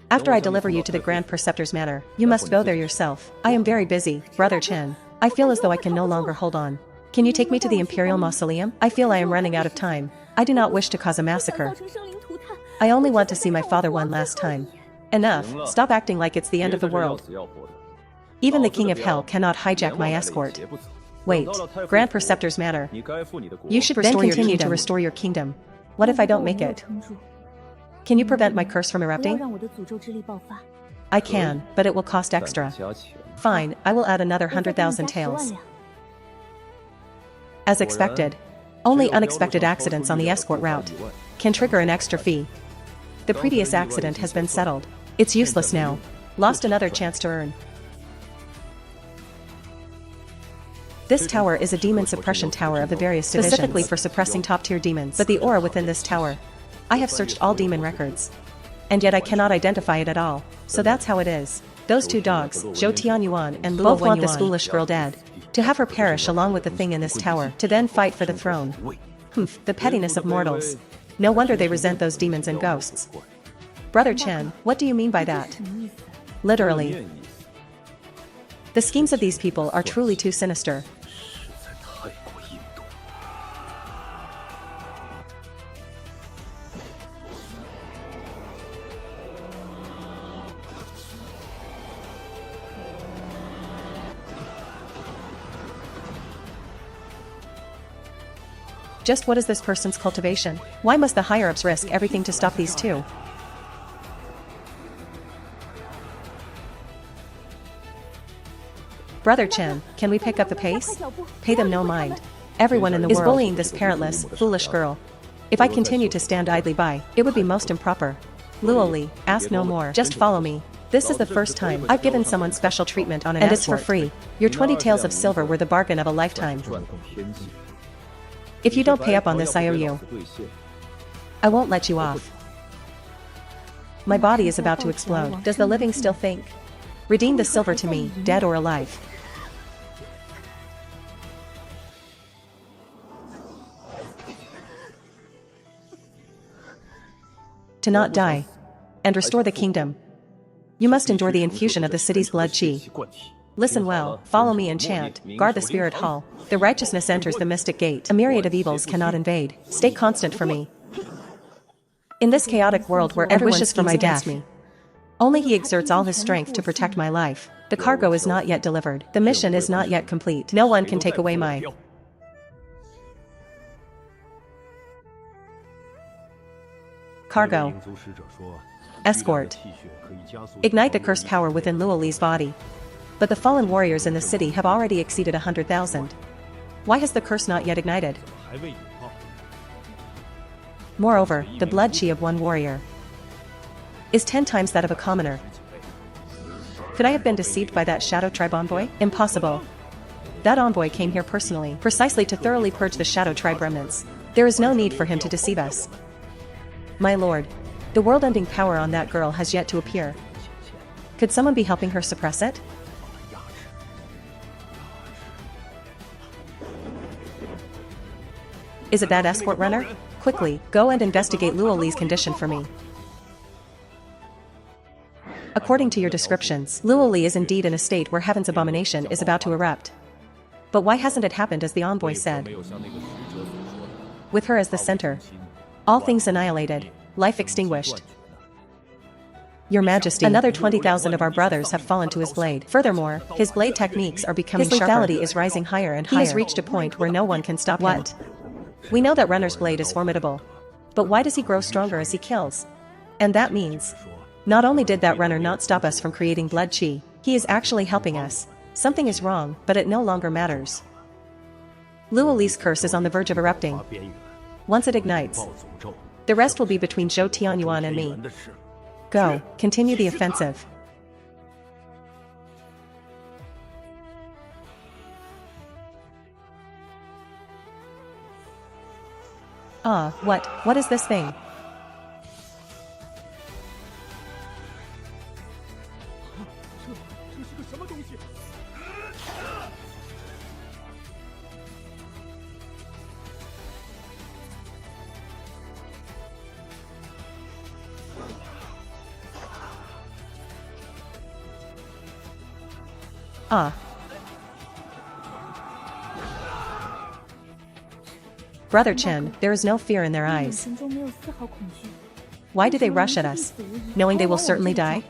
After I deliver you to the Grand Preceptor's manor, you must go there yourself. I am very busy, Brother Chen. I feel as though I can no longer hold on. Can you take me to the Imperial Mausoleum? I feel I am running out of time. I do not wish to cause a massacre. I only want to see my father one last time. Enough, stop acting like it's the end of the world. Even the King of Hell cannot hijack my escort. Wait, Grand Preceptor's manor. You should continue to restore your kingdom. What if I don't make it? Can you prevent my curse from erupting? I can, but it will cost extra. Fine, I will add another 100,000 taels. As expected, only unexpected accidents on the escort route can trigger an extra fee. The previous accident has been settled. It's useless now. Lost another chance to earn. This tower is a demon suppression tower of the various divisions, specifically for suppressing top-tier demons. But the aura within this tower, I have searched all demon records, and yet I cannot identify it at all. So that's how it is. Those two dogs, Zhou Tianyuan and Luo both want this foolish girl dead, to have her perish along with the thing in this tower, to then fight for the throne. The pettiness of mortals. No wonder they resent those demons and ghosts. Brother Chen, what do you mean by that? Literally. The schemes of these people are truly too sinister. Just what is this person's cultivation? Why must the higher-ups risk everything to stop these two? Brother Chen, can we pick up the pace? Pay them no mind. Everyone in the world is bullying this parentless, foolish girl. If I continue to stand idly by, it would be most improper. Luo Li, ask no more. Just follow me. This is the first time I've given someone special treatment on an escort. And it's for free. Your 20 taels of silver were the bargain of a lifetime. If you don't pay up on this, I owe you. I won't let you off. My body is about to explode. Does the living still think? Redeem the silver to me, dead or alive. To not die, and restore the kingdom, you must endure the infusion of the city's blood qi. Listen well, follow me and chant, guard the spirit hall. The righteousness enters the mystic gate. A myriad of evils cannot invade. Stay constant for me. In this chaotic world where everyone wishes for my death, Only he exerts all his strength to protect my life. The cargo is not yet delivered. The mission is not yet complete. No one can take away my cargo. Escort. Ignite the curse power within Luo Li's body. But the fallen warriors in the city have already exceeded 100,000. Why has the curse not yet ignited? Moreover, the blood chi of one warrior is 10 times that of a commoner. Could I have been deceived by that Shadow Tribe envoy? Impossible. That envoy came here personally, precisely to thoroughly purge the Shadow Tribe remnants. There is no need for him to deceive us. My lord, the world-ending power on that girl has yet to appear. Could someone be helping her suppress it? Is it that escort runner? Quickly, go and investigate Luo Li's condition for me. According to your descriptions, Luo Li is indeed in a state where heaven's abomination is about to erupt. But why hasn't it happened as the envoy said? With her as the center, all things annihilated, life extinguished. Your Majesty, another 20,000 of our brothers have fallen to his blade. Furthermore, his blade techniques are becoming sharper. His lethality is rising higher and higher. He has reached a point where no one can stop him. What? We know that Runner's blade is formidable. But why does he grow stronger as he kills? And that means, not only did that runner not stop us from creating blood chi, he is actually helping us. Something is wrong, but it no longer matters. Luo Li's curse is on the verge of erupting. Once it ignites, the rest will be between Zhou Tianyuan and me. Go, continue the offensive. What is this thing? Brother Chen, there is no fear in their eyes. Why do they rush at us, knowing they will certainly die?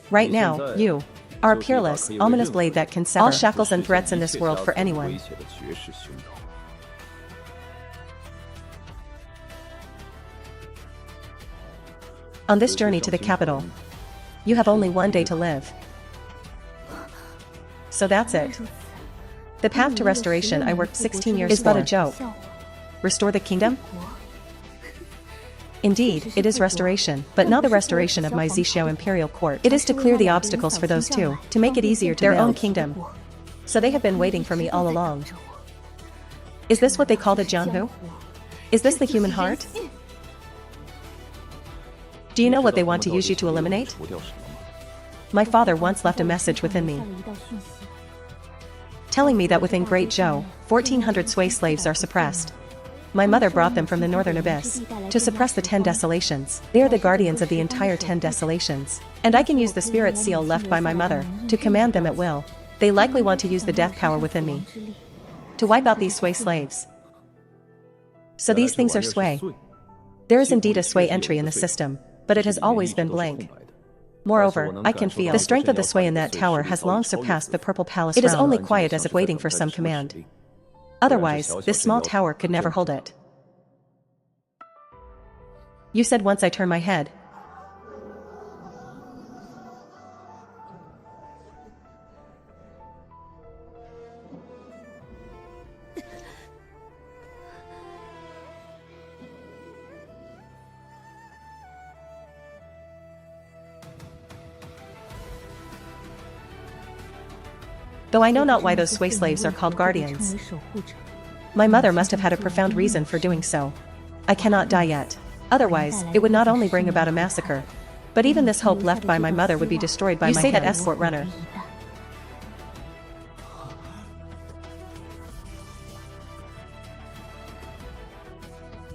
Right now, you are a peerless, ominous blade that can sever all shackles and threats in this world for anyone. On this journey to the capital, you have only one day to live. So that's it. The path to restoration I worked 16 years for is but a joke. Restore the kingdom? Indeed, it is restoration, but not the restoration of my Xixiao imperial court. It is to clear the obstacles for those two, to make it easier to their own kingdom. So they have been waiting for me all along. Is this what they call the Jianhu? Is this the human heart? Do you know what they want to use you to eliminate? My father once left a message within me, telling me that within Great Zhou, 1,400 sway slaves are suppressed. My mother brought them from the northern abyss to suppress the 10 desolations. They are the guardians of the entire 10 desolations. And I can use the spirit seal left by my mother to command them at will. They likely want to use the death power within me to wipe out these sway slaves. So these things are sway. There is indeed a sway entry in the system, but it has always been blank. Moreover, I can feel the strength of the sway in that tower has long surpassed the Purple Palace. It is only quiet as if waiting for some command. Otherwise, this small tower could never hold it. You said once I turn my head. Though I know not why those sway slaves are called guardians. My mother must have had a profound reason for doing so. I cannot die yet. Otherwise, it would not only bring about a massacre, but even this hope left by my mother would be destroyed by my hands. You say that escort runner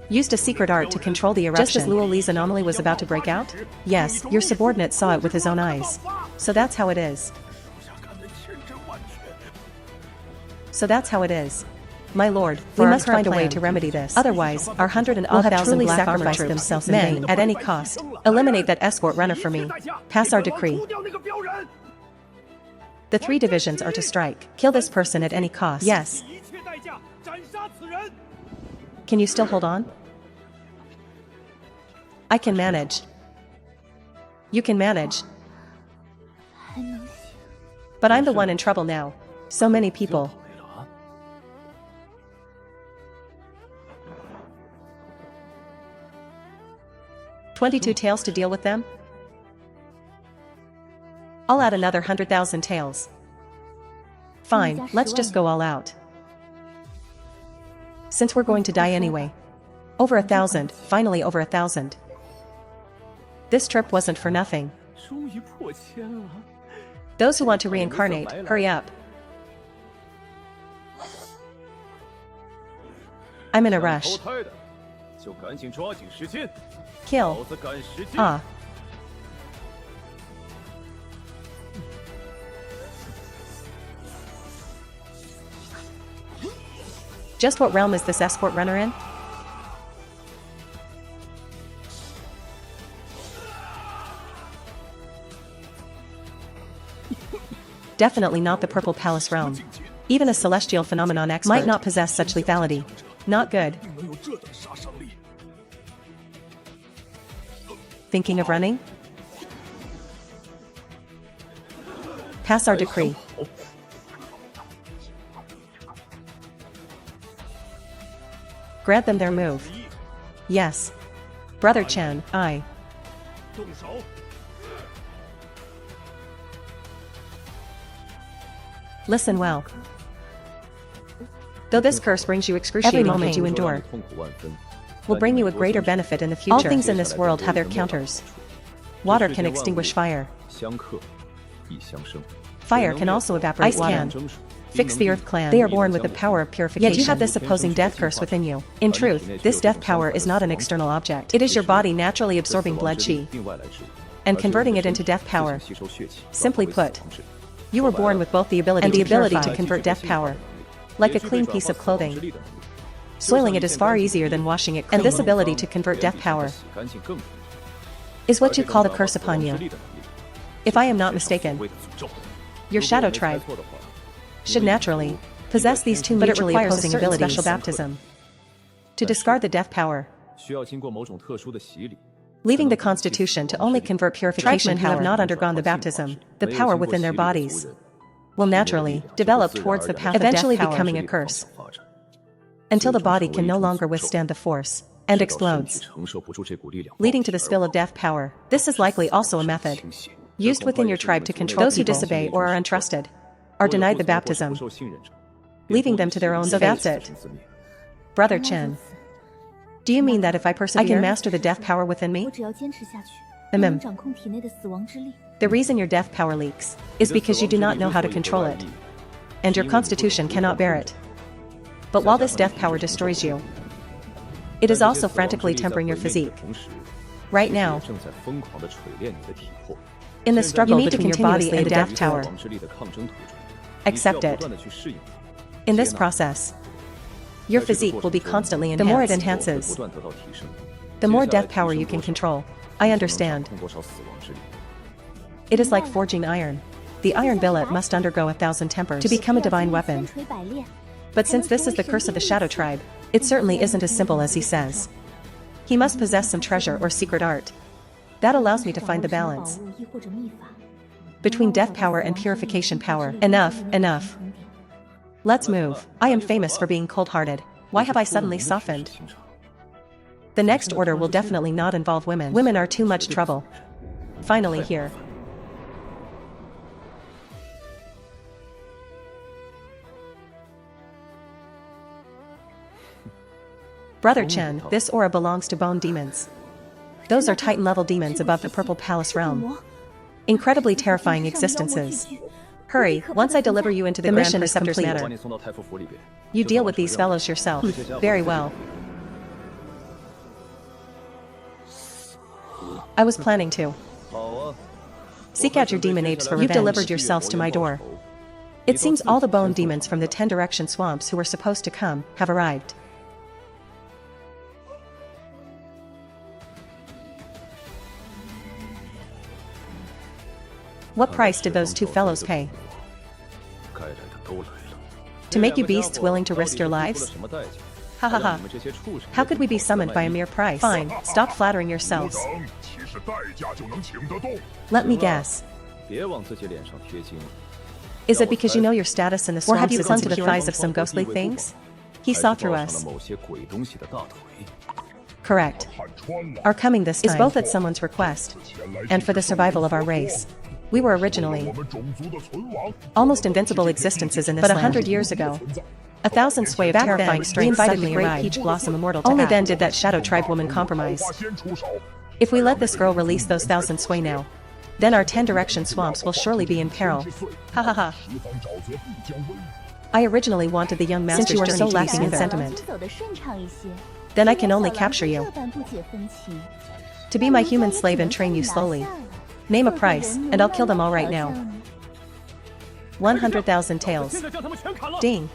used a secret art to control the eruption. Just as Luo Li's anomaly was about to break out? Yes, your subordinate saw it with his own eyes. So that's how it is. My lord, we must find a way to remedy this. Otherwise, our 100,000 black armor troops themselves in vain at any cost. Eliminate that escort runner for me. Pass our decree. The 3 divisions are to strike. Kill this person at any cost. Yes. Can you still hold on? I can manage. You can manage. But I'm the one in trouble now. So many people. "22 tails to deal with them? I'll add another 100,000 tails. Fine, let's just go all out. Since we're going to die anyway. Over 1,000, finally over 1,000. This trip wasn't for nothing. Those who want to reincarnate, hurry up. I'm in a rush. Kill. Ah. Just what realm is this escort runner in? Definitely not the Purple Palace realm. Even a celestial phenomenon expert might not possess such lethality. Not good. Thinking of running? Pass our decree. Grant them their move. Yes. Brother Chen, I. Listen well. Though this curse brings you excruciating pain, every moment you endure will bring you a greater benefit in the future. All things in this world have their counters. Water can extinguish fire. Fire can also evaporate water. Ice can fix the Earth Clan. They are born with the power of purification. Yet you have this opposing death curse within you. In truth, this death power is not an external object. It is your body naturally absorbing blood chi and converting it into death power. Simply put, you were born with both the ability to convert death power, like a clean piece of clothing. Soiling it is far easier than washing it clean. And this ability to convert death power is what you call the curse upon you. If I am not mistaken, your shadow tribe should naturally possess these two mutually opposing abilities. Special baptism to discard the death power, leaving the constitution to only convert purification power. Who have not undergone the baptism, the power within their bodies will naturally develop towards the path of eventually becoming a curse, until the body can no longer withstand the force and explodes, leading to the spill of death power. This is likely also a method used within your tribe to control those who disobey or are untrusted, are denied the baptism, leaving them to their own fate. So that's it. Brother Chen, do you mean that if I persevere, I can master the death power within me? The reason your death power leaks is because you do not know how to control it, and your constitution cannot bear it. But while this death power destroys you, it is also frantically tempering your physique. Right now, in the struggle between your body and the death power, accept it. In this process, your physique will be constantly enhanced. The more it enhances, the more death power you can control. I understand. It is like forging iron. The iron billet must undergo 1,000 tempers to become a divine weapon. But since this is the curse of the Shadow Tribe, it certainly isn't as simple as he says. He must possess some treasure or secret art that allows me to find the balance between death power and purification power. Enough, enough. Let's move. I am famous for being cold-hearted. Why have I suddenly softened? The next order will definitely not involve women. Women are too much trouble. Finally here. Brother Chen, this aura belongs to bone demons. Those are Titan-level demons above the Purple Palace realm. Incredibly terrifying existences. Hurry, once I deliver you into the mission is complete. You deal with these fellows yourself. Very well. I was planning to. Seek out your demon apes for revenge. You've delivered yourselves to my door. It seems all the bone demons from the 10 direction swamps who were supposed to come have arrived. What price did those two fellows pay? To make you beasts willing to risk your lives? Ha ha ha. How could we be summoned by a mere price? Fine, stop flattering yourselves. Let me guess. Is it because you know your status in the swamps? Or have you clung to the thighs of some ghostly things? He saw through us. Correct. Our coming this time is both at someone's request and for the survival of our race. We were originally almost invincible existences in this land. But 100 years ago, 1,000 sway of terrifying strength invited the great peach blossom immortal to Only then did that shadow tribe woman compromise. If we let this girl release those 1,000 sway now, then our 10 direction swamps will surely be in peril. Ha ha ha. I originally wanted the young master's journey so lacking in sentiment. Then I can only capture you. To be my human slave and train you slowly. Name a price, and I'll kill them all right now. 100,000 taels. Ding.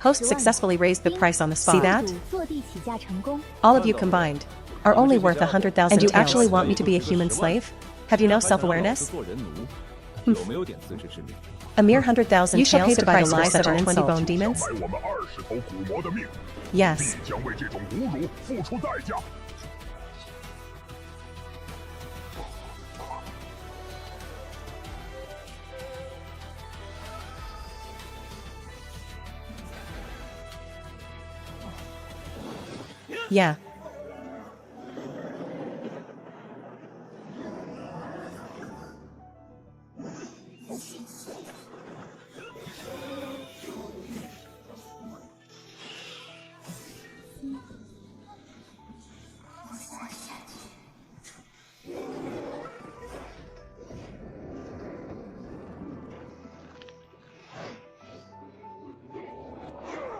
Host successfully raised the price on the spot. See that? All of you combined are only worth 100,000 taels. And you actually want me to be a human slave? Have you no self-awareness? A mere 100,000 taels shall pay the price for such an 20 bone demons? Yes. Yeah.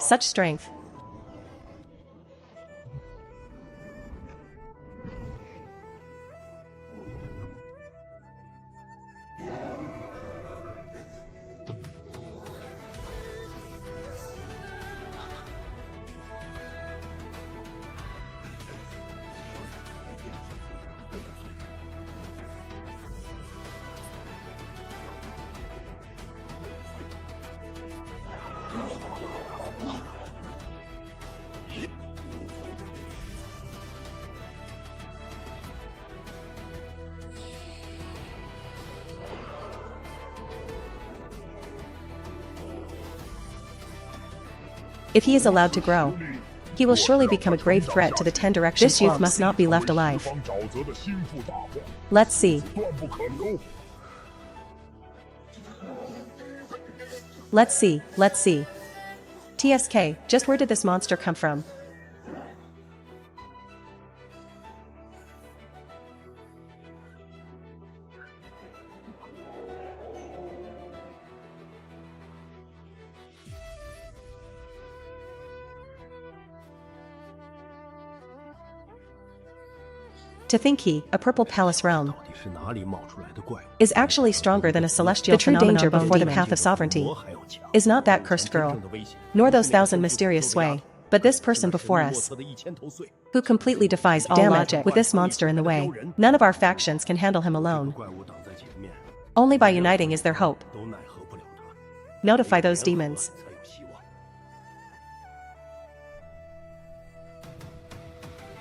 Such strength. If he is allowed to grow, he will surely become a grave threat to the 10 direction swamps. This youth must not be left alive. Let's see. Let's see, let's see. TSK, just where did this monster come from? To think he, a purple palace realm, is actually stronger than a celestial. The true danger before the path of sovereignty is not that cursed girl, nor those 1,000 mysterious sway, but this person before us, who completely defies all logic. With this monster in the way, none of our factions can handle him alone. Only by uniting is there hope. Notify those demons.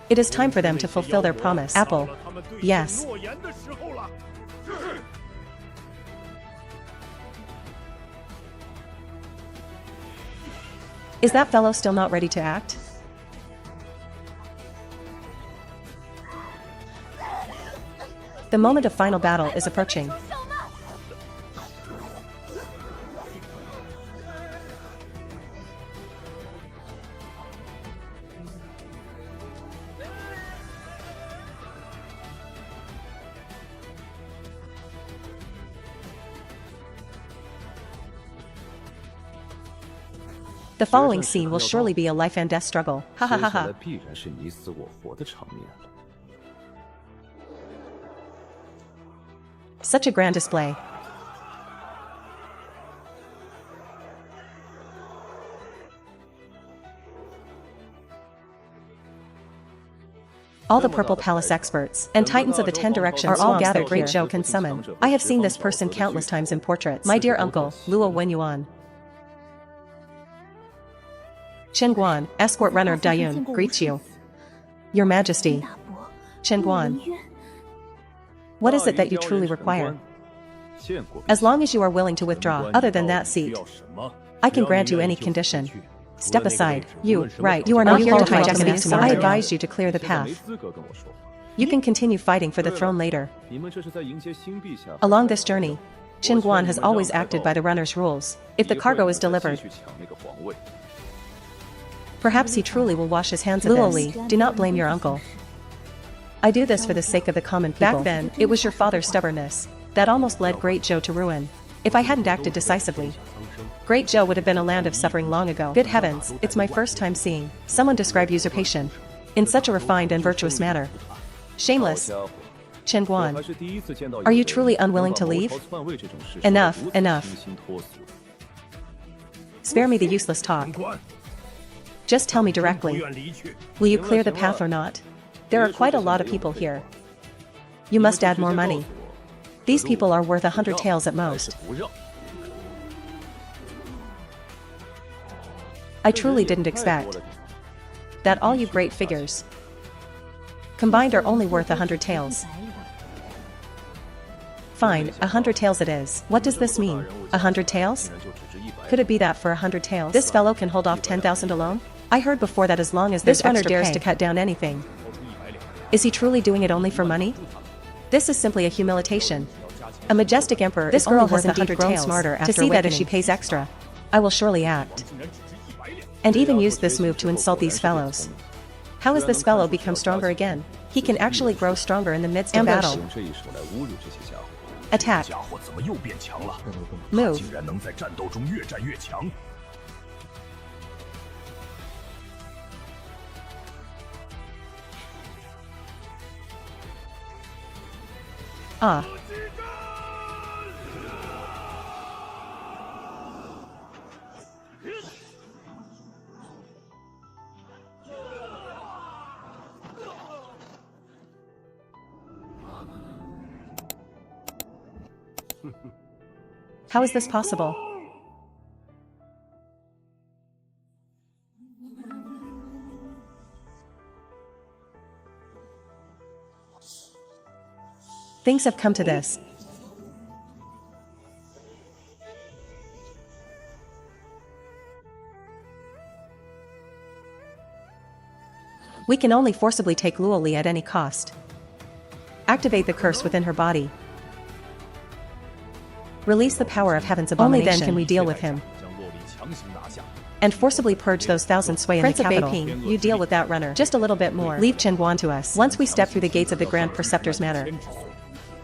It is time for them to fulfill their promise. Apple. Yes. Is that fellow still not ready to act? The moment of final battle is approaching. The following scene will surely be a life and death struggle. Ha ha ha ha. Such a grand display. All the Purple Palace experts and titans of the 10 directions are all gathered Great Zhou can summon. I have seen this person countless times in portraits. My dear uncle, Luo Wenyuan. Chen Guan, escort runner of Dayun, greets you. Your Majesty. Chen Guan. What is it that you truly require? As long as you are willing to withdraw, other than that seat, I can grant you any condition. Step aside. You, right, you are not here to hijack a beast. I advise you to clear the path. You can continue fighting for the throne later. Along this journey, Qin Guan has always acted by the runner's rules. If the cargo is delivered, perhaps he truly will wash his hands of this. Luo Li, do not blame your uncle. I do this for the sake of the common people. Back then, it was your father's stubbornness that almost led Great Zhou to ruin. If I hadn't acted decisively, Great Zhou would have been a land of suffering long ago. Good heavens, it's my first time seeing someone describe usurpation in such a refined and virtuous manner. Shameless. Chen Guan, are you truly unwilling to leave? Enough, enough. Spare me the useless talk. Just tell me directly. Will you clear the path or not? There are quite a lot of people here. You must add more money. These people are worth 100 taels at most. I truly didn't expect that all you great figures combined are only worth 100 taels. Fine, 100 taels it is. What does this mean? 100 taels? Could it be that for 100 taels, this fellow can hold off 10,000 alone? I heard before that as long as this runner dares to cut down anything. Is he truly doing it only for money? This is simply a humiliation. A majestic emperor. This girl has indeed grown smarter after to see that if she pays extra, I will surely act. And even use this move to insult these fellows. How has this fellow become stronger again? He can actually grow stronger in the midst of battle. Attack. Move. Ah. How is this possible? Things have come to this. We can only forcibly take Luo Li at any cost. Activate the curse within her body. Release the power of heaven's abomination. Only then can we deal with him. And forcibly purge those thousand sway in the capital. Prince of Beiping, you deal with that runner. Just a little bit more. Leave Chen Guan to us. Once we step through the gates of the Grand Preceptor's Manor,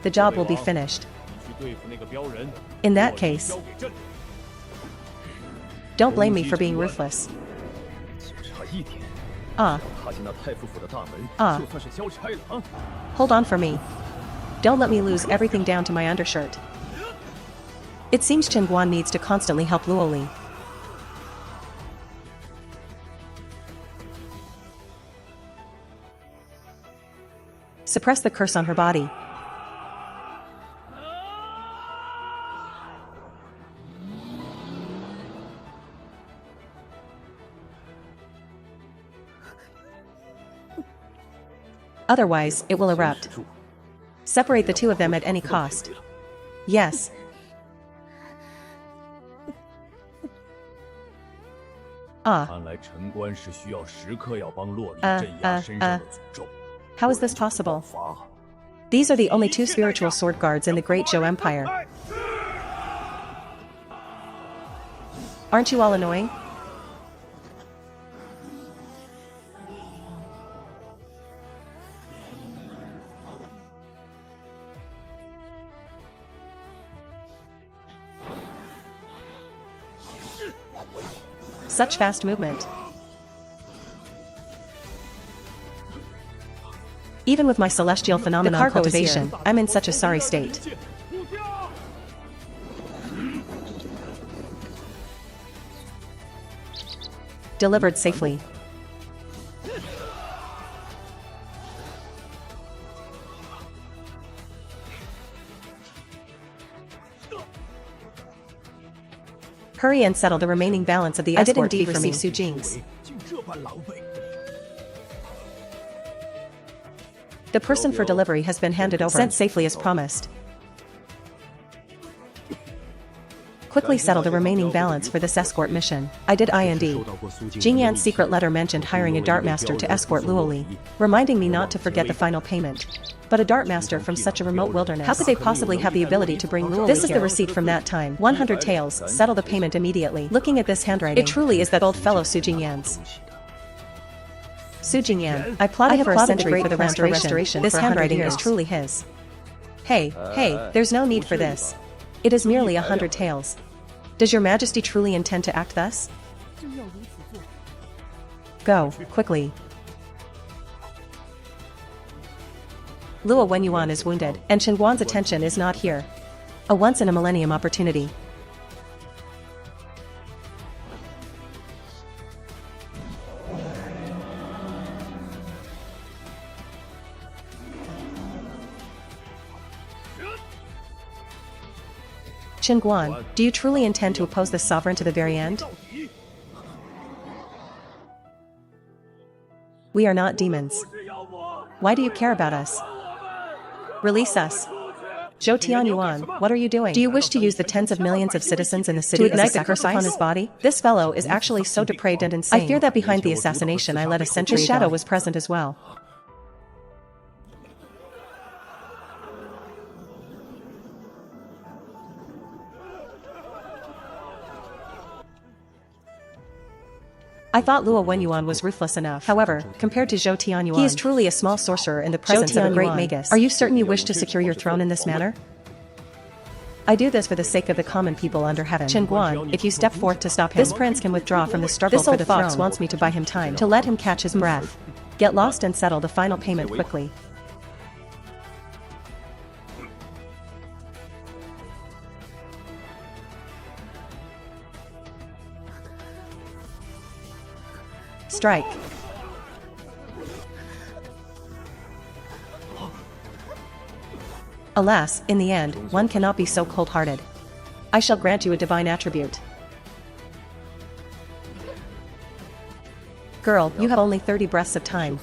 the job will be finished. In that case, don't blame me for being ruthless. Hold on for me. Don't let me lose everything down to my undershirt. It seems Chen Guan needs to constantly help Luo Li. Suppress the curse on her body. Otherwise, it will erupt. Separate the two of them at any cost. Yes. How is this possible? These are the only two spiritual sword guards in the Great Zhou Empire. Aren't you all annoying? Such fast movement. Even with my celestial phenomenon cultivation, I'm in such a sorry state. Delivered safely. Hurry and settle the remaining balance of the escort. I did indeed receive Su Jing's. The person for delivery has been handed over. Sent safely as promised. Quickly settle the remaining balance for this escort mission. I did IND. Jingyan's secret letter mentioned hiring a dart master to escort Luoli, reminding me not to forget the final payment. But a dart master from such a remote wilderness, how could they possibly have the ability to bring Luoli? This is the receipt from that time. 100 taels, settle the payment immediately. Looking at this handwriting, it truly is that old fellow Su Jingyan's. Su Jingyan, I plotted for a century for the restoration. This handwriting is truly his. Hey, there's no need for this. It is merely 100 taels. Does your majesty truly intend to act thus? Go, quickly. Luo Wenyuan is wounded, and Qinguan's attention is not here. A once-in-a-millennium opportunity. Qinguan, do you truly intend to oppose the sovereign to the very end? We are not demons. Why do you care about us? Release us. Zhou Tianyuan, what are you doing? Do you wish to use the tens of millions of citizens in the city to ignite the curse upon his body? This fellow is actually so depraved and insane. I fear that behind the assassination I led a century ago, his shadow was present as well. I thought Luo Wenyuan was ruthless enough. However, compared to Zhou Tianyuan, he is truly a small sorcerer in the presence of a great magus. Are you certain you wish to secure your throne in this manner? I do this for the sake of the common people under heaven. Qinguan, if you step forth to stop him, this prince can withdraw from the struggle for the throne. This old fox wants me to buy him time, to let him catch his breath. Get lost and settle the final payment quickly. Strike. Alas, in the end, one cannot be so cold-hearted. I shall grant you a divine attribute. Girl, you have only 30 breaths of time.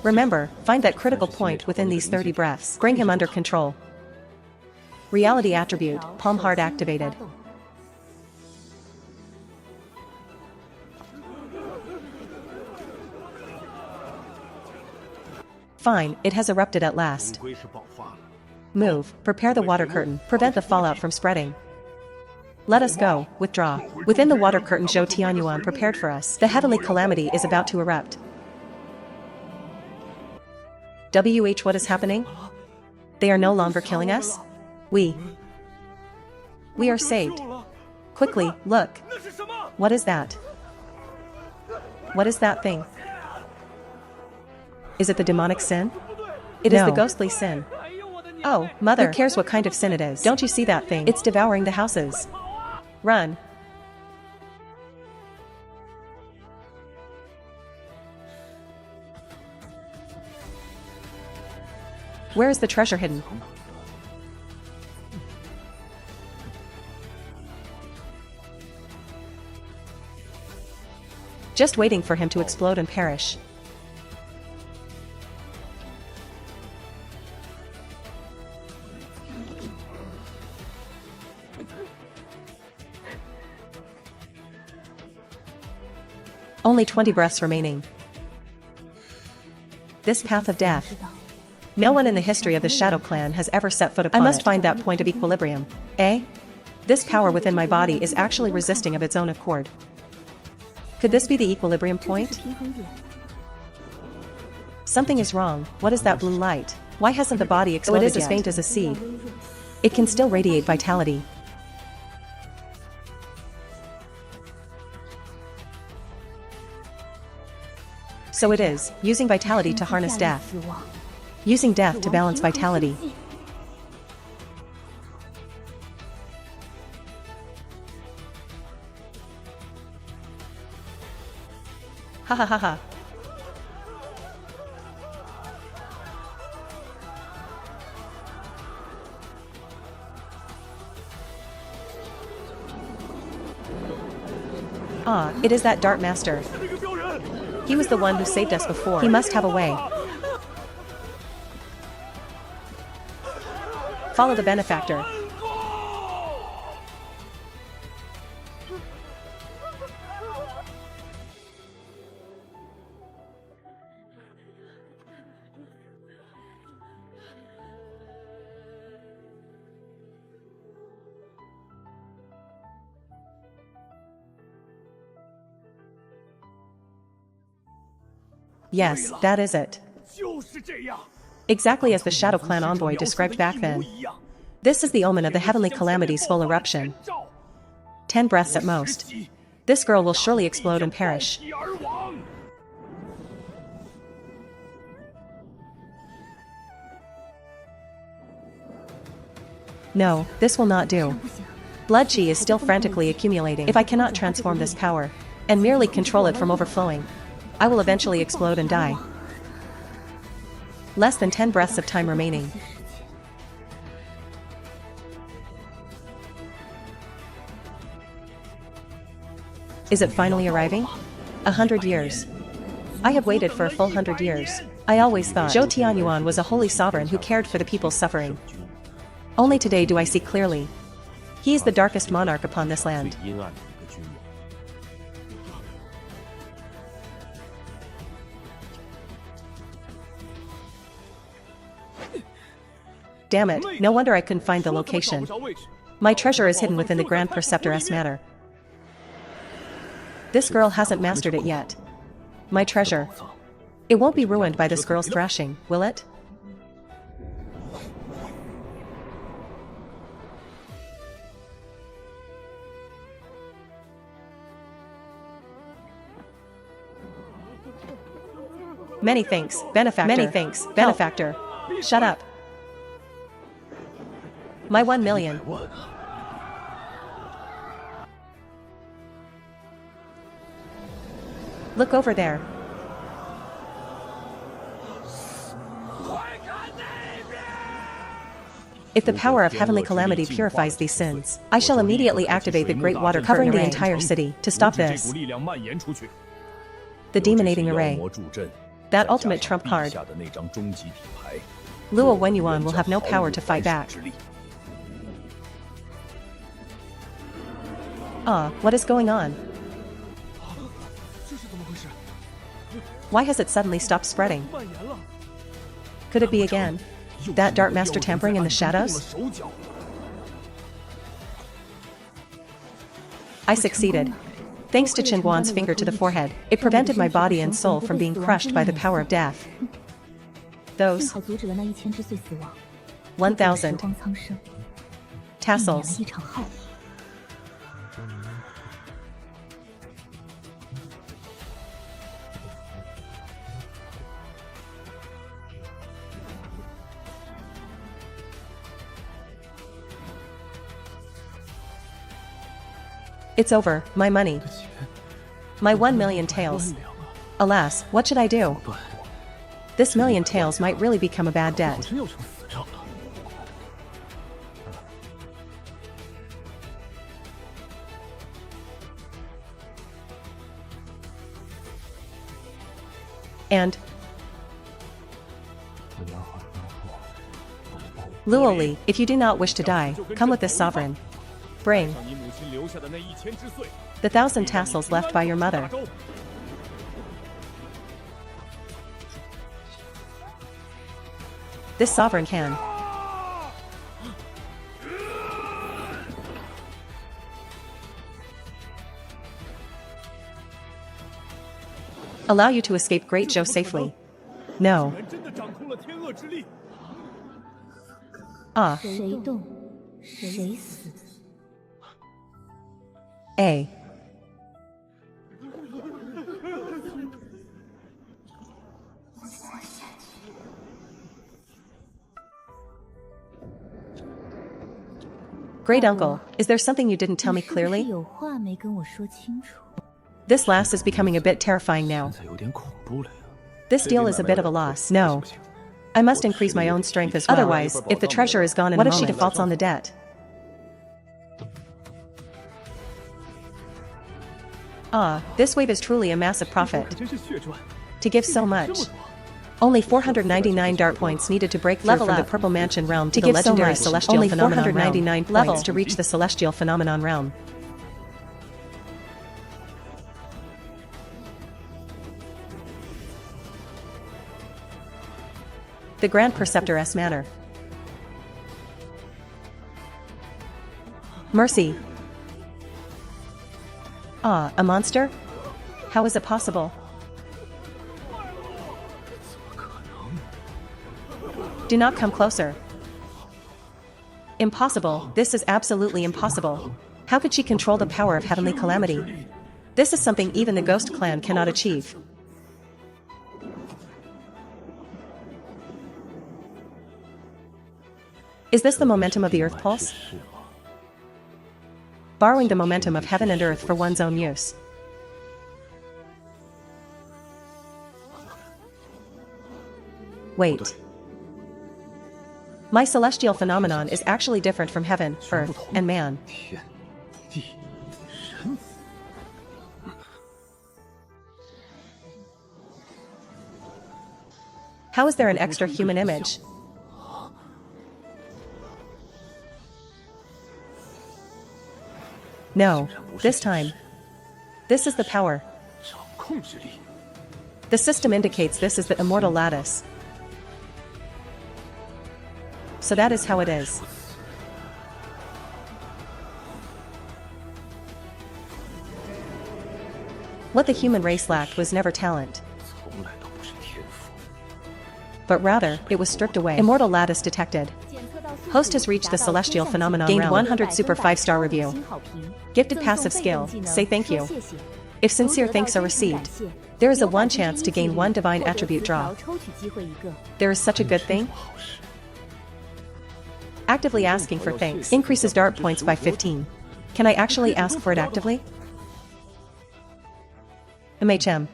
Remember, find that critical point within these 30 breaths. Bring him under control. Reality attribute, palm heart activated. Fine, it has erupted at last. Move, prepare the water curtain, prevent the fallout from spreading. Let us go, withdraw. Within the water curtain Zhou Tianyuan prepared for us. The heavenly calamity is about to erupt. What is happening? They are no longer killing us? We are saved. Quickly, look. What is that? What is that thing? Is it the demonic sin? It is the ghostly sin. Oh, mother, who cares what kind of sin it is? Don't you see that thing? It's devouring the houses. Run. Where is the treasure hidden? Just waiting for him to explode and perish. Only 20 breaths remaining. This path of death. No one in the history of the Shadow Clan has ever set foot upon it. I must find that point of equilibrium. Eh? This power within my body is actually resisting of its own accord. Could this be the equilibrium point? Something is wrong. What is that blue light? Why hasn't the body exploded yet? It is as faint as a seed. It can still radiate vitality. So it is, using vitality to harness death. Using death to balance vitality. Ha ha ha ha. Ah, it is that Dart Master. He was the one who saved us before. He must have a way. Follow the benefactor. Yes, that is it. Exactly as the Shadow Clan envoy described back then. This is the omen of the heavenly calamity's full eruption. 10 breaths at most. This girl will surely explode and perish. No, this will not do. Blood chi is still frantically accumulating. If I cannot transform this power, and merely control it from overflowing, I will eventually explode and die. Less than 10 breaths of time remaining. Is it finally arriving? 100 years. I have waited for a full 100 years. I always thought Zhou Tianyuan was a holy sovereign who cared for the people's suffering. Only today do I see clearly. He is the darkest monarch upon this land. Damn it, no wonder I couldn't find the location. My treasure is hidden within the Grand Preceptoress Matter. This girl hasn't mastered it yet. My treasure. It won't be ruined by this girl's thrashing, will it? Many thanks, benefactor. Many thanks, benefactor. Shut up. My 1 million. Look over there. If the power of heavenly calamity purifies these sins, I shall immediately activate the great water covering the entire city to stop this. The demonating array. That ultimate trump card. Luo Wenyuan will have no power to fight back. Ah, what is going on? Why has it suddenly stopped spreading? Could it be again? That Dart Master tampering in the shadows? I succeeded. Thanks to Qinguan's finger to the forehead, it prevented my body and soul from being crushed by the power of death. Those 1,000 tassels. It's over, my money. My 1 million taels. Alas, what should I do? This million taels might really become a bad debt. And Luoli, if you do not wish to die, come with this sovereign. Bring the 1,000 tassels left by your mother. This sovereign can allow you to escape Great Zhou safely. No. Ah. A. Great uncle, is there something you didn't tell me clearly? This last is becoming a bit terrifying now. This deal is a bit of a loss. No. I must increase my own strength as well. Otherwise, if the treasure is gone in a moment, what if she defaults on the debt? Ah, this wave is truly a massive 可 profit. 真是血赚， To give so 这么 much. 多。 Only 499 dart points needed to break through Level from the up. Purple Mansion realm to To the give so legendary much. celestial Only phenomenon 499 realm. level. Points to reach the celestial phenomenon realm. The Grand Preceptoress Manor. Mercy. Ah, a monster? How is it possible? 怎么可能？ Do not come closer. Impossible. This is absolutely impossible. How could she control the power of heavenly calamity? This is something even the Ghost Clan cannot achieve. Is this the momentum of the Earth Pulse? 是吗？ Borrowing the momentum of heaven and earth for one's own use. Wait. My celestial phenomenon is actually different from heaven, earth, and man. 天地人。 How is there an extra human image? No, this time. This is the power. 掌控之力。 The system indicates this is the immortal lattice. So that is how it is. What the human race lacked was never talent, 从来都不是天赋。 but rather, it was stripped away. Immortal lattice detected. 检测到速度 Host has reached the 达到 celestial 天象 phenomenon 级 realm. Gained 100 super 100 5-star review. 星好评 Gifted 赠送 passive 备 skill. 用技能 Say thank you. 说谢谢 If sincere 如得到 thanks are 真诚感 received, 谢 there is a 有 one 1之 chance to 1 gain 技 one 能 divine 获得 attribute 词 draw. 条抽取机会1个 There is such a good thing. 好事。 Actively asking for thanks increases dart points by 15. Can I actually ask for it actively? MHM.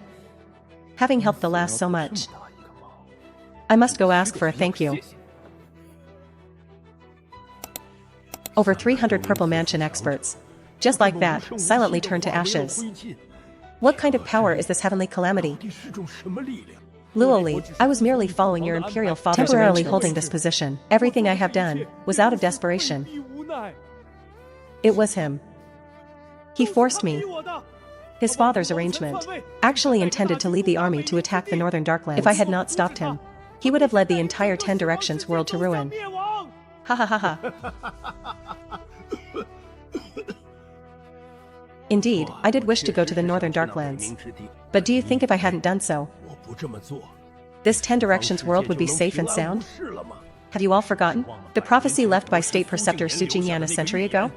Having helped the last so much, 这么大一个忙， I must go ask for a thank you. 谢谢。 Over 300 Purple Mansion experts. Just like that, silently turned to ashes. What kind of power is this heavenly calamity? 到底是种什么力量？ Luoli, I was merely following your imperial father's temporarily holding this position. Everything I have done was out of desperation. 逼无奈， It was him. He forced 他 me. 逼我的。 His father's arrangement actually intended to lead the army to attack the northern Darklands. If I had not stopped him, he would have led the entire 10 Directions world to ruin. 灭亡。 Ha ha ha ha. Indeed, I did wish to go to the northern Darklands. But do you think if I hadn't done so, 我不这么做， this 10 Directions world would be safe and sound? 是了吗？ Have you all forgotten? The prophecy left by State Preceptor Xianxia a century ago?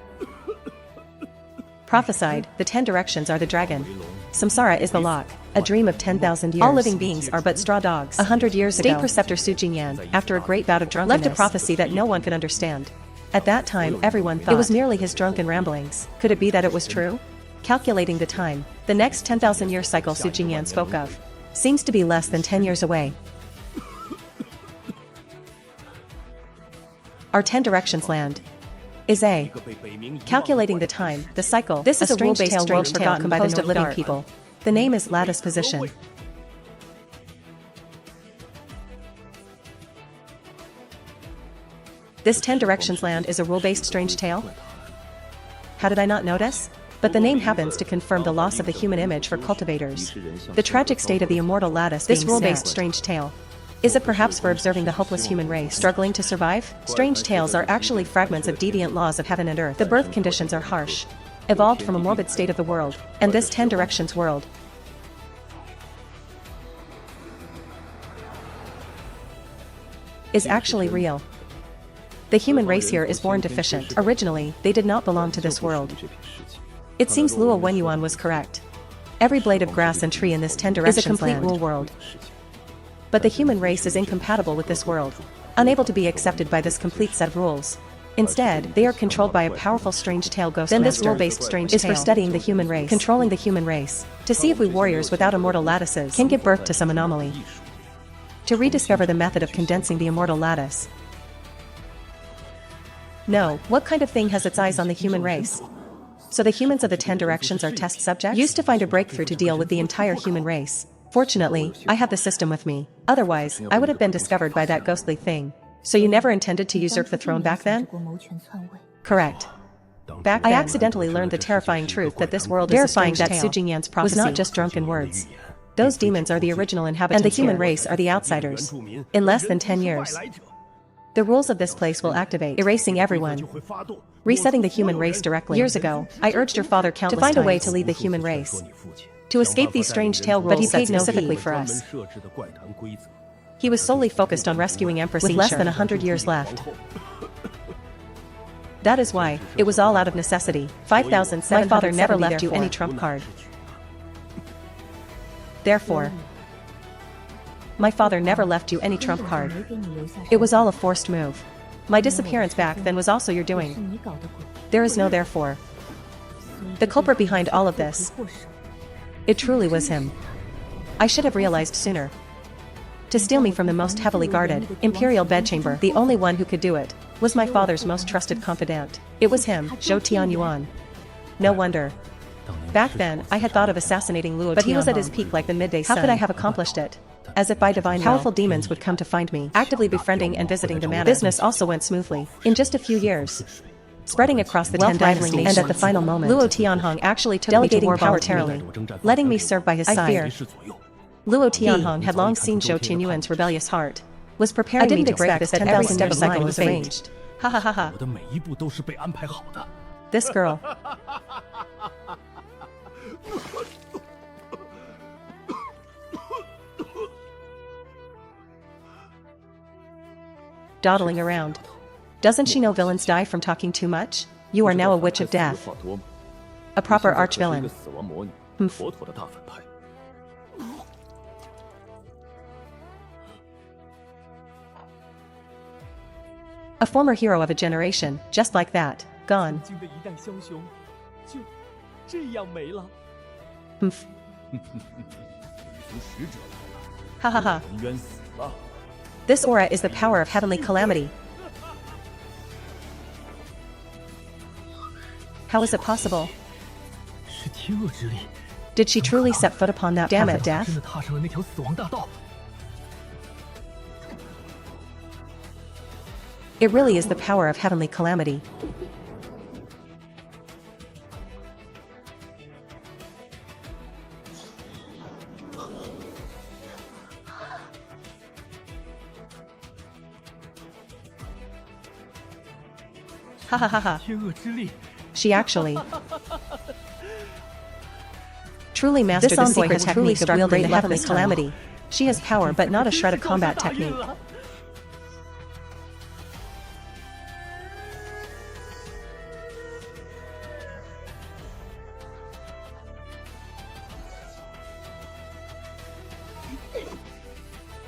Prophesied, the 10 Directions are the dragon. Samsara is the lock, a dream of 10,000 years. All living beings are but straw dogs. 100 years ago, State Preceptor Su Jingyan, after a great bout of drunkenness, left a prophecy that no one could understand. At that time, everyone thought it was merely his drunken ramblings. Could it be that it was true? Calculating the time, the next 10,000-year cycle Su Jingyan spoke of seems to be less than 10 years away. Our 10 Directions land is A. Calculating the time, the cycle. This is a rule-based world forgotten by the living people. The name is Lattice Position. This 10 Directions land is a rule-based strange tale? How did I not notice? But the name happens to confirm the loss of the human image for cultivators. The tragic state of the immortal lattice. This rule-based strange tale. Is it perhaps for observing the hopeless human race struggling to survive? Strange tales are actually fragments of deviant laws of heaven and earth. The birth conditions are harsh, evolved from a morbid state of the world, and this 10 Directions world is actually real. The human race here is born deficient. Originally, they did not belong to this world. It seems Luo Wenyuan was correct. Every blade of grass and tree in this 10 Directions is a complete rule world. But the human race is incompatible with this world, unable to be accepted by this complete set of rules. Instead, they are controlled by a powerful strange tale ghost master. Then this rule-based strange tale is for studying the human race, controlling the human race, to see if we warriors without immortal lattices can give birth to some anomaly. To rediscover the method of condensing the immortal lattice. No, what kind of thing has its eyes on the human race? So the humans of the 10 directions are test subjects? Used to find a breakthrough to deal with the entire human race. Fortunately, I have the system with me. Otherwise, I would have been discovered by that ghostly thing. So you never intended to usurp the throne back then? Correct. Back then, I accidentally learned the terrifying truth that this world is verifying that Su Jingyan's prophecy was not just drunken words. Those demons are the original inhabitants and the human race are the outsiders. In less than 10 years, the rules of this place will activate, erasing everyone, resetting the human race directly. Years ago, I urged your father countless times to find a way to lead the human race, to escape these strange tail rules, but he paid no specifically for us. He was solely focused on rescuing Empress with less than 100 years left. That is why, it was all out of necessity. 5,700. My father never left you any trump card. Therefore, my father never left you any trump card. It was all a forced move. My disappearance back then was also your doing. There is no therefore. The culprit behind all of this, it truly was him. I should have realized sooner. To steal me from the most heavily guarded, imperial bedchamber, the only one who could do it, was my father's most trusted confidant. It was him, Zhou Tianyuan. No wonder. Back then, I had thought of assassinating Luo Tianhong, but he was at his peak like the midday sun. How could I have accomplished it? As if by divine powerful demons would come to find me, actively befriending and visiting the manor. Business also went smoothly. In just a few years, spreading across the 10 dynasties, and at the final moment, Luo Tianhong actually took me to war voluntarily, letting me serve by his side. I fear Luo Tianhong had long seen Zhou Tianyuan's rebellious heart, was preparing me to break this 10,000-step cycle was arranged. Ha ha ha ha. This girl. Dawdling around. Doesn't she know villains die from talking too much? You are now a witch of death. A proper arch-villain. A former hero of a generation, just like that, gone. Ha ha ha. This aura is the power of heavenly calamity. How is it possible? Did she truly set foot upon that path of death? It really is the power of heavenly calamity. Ha ha ha ha. She actually truly mastered the secret technique of wielding the heavenly calamity. She has power but not a shred of combat technique.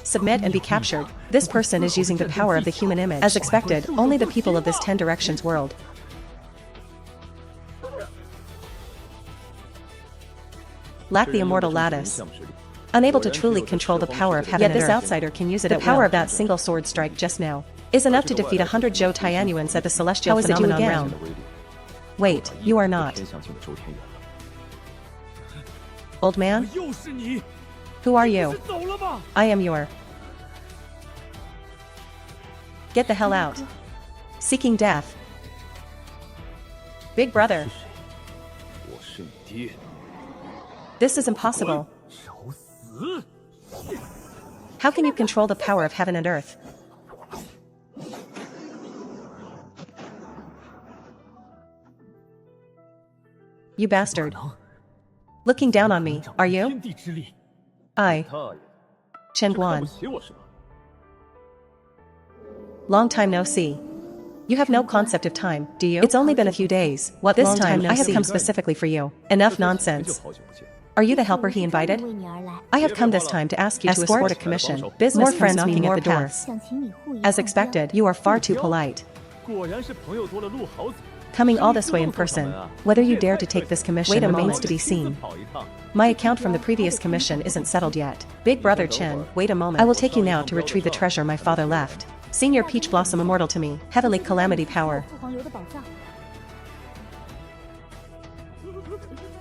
Submit and be captured. This person is using the power of the human image. As expected, only the people of this 10 directions world lack the immortal lattice. Unable to truly control the power of heaven and earth. Yet this outsider can use it at will. The power of that single sword strike just now is enough to defeat 100 Zhou Tianyuans at the celestial phenomenon realm. Wait, you are not. Old man? Who are you? I am your... Get the hell out. Seeking death. Big brother. This is impossible. How can you control the power of heaven and earth? You bastard. Looking down on me, are you? I, Chen Guan. Long time no see. You have no concept of time, do you? It's only been a few days. What this time I have come specifically for you. Enough nonsense. Are you the helper he invited? I have come this time to ask you to escort a commission. Business more friends knocking at the door. As expected, you are far too polite. Coming all this way in person. Whether you dare to take this commission remains to be seen. My account from the previous commission isn't settled yet. Big brother Chen, wait a moment. I will take you now to retrieve the treasure my father left. Senior Peach Blossom immortal to me. Heavenly calamity power.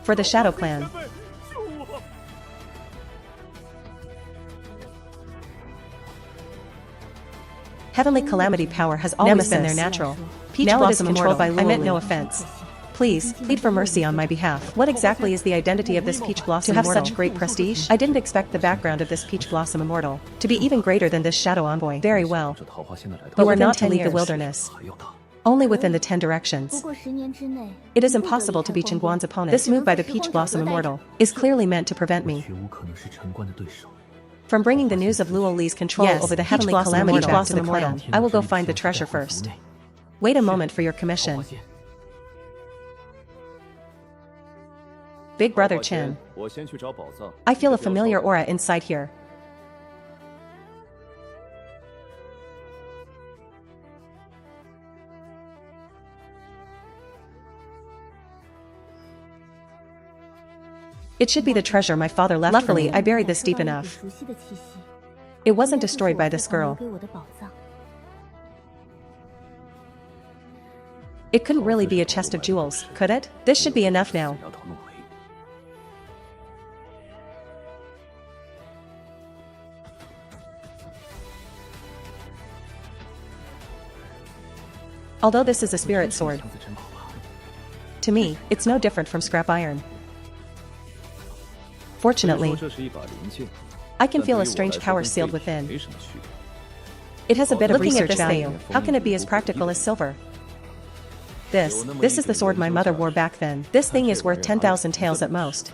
For the Shadow Clan. Heavenly Calamity power has always been their natural. Peach Blossom Immortal, I meant no offense. Please, plead for mercy on my behalf. What exactly is the identity of this Peach Blossom Immortal? To have such great prestige? I didn't expect the background of this Peach Blossom Immortal to be even greater than this Shadow Envoy. Very well. But we're not to leave the wilderness. Only within the 10 directions. It is impossible to be Chengguan's opponent. This move by the Peach Blossom Immortal is clearly meant to prevent me from bringing the news of Luo Li's control over the Heavenly Calamity back to the clan. I will go find the treasure first. Wait a moment for your commission. Big Brother Chen. I feel a familiar aura inside here. It should be the treasure my father left. Luckily, I buried this deep enough. It wasn't destroyed by this girl. It couldn't really be a chest of jewels, could it? This should be enough now. Although this is a spirit sword, to me, it's no different from scrap iron. Fortunately, I can feel a strange power sealed within. It has a bit of research value. How can it be as practical as silver? This is the sword my mother wore back then. This thing is worth 10,000 taels at most.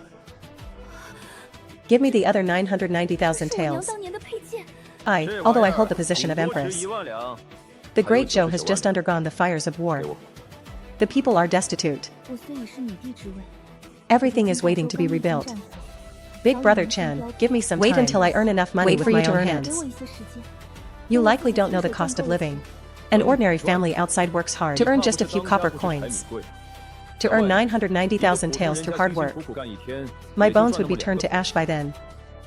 Give me the other 990,000 taels. Although I hold the position of Empress. The Great Zhou has just undergone the fires of war. The people are destitute. Everything is waiting to be rebuilt. Big Brother Chen, give me some time. Wait until I earn enough money with my own hands. You likely don't know the cost of living. An ordinary family outside works hard to earn just a few copper coins. To earn 990,000 taels through hard work. My bones would be turned to ash by then.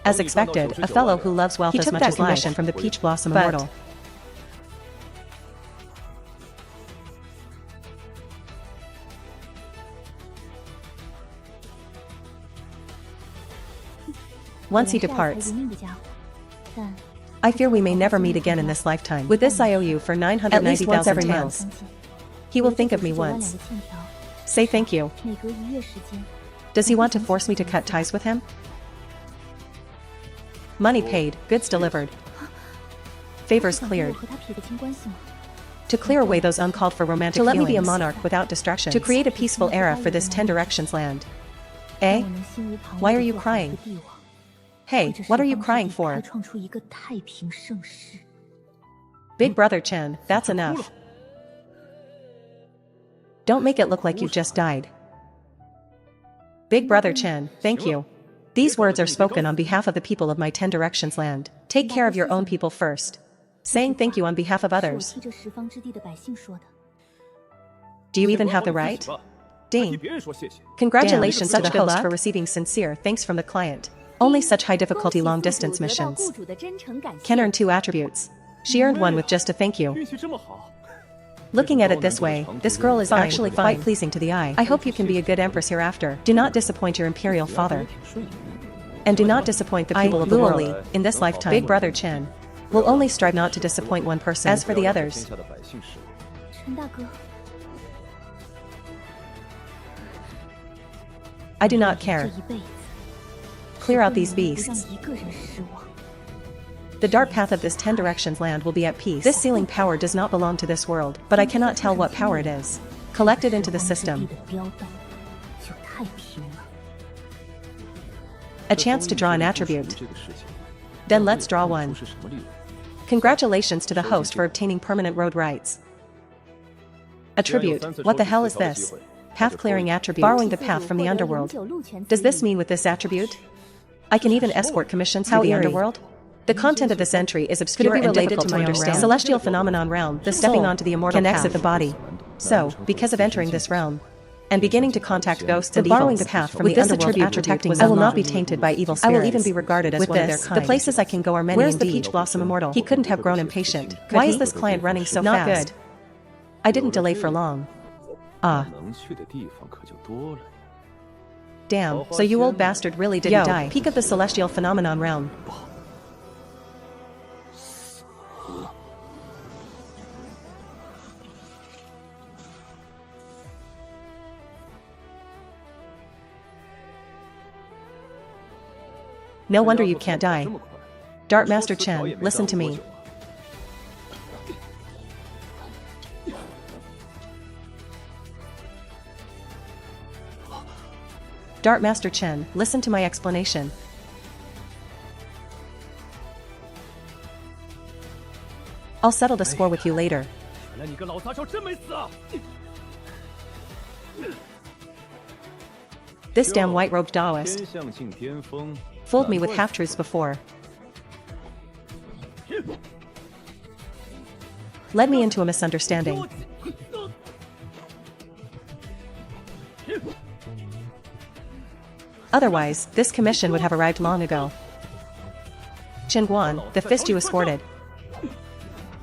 As expected, a fellow who loves wealth as much as life. He took that commission from the Peach Blossom Immortal. Once he departs, I fear we may never meet again in this lifetime. With this I owe you for 990,000 taels. He will think of me once. Say thank you. Does he want to force me to cut ties with him? Money paid, goods delivered. Favors cleared. To clear away those uncalled for romantic feelings. To let me be a monarch without distractions. To create a peaceful era for this 10 directions land. Eh? Why are you crying? Hey, what are you crying for? Big Brother Chen, that's enough. Don't make it look like you just died. Big Brother Chen, thank you. These words are spoken on behalf of the people of my 10 directions land. Take care of your own people first. Saying thank you on behalf of others. Do you even have the right? Ding. Congratulations to the host for receiving sincere thanks from the client. Only such high difficulty long distance missions can earn 2 attributes. She earned 1 with just a thank you. Looking at it this way, this girl is actually quite pleasing to the eye. I hope you can be a good empress hereafter. Do not disappoint your imperial father. And do not disappoint the people of the world. In this lifetime, Big Brother Chen will only strive not to disappoint one person. As for the others, I do not care. Clear out these beasts. The dark path of this 10 directions land will be at peace. This sealing power does not belong to this world, but I cannot tell what power it is. Collect it into the system. A chance to draw an attribute. Then let's draw one. Congratulations to the host for obtaining permanent road rights. Attribute. What the hell is this? Path clearing attribute. Borrowing the path from the underworld. Does this mean with this attribute I can even escort commissions through the underworld? The content of this entry is obscure and difficult to understand. Celestial phenomenon realm, the stepping onto the immortal can exit the body. So, because of entering this realm, and beginning to contact ghosts and borrowing the path from the underworld attribute, I will not be tainted by evil spirits. I will even be regarded as one of their kind. The places I can go are many. Where's the Peach Blossom Immortal? He couldn't have grown impatient. Why is this client running so fast? Not good. I didn't delay for long. Damn, so you old bastard really didn't die. Peak of the celestial phenomenon realm. No wonder you can't die. Dark Master Chen, listen to me. Dark Master Chen, listen to my explanation. I'll settle the score with you later. This damn white-robed Taoist fooled me with half-truths before. Led me into a misunderstanding. Otherwise, this commission would have arrived long ago. Qinguan, the fist you escorted.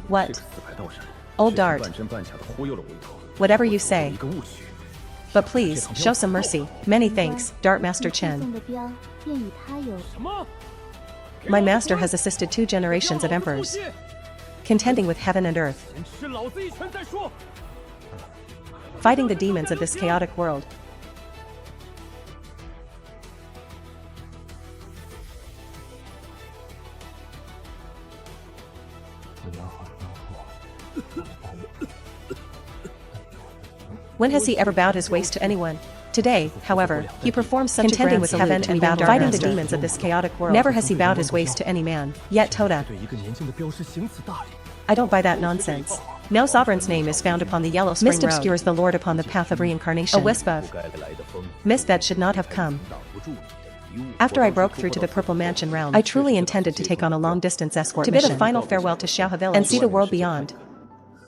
What? Old Dart. Whatever you say. But please, show some mercy. Many thanks, Dart Master Chen. My master has assisted 2 generations of emperors, contending with heaven and earth, fighting the demons of this chaotic world. When has he ever bowed his waist to anyone? Today, however, he performs such contending with heaven and battle, fighting the demons of this chaotic world. Never has he bowed his waist to any man. Yet Toda. I don't buy that nonsense. No sovereign's name is found upon the yellow spring road. Mist obscures the Lord upon the path of reincarnation. A wisp of mist that should not have come. After I broke through to the Purple Mansion realm, I truly intended to take on a long-distance escort mission, to bid a final farewell to Xiaohe village and see the world beyond.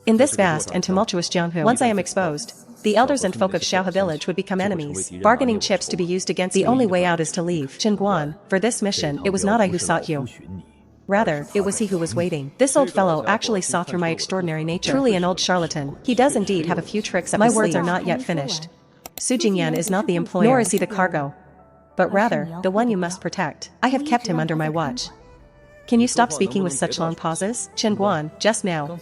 In this vast and tumultuous Jianghu, once I am exposed, the elders and folk of Xiaohe village would become enemies, bargaining chips to be used against the only way out is to leave. Qinguan, for this mission, it was not I who sought you. Rather, it was he who was waiting. This old fellow actually saw through my extraordinary nature. Truly an old charlatan. He does indeed have a few tricks up his sleeve. My words are not yet finished. Su Jingyan is not the employer, nor is he the cargo, but rather, the one you must protect. I have kept him under my watch. Can you stop speaking with such long pauses? Qinguan, just now.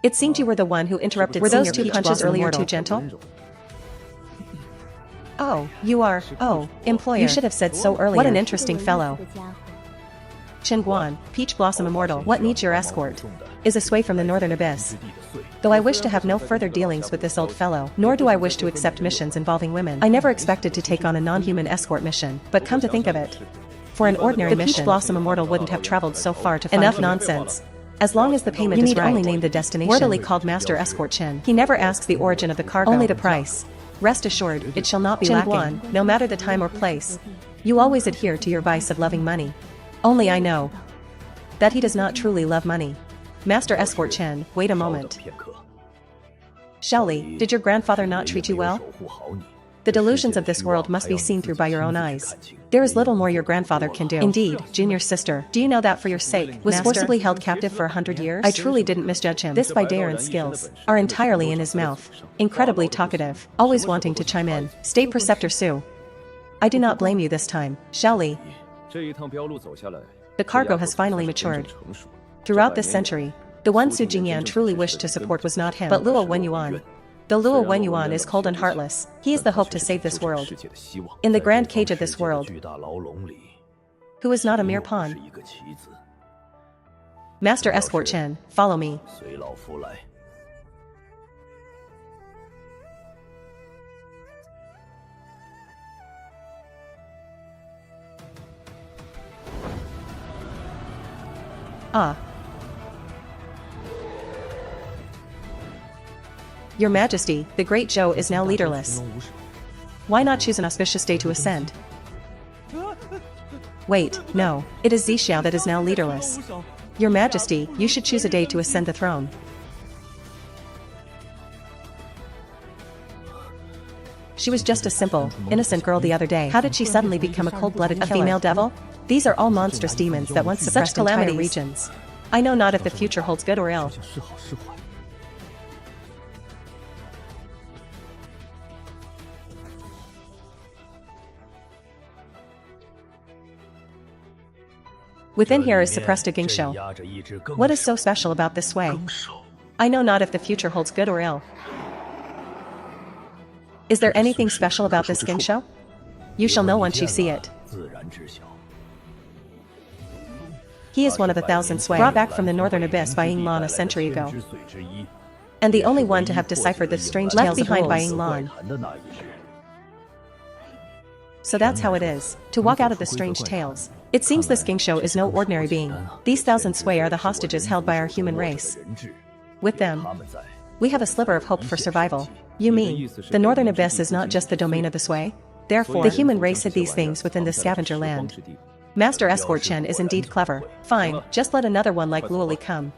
It seemed you were the one who interrupted. Were those 2 punches earlier too gentle? Oh, you are, employer. You should have said so earlier. What an interesting fellow. Qinguan, Peach Blossom Immortal, what needs your escort? Is a sway from the northern abyss. Though I wish to have no further dealings with this old fellow, nor do I wish to accept missions involving women. I never expected to take on a non-human escort mission, but come to think of it, for an ordinary mission, Peach Blossom Immortal wouldn't have traveled so far to find enough nonsense. As long as the payment is right, only name the destination. Worthily called Master Escort Chen. He never asks the origin of the cargo, only the price. Rest assured, it shall not be lacking, no matter the time or place. You always adhere to your vice of loving money. Only I know that he does not truly love money. Master Escort Chen, wait a moment. Shaoli, did your grandfather not treat you well? The delusions of this world must be seen through by your own eyes. There is little more your grandfather can do. Indeed, Junior sister, do you know that for your sake, was forcibly held captive for 100 years? I truly didn't misjudge him. This Baidaran skills are entirely in his mouth. Incredibly talkative, always wanting to chime in. State Preceptor Su. I do not blame you this time, Shaoli. The cargo has finally matured. Throughout this century, the one Su Jingyan truly wished to support was not him, but Luo Wenyuan. The Luo Wenyuan is cold and heartless. He is the hope to save this world. In the grand cage of this world, who is not a mere pawn. Master Escort Chen, follow me. Ah. Your Majesty, the Great Zhou is now leaderless. Why not choose an auspicious day to ascend? Wait, no, it is Zixiao that is now leaderless. Your Majesty, you should choose a day to ascend the throne. She was just a simple, innocent girl the other day. How did she suddenly become a cold-blooded female devil? These are all monstrous demons that once suppressed entire regions. I know not if the future holds good or ill. Within here is suppressed a Gingsho. What is so special about this way? I know not if the future holds good or ill. Is there anything special about this Gingsho? You shall know once you see it. He is one of the 1,000 Sui brought back from the northern abyss by Yinglan a century ago, and the only one to have deciphered the strange tales behind by Yinglan. So that's how it is, to walk out of the strange tales. It seems this Gingsho is no ordinary being. These 1,000 Sui are the hostages held by our human race. With them, we have a sliver of hope for survival. You mean, the northern abyss is not just the domain of the Sui? Therefore, the human race hid these things within the scavenger land. Master Escort Chen is indeed clever. Fine, just let another one like Luoli come.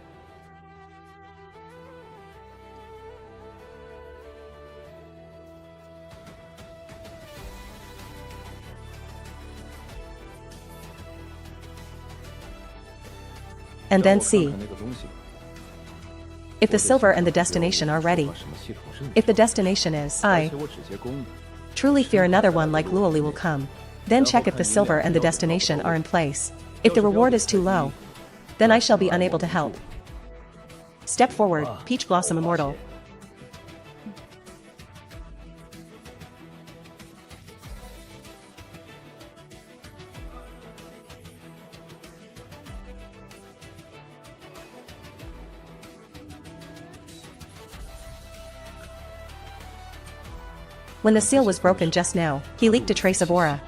And then see if the silver and the destination are ready. If the destination is I truly fear another one like Luoli will come. Then check if the silver and the destination are in place. If the reward is too low, then I shall be unable to help. Step forward, Peach Blossom Immortal. When the seal was broken just now, he leaked a trace of aura.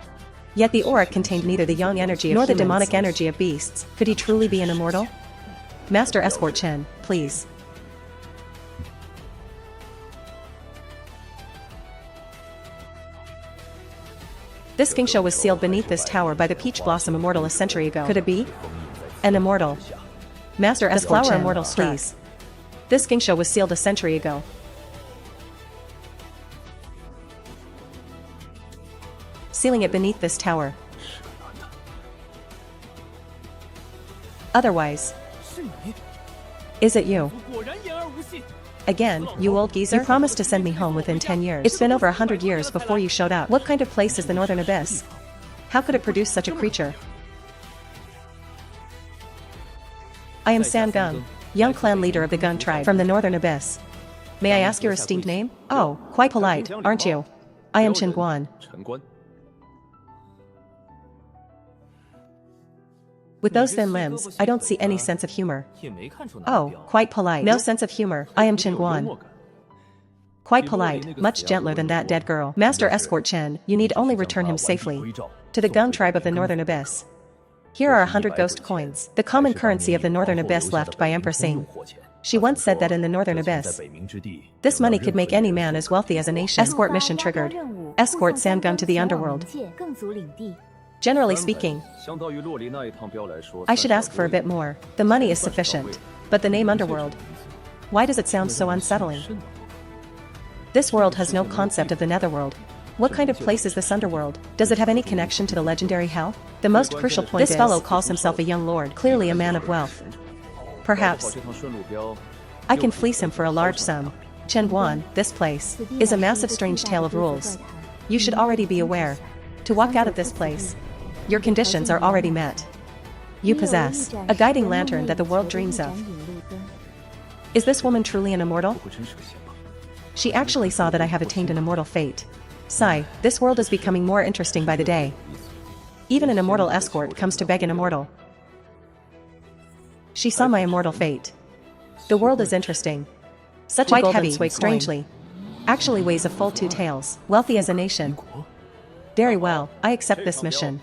Yet the aura contained neither the yang energy nor the demonic energy of beasts. Could he truly be an immortal? Master Escort Chen, please. This Gingsho was sealed beneath this tower by the Peach Blossom Immortal a century ago. Could it be an immortal? Master Escort Chen, immortal, please. This Gingsho was sealed a century ago. Sealing it beneath this tower. Otherwise, is it you? Again, you old geezer? You promised to send me home within 10 years. It's been over 100 years before you showed up. What kind of place is the Northern Abyss? How could it produce such a creature? I am San Gung, young clan leader of the Gung tribe from the Northern Abyss. May I ask your esteemed name? Oh, quite polite, aren't you? I am Chen Guan. With those thin limbs, I don't see any sense of humor. Oh, quite polite. No sense of humor. I am Chen Guan. Quite polite, much gentler than that dead girl. Master Escort Chen, you need only return him safely to the Gung tribe of the Northern Abyss. Here are 100 ghost coins, the common currency of the Northern Abyss left by Empress Ying. She once said that in the Northern Abyss, this money could make any man as wealthy as a nation. Escort mission triggered. Escort San Gung to the underworld. Generally speaking, I should ask for a bit more. The money is sufficient. But the name Underworld, why does it sound so unsettling? This world has no concept of the Netherworld. What kind of place is this Underworld? Does it have any connection to the legendary hell? The most crucial point is, this fellow calls himself a young lord, clearly a man of wealth. Perhaps I can fleece him for a large sum. Chen Guan, this place is a massive strange tale of rules. You should already be aware. To walk out of this place, your conditions are already met. You possess a guiding lantern that the world dreams of. Is this woman truly an immortal? She actually saw that I have attained an immortal fate. Sigh, this world is becoming more interesting by the day. Even an immortal escort comes to beg an immortal. She saw my immortal fate. The world is interesting. Such a golden heavy, strangely. Actually weighs a full 2 taels. Wealthy as a nation. Very well, I accept this mission.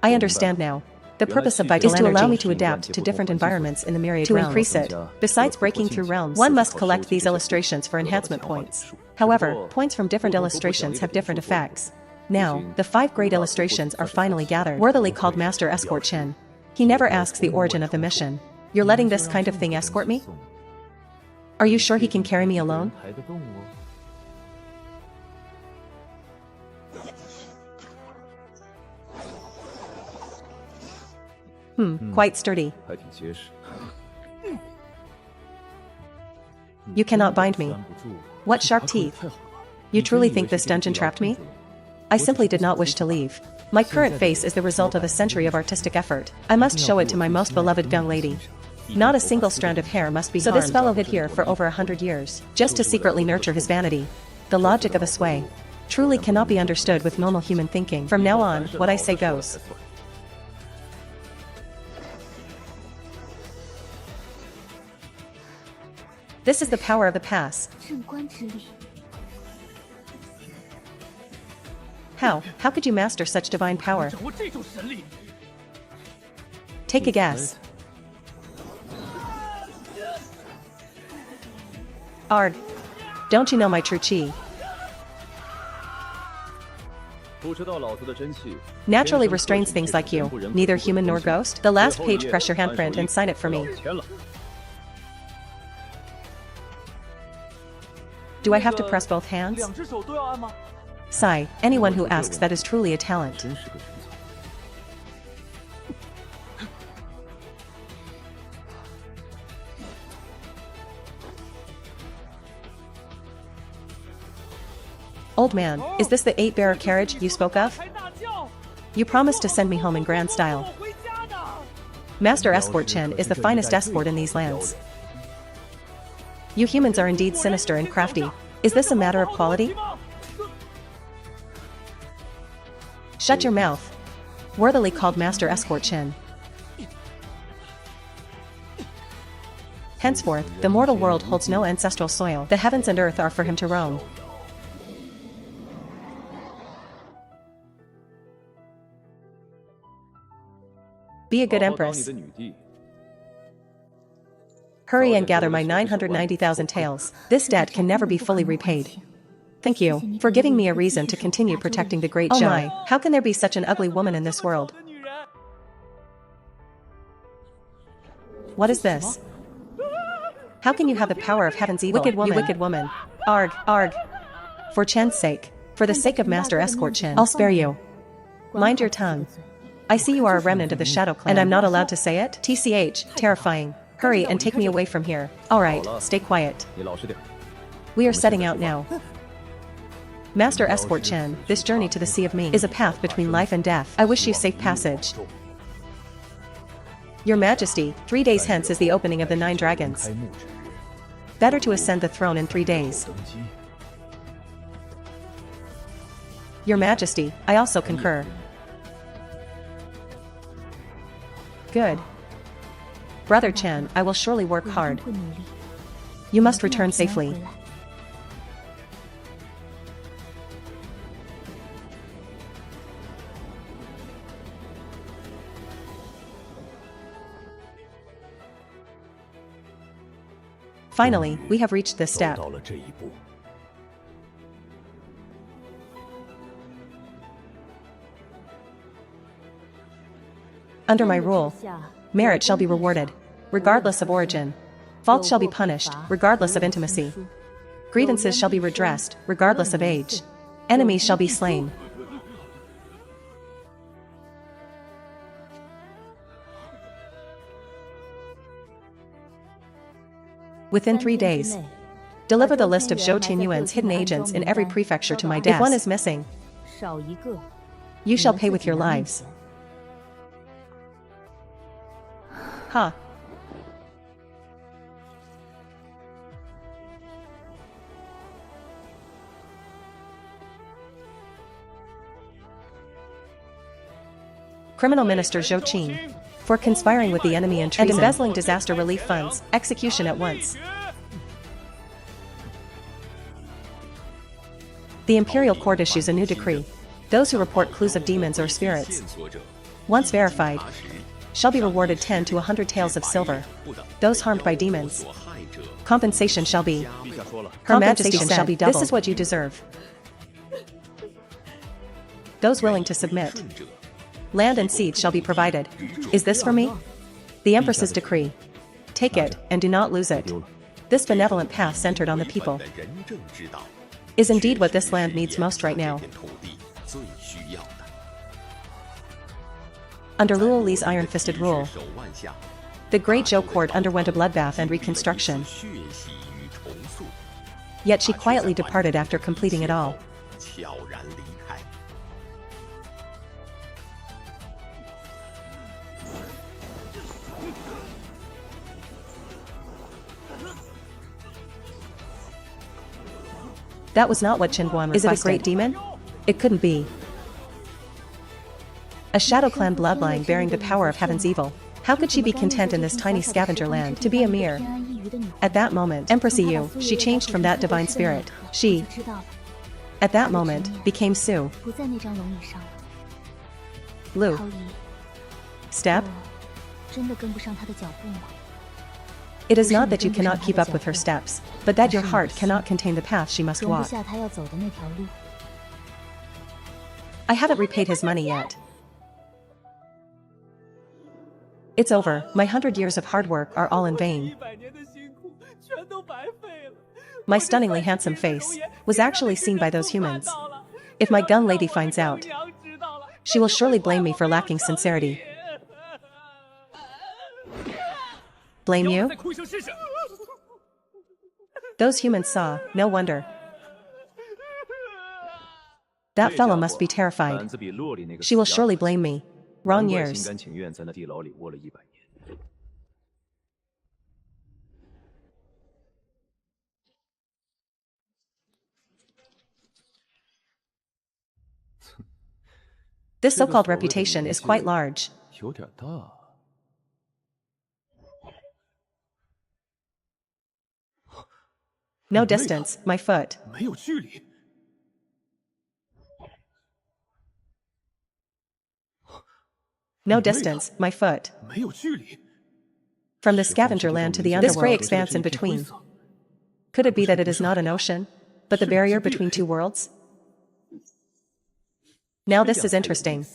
I understand now. The purpose of vital energy is to allow me to adapt to different environments in the myriad realms. To increase it, besides breaking through realms, one must collect these illustrations for enhancement points. However, points from different illustrations have different effects. Now, the 5 great illustrations are finally gathered, worthily called Master Escort Chen. He never asks the origin of the mission. You're letting this kind of thing escort me? Are you sure he can carry me alone? Quite sturdy. You cannot bind me. What sharp teeth. You truly think this dungeon trapped me? I simply did not wish to leave. My current face is the result of a century of artistic effort. I must show it to my most beloved young lady. Not a single strand of hair must be harmed. So this fellow hid here for over 100 years, just to secretly nurture his vanity. The logic of a sway truly cannot be understood with normal human thinking. From now on, what I say goes. This is the power of the pass. How could you master such divine power? Take a guess. Arg. Don't you know my true chi? Naturally restrains things like you, neither human nor ghost. The last page, press your handprint and sign it for me. Do I have to press both hands? Sigh, anyone who asks that is truly a talent. Old man, is this the 8-bearer carriage you spoke of? You promised to send me home in grand style. Master Escort Chen is the finest escort in these lands. You humans are indeed sinister and crafty. Is this a matter of quality? Shut your mouth. Worthily called Master Escort Chen. Henceforth, the mortal world holds no ancestral soil. The heavens and earth are for him to roam. Be a good empress. Hurry and gather my 990,000 taels. This debt can never be fully repaid. Thank you for giving me a reason to continue protecting the great Zhou. Oh my, how can there be such an ugly woman in this world? What is this? How can you have the power of heaven's evil, you wicked woman? Arg, arg. For Chen's sake, for the sake of Master Escort Chen, I'll spare you. Mind your tongue. I see you are a remnant of the Shadow Clan, and I'm not allowed to say it? TCH, terrifying. Hurry and take me away from here. Alright, stay quiet. We are setting out now. Master Escort Chen, this journey to the Sea of Ming is a path between life and death. I wish you safe passage. Your Majesty, 3 days hence is the opening of the 9 dragons. Better to ascend the throne in 3 days. Your Majesty, I also concur. Good. Brother Chen, I will surely work hard. You must return safely. Finally, we have reached this step. Under my rule, merit shall be rewarded, regardless of origin. Faults shall be punished, regardless of intimacy. Grievances shall be redressed, regardless of age. Enemies shall be slain. Within 3 days, deliver the list of Zhou Tianyuan's hidden agents in every prefecture to my desk. If one is missing, you shall pay with your lives. Ha. Criminal Minister Zhou Qin, for conspiring with the enemy and treason, and embezzling disaster relief funds, execution at once. The Imperial Court issues a new decree. Those who report clues of demons or spirits, once verified, shall be rewarded 10 to 100 taels of silver. Those harmed by demons, compensation shall be. Her Majesty shall be doubled. This is what you deserve. Those willing to submit, land and seed shall be provided. Is this for me? The Empress's decree. Take it, and do not lose it. This benevolent path centered on the people is indeed what this land needs most right now. Under Luo Li's iron-fisted rule, the Great Zhou Court underwent a bloodbath and reconstruction. Yet she quietly departed after completing it all. That was not what Qinguan requested. Is it a great demon? It couldn't be. A Shadow Clan bloodline bearing the power of heaven's evil. How could she be content in this tiny scavenger land to be a mere? At that moment, Empress Yu, she changed from that divine spirit. She, at that moment, became Su. Lu. Step? It is not that you cannot keep up with her steps, but that your heart cannot contain the path she must walk. I haven't repaid his money yet. It's over. My 100 years of hard work are all in vain. My stunningly handsome face was actually seen by those humans. If my gun lady finds out, she will surely blame me for lacking sincerity. Blame you? Those humans saw, no wonder. That fellow must be terrified. She will surely blame me. Wrong years. This so-called reputation is quite large. No distance, my foot. No distance, my foot. From the scavenger land to the underworld, this gray expanse in between. Could it be that it is not an ocean, but the barrier between two worlds? Now this is interesting.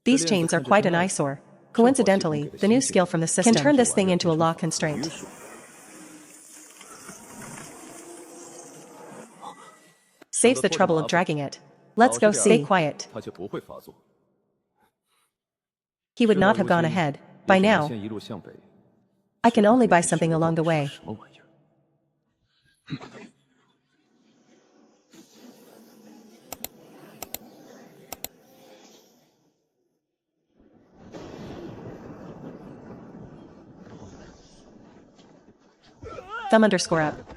These chains are quite an eyesore. Coincidentally, the new skill from the system can turn this thing into a law constraint. Saves the trouble of dragging it. Let's go see. Stay quiet. He would not have gone ahead. By now, I can only buy something along the way. Thumb_up.